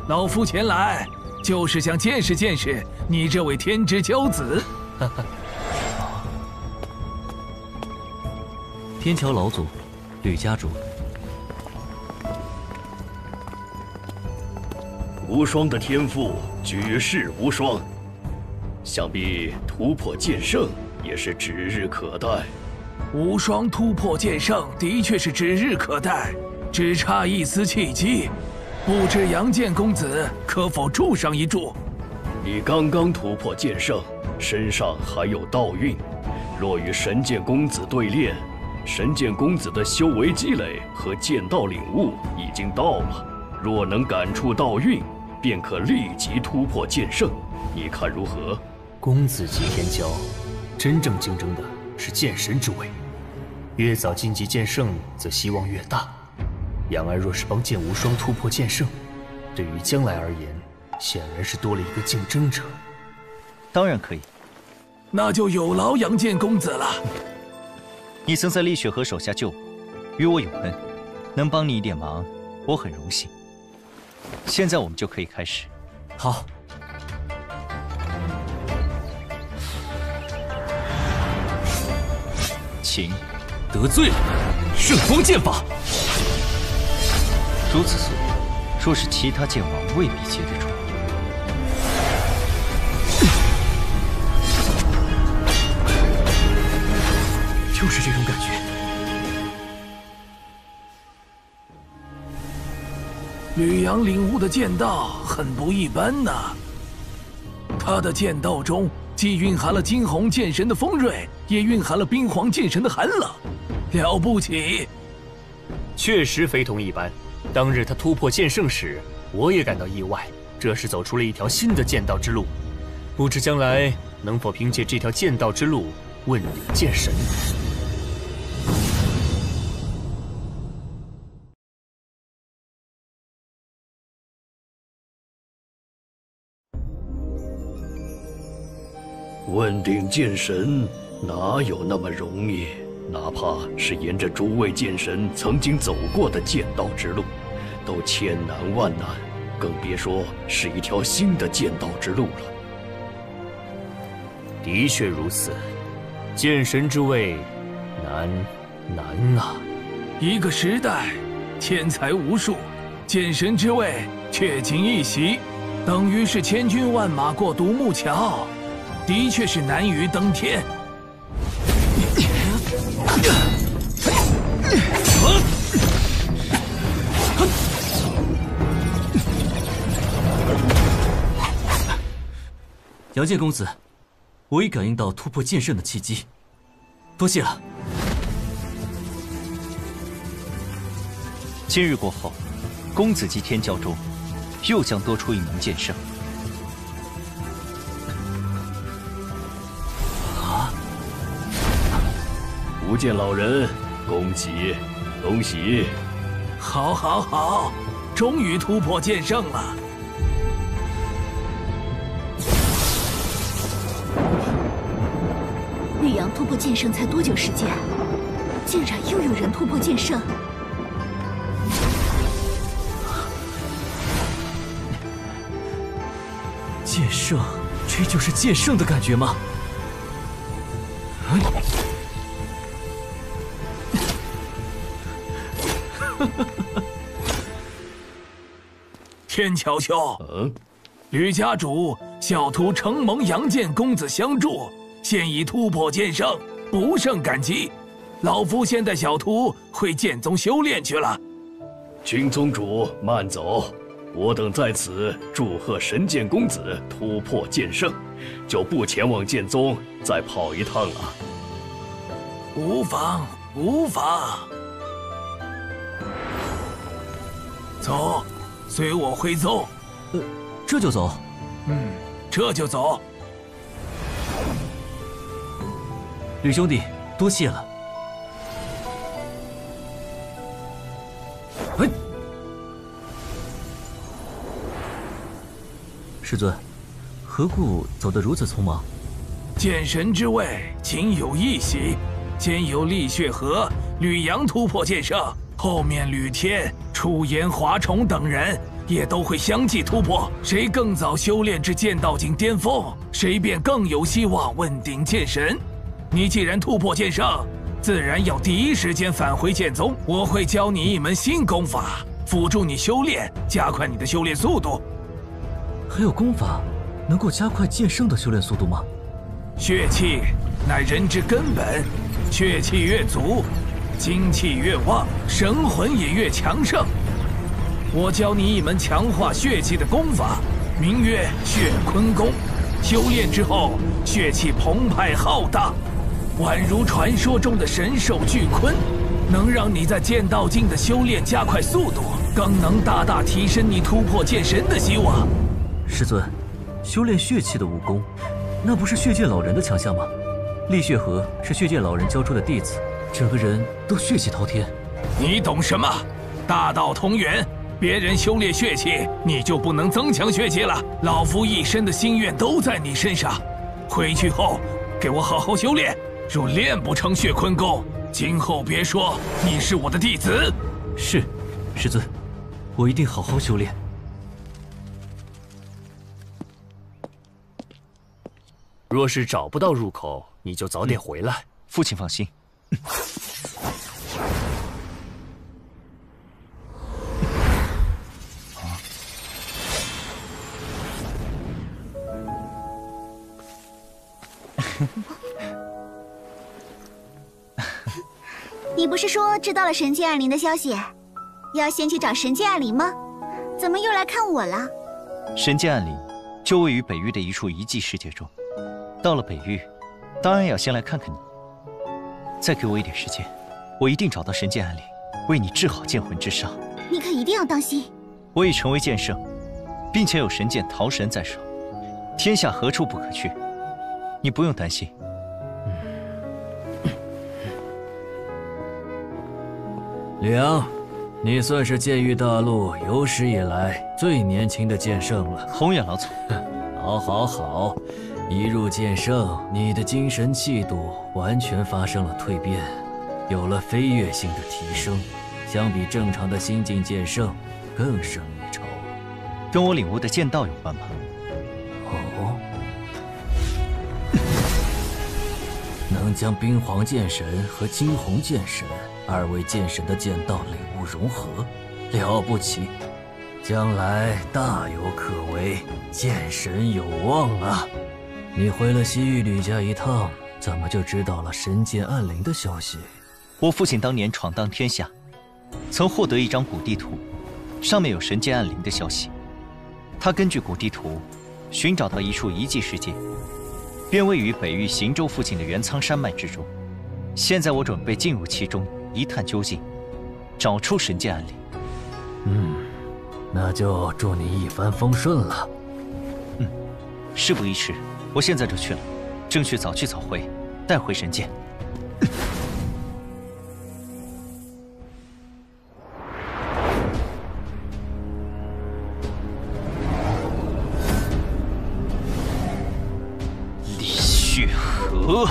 老夫前来就是想见识见识你这位天之骄子。天桥老祖，吕家主。无双的天赋举世无双，想必突破剑圣也是指日可待。无双突破剑圣的确是指日可待，只差一丝契机，不知杨剑公子可否助上一助？你刚刚突破剑圣，身上还有道韵，若与神剑公子对练，神剑公子的修为积累和剑道领悟已经到了，若能感触道韵，便可立即突破剑圣。你看如何？公子级天骄，真正竞争的是剑神之位，越早晋级剑圣，则希望越大。杨安若是帮剑无双突破剑圣，对于将来而言，显然是多了一个竞争者。当然可以，那就有劳杨剑公子了。你曾在厉雪河手下救我，与我有恩，能帮你一点忙，我很荣幸。现在我们就可以开始。好。请。得罪了，圣光剑法。如此速度，若是其他剑王未必接得住。就是这种感觉。吕阳领悟的剑道很不一般呐，他的剑道中既蕴含了金红剑神的锋锐，也蕴含了冰皇剑神的寒冷，了不起。确实非同一般。当日他突破剑圣时，我也感到意外，这是走出了一条新的剑道之路。不知将来能否凭借这条剑道之路问鼎剑神。问鼎剑神哪有那么容易？哪怕是沿着诸位剑神曾经走过的剑道之路，都千难万难，更别说是一条新的剑道之路了。的确如此，剑神之位难啊！一个时代，天才无数，剑神之位却仅一席，等于是千军万马过独木桥。的确是难于登天。杨剑公子，我已感应到突破剑圣的契机，多谢了。今日过后，公子及天教中又将多出一名剑圣。不见老人，恭喜恭喜！好，好，好，终于突破剑圣了。绿阳突破剑圣才多久时间？竟然又有人突破剑圣！剑圣，这就是剑圣的感觉吗？天瞧瞧，吕家主，小徒承蒙杨剑公子相助，现已突破剑圣，不胜感激。老夫先带小徒回剑宗修炼去了。君宗主慢走，我等在此祝贺神剑公子突破剑圣，就不前往剑宗再跑一趟了。无妨，无妨。走，随我回宗。这就走？这就走。吕兄弟，多谢了。师尊，何故走得如此匆忙？剑神之位仅有一席，先由厉血河、吕阳突破剑圣，后面吕天、楚言、华宠等人也都会相继突破。谁更早修炼至剑道境巅峰，谁便更有希望问鼎剑神。你既然突破剑圣，自然要第一时间返回剑宗。我会教你一门新功法，辅助你修炼，加快你的修炼速度。还有功法能够加快剑圣的修炼速度吗？血气乃人之根本，血气越足，精气越旺，神魂也越强盛。我教你一门强化血气的功法，名曰血坤功。修炼之后，血气澎湃浩大，宛如传说中的神兽巨鲲，能让你在剑道境的修炼加快速度，更能大大提升你突破剑神的希望。师尊，修炼血气的武功，那不是血剑老人的强项吗？厉血河是血剑老人教出的弟子，整个人都血气滔天。你懂什么？大道同源，别人修炼血气，你就不能增强血气了。老夫一身的心愿都在你身上，回去后给我好好修炼。若练不成血坤功，今后别说你是我的弟子。是，师尊，我一定好好修炼。若是找不到入口，你就早点回来。父亲放心。你不是说知道了神剑暗灵的消息，要先去找神剑暗灵吗？怎么又来看我了？神剑暗灵就位于北域的一处遗迹世界中。到了北域，当然要先来看看你。再给我一点时间，我一定找到神剑暗灵，为你治好剑魂之伤。你可一定要当心。我已成为剑圣，并且有神剑桃神在手，天下何处不可去？你不用担心。吕阳，你算是剑域大陆有史以来最年轻的剑圣了。宏远老祖，好，好，好。一入剑圣，你的精神气度完全发生了蜕变，有了飞跃性的提升，相比正常的新晋剑圣更胜一筹。跟我领悟的剑道有关吗？哦，能将冰皇剑神和惊鸿剑神二位剑神的剑道领悟融合，了不起！将来大有可为，剑神有望啊！你回了西域吕家一趟，怎么就知道了神剑暗灵的消息？我父亲当年闯荡天下，曾获得一张古地图，上面有神剑暗灵的消息。他根据古地图寻找到一处遗迹世界，便位于北域行舟附近的元苍山脉之中。现在我准备进入其中一探究竟，找出神剑暗灵。那就祝你一帆风顺了。事不宜迟，我现在就去了，争取早去早回，带回神剑。李旭和，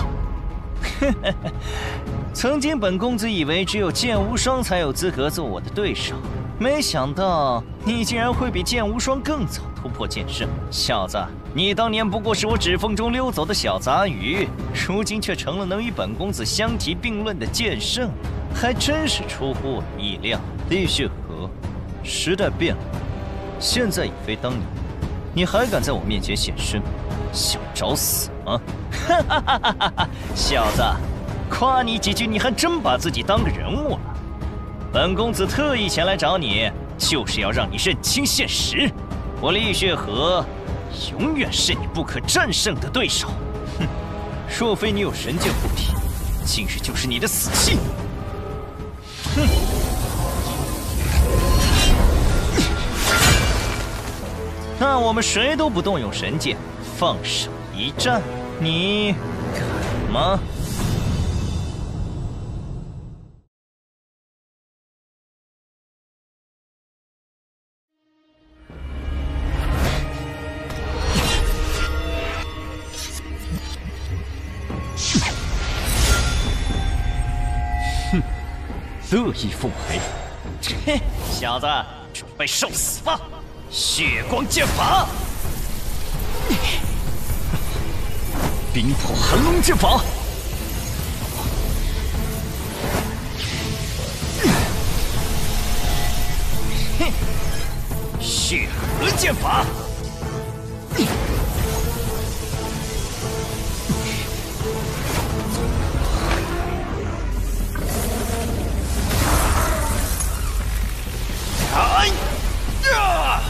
曾经本公子以为只有剑无双才有资格做我的对手，没想到你竟然会比剑无双更早突破剑圣。小子，你当年不过是我指缝中溜走的小杂鱼，如今却成了能与本公子相提并论的剑圣，还真是出乎我意料。李旭和，时代变了，现在已非当年，你还敢在我面前显身，想找死吗？小子，夸你几句，你还真把自己当个人物了。本公子特意前来找你，就是要让你认清现实。我李血河永远是你不可战胜的对手。哼，若非你有神剑护体，今日就是你的死期。哼！那我们谁都不动用神剑，放手一战，你敢吗？乐意奉陪，切，小子，准备受死吧！血光剑法，冰破寒龙剑法，血河剑法，哎呀！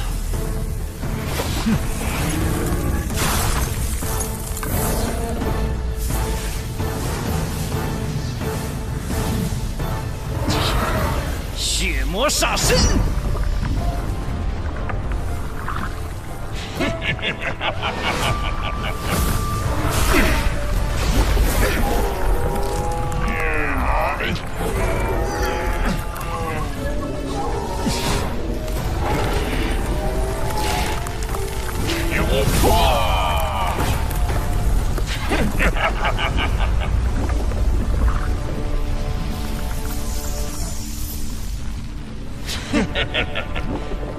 血魔煞身！有破！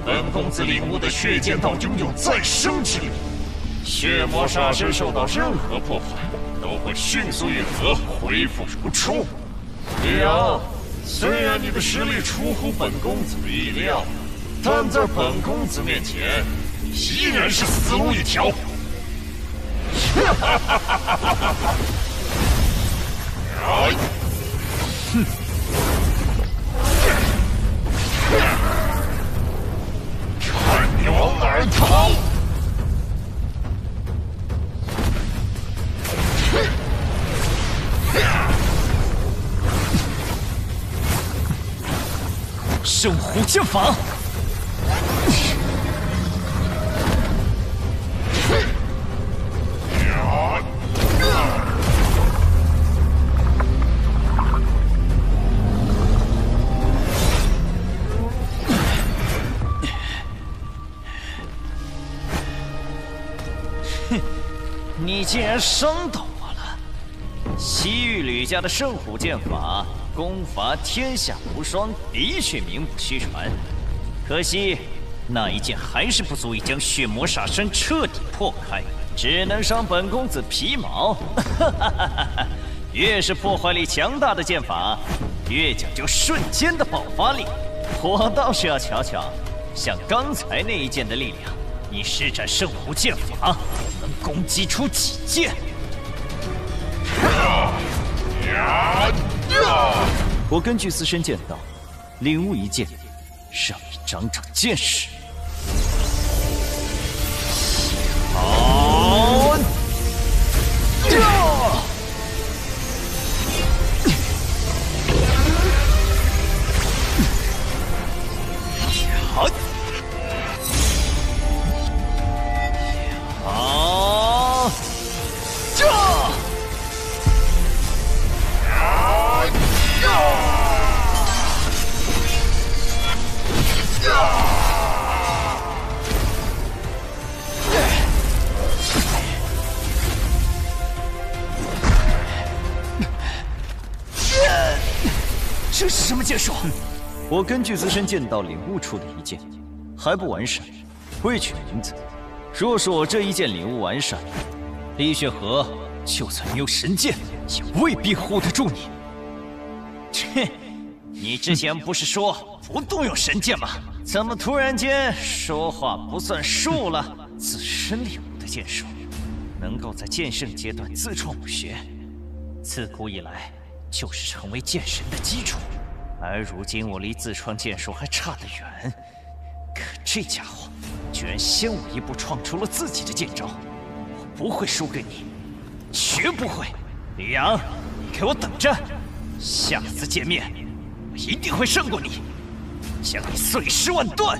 本公子领悟的血剑道拥有再生之力，血魔煞身受到任何破坏，都会迅速愈合，恢复如初。李阳，虽然你的实力出乎本公子的意料，但在本公子面前，依然是死路一条。哼！看你往哪儿逃！圣虎剑法，你竟然伤到我了！西域吕家的圣虎剑法，功伐天下无双，的确名不虚传。可惜那一剑还是不足以将血魔煞身彻底破开，只能伤本公子皮毛。越是破坏力强大的剑法，越讲究瞬间的爆发力。我倒是要瞧瞧，像刚才那一剑的力量，你施展圣武剑法，能攻击出几剑？我根据自身剑道，领悟一剑，让你长长见识。好！好！好！这！这是什么剑术？我根据自身剑道领悟出的一剑，还不完善，未取名字。若说我这一剑领悟完善，李雪河就算你有神剑，也未必护得住你。切！你之前不是说不动用神剑吗？怎么突然间说话不算数了？自身领悟的剑术，能够在剑圣阶段自创武学，自古以来就是成为剑神的基础。而如今我离自创剑术还差得远，可这家伙居然先我一步创出了自己的剑招，我不会输给你，绝不会！李阳，你给我等着，下次见面，我一定会胜过你，将你碎尸万段！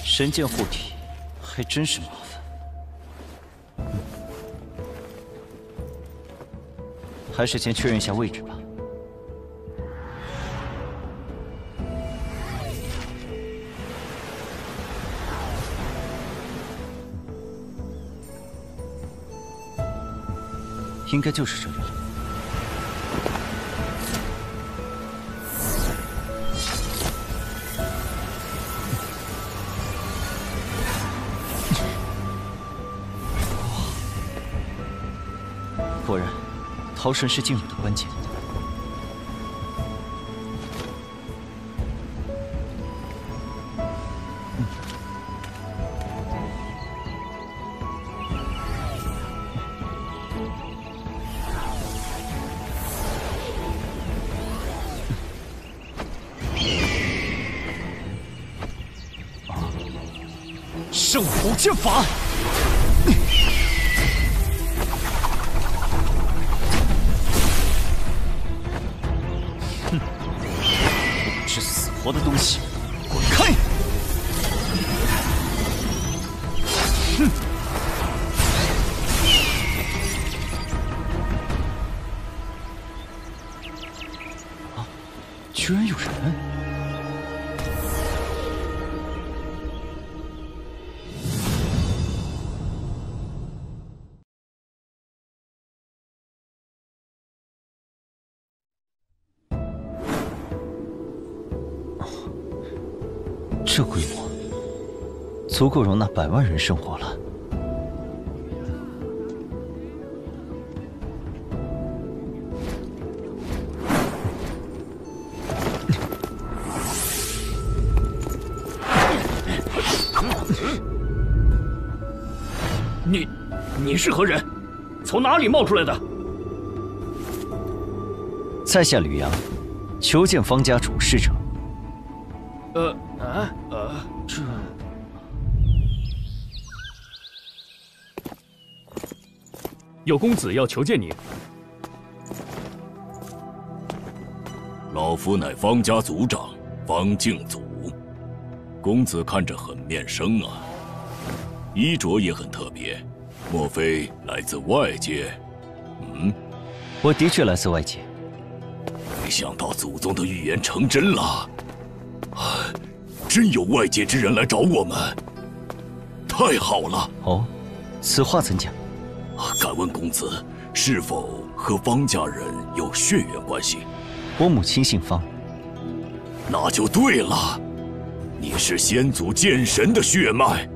神剑护体，还真是麻烦。还是先确认一下位置吧。应该就是这里了。果然，逃生是进入的关键。圣武剑法。哼，不知死活的东西，滚开！哼！啊，居然有人！这规模足够容纳100万人生活了。你是何人？从哪里冒出来的？在下吕阳，求见方家主事者。这有公子要求见你。老夫乃方家族长方敬祖，公子看着很面生啊，衣着也很特别，莫非来自外界？我的确来自外界。没想到祖宗的预言成真了。真有外界之人来找我们，太好了！哦，此话怎讲？敢问公子，是否和方家人有血缘关系？我母亲姓方。那就对了，你是先祖剑神的血脉，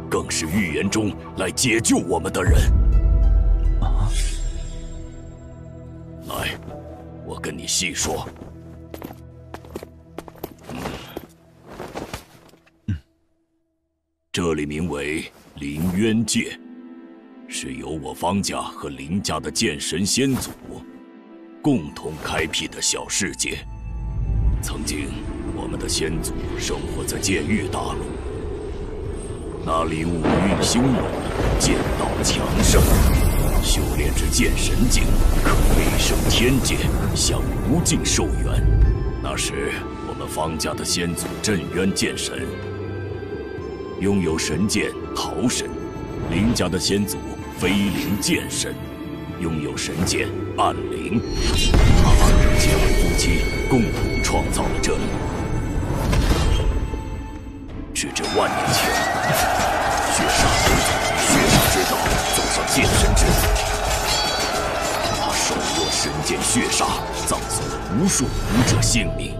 更是预言中来解救我们的人。啊！来，我跟你细说。这里名为凌渊界，是由我方家和凌家的剑神先祖共同开辟的小世界。曾经，我们的先祖生活在剑域大陆，那里五蕴兴隆，剑道强盛，修炼至剑神境，可飞升天界，享无尽寿元。那时，我们方家的先祖镇渊剑神拥有神剑桃神，凌家的先祖飞灵剑神拥有神剑暗灵，他二人结为夫妻，共同创造了这里。直至万年前，血煞公子血煞之道走上剑神之路，他手握神剑血煞，葬送了无数武者性命，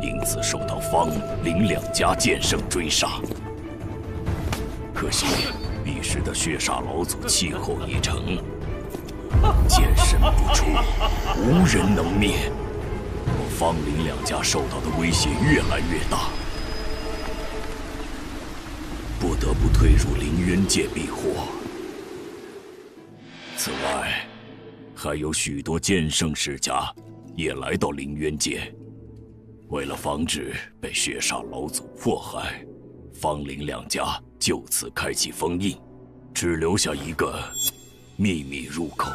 因此受到方凌两家剑圣追杀。可惜彼时的血煞老祖气候已成，剑神不出，无人能灭。我方凌两家受到的威胁越来越大，不得不退入凌渊界避祸。此外，还有许多剑圣世家也来到凌渊界。为了防止被血煞老祖迫害，方凌两家就此开启封印，只留下一个秘密入口，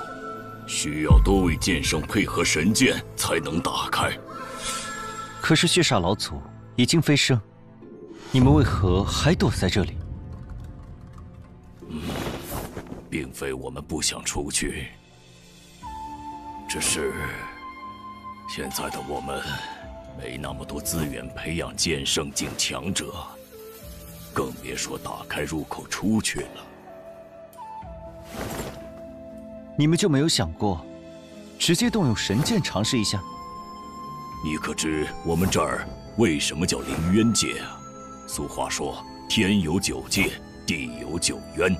需要多位剑圣配合神剑才能打开。可是血煞老祖已经飞升，你们为何还躲在这里？并非我们不想出去，只是现在的我们没那么多资源培养剑圣境强者，更别说打开入口出去了。你们就没有想过，直接动用神剑尝试一下？你可知我们这儿为什么叫凌渊界啊？俗话说，天有九界，地有九渊。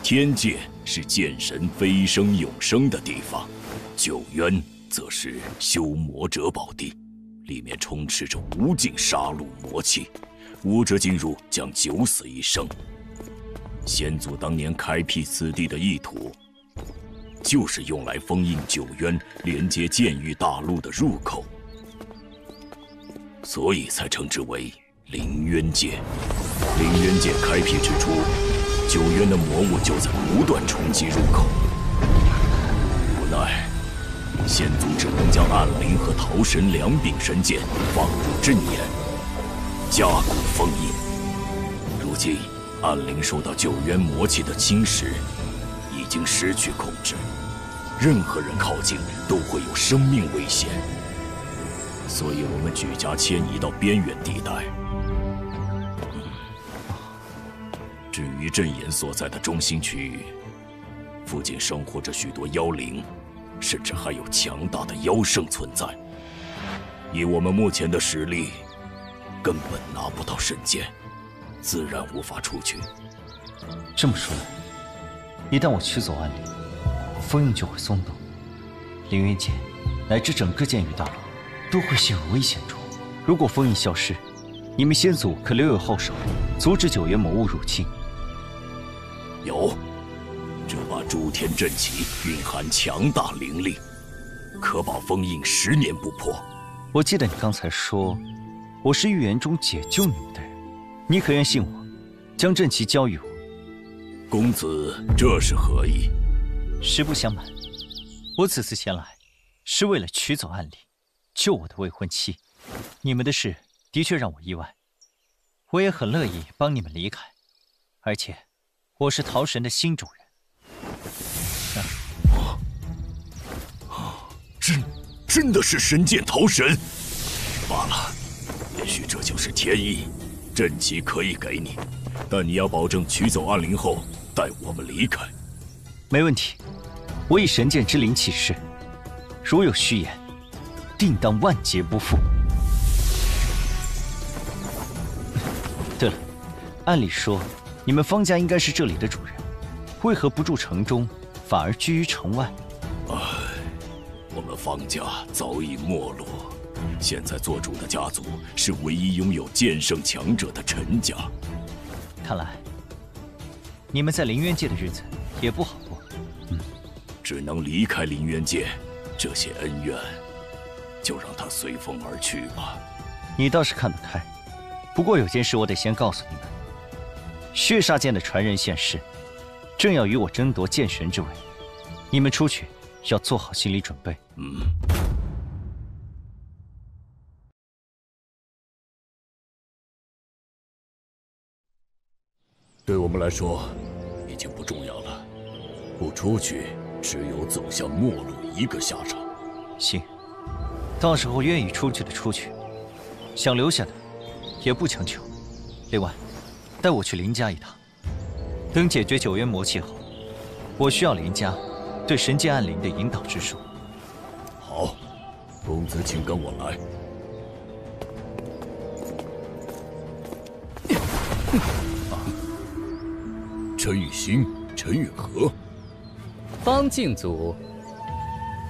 天界是剑神飞升永生的地方，九渊则是修魔者宝地，里面充斥着无尽杀戮魔气，武者进入将九死一生。先祖当年开辟此地的意图，就是用来封印九渊连接剑域大陆的入口，所以才称之为凌渊界。凌渊界开辟之初，九渊的魔物就在不断冲击入口，无奈先祖只能将暗灵和桃神两柄神剑放入阵眼，加固封印。如今暗灵受到九渊魔气的侵蚀，已经失去控制，任何人靠近都会有生命危险，所以我们举家迁移到边远地带。至于阵眼所在的中心区域，附近生活着许多妖灵，甚至还有强大的妖圣存在。以我们目前的实力，根本拿不到神剑，自然无法出去。这么说来，一旦我取走暗灵，封印就会松动，凌渊界乃至整个剑域大陆都会陷入危险中。如果封印消失，你们先祖可留有后手，阻止九渊魔物入侵。有，这把诸天阵旗蕴含强大灵力，可保封印10年不破。我记得你刚才说，我是预言中解救你们的人，你可愿信我，将阵旗交予我？公子这是何意？实不相瞒，我此次前来，是为了取走暗灵，救我的未婚妻。你们的事的确让我意外，我也很乐意帮你们离开，而且我是桃神的新主人。真的是神剑桃神？罢了，也许这就是天意。阵旗可以给你，但你要保证取走暗灵后带我们离开。没问题，我以神剑之灵起誓，如有虚言，定当万劫不复。对了，按理说你们方家应该是这里的主人，为何不住城中，反而居于城外？我们方家早已没落，现在做主的家族是唯一拥有剑圣强者的陈家。看来你们在凌渊界的日子也不好过。只能离开凌渊界，这些恩怨就让它随风而去吧。你倒是看得开，不过有件事我得先告诉你们：血煞剑的传人现世，正要与我争夺剑神之位。你们出去要做好心理准备。对我们来说，已经不重要了。不出去，只有走向末路一个下场。行，到时候愿意出去的出去，想留下的也不强求。另外，带我去林家一趟。等解决9渊魔气后，我需要林家对神界暗灵的引导之术。好，公子请跟我来。陈雨欣、陈允和，方敬祖，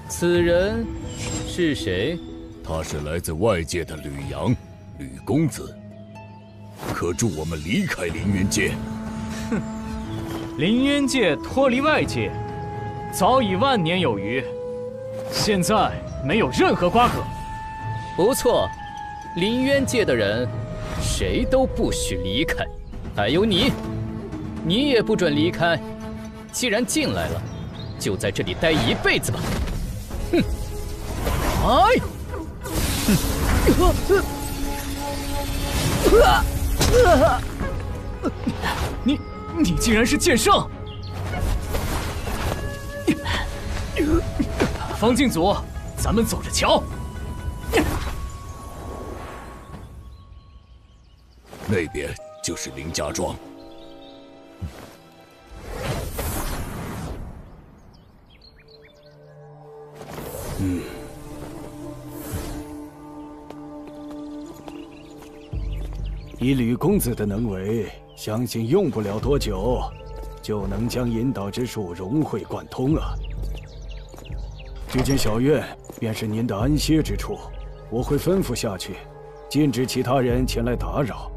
此人是谁？他是来自外界的吕阳，吕公子，可助我们离开凌渊界。哼，凌渊界脱离外界，早已万年有余，现在没有任何瓜葛。不错，凌渊界的人，谁都不许离开，还有你。你也不准离开，既然进来了，就在这里待一辈子吧。哼！哎！你竟然是剑圣！方敬祖，咱们走着瞧。那边就是林家庄。以吕公子的能为，相信用不了多久，就能将引导之术融会贯通了。这间小院便是您的安歇之处，我会吩咐下去，禁止其他人前来打扰。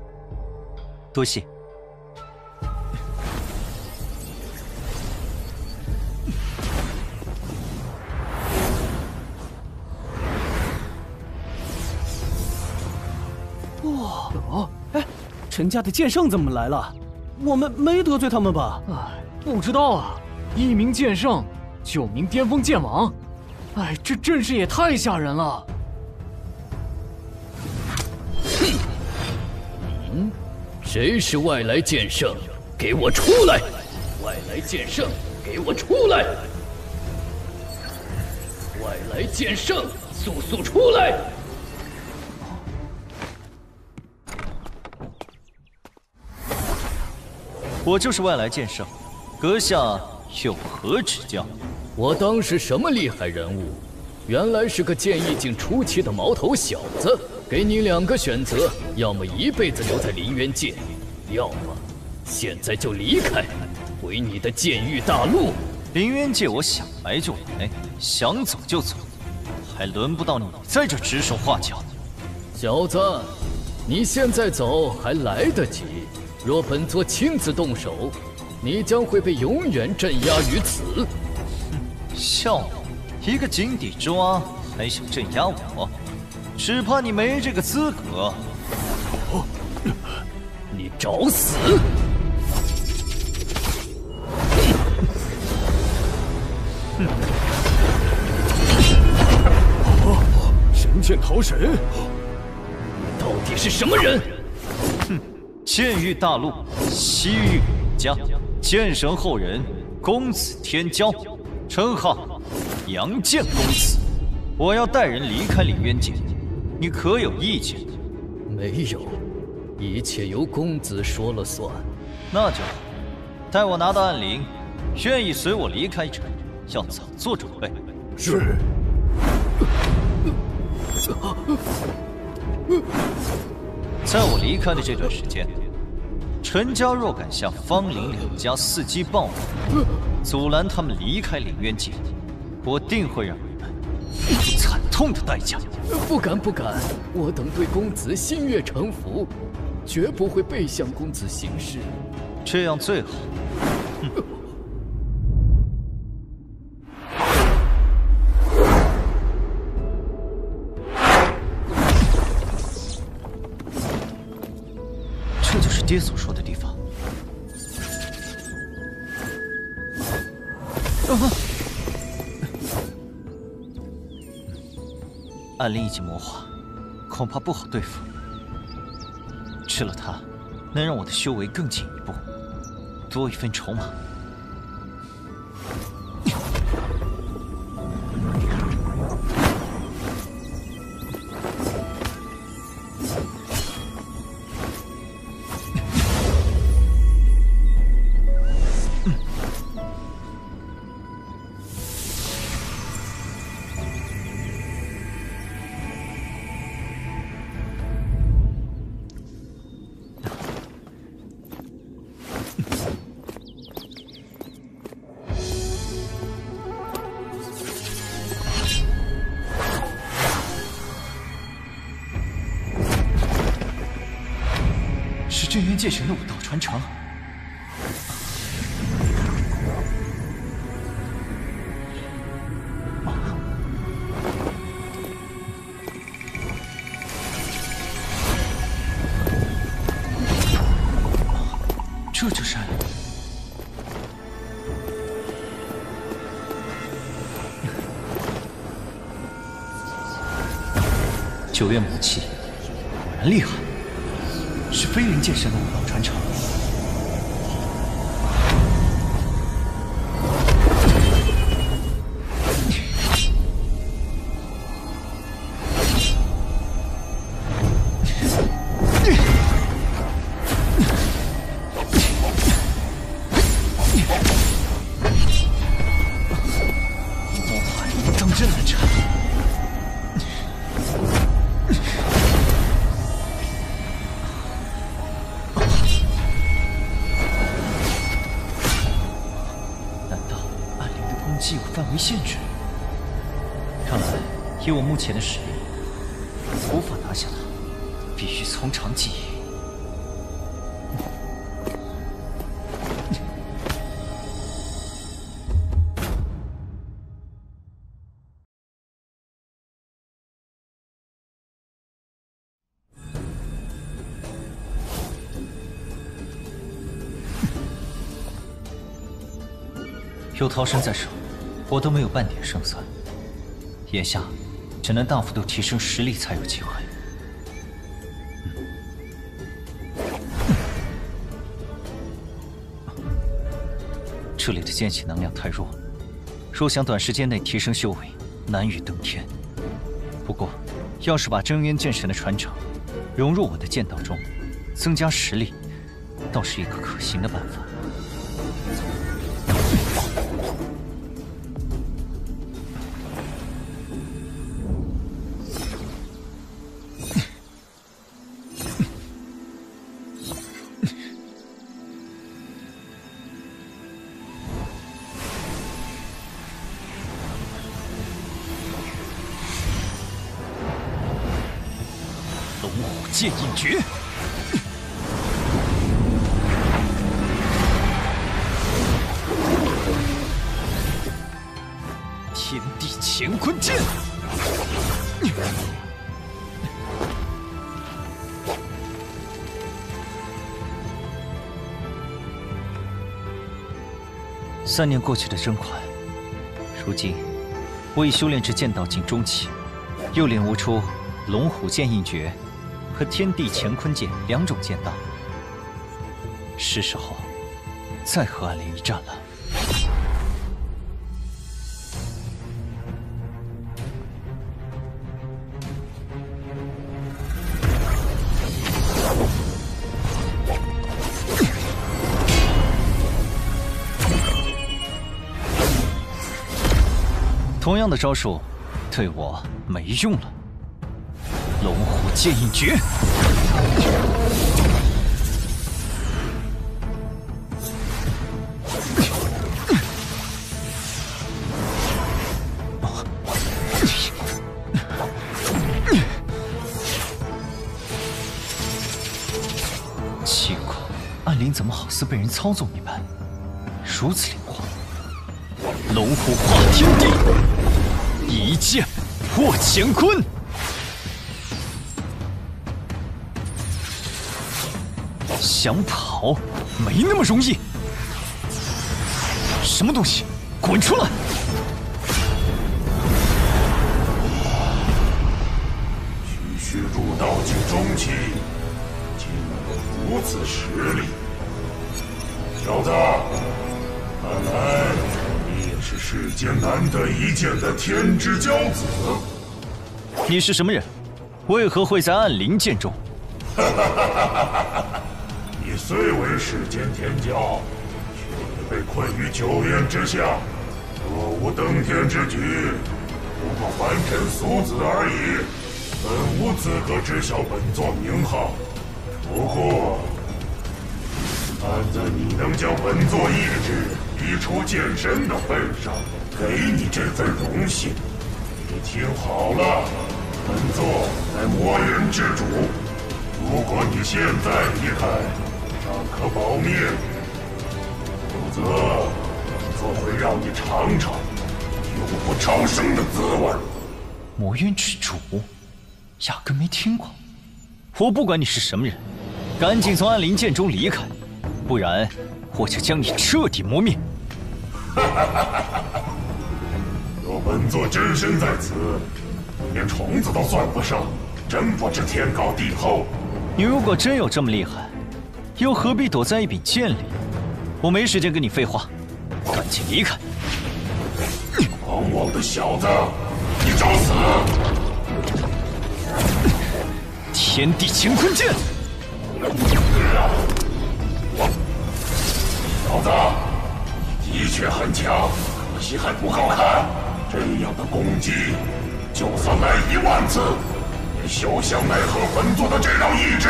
多谢。陈家的剑圣怎么来了？我们没得罪他们吧？不知道啊。1名剑圣，9名巅峰剑王，这阵势也太吓人了。谁是外来剑圣？给我出来！外来剑圣，给我出来！外来剑圣，速出来！我就是外来剑圣，阁下有何指教？我当是什么厉害人物？原来是个剑意境初期的毛头小子。给你2个选择，要么一辈子留在凌渊界，要么现在就离开，回你的剑域大陆。凌渊界我想来就来，想走就走，还轮不到你在这指手画脚。小子，你现在走还来得及。若本座亲自动手，你将会被永远镇压于此。笑我，一个井底之蛙还想镇压我？只怕你没这个资格。你找死！神剑桃神，到底是什么人？剑域大陆西域家剑神后人公子天骄，称号杨剑公子。我要带人离开凌渊界，你可有意见？没有，一切由公子说了算。那就好，待我拿到暗灵，愿意随我离开者，要早做准备。是。在我离开的这段时间，陈家若敢向方林2家伺机报复，阻拦他们离开凌渊界，我定会让你们付惨痛的代价。不敢不敢，我等对公子心悦诚服，绝不会背向公子行事。这样最好。这就是爹所说的地方。暗灵以及魔化，恐怕不好对付。吃了它，能让我的修为更进一步，多一份筹码。镇元剑神的武道传承，这就是暗灵。九月母气，果然厉害。是飞灵剑神的武道传承。魔法应当真难缠。既有范围限制，看来以我目前的实力，无法拿下他，必须从长计议。有逃生在手，我都没有半点胜算。眼下，只能大幅度提升实力才有机会。这里的剑气能量太弱，若想短时间内提升修为，难于登天。不过，要是把真渊剑神的传承融入我的剑道中，增加实力，倒是一个可行的办法。剑印诀，天地乾坤剑，3年过去的真快，如今我已修炼至剑道境中期，又领悟出龙虎剑印诀和天地乾坤剑2种剑道，是时候再和暗灵一战了。同样的招数，对我没用了。龙虎剑印诀，灵怎么好似被人操纵一般，如此灵活？龙虎化天地，一剑破乾坤。想跑没那么容易。什么东西？滚出来！区入道境中期，竟有如此实力。小子，看来你也是世间难得一见的天之骄子。你是什么人？为何会在暗灵剑中？你虽为世间天骄，却被困于九炼之下，若无登天之举，不过凡尘俗子而已。本无资格知晓本座名号，不过看在你能将本座意志逼出剑身的份上，给你这份荣幸。你听好了，本座乃魔人之主，如果你现在离开，尚可保命；否则，本座会让你尝尝永不超生的滋味。魔渊之主。压根没听过。我不管你是什么人，赶紧从暗灵剑中离开，不然我就将你彻底磨灭。若本座真身在此，连虫子都算不上，真不知天高地厚。你如果真有这么厉害，又何必躲在一柄剑里？我没时间跟你废话，赶紧离开！狂妄的小子，你找死！天地乾坤剑！小子，你的确很强，可惜还不够看。这样的攻击，就算来10000次，也休想奈何本座的这道意志。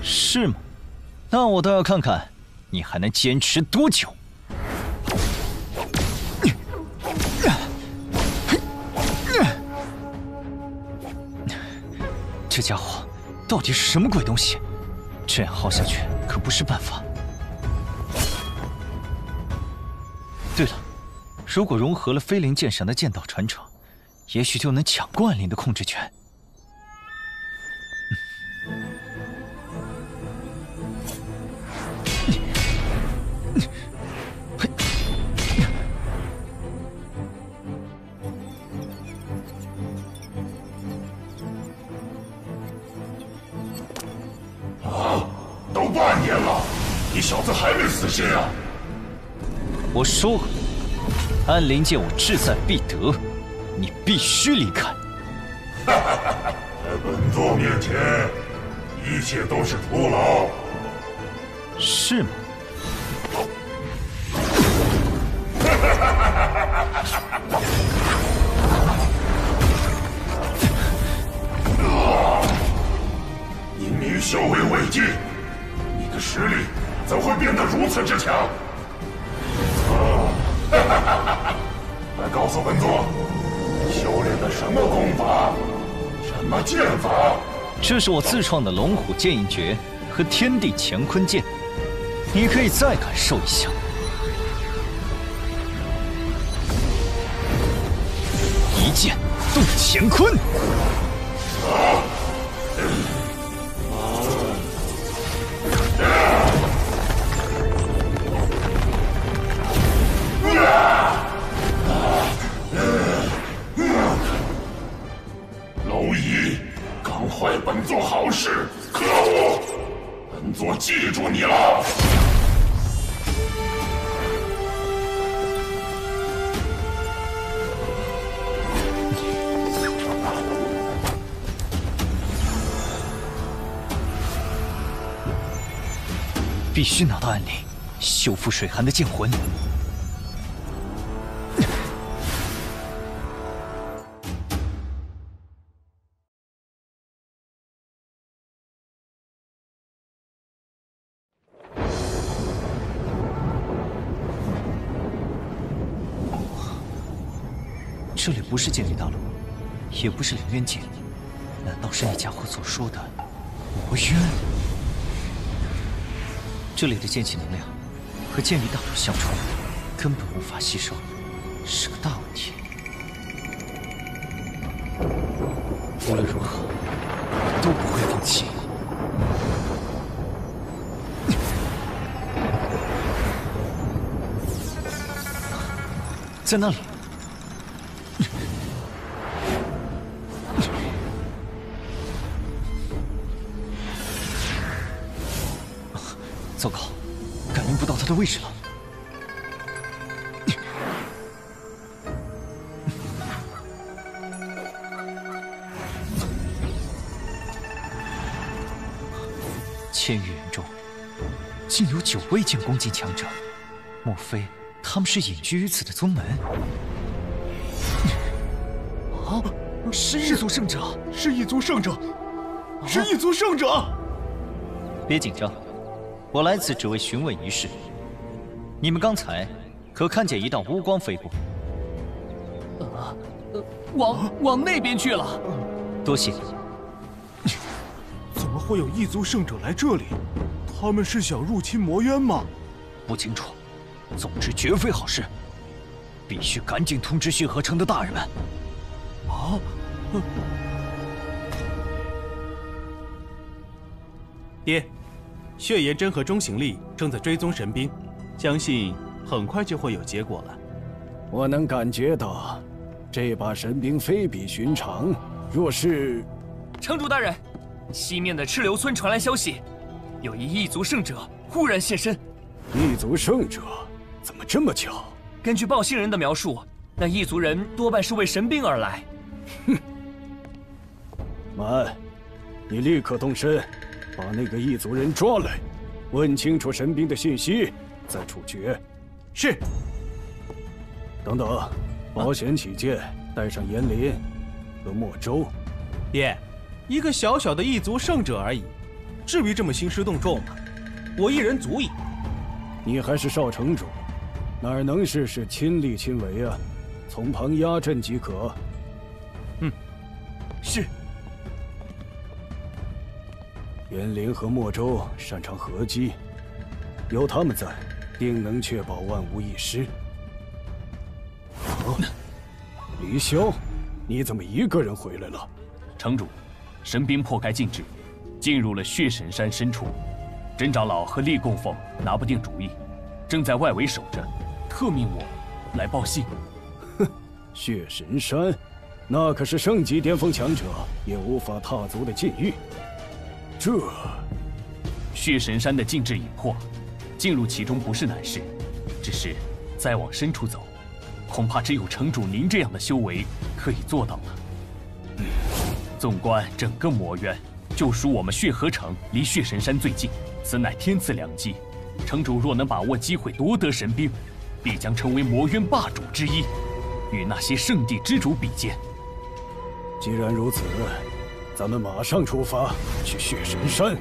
是吗？那我倒要看看你还能坚持多久。这家伙到底是什么鬼东西？这样耗下去可不是办法。对了，如果融合了飞灵剑上的剑道传承，也许就能抢过暗灵的控制权。都半年了，你小子还没死心啊！我说了，暗灵剑我志在必得，你必须离开。在本座面前，一切都是徒劳。是吗？你女修为未尽，你的实力怎会变得如此之强？来告诉本座，修炼的什么功法，什么剑法？这是我自创的龙虎剑印诀和天地乾坤剑，你可以再感受一下。一剑动乾坤。蝼蚁，刚坏本座好事，可恶！本座记住你了。必须拿到暗灵，修复水寒的剑魂。这里不是剑里大陆，也不是凌渊界，难道是那家伙所说的魔渊？这里的剑气能量和剑力大陆相冲，根本无法吸收，是个大问题。无论如何，我都不会放弃。在那里。糟糕，感应不到他的位置了。千余人中，竟有9位剑宫境强者，莫非他们是隐居于此的宗门？啊，是异族圣者，是异族圣者，是异族圣者！别紧张。我来此只为询问一事，你们刚才可看见一道乌光飞过？往那边去了。多谢。怎么会有异族圣者来这里？他们是想入侵魔渊吗？不清楚，总之绝非好事，必须赶紧通知血河城的大人们。啊！爹。血炎真和钟行力正在追踪神兵，相信很快就会有结果了。我能感觉到，这把神兵非比寻常。若是……城主大人，西面的赤流村传来消息，有一异族圣者忽然现身。异族圣者？怎么这么巧？根据报信人的描述，那异族人多半是为神兵而来。哼！满，你立刻动身。把那个异族人抓来，问清楚神兵的信息，再处决。是。等等，保险起见，带上严林和莫州。爹，一个小小的异族圣者而已，至于这么兴师动众吗？我一人足矣。你还是少城主，哪能事事亲力亲为啊？从旁压阵即可。是。严林和莫州擅长合击，有他们在，定能确保万无一失。离萧，你怎么一个人回来了？城主，神兵破开禁制，进入了血神山深处。甄长老和厉供奉拿不定主意，正在外围守着，特命我来报信。哼，血神山，那可是圣级巅峰强者也无法踏足的禁域。这血神山的禁制已破，进入其中不是难事，只是再往深处走，恐怕只有城主您这样的修为可以做到了。纵观整个魔渊，就属我们血河城离血神山最近，此乃天赐良机。城主若能把握机会夺得神兵，必将成为魔渊霸主之一，与那些圣地之主比肩。既然如此，咱们马上出发去血神山。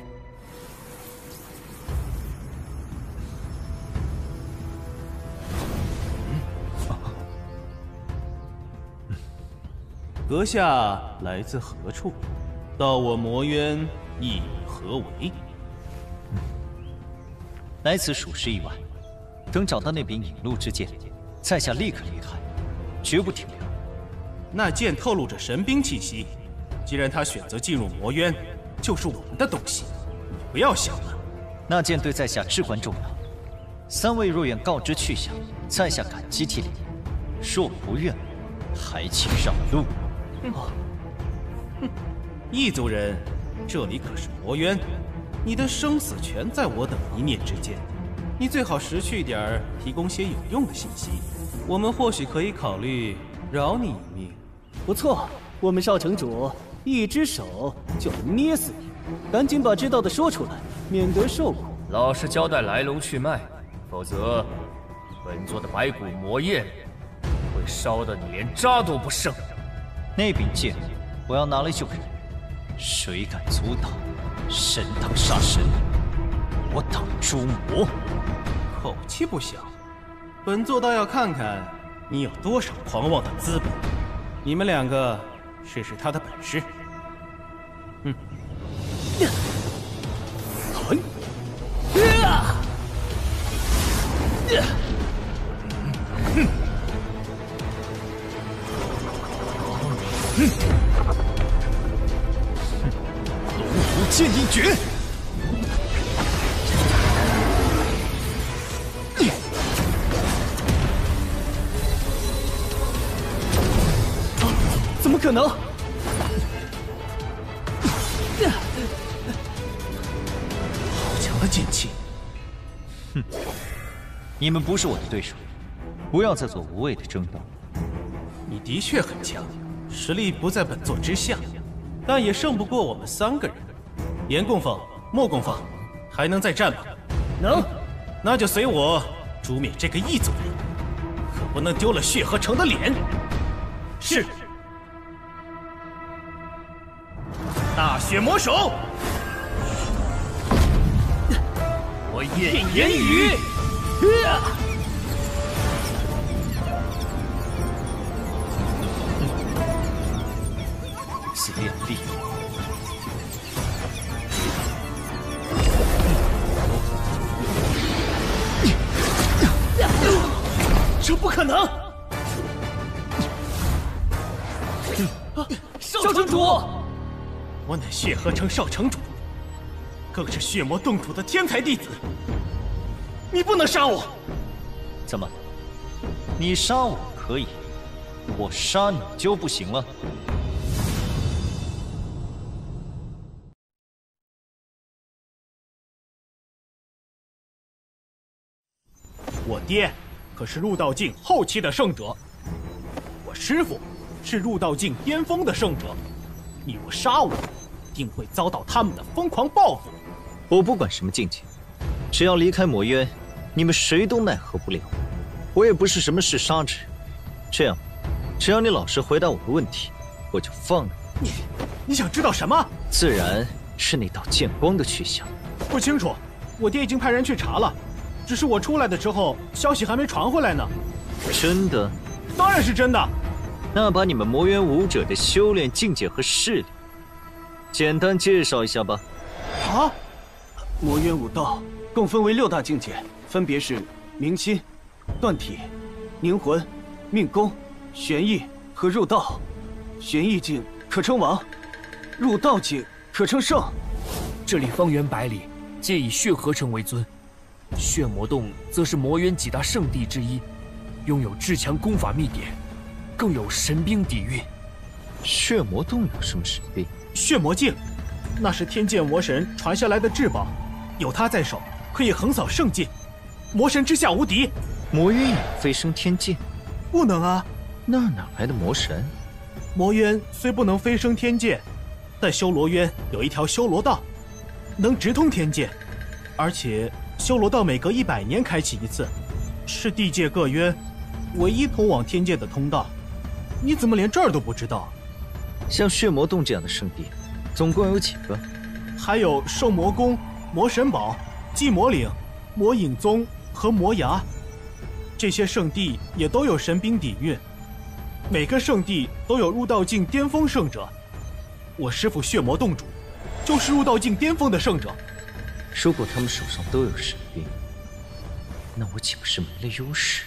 阁下来自何处？到我魔渊意何为？来此属实已晚，等找到那柄引路之剑，在下立刻离开，绝不停留。那剑透露着神兵气息，既然他选择进入魔渊，就是我们的东西，你不要想了。那剑对在下至关重要，三位若愿告知去向，在下感激涕零；若不愿，还请让路。异族人，这里可是魔渊，你的生死全在我等一念之间。你最好识趣点儿，提供些有用的信息，我们或许可以考虑饶你一命。不错，我们少城主一只手就能捏死你，赶紧把知道的说出来，免得受苦。老实交代来龙去脉，否则本座的白骨魔焰会烧得你连渣都不剩。那柄剑，我要拿来就给。谁敢阻挡，神挡杀神，我挡诛魔。口气不小，本座倒要看看你有多少狂妄的资本。你们两个试试他的本事。狠！龙图鉴定诀。怎么可能？好强的剑气！哼，你们不是我的对手，不要再做无谓的争斗。你的确很强，实力不在本座之下，但也胜不过我们3个人。严供奉、莫供奉，还能再战吗？能。那就随我诛灭这个异族人，可不能丢了血河城的脸。是。大血魔手，我焰炎雨。此练力。这不可能！少城主，我乃血河城少城主，更是血魔洞主的天才弟子。你不能杀我！怎么？你杀我可以，我杀你就不行了？我爹可是入道境后期的圣者，我师父是入道境巅峰的圣者。你若杀我，定会遭到他们的疯狂报复。我不管什么境界，只要离开魔渊，你们谁都奈何不了。我也不是什么嗜杀之人。这样，只要你老实回答我的问题，我就放了你。你想知道什么？自然是那道剑光的去向。不清楚，我爹已经派人去查了。只是我出来的时候，消息还没传回来呢。真的？当然是真的。那把你们魔渊武者的修炼境界和势力，简单介绍一下吧。啊！魔渊武道共分为6大境界，分别是明心、断体、凝魂、命功、玄翼和入道。玄翼境可称王，入道境可称圣。这里方圆100里，皆以血河城为尊。血魔洞则是魔渊几大圣地之一，拥有至强功法秘典，更有神兵底蕴。血魔洞有什么神兵？血魔镜，那是天剑魔神传下来的至宝，有它在手，可以横扫圣境，魔神之下无敌。魔渊有飞升天剑？不能啊。那哪来的魔神？魔渊虽不能飞升天剑，但修罗渊有一条修罗道，能直通天剑，而且修罗道每隔100年开启一次，是地界各渊唯一通往天界的通道。你怎么连这儿都不知道？像血魔洞这样的圣地，总共有几个？还有兽魔宫、魔神堡、祭魔岭、魔影宗和魔崖，这些圣地也都有神兵底蕴。每个圣地都有入道境巅峰圣者，我师父血魔洞主就是入道境巅峰的圣者。如果他们手上都有神兵，那我岂不是没了优势？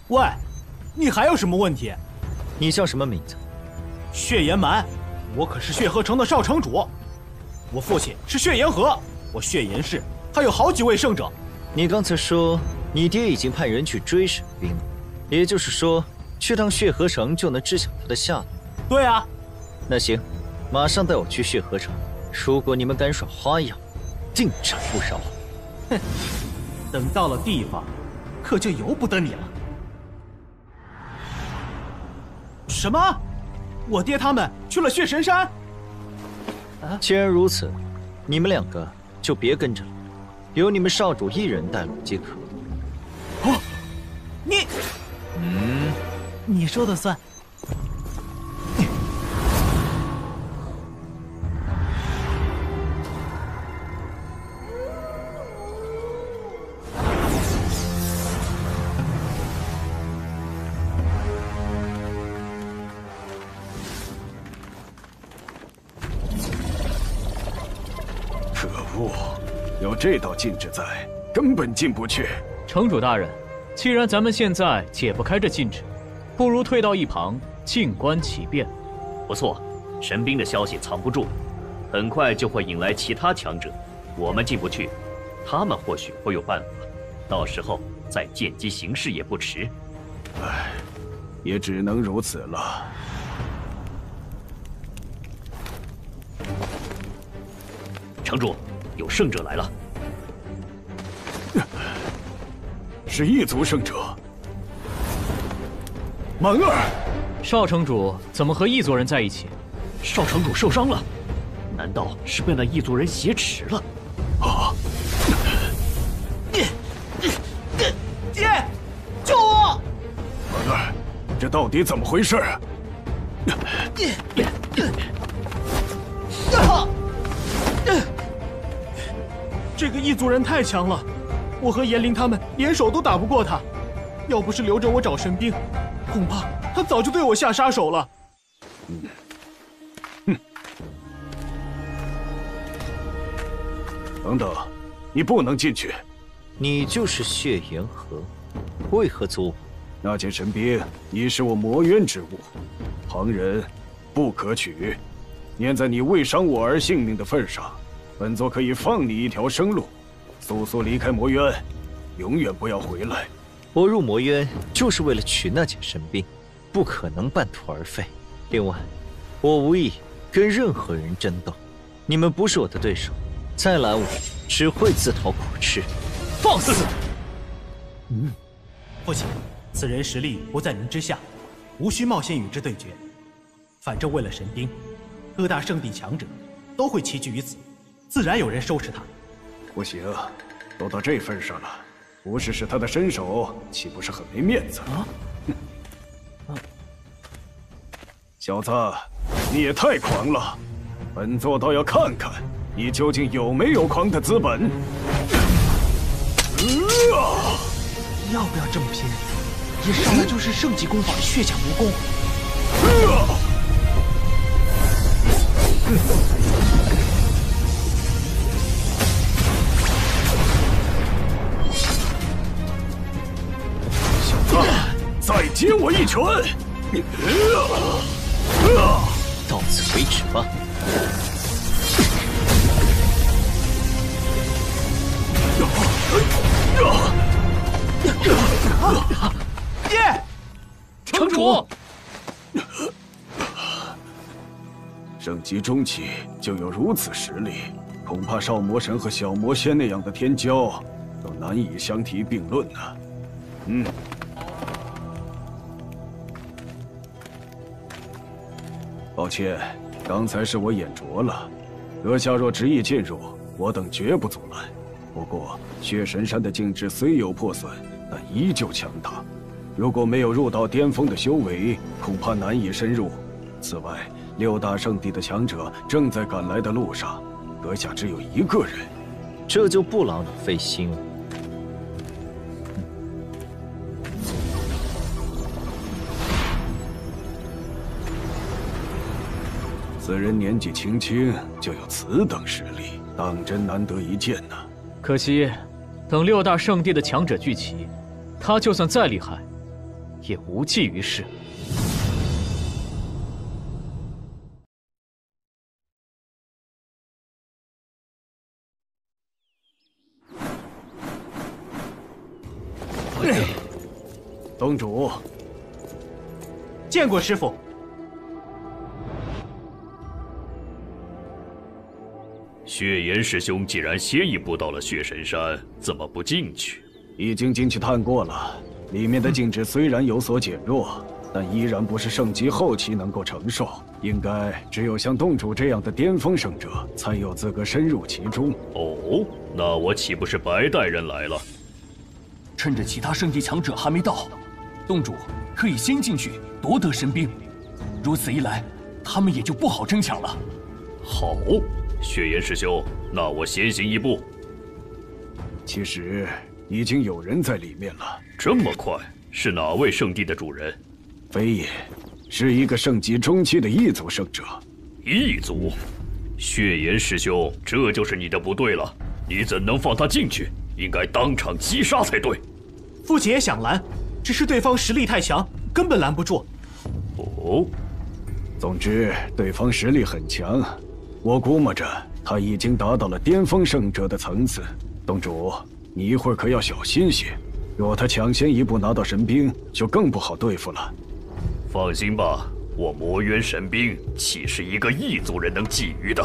喂，你还有什么问题？你叫什么名字？血炎蛮，我可是血河城的少城主。我父亲是血炎河，我血炎氏还有好几位圣者。你刚才说你爹已经派人去追神兵了，也就是说，去趟血河城就能知晓他的下落。对啊。那行，马上带我去血河城。如果你们敢耍花样，定斩不饶！哼，等到了地方，可就由不得你了。什么？我爹他们去了血神山？既然如此，你们2个就别跟着了，由你们少主一人带路即可。哦，你，你说的算。有这道禁制在，根本进不去，城主大人，既然咱们现在解不开这禁制，不如退到一旁静观其变。不错，神兵的消息藏不住，很快就会引来其他强者，我们进不去，他们或许会有办法，到时候再见机行事也不迟。唉，也只能如此了。城主，有圣者来了。是异族圣者。满儿，少城主怎么和异族人在一起？少城主受伤了，难道是被那异族人挟持了？啊！爹，救我！满儿，这到底怎么回事啊？这个异族人太强了，我和严灵他们联手都打不过他。要不是留着我找神兵，恐怕他早就对我下杀手了。等等，你不能进去。你就是血缘河，为何阻我？那件神兵已是我魔渊之物，旁人不可取。念在你未伤我儿性命的份上，本座可以放你一条生路，速速离开魔渊，永远不要回来。我入魔渊就是为了取那件神兵，不可能半途而废。另外，我无意跟任何人争斗，你们不是我的对手，再拦我只会自讨苦吃。放肆！父亲，此人实力不在您之下，无需冒险与之对决。反正为了神兵，各大圣地强者都会齐聚于此，自然有人收拾他。不行，都到这份上了，不试试他的身手，岂不是很没面子？小子，你也太狂了！本座倒要看看你究竟有没有狂的资本。要不要这么拼？一上来就是圣级功法血甲魔功。小子，再接我一拳！到此为止吧。爹，城主，圣级中期就有如此实力，恐怕少魔神和小魔仙那样的天骄都难以相提并论呢。抱歉，刚才是我眼拙了。阁下若执意进入，我等绝不阻拦。不过，血神山的境制虽有破损，但依旧强大。如果没有入到巅峰的修为，恐怕难以深入。此外，6大圣地的强者正在赶来的路上，阁下只有一个人，这就不劳你费心了。此人年纪轻轻就有此等实力，当真难得一见呢。可惜，等6大圣地的强者聚齐，他就算再厉害，也无济于事。宗主，见过师傅。血岩师兄既然先一步到了血神山，怎么不进去？已经进去探过了，里面的禁制虽然有所减弱，但依然不是圣级后期能够承受。应该只有像洞主这样的巅峰圣者，才有资格深入其中。哦，那我岂不是白带人来了？趁着其他圣地强者还没到，洞主可以先进去夺得神兵，如此一来，他们也就不好争抢了。好。血岩师兄，那我先行一步。其实已经有人在里面了。这么快？是哪位圣地的主人？非也，是一个圣级中期的异族圣者。异族？血岩师兄，这就是你的不对了。你怎能放他进去？应该当场击杀才对。父亲也想拦，只是对方实力太强，根本拦不住。哦，总之对方实力很强，我估摸着他已经达到了巅峰圣者的层次。洞主，你一会儿可要小心些，若他抢先一步拿到神兵，就更不好对付了。放心吧，我魔渊神兵岂是一个异族人能觊觎的？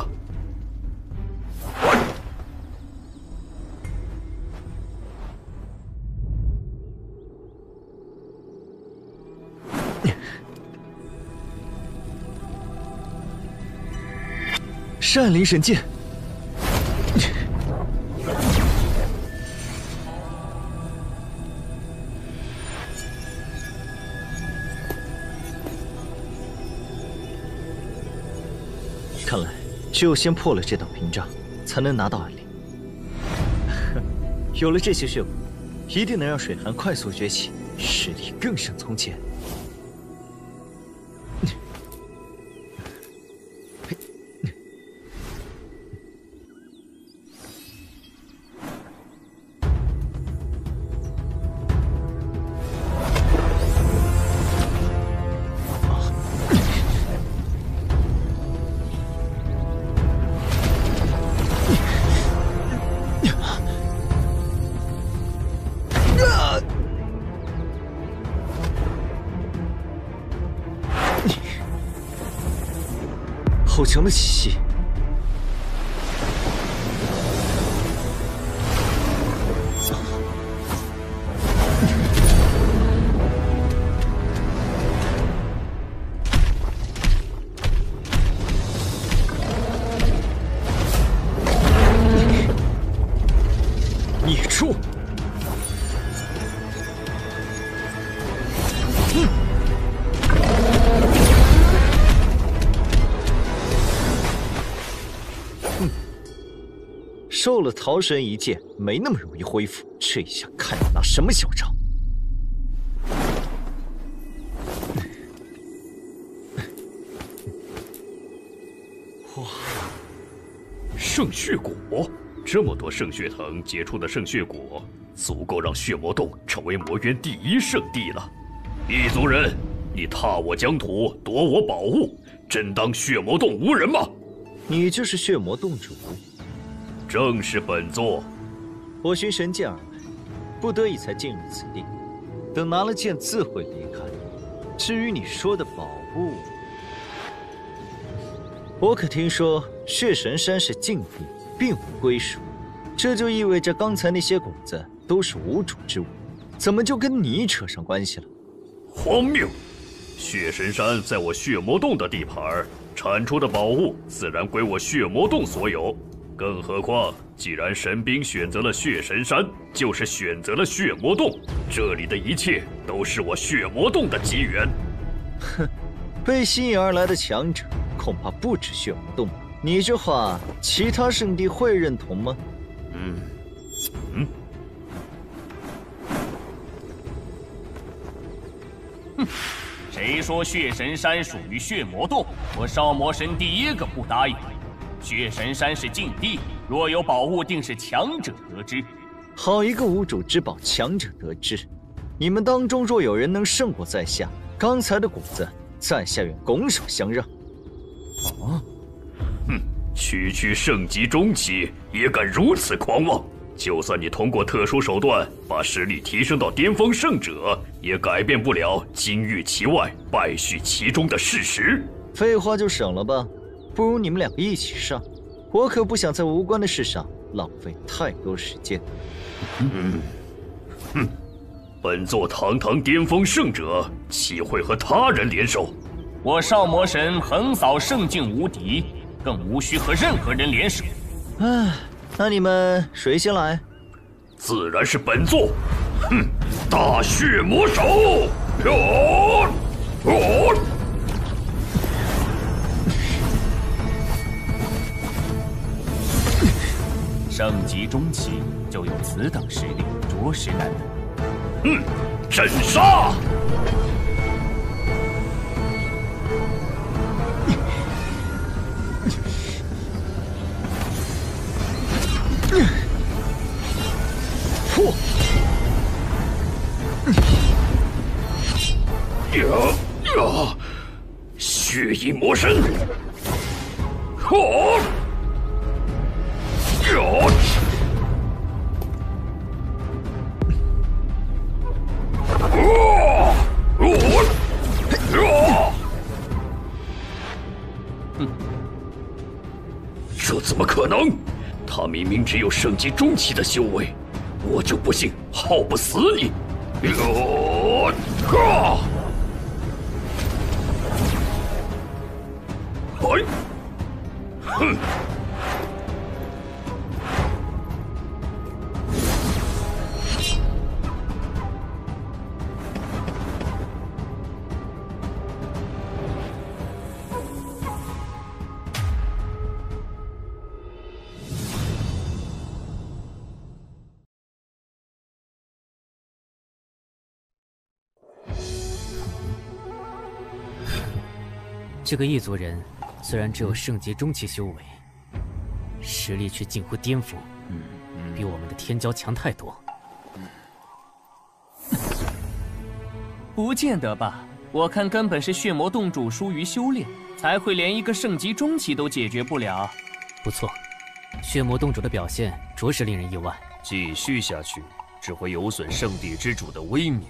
善灵神剑。看来只有先破了这道屏障，才能拿到暗灵。有了这些血果，一定能让水寒快速崛起，实力更胜从前。好强的气息！孽畜！受了桃神一剑，没那么容易恢复。这下看你拿什么嚣张！哇，圣血果，这么多圣血藤结出的圣血果，足够让血魔洞成为魔渊第一圣地了。异族人，你踏我疆土，夺我宝物，真当血魔洞无人吗？你就是血魔洞主？正是本座。我寻神剑而来，不得已才进入此地。等拿了剑，自会离开。至于你说的宝物，我可听说血神山是禁地，并无归属。这就意味着刚才那些果子都是无主之物，怎么就跟你扯上关系了？荒谬！血神山在我血魔洞的地盘，产出的宝物自然归我血魔洞所有。更何况，既然神兵选择了血神山，就是选择了血魔洞，这里的一切都是我血魔洞的机缘。哼，被吸引而来的强者恐怕不止血魔洞吧？你这话，其他圣地会认同吗？哼，谁说血神山属于血魔洞？我少魔神第一个不答应。血神山是禁地，若有宝物，定是强者得之。好一个无主之宝，强者得之！你们当中若有人能胜过在下，刚才的果子，在下愿拱手相让。啊！区区圣级中期也敢如此狂妄！就算你通过特殊手段把实力提升到巅峰圣者，也改变不了金玉其外，败絮其中的事实。废话就省了吧。不如你们两个一起上，我可不想在无关的事上浪费太多时间。本座堂堂巅峰圣者，岂会和他人联手？我少魔神横扫圣境无敌，更无需和任何人联手。那你们谁先来？自然是本座。大血魔手！圣级中期就有此等实力，着实难得。斩杀！影魔神，嚯！哟！这怎么可能？他明明只有圣级中期的修为，我就不信耗不死你！哟！哈！哎！哼！这个异族人虽然只有圣级中期修为，实力却近乎巅峰，比我们的天骄强太多。不见得吧？我看根本是血魔洞主疏于修炼，才会连一个圣级中期都解决不了。不错，血魔洞主的表现着实令人意外。继续下去，只会有损圣地之主的威名。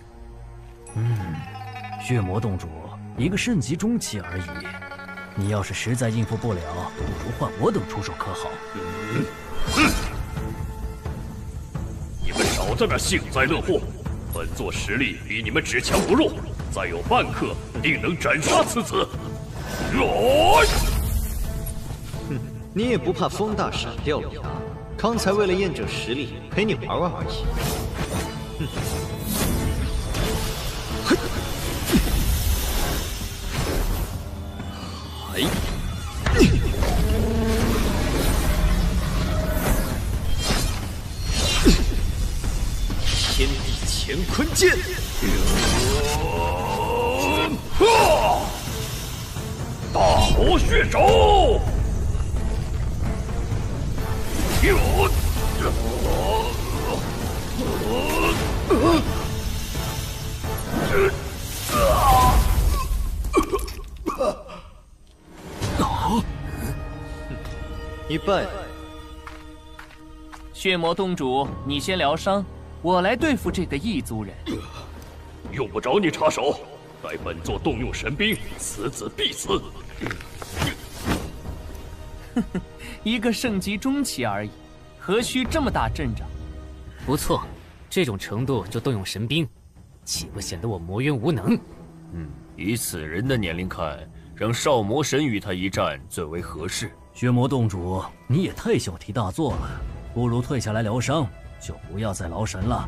血魔洞主一个圣级中期而已，你要是实在应付不了，不换我等出手可好？你们少在那幸灾乐祸！本座实力比你们只强不弱，再有半刻，定能斩杀此子！你也不怕风大闪掉了呀？刚才为了验证实力，陪你玩玩而已。天地乾坤剑，大魔血手，你败了。血魔洞主，你先疗伤，我来对付这个异族人。用不着你插手，待本座动用神兵，此子必死。一个圣级中期而已，何须这么大阵仗？不错，这种程度就动用神兵，岂不显得我魔渊无能？以此人的年龄看，让少魔神与他一战最为合适。血魔洞主，你也太小题大做了，不如退下来疗伤，就不要再劳神了。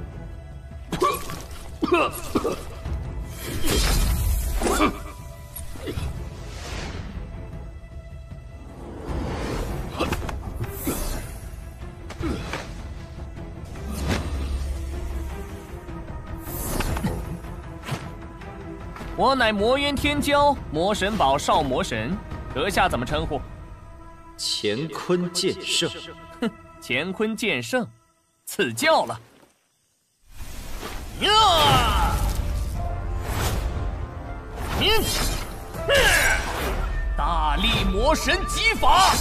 我乃魔渊天骄，魔神堡少魔神，阁下怎么称呼？乾坤剑圣。哼，乾坤剑圣，赐教了。大力魔神击法。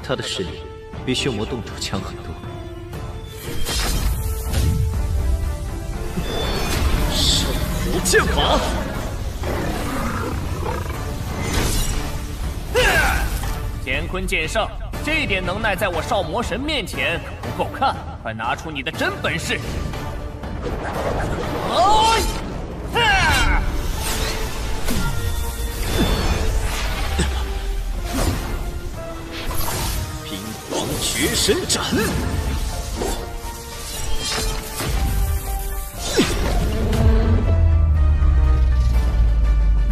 他的实力比血魔洞主强很多。圣火剑法，乾坤剑圣，这点能耐在我少魔神面前可不够看，快拿出你的真本事！绝神斩！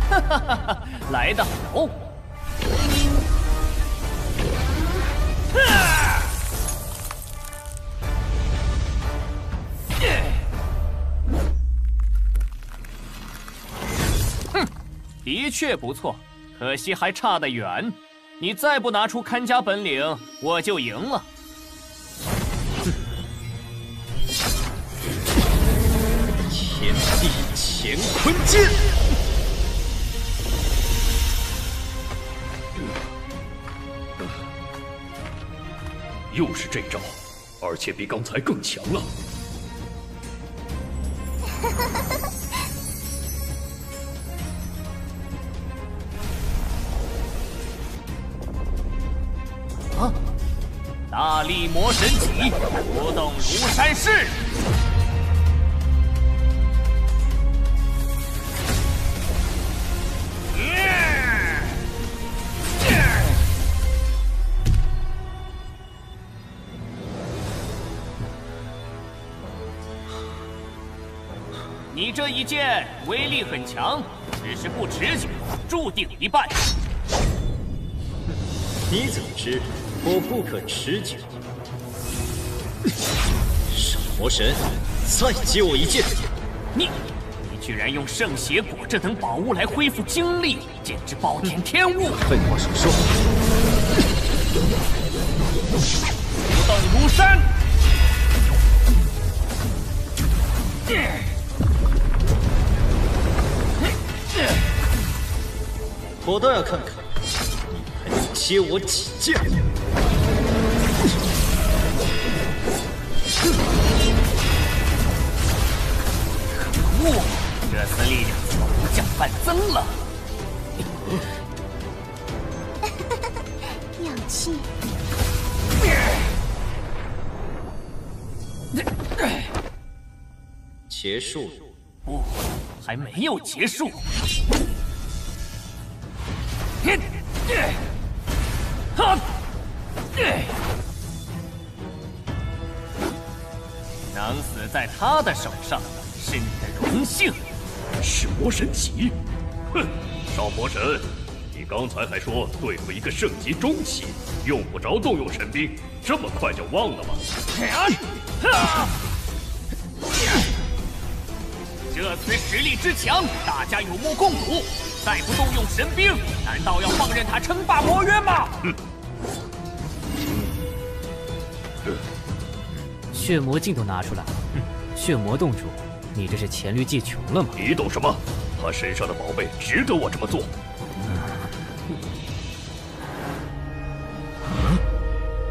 哈哈哈哈，来得好！哼，的确不错，可惜还差得远。你再不拿出看家本领，我就赢了。天地乾坤剑。又是这招，而且比刚才更强了。啊！大力魔神戟，不动如山势。你这一剑威力很强，只是不持久，注定一败。你怎么知我不可持久？圣魔神，再接我一剑！你居然用圣血果这等宝物来恢复精力，简直暴殄天物！废话少说，不动如山。我倒要看看你还能接我几剑！可恶，这次力量怎么不降反增了？氧气。结束？不，还没有结束。能死在他的手上是你的荣幸。是魔神戟？哼，少魔神，你刚才还说对付一个圣级中期用不着动用神兵，这么快就忘了吗？这次实力之强，大家有目共睹。再不动用神兵，难道要放任他称霸魔渊吗？血魔镜都拿出来了。血魔洞主，你这是黔驴技穷了吗？你懂什么？他身上的宝贝值得我这么做。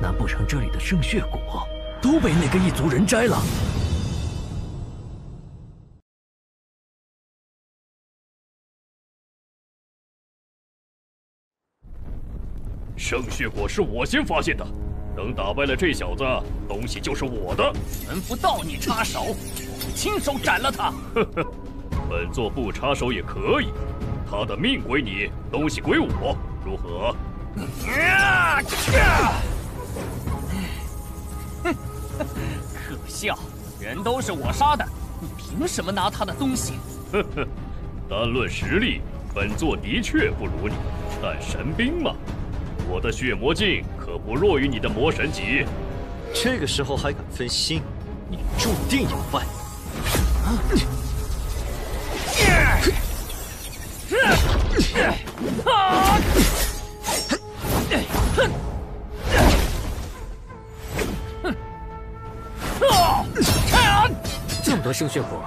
难不成这里的圣血果都被那个异族人摘了？圣血果是我先发现的，等打败了这小子，东西就是我的。轮不到你插手，我会亲手斩了他。呵呵，本座不插手也可以，他的命归你，东西归我，如何？可笑，人都是我杀的，你凭什么拿他的东西？呵呵，单论实力，本座的确不如你，但神兵嘛。我的血魔镜可不弱于你的魔神戟。这个时候还敢分心，你注定要败。这么多圣血果，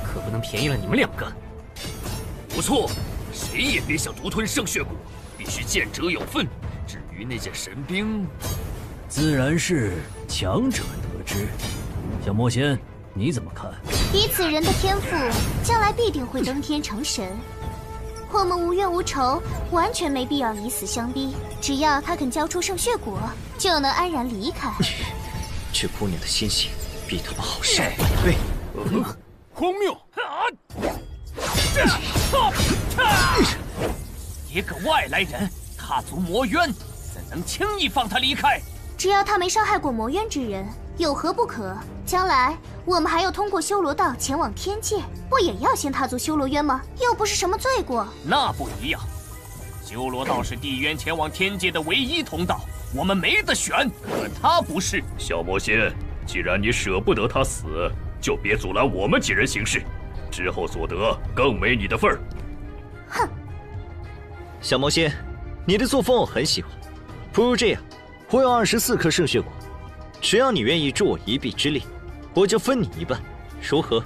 可不能便宜了你们两个。不错，谁也别想独吞圣血果，必须见者有份。至于那件神兵，自然是强者得之。小魔仙，你怎么看？以此人的天赋，将来必定会登天成神。我们无冤无仇，完全没必要以死相逼。只要他肯交出圣血果，就能安然离开。这姑娘的心性比他们好上百倍。荒谬！一个外来人踏足魔渊，怎能轻易放他离开？只要他没伤害过魔渊之人，有何不可？将来我们还要通过修罗道前往天界，不也要先踏足修罗渊吗？又不是什么罪过。那不一样，修罗道是地渊前往天界的唯一通道，我们没得选。可他不是。小魔仙，既然你舍不得他死，就别阻拦我们几人行事，之后所得更没你的份儿。哼，小魔仙，你的作风我很喜欢。不如这样，我有24颗圣血果，只要你愿意助我一臂之力，我就分你一半，如何？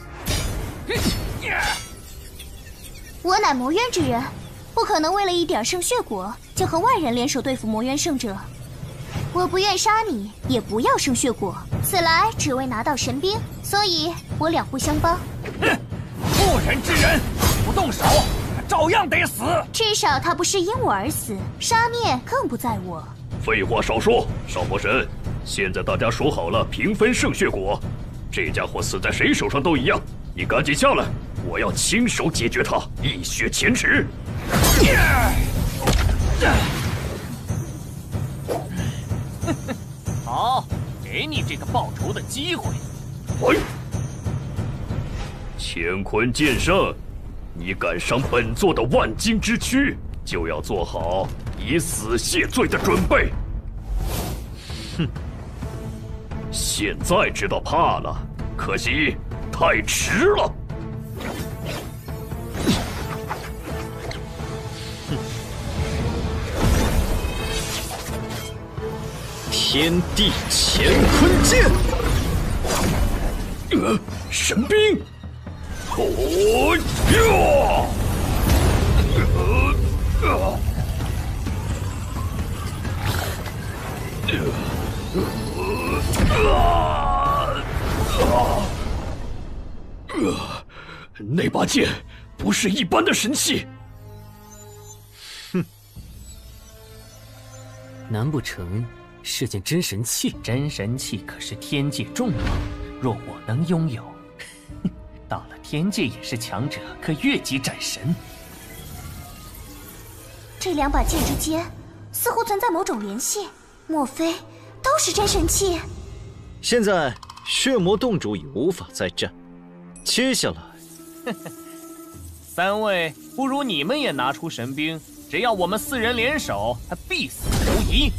我乃魔渊之人，不可能为了一点圣血果就和外人联手对付魔渊圣者。我不愿杀你，也不要圣血果，此来只为拿到神兵，所以我两不相帮。不仁之人，不动手，他照样得死。至少他不是因我而死，杀灭更不在我。废话少说，少魔神，现在大家说好了平分圣血果，这家伙死在谁手上都一样，你赶紧下来，我要亲手解决他，一雪前耻。好，给你这个报仇的机会。乾坤剑圣，你敢伤本座的万金之躯，就要做好以死谢罪的准备。哼，现在知道怕了，可惜太迟了。天地乾坤剑，神兵，那把剑不是一般的神器。哼，难不成是件真神器？真神器可是天界重宝，若我能拥有，到了天界也是强者，可越级斩神。这两把剑之间似乎存在某种联系，莫非都是真神器？现在血魔洞主已无法再战，接下来，三位，不如你们也拿出神兵，只要我们4人联手，他必死无疑。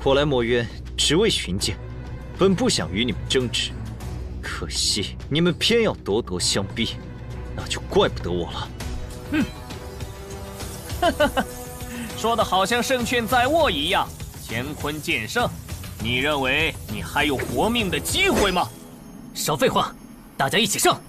我来魔渊只为寻剑，本不想与你们争执，可惜你们偏要咄咄相逼，那就怪不得我了。说的好像胜券在握一样。乾坤剑圣，你认为你还有活命的机会吗？少废话，大家一起上！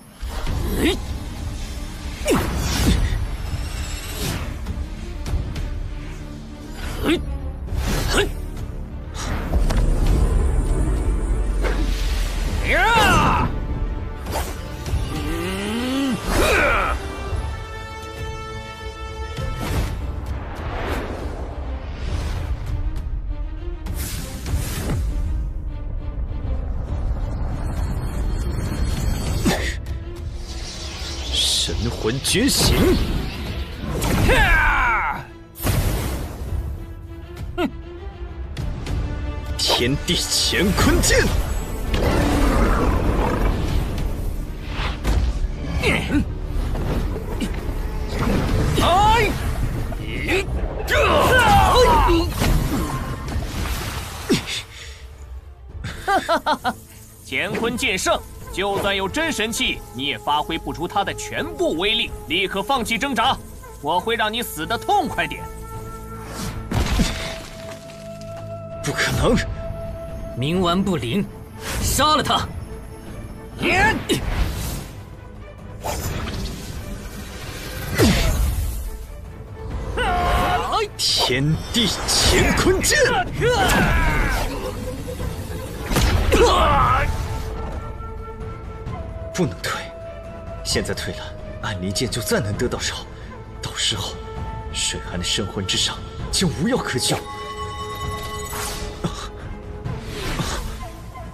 神魂觉醒！天地乾坤剑！乾坤剑圣，就算有真神器，你也发挥不出它的全部威力。立刻放弃挣扎，我会让你死得痛快点。不可能！冥顽不灵，杀了他！天地乾坤剑！不能退，现在退了，暗离剑就再难得到手，到时候水寒的神魂之上将无药可救。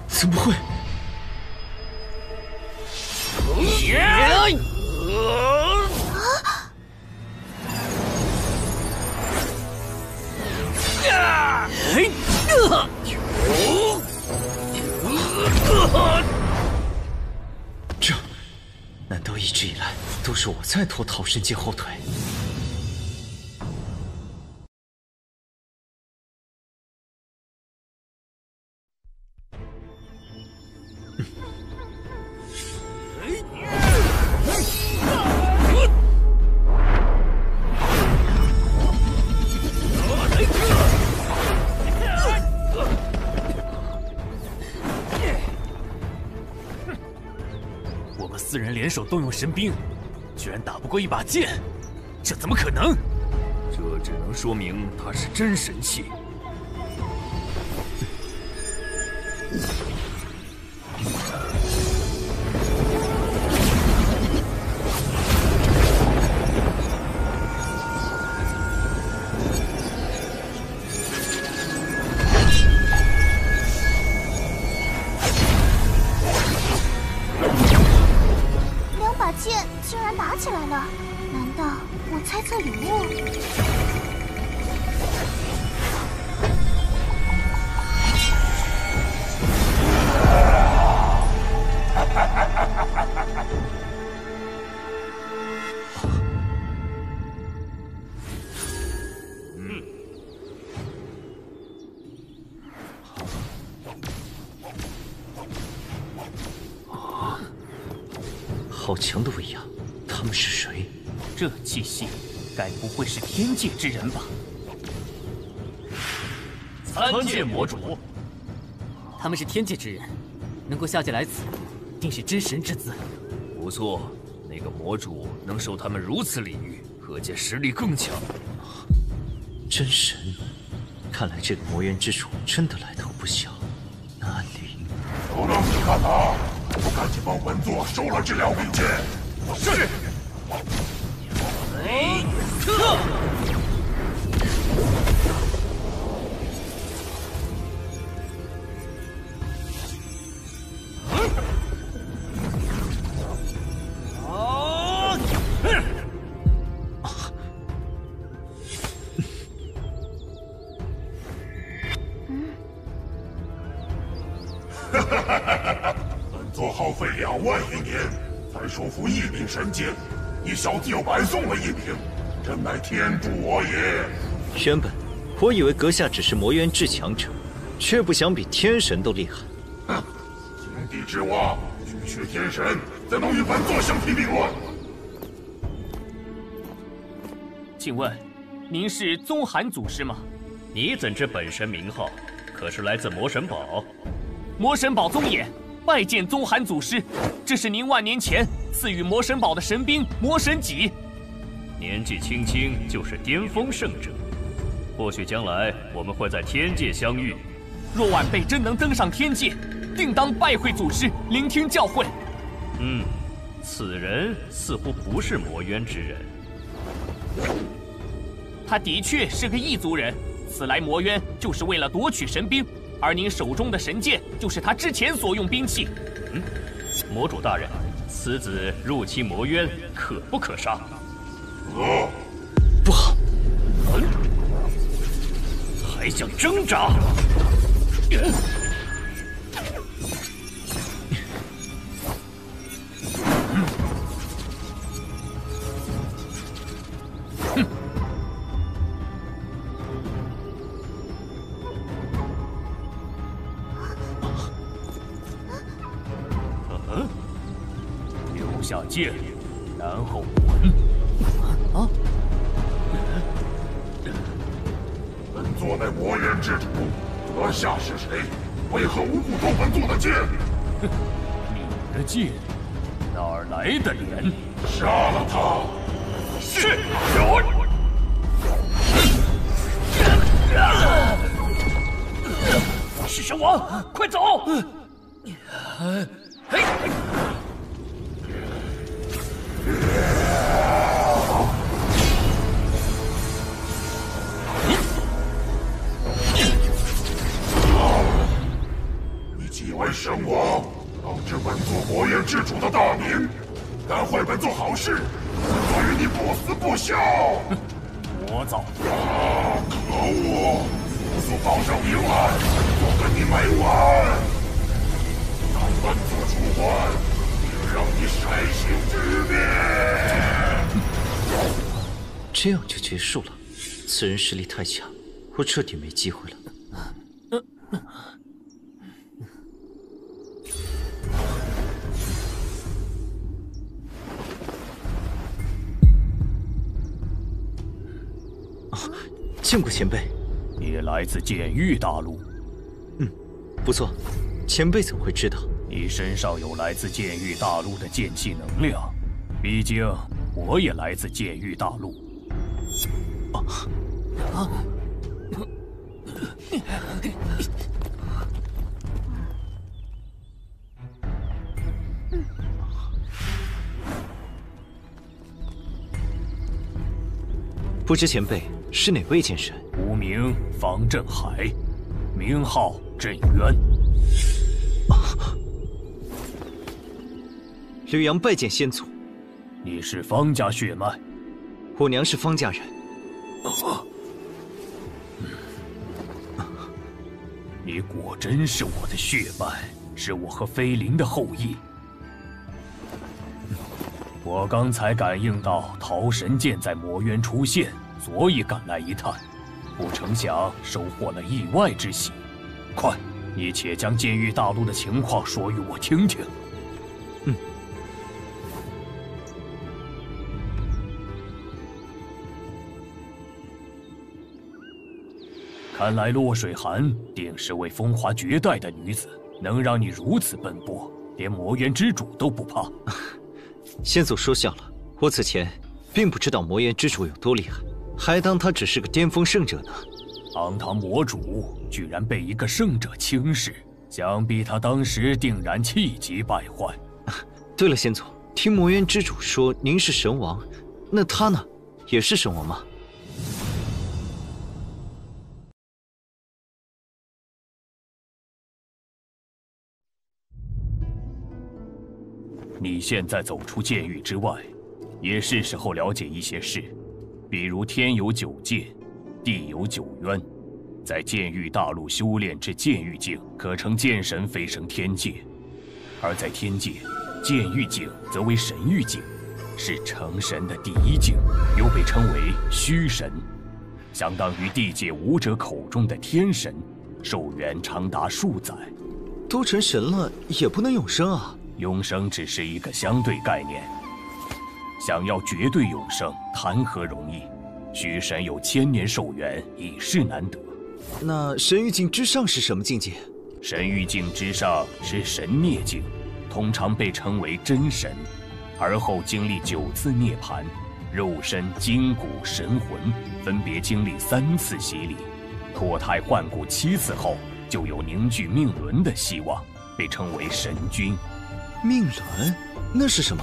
怎么会？这难道一直以来都是我在拖陶神界后腿？ 4人联手动用神兵，居然打不过一把剑，这怎么可能？这只能说明他是真神器。2把剑竟然打起来了，难道我猜测有误？好强的威压，他们是谁？这气息，该不会是天界之人吧参见魔主。他们是天界之人，能够下界来此，定是真神之资。不错，那个魔主能受他们如此礼遇，可见实力更强。真神，看来这个魔渊之主真的来头不小。那里，都让你看他！我赶紧帮本座收了这2柄剑。是。本座耗费2万余年，才收服1柄神剑，你小子又白送了1柄，真乃天助我也！原本我以为阁下只是魔渊至强者，却不想比天神都厉害。哼，井底之蛙，区区天神，怎能与本座相提并论？请问，您是宗寒祖师吗？你怎知本神名号？可是来自魔神堡？魔神堡宗也，拜见宗寒祖师。这是您万年前赐予魔神堡的神兵魔神戟。年纪轻轻就是巅峰圣者，或许将来我们会在天界相遇。若晚辈真能登上天界，定当拜会祖师，聆听教诲。此人似乎不是魔渊之人。他的确是个异族人，此来魔渊就是为了夺取神兵，而您手中的神剑就是他之前所用兵器。魔主大人，此子入侵魔渊，可不可杀？不好！还想挣扎？留下剑，然后滚！本座乃魔渊之主，阁下是谁？为何无故偷本座的剑？你的剑哪儿来的脸？杀了他！是。弑神王，快走！你既为神王，当知本座魔渊之主的大名，敢坏本座好事，本座与你不死不休！魔造！可恶！速速报上名来，我跟你没完！当本座出关，定让你筛心之灭！这样就结束了。此人实力太强，我彻底没机会了。见过前辈。你来自剑域大陆。不错，前辈怎么会知道？你身上有来自剑域大陆的剑气能量，毕竟我也来自剑域大陆。不知前辈是哪位剑神？吾名方振海，名号振渊。吕阳拜见先祖。你是方家血脉？我娘是方家人。你果真是我的血脉，是我和飞灵的后裔。我刚才感应到桃神剑在魔渊出现，所以赶来一探，不成想收获了意外之喜。快，你且将剑域大陆的情况说与我听听。看来洛水寒定是位风华绝代的女子，能让你如此奔波，连魔渊之主都不怕。先祖说笑了，我此前并不知道魔渊之主有多厉害，还当他只是个巅峰圣者呢。堂堂魔主居然被一个圣者轻视，想必他当时定然气急败坏。对了，先祖，听魔渊之主说您是神王，那他呢，也是神王吗？你现在走出剑域之外，也是时候了解一些事，比如天有9界，地有9渊，在剑域大陆修炼至剑域境，可成剑神飞升天界；而在天界，剑域境则为神域境，是成神的第一境，又被称为虚神，相当于地界武者口中的天神，寿元长达数载。都成神了，也不能永生啊！永生只是一个相对概念，想要绝对永生，谈何容易？虚神有1000年寿元，已是难得。那神域境之上是什么境界？神域境之上是神孽境，通常被称为真神，而后经历9次涅槃，肉身、筋骨、神魂分别经历3次洗礼，脱胎换骨7次后，就有凝聚命轮的希望，被称为神君。命轮，那是什么？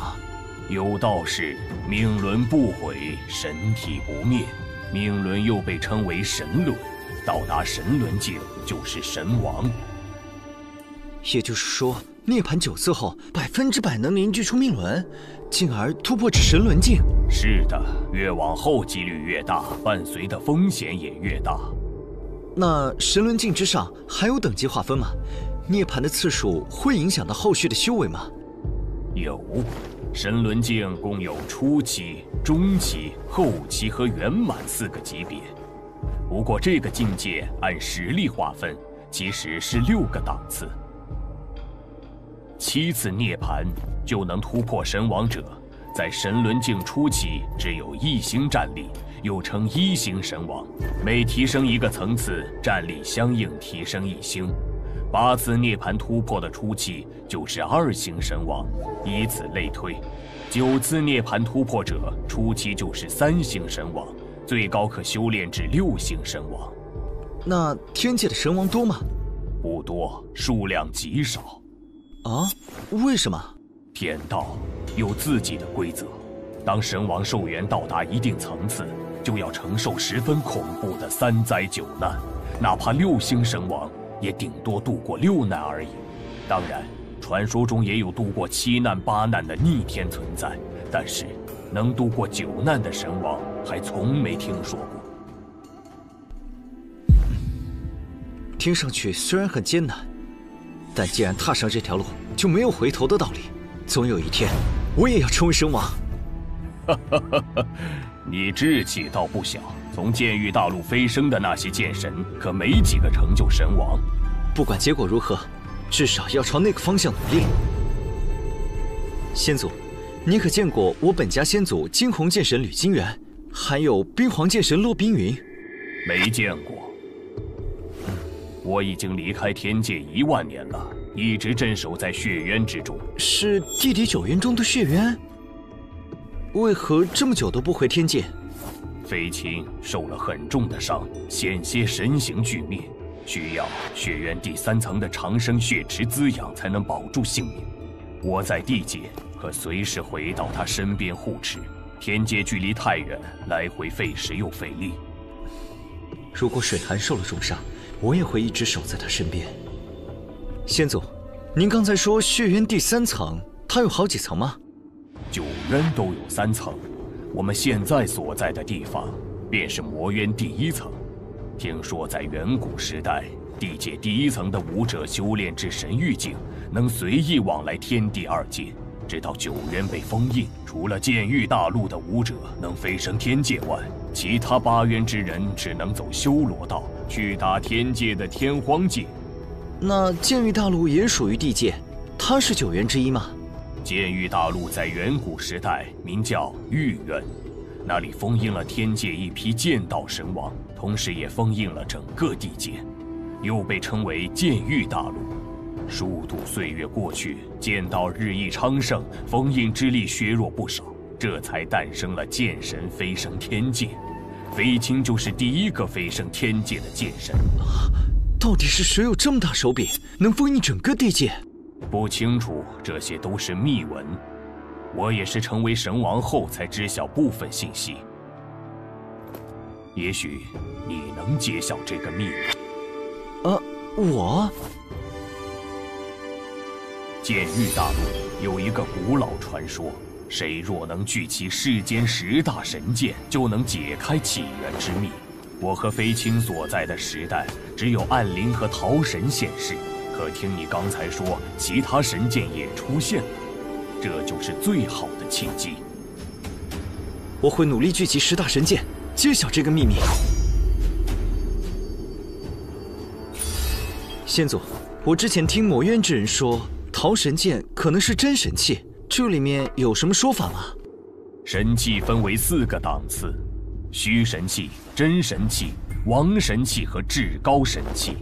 有道是命轮不毁，神体不灭。命轮又被称为神轮，到达神轮境就是神王。也就是说，涅槃9次后，100%能凝聚出命轮，进而突破至神轮境。是的，越往后几率越大，伴随的风险也越大。那神轮境之上还有等级划分吗？涅槃的次数会影响到后续的修为吗？有，神轮境共有初期、中期、后期和圆满4个级别。不过这个境界按实力划分，其实是6个档次。7次涅槃就能突破神王者，在神轮境初期只有1星战力，又称1星神王。每提升1个层次，战力相应提升1星。8次涅槃突破的初期就是2星神王，以此类推。9次涅槃突破者初期就是3星神王，最高可修炼至6星神王。那天界的神王多吗？不多，数量极少。啊？为什么？天道有自己的规则，当神王寿元到达一定层次，就要承受十分恐怖的3灾9难，哪怕6星神王也顶多度过6难而已。当然，传说中也有度过7难8难的逆天存在，但是能度过9难的神王还从没听说过。听上去虽然很艰难，但既然踏上这条路，就没有回头的道理。总有一天，我也要成为神王。你志气倒不小，从剑域大陆飞升的那些剑神，可没几个成就神王。不管结果如何，至少要朝那个方向努力。先祖，你可见过我本家先祖惊鸿剑神吕金元，还有冰皇剑神骆冰云？没见过。我已经离开天界1万年了，一直镇守在血渊之中。是地底9渊中的血渊？为何这么久都不回天界？飞青受了很重的伤，险些神形俱灭，需要血渊第3层的长生血池滋养才能保住性命。我在地界可随时回到他身边护持，天界距离太远，来回费时又费力。如果水寒受了重伤，我也会一直守在他身边。先祖，您刚才说血渊第3层，它有好几层吗？9渊都有3层，我们现在所在的地方便是魔渊第1层。听说在远古时代，地界第1层的武者修炼至神域境，能随意往来天地2界。直到9渊被封印，除了剑域大陆的武者能飞升天界外，其他8渊之人只能走修罗道，去打天界的天荒界。那剑域大陆也属于地界，它是9渊之一吗？剑域大陆在远古时代名叫玉渊，那里封印了天界一批剑道神王，同时也封印了整个地界，又被称为剑域大陆。数度岁月过去，剑道日益昌盛，封印之力削弱不少，这才诞生了剑神飞升天界。飞青就是第1个飞升天界的剑神。到底是谁有这么大手笔，能封印整个地界？不清楚，这些都是秘闻。我也是成为神王后才知晓部分信息。也许你能揭晓这个秘密。我？剑域大陆有一个古老传说，谁若能聚齐世间10大神剑，就能解开起源之秘。我和飞青所在的时代，只有暗灵和桃神现世。可听你刚才说，其他神剑也出现了，这就是最好的契机。我会努力聚集10大神剑，揭晓这个秘密。先祖，我之前听魔渊之人说，桃神剑可能是真神器，这里面有什么说法吗？神器分为4个档次：虚神器、真神器、王神器和至高神器。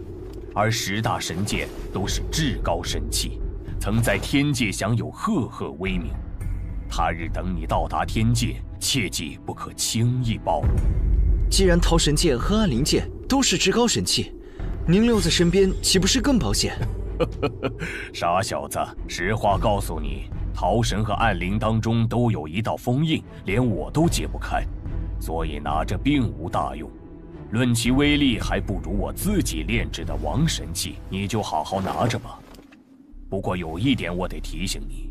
而10大神剑都是至高神器，曾在天界享有赫赫威名。他日等你到达天界，切记不可轻易暴露。既然桃神剑和暗灵剑都是至高神器，您留在身边岂不是更保险？傻小子，实话告诉你，桃神和暗灵当中都有一道封印，连我都解不开，所以拿着并无大用。论其威力，还不如我自己炼制的王神器，你就好好拿着吧。不过有一点我得提醒你，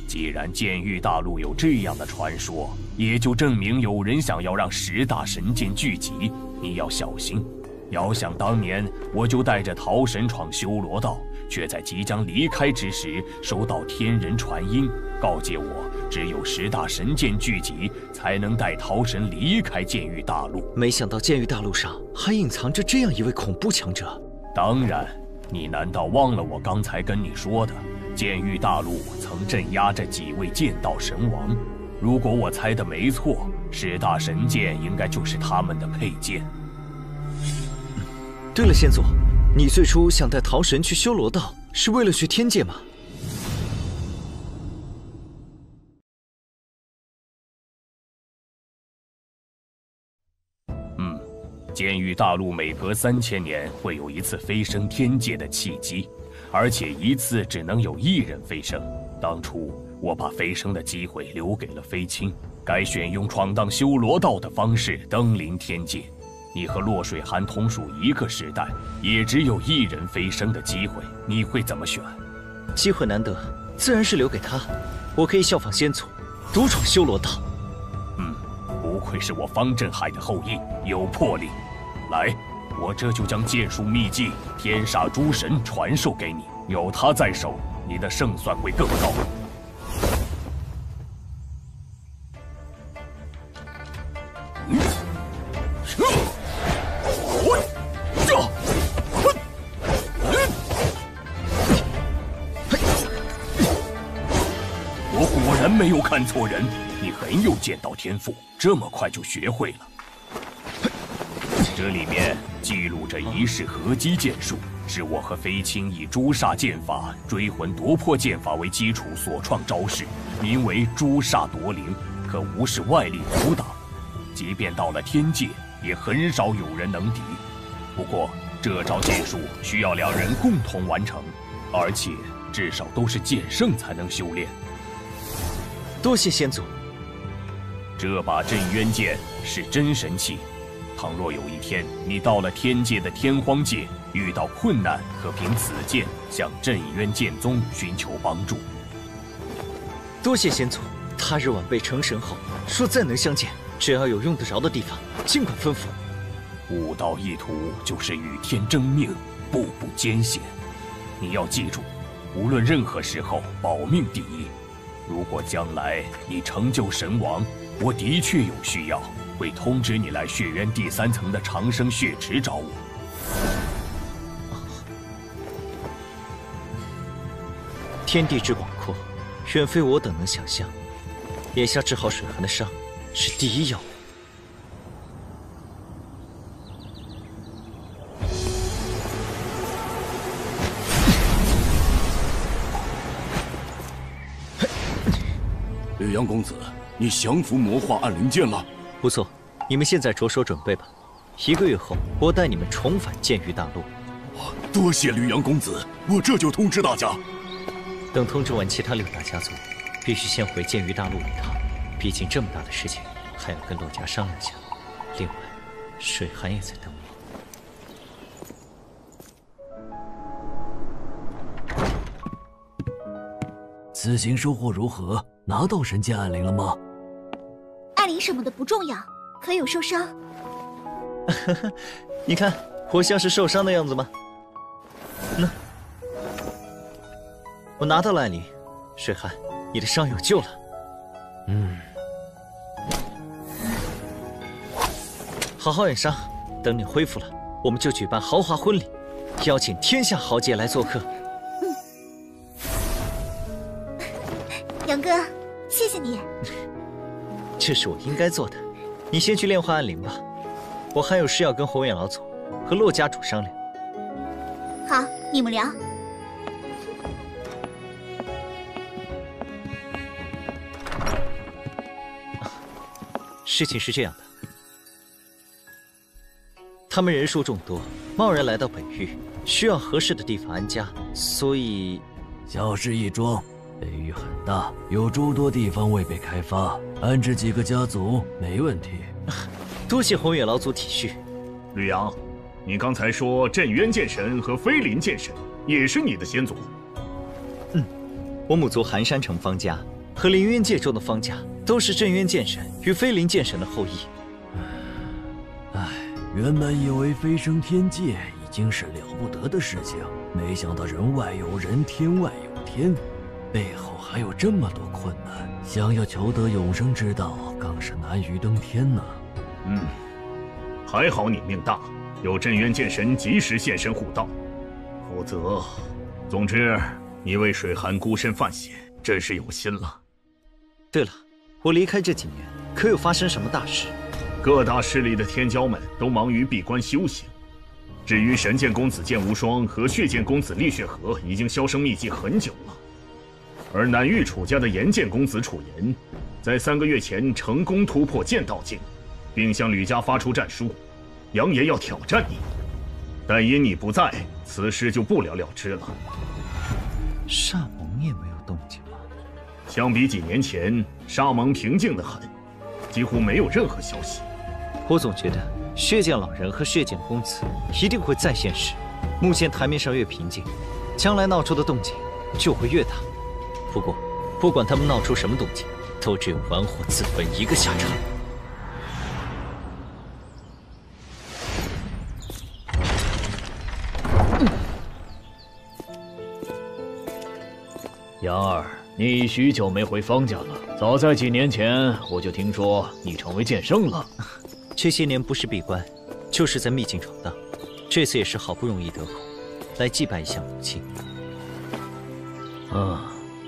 既然剑域大陆有这样的传说，也就证明有人想要让10大神剑聚集，你要小心。遥想当年，我就带着桃神闯修罗道，却在即将离开之时，收到天人传音，告诫我只有10大神剑聚集，才能带桃神离开剑域大陆。没想到剑域大陆上还隐藏着这样一位恐怖强者。当然，你难道忘了我刚才跟你说的？剑域大陆曾镇压着几位剑道神王，如果我猜的没错，10大神剑应该就是他们的佩剑。对了，先祖，你最初想带桃神去修罗道，是为了去天界吗？剑域大陆每隔3000年会有一次飞升天界的契机，而且一次只能有1人飞升。当初我把飞升的机会留给了飞青，该选用闯荡修罗道的方式登临天界。你和洛水寒同属一个时代，也只有1人飞升的机会，你会怎么选？机会难得，自然是留给他。我可以效仿先祖，独闯修罗道。不愧是我方振海的后裔，有魄力。来，我这就将剑术秘技天煞诸神传授给你，有他在手，你的胜算会更高。我果然没有看错人，你很有剑道天赋，这么快就学会了。这里面记录着一式合击剑术，是我和飞青以诛煞剑法、追魂夺魄剑法为基础所创招式，名为诛煞夺灵，可无视外力阻挡，即便到了天界，也很少有人能敌。不过这招剑术需要2人共同完成，而且至少都是剑圣才能修炼。多谢先祖。这把镇渊剑是真神器，倘若有一天你到了天界的天荒界，遇到困难，可凭此剑向镇渊剑宗寻求帮助。多谢先祖。他日晚辈成神后，说再能相见，只要有用得着的地方，尽管吩咐。悟道一途就是与天争命，步步艰险。你要记住，无论任何时候，保命第一。如果将来你成就神王，我的确有需要，会通知你来血渊第3层的长生血池找我。天地之广阔，远非我等能想象。眼下治好水寒的伤是第一要务。吕阳公子，你降服魔化暗灵剑了？不错，你们现在着手准备吧。1个月后，我带你们重返剑域大陆。多谢吕阳公子，我这就通知大家。等通知完其他6大家族，必须先回剑域大陆一趟。毕竟这么大的事情，还要跟洛家商量下。另外，水寒也在等我。此行收获如何？拿到神剑暗灵了吗？暗灵什么的不重要，可有受伤？你看，我像是受伤的样子吗？那我拿到了暗灵，水寒，你的伤有救了。好好养伤，等你恢复了，我们就举办豪华婚礼，邀请天下豪杰来做客。杨哥，谢谢你。这是我应该做的。你先去炼化暗灵吧，我还有事要跟宏远老祖和洛家主商量。好，你们聊。事情是这样的，他们人数众多，贸然来到北域，需要合适的地方安家，所以小事一桩。北域很大，有诸多地方未被开发，安置几个家族没问题。多谢宏远老祖体恤。吕阳，你刚才说镇渊剑神和飞临剑神也是你的先祖？我母族寒山城方家和凌渊界中的方家都是镇渊剑神与飞临剑神的后裔。原本以为飞升天界已经是了不得的事情，没想到人外有人，天外有天。背后还有这么多困难，想要求得永生之道，更是难于登天呢。还好你命大，有镇渊剑神及时现身护道，否则……总之，你为水寒孤身犯险，真是有心了。对了，我离开这几年，可有发生什么大事？各大势力的天骄们都忙于闭关修行。至于神剑公子剑无双和血剑公子厉血河，已经销声匿迹很久了。而南域楚家的炎剑公子楚炎，在3个月前成功突破剑道境，并向吕家发出战书，扬言要挑战你。但因你不在，此事就不了了之了。煞盟也没有动静吗？相比几年前，煞盟平静得很，几乎没有任何消息。我总觉得血剑老人和血剑公子一定会再现时。目前台面上越平静，将来闹出的动静就会越大。不过，不管他们闹出什么动静，都只有玩火自焚一个下场。杨儿，你许久没回方家了。早在几年前，我就听说你成为剑圣了。这些年不是闭关，就是在秘境闯荡。这次也是好不容易得空，来祭拜一下母亲。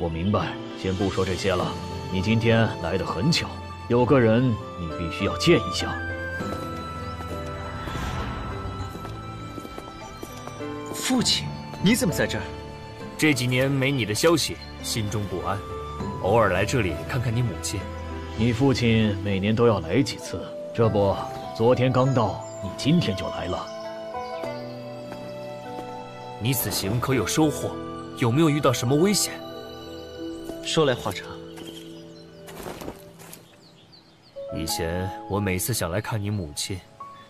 我明白，先不说这些了。你今天来得很巧，有个人你必须要见一下。父亲，你怎么在这儿？这几年没你的消息，心中不安，偶尔来这里看看你母亲。你父亲每年都要来几次，这不，昨天刚到，你今天就来了。你此行可有收获？有没有遇到什么危险？说来话长。以前我每次想来看你母亲，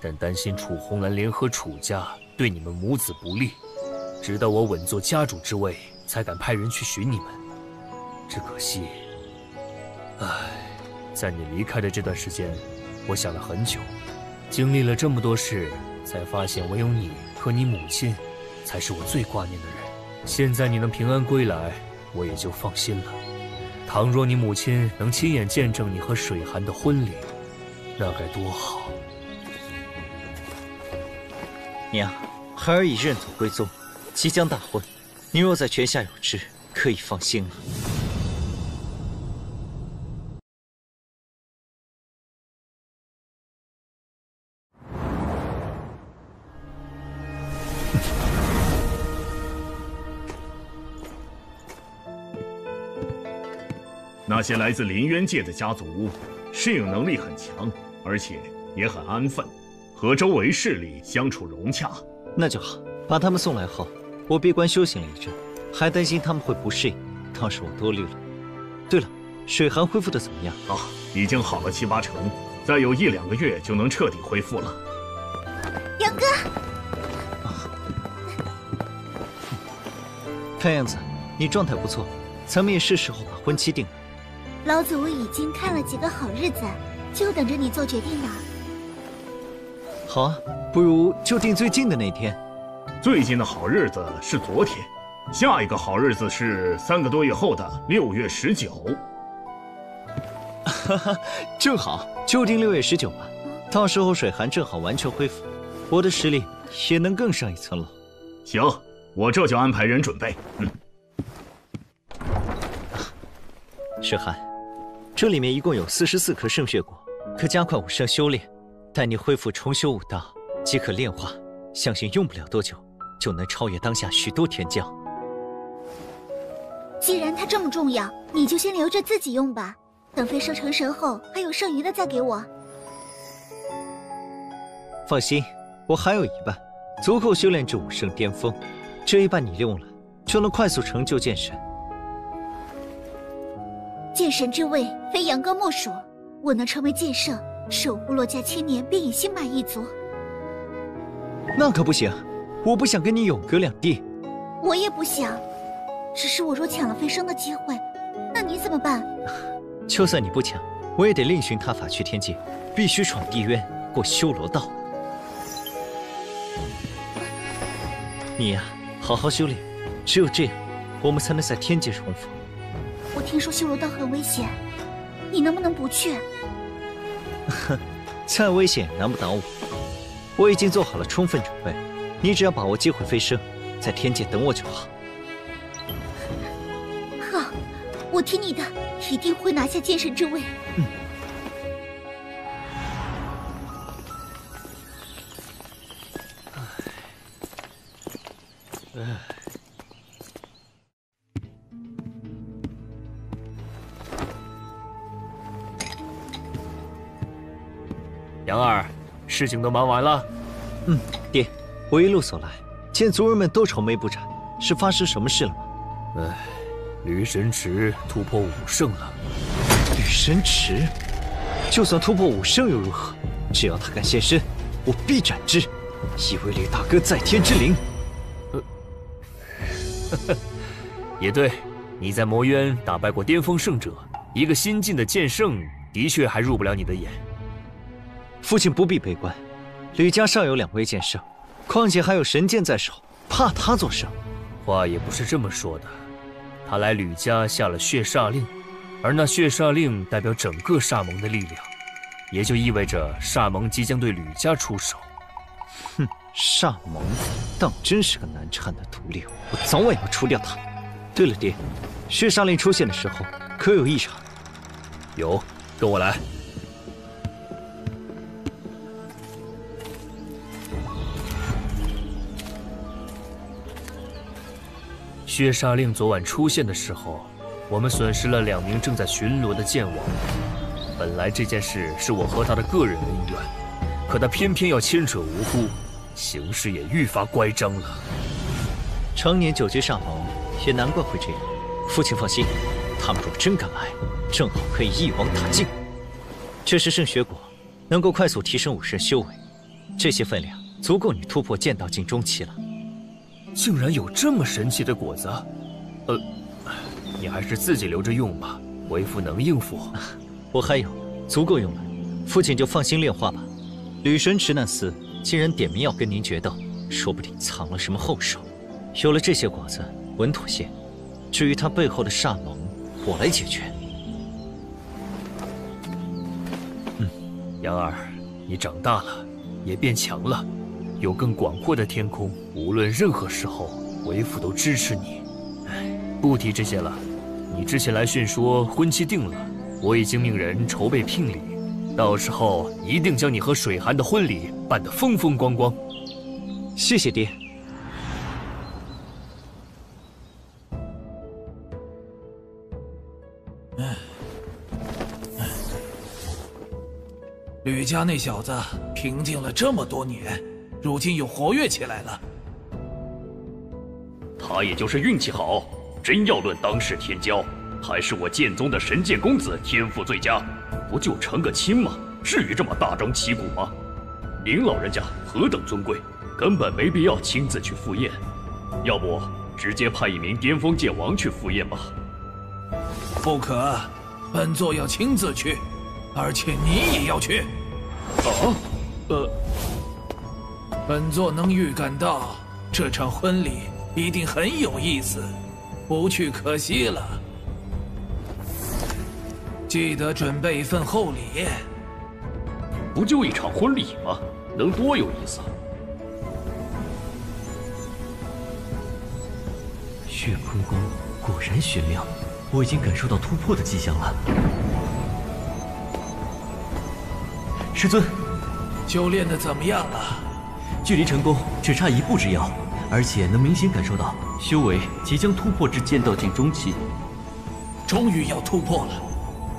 但担心楚红兰联合楚家对你们母子不利，直到我稳坐家主之位，才敢派人去寻你们。只可惜，在你离开的这段时间，我想了很久，经历了这么多事，才发现唯有你和你母亲，才是我最挂念的人。现在你能平安归来，我也就放心了。倘若你母亲能亲眼见证你和水寒的婚礼，那该多好！娘，孩儿已认祖归宗，即将大婚，你若在泉下有知，可以放心了。那些来自林渊界的家族，适应能力很强，而且也很安分，和周围势力相处融洽。那就好，把他们送来后，我闭关修行了一阵，还担心他们会不适应，倒是我多虑了。对了，水寒恢复的怎么样？啊，已经好了7、8成，再有1、2个月就能彻底恢复了。杨哥，看样子你状态不错，咱们也是时候把婚期定了。老祖已经看了几个好日子，就等着你做决定了。好啊，不如就定最近的那天。最近的好日子是昨天，下一个好日子是3个多月后的6月19。哈哈，正好，就定6月19吧。到时候水寒正好完全恢复，我的实力也能更上一层楼。行，我这就安排人准备。水寒，这里面一共有44颗圣血果，可加快武圣修炼。待你恢复重修武道，即可炼化，相信用不了多久，就能超越当下许多天将。既然它这么重要，你就先留着自己用吧。等飞升成神后，还有剩余的再给我。放心，我还有一半，足够修炼至武圣巅峰。这一半你用了，就能快速成就剑神。剑神之位非杨哥莫属，我能成为剑圣，守护洛家千年，便已心满意足。那可不行，我不想跟你永隔两地。我也不想，只是我若抢了飞升的机会，那你怎么办？就算你不抢，我也得另寻他法去天界，必须闯地渊，过修罗道。你呀，好好修炼，只有这样，我们才能在天界重逢。我听说修罗道很危险，你能不能不去？哼，再危险也难不倒我。我已经做好了充分准备，你只要把握机会飞升，在天界等我就好。好，我听你的，一定会拿下剑神之位。杨儿，事情都忙完了。爹，我一路走来，见族人们都愁眉不展，是发生什么事了吗？吕神池突破武圣了。吕神池，就算突破武圣又如何？只要他敢现身，我必斩之，以为吕大哥在天之灵。也对，你在魔渊打败过巅峰圣者，一个新晋的剑圣，的确还入不了你的眼。父亲不必悲观，吕家尚有2位剑圣，况且还有神剑在手，怕他做甚？话也不是这么说的。他来吕家下了血煞令，而那血煞令代表整个煞盟的力量，也就意味着煞盟即将对吕家出手。哼，煞盟当真是个难缠的徒弟，我早晚要除掉他。对了，爹，血煞令出现的时候可有异常？有，跟我来。血煞令昨晚出现的时候，我们损失了2名正在巡逻的剑王。本来这件事是我和他的个人恩怨，可他偏偏要牵扯无辜，形势也愈发乖张了。常年久居煞盟，也难怪会这样。父亲放心，他们若真敢来，正好可以一网打尽。这是圣血果，能够快速提升武士修为，这些分量足够你突破剑道境中期了。竟然有这么神奇的果子，你还是自己留着用吧，为父能应付。我还有，足够用了，父亲就放心炼化吧。吕神池那厮既然点名要跟您决斗，说不定藏了什么后手。有了这些果子，稳妥些。至于他背后的煞盟，我来解决。杨儿，你长大了，也变强了。有更广阔的天空，无论任何时候，为父都支持你。不提这些了，你之前来讯说婚期定了，我已经命人筹备聘礼，到时候一定将你和水寒的婚礼办得风风光光。谢谢爹。吕家那小子平静了这么多年，如今又活跃起来了。他也就是运气好，真要论当世天骄，还是我剑宗的神剑公子天赋最佳。不就成个亲吗？至于这么大张旗鼓吗？您老人家何等尊贵，根本没必要亲自去赴宴。要不直接派一名巅峰剑王去赴宴吧。不可，本座要亲自去，而且你也要去。本座能预感到这场婚礼一定很有意思，不去可惜了。记得准备一份厚礼。不就一场婚礼吗？能多有意思？血坤光果然玄妙，我已经感受到突破的迹象了。师尊，修炼的怎么样了？距离成功只差1步之遥，而且能明显感受到修为即将突破至剑道境中期。终于要突破了，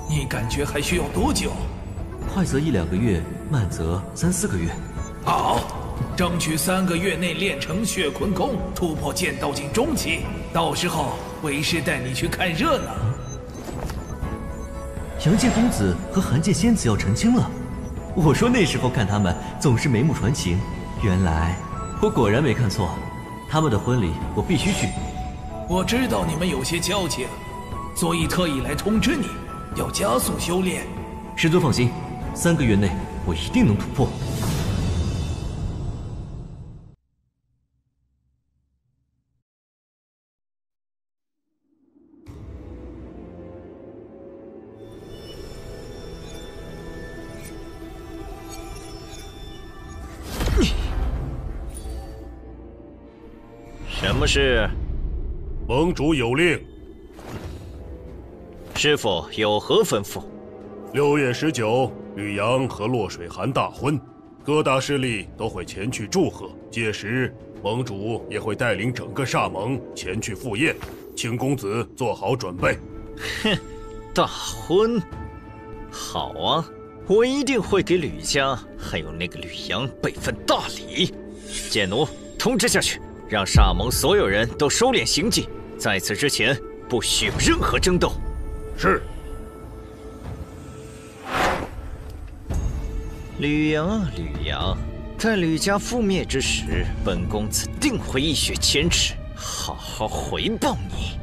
你感觉还需要多久？快则1-2个月，慢则3-4个月。好，争取3个月内练成血坤功，突破剑道境中期。到时候为师带你去看热闹。杨剑公子和寒剑仙子要成亲了，我说那时候看他们总是眉目传情，原来我果然没看错，他们的婚礼我必须去。我知道你们有些交情，所以特意来通知你，要加速修炼。师尊放心，3个月内我一定能突破。什么事？盟主有令。师父有何吩咐？6月19，吕阳和洛水寒大婚，各大势力都会前去祝贺。届时，盟主也会带领整个煞盟前去赴宴，请公子做好准备。哼，大婚，好啊，我一定会给吕家还有那个吕阳备份大礼。剑奴，通知下去，让煞盟所有人都收敛行迹，在此之前不许有任何争斗。是。吕阳啊，吕阳，待吕家覆灭之时，本公子定会一雪前耻，好好回报你。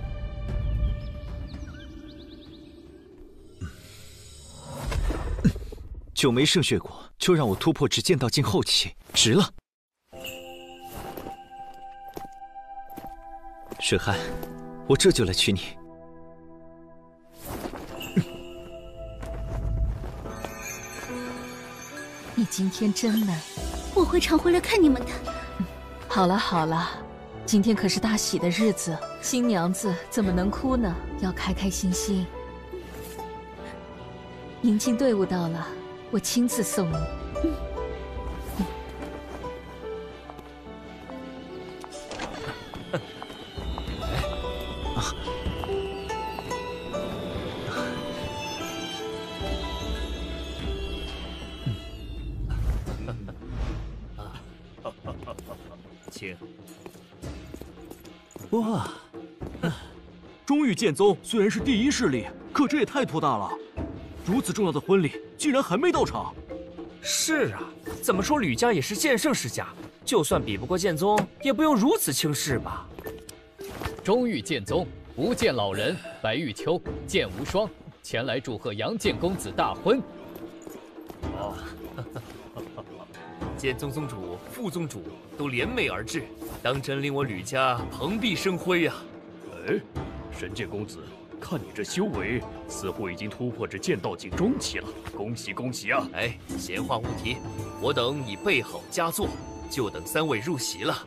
9枚圣血果，就让我突破至剑道境后期，值了。水寒，我这就来娶你。你今天真美，我会常回来看你们的。好了好了，今天可是大喜的日子，新娘子怎么能哭呢？要开开心心。迎亲队伍到了，我亲自送你。哇，中域剑宗虽然是第一势力，可这也太托大了。如此重要的婚礼，竟然还没到场。是啊，怎么说吕家也是剑圣世家，就算比不过剑宗，也不用如此轻视吧？中域剑宗不见老人白玉秋剑无双前来祝贺杨剑公子大婚。哦，剑宗宗主、副宗主都联袂而至，当真令我吕家蓬荜生辉啊！哎，神剑公子，看你这修为，似乎已经突破至剑道境中期了，恭喜恭喜啊！哎，闲话勿提，我等已备好佳作，就等3位入席了。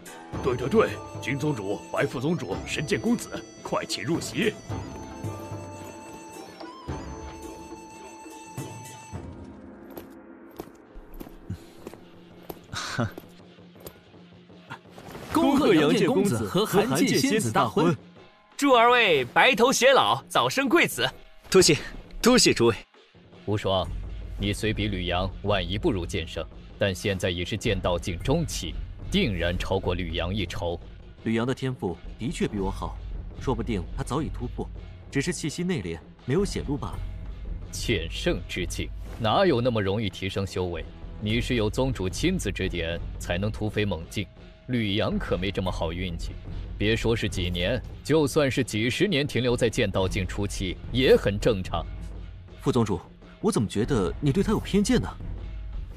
对对对，金宗主、白副宗主、神剑公子，快请入席。恭贺杨剑公子和韩剑仙子大婚，祝二位白头偕老，早生贵子。多谢，多谢诸位。无双，你虽比吕阳晚一步入剑圣，但现在已是剑道境中期，定然超过吕阳一筹。吕阳的天赋的确比我好，说不定他早已突破，只是气息内敛，没有显露罢了。剑圣之境哪有那么容易提升修为？你是有宗主亲自指点，才能突飞猛进。吕阳可没这么好运气，别说是几年，就算是几十年停留在剑道境初期也很正常。副宗主，我怎么觉得你对他有偏见呢？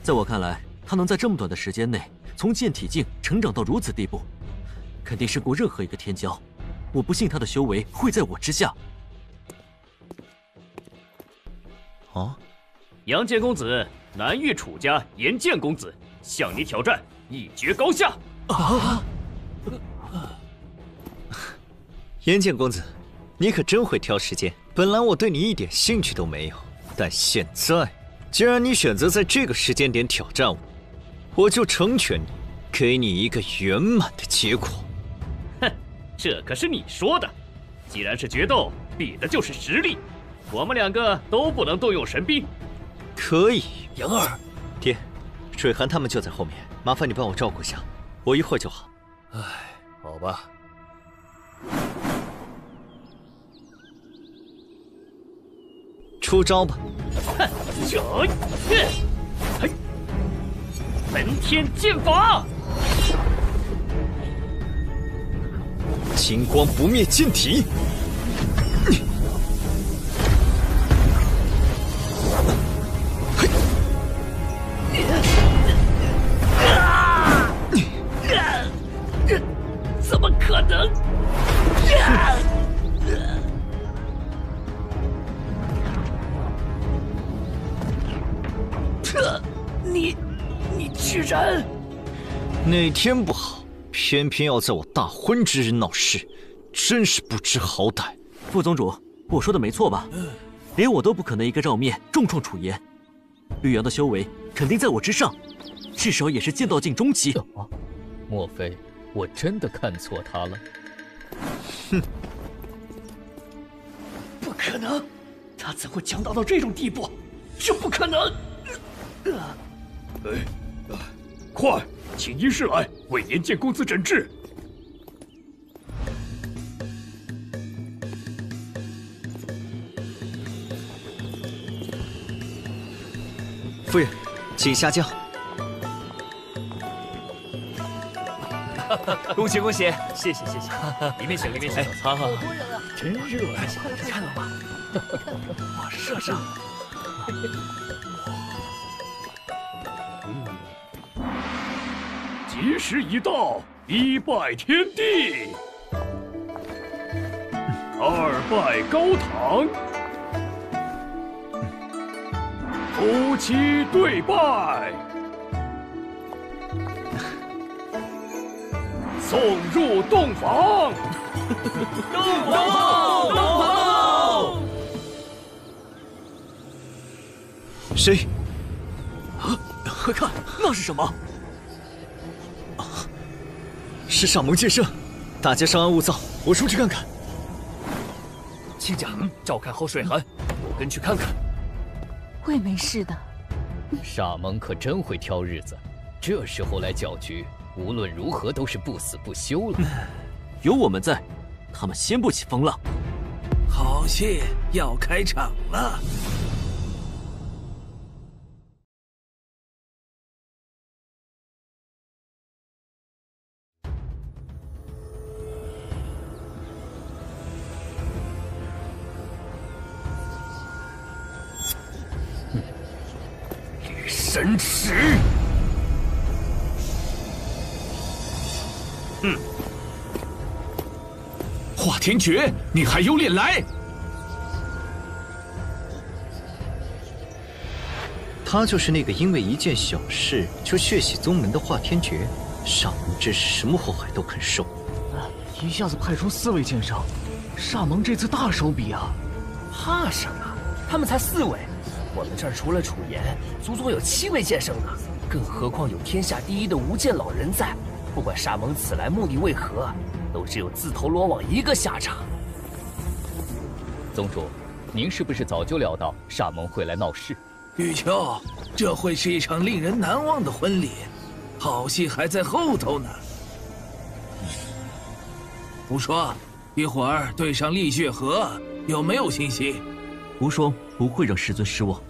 在我看来，他能在这么短的时间内从剑体境成长到如此地步，肯定胜过任何一个天骄。我不信他的修为会在我之下。哦，杨剑公子，南域楚家严剑公子向你挑战，一决高下。啊！严剑公子，你可真会挑时间。本来我对你一点兴趣都没有，但现在既然你选择在这个时间点挑战我，我就成全你，给你一个圆满的结果。哼，这可是你说的。既然是决斗，比的就是实力。我们2个都不能动用神兵。可以，杨儿，爹，水寒他们就在后面，麻烦你帮我照顾一下，我一会儿就好。唉，好吧。出招吧！哼，焚天剑法，金光不灭剑体。怎么可能？你居然……哪天不好，偏偏要在我大婚之日闹事，真是不知好歹。副宗主，我说的没错吧？连我都不可能一个照面重创楚岩，吕阳的修为肯定在我之上，至少也是剑道境中期。莫非我真的看错他了？哼，不可能，他怎会强大到这种地步？这不可能！快，请医师来为严剑公子诊治。夫人，请下轿。恭喜恭喜！谢谢谢谢，里面请里面请。好好，真热啊！看了吧？哇，射上！吉时已到，一拜天地，二拜高堂，夫妻对拜，送入洞房。洞房，洞房！谁？啊！快看，那是什么？是上盟剑圣，大家稍安勿躁，我出去看看。亲家，照看好水寒，我跟去看看。会没事的。沙蒙可真会挑日子，这时候来搅局，无论如何都是不死不休了。有我们在，他们掀不起风浪。好戏要开场了。吕神池，华天诀，你还有脸来？他就是那个因为一件小事就血洗宗门的华天诀。上门之事，什么祸害都肯受。一下子派出4位剑圣，煞盟这次大手笔啊！怕什么？他们才4位，我们这儿除了楚言，足足有7位剑圣呢。更何况有天下第一的无剑老人在，不管煞盟此来目的为何，都只有自投罗网一个下场。宗主，您是不是早就料到煞盟会来闹事？玉秋，这会是一场令人难忘的婚礼，好戏还在后头呢。无双，一会儿对上厉血河，有没有信心？无双不会让师尊失望。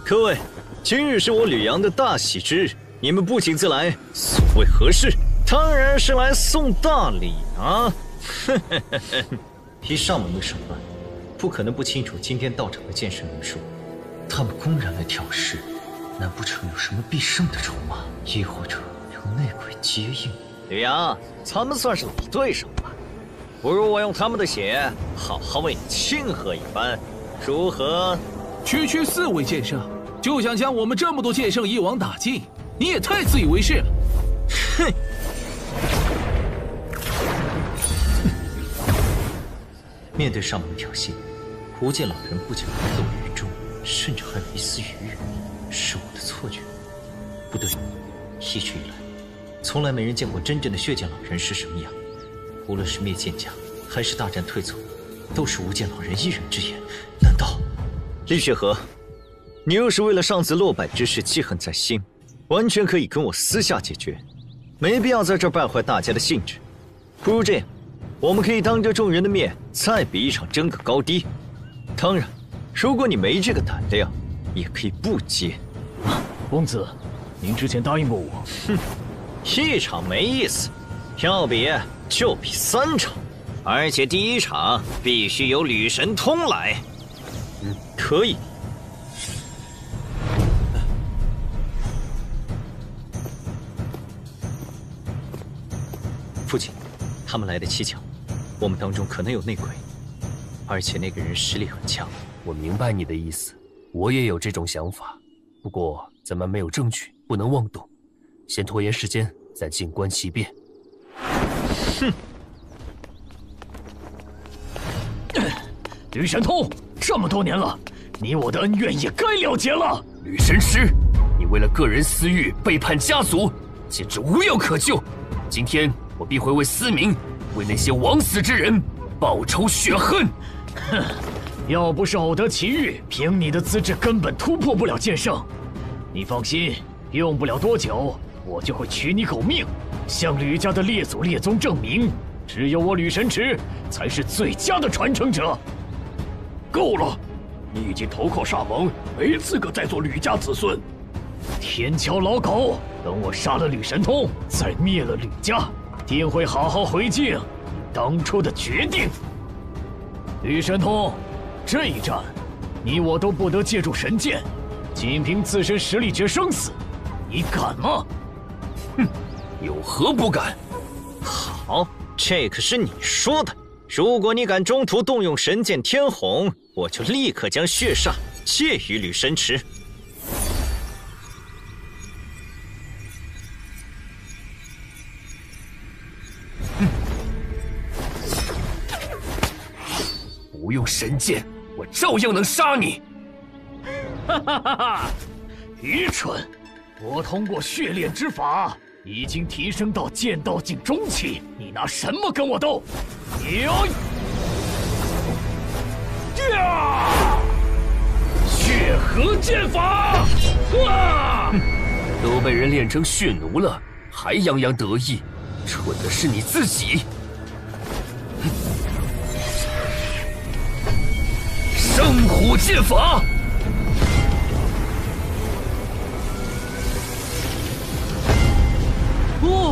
各位，今日是我吕阳的大喜之日，你们不请自来，所谓何事？当然是来送大礼啊！以上盟的手段，不可能不清楚今天到场的剑圣人数。他们公然来挑事，难不成有什么必胜的筹码？亦或者有内鬼接应？吕阳，咱们算是老对手了，不如我用他们的血，好好为你庆贺一番，如何？区区4位剑圣，就想将我们这么多剑圣一网打尽，你也太自以为是了。哼！面对上门挑衅，无剑老人不仅不动于衷，甚至还有一丝愉悦，是我的错觉。不对，一直以来，从来没人见过真正的血剑老人是什么样。无论是灭剑甲，还是大战退走，都是无剑老人一人之言。难道？厉血河，你若是为了上次落败之事记恨在心，完全可以跟我私下解决，没必要在这儿败坏大家的兴致。不如这样，我们可以当着众人的面再比一场争个高低。当然，如果你没这个胆量，也可以不接。公子，您之前答应过我。哼，一场没意思，要比就比3场，而且第1场必须由吕神通来。可以。父亲，他们来的蹊跷，我们当中可能有内鬼，而且那个人实力很强。我明白你的意思，我也有这种想法，不过咱们没有证据，不能妄动，先拖延时间，再静观其变。哼！吕神通，这么多年了，你我的恩怨也该了结了。吕神师，你为了个人私欲背叛家族，简直无药可救。今天我必会为司明，为那些枉死之人报仇雪恨。哼，要不是偶得奇遇，凭你的资质根本突破不了剑圣。你放心，用不了多久，我就会取你狗命，向吕家的列祖列宗证明，只有我吕神池才是最佳的传承者。够了，你已经投靠煞盟，没资格再做吕家子孙。天桥老狗，等我杀了吕神通，再灭了吕家，定会好好回敬当初的决定。吕神通，这一战，你我都不得借助神剑，仅凭自身实力决生死，你敢吗？哼，有何不敢？好，这可是你说的。如果你敢中途动用神剑天虹，我就立刻将血煞借于吕神池。不用神剑，我照样能杀你！哈哈哈哈！愚蠢！我通过血炼之法，已经提升到剑道境中期，你拿什么跟我斗？血河剑法！都被人练成血奴了，还洋洋得意，蠢的是你自己。圣虎剑法！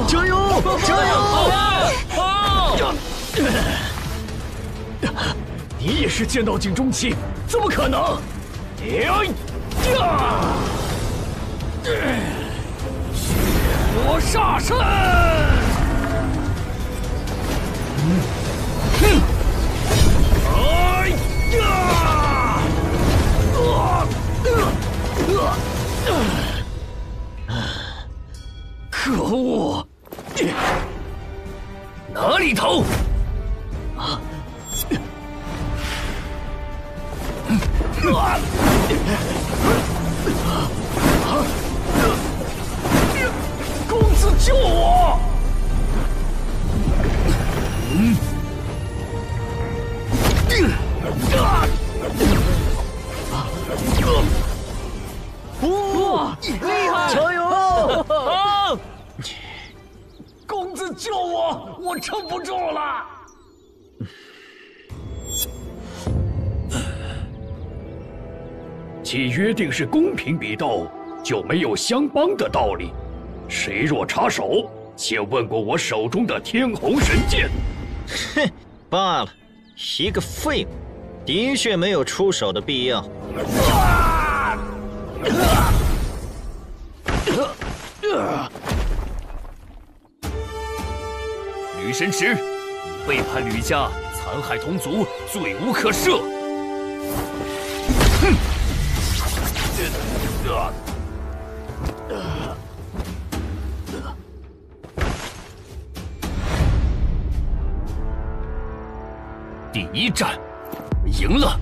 加油！加油！你也是剑道境中期，怎么可能？血魔煞身！可恶！哪里逃？公子救我！哇，厉害！加油！公子救我，我撑不住了。既约定是公平比斗，就没有相帮的道理。谁若插手，且问过我手中的天虹神剑。哼，罢了，一个废物，的确没有出手的必要。吕神池，你背叛吕家，残害同族，罪无可赦。哼！第一战，我赢了。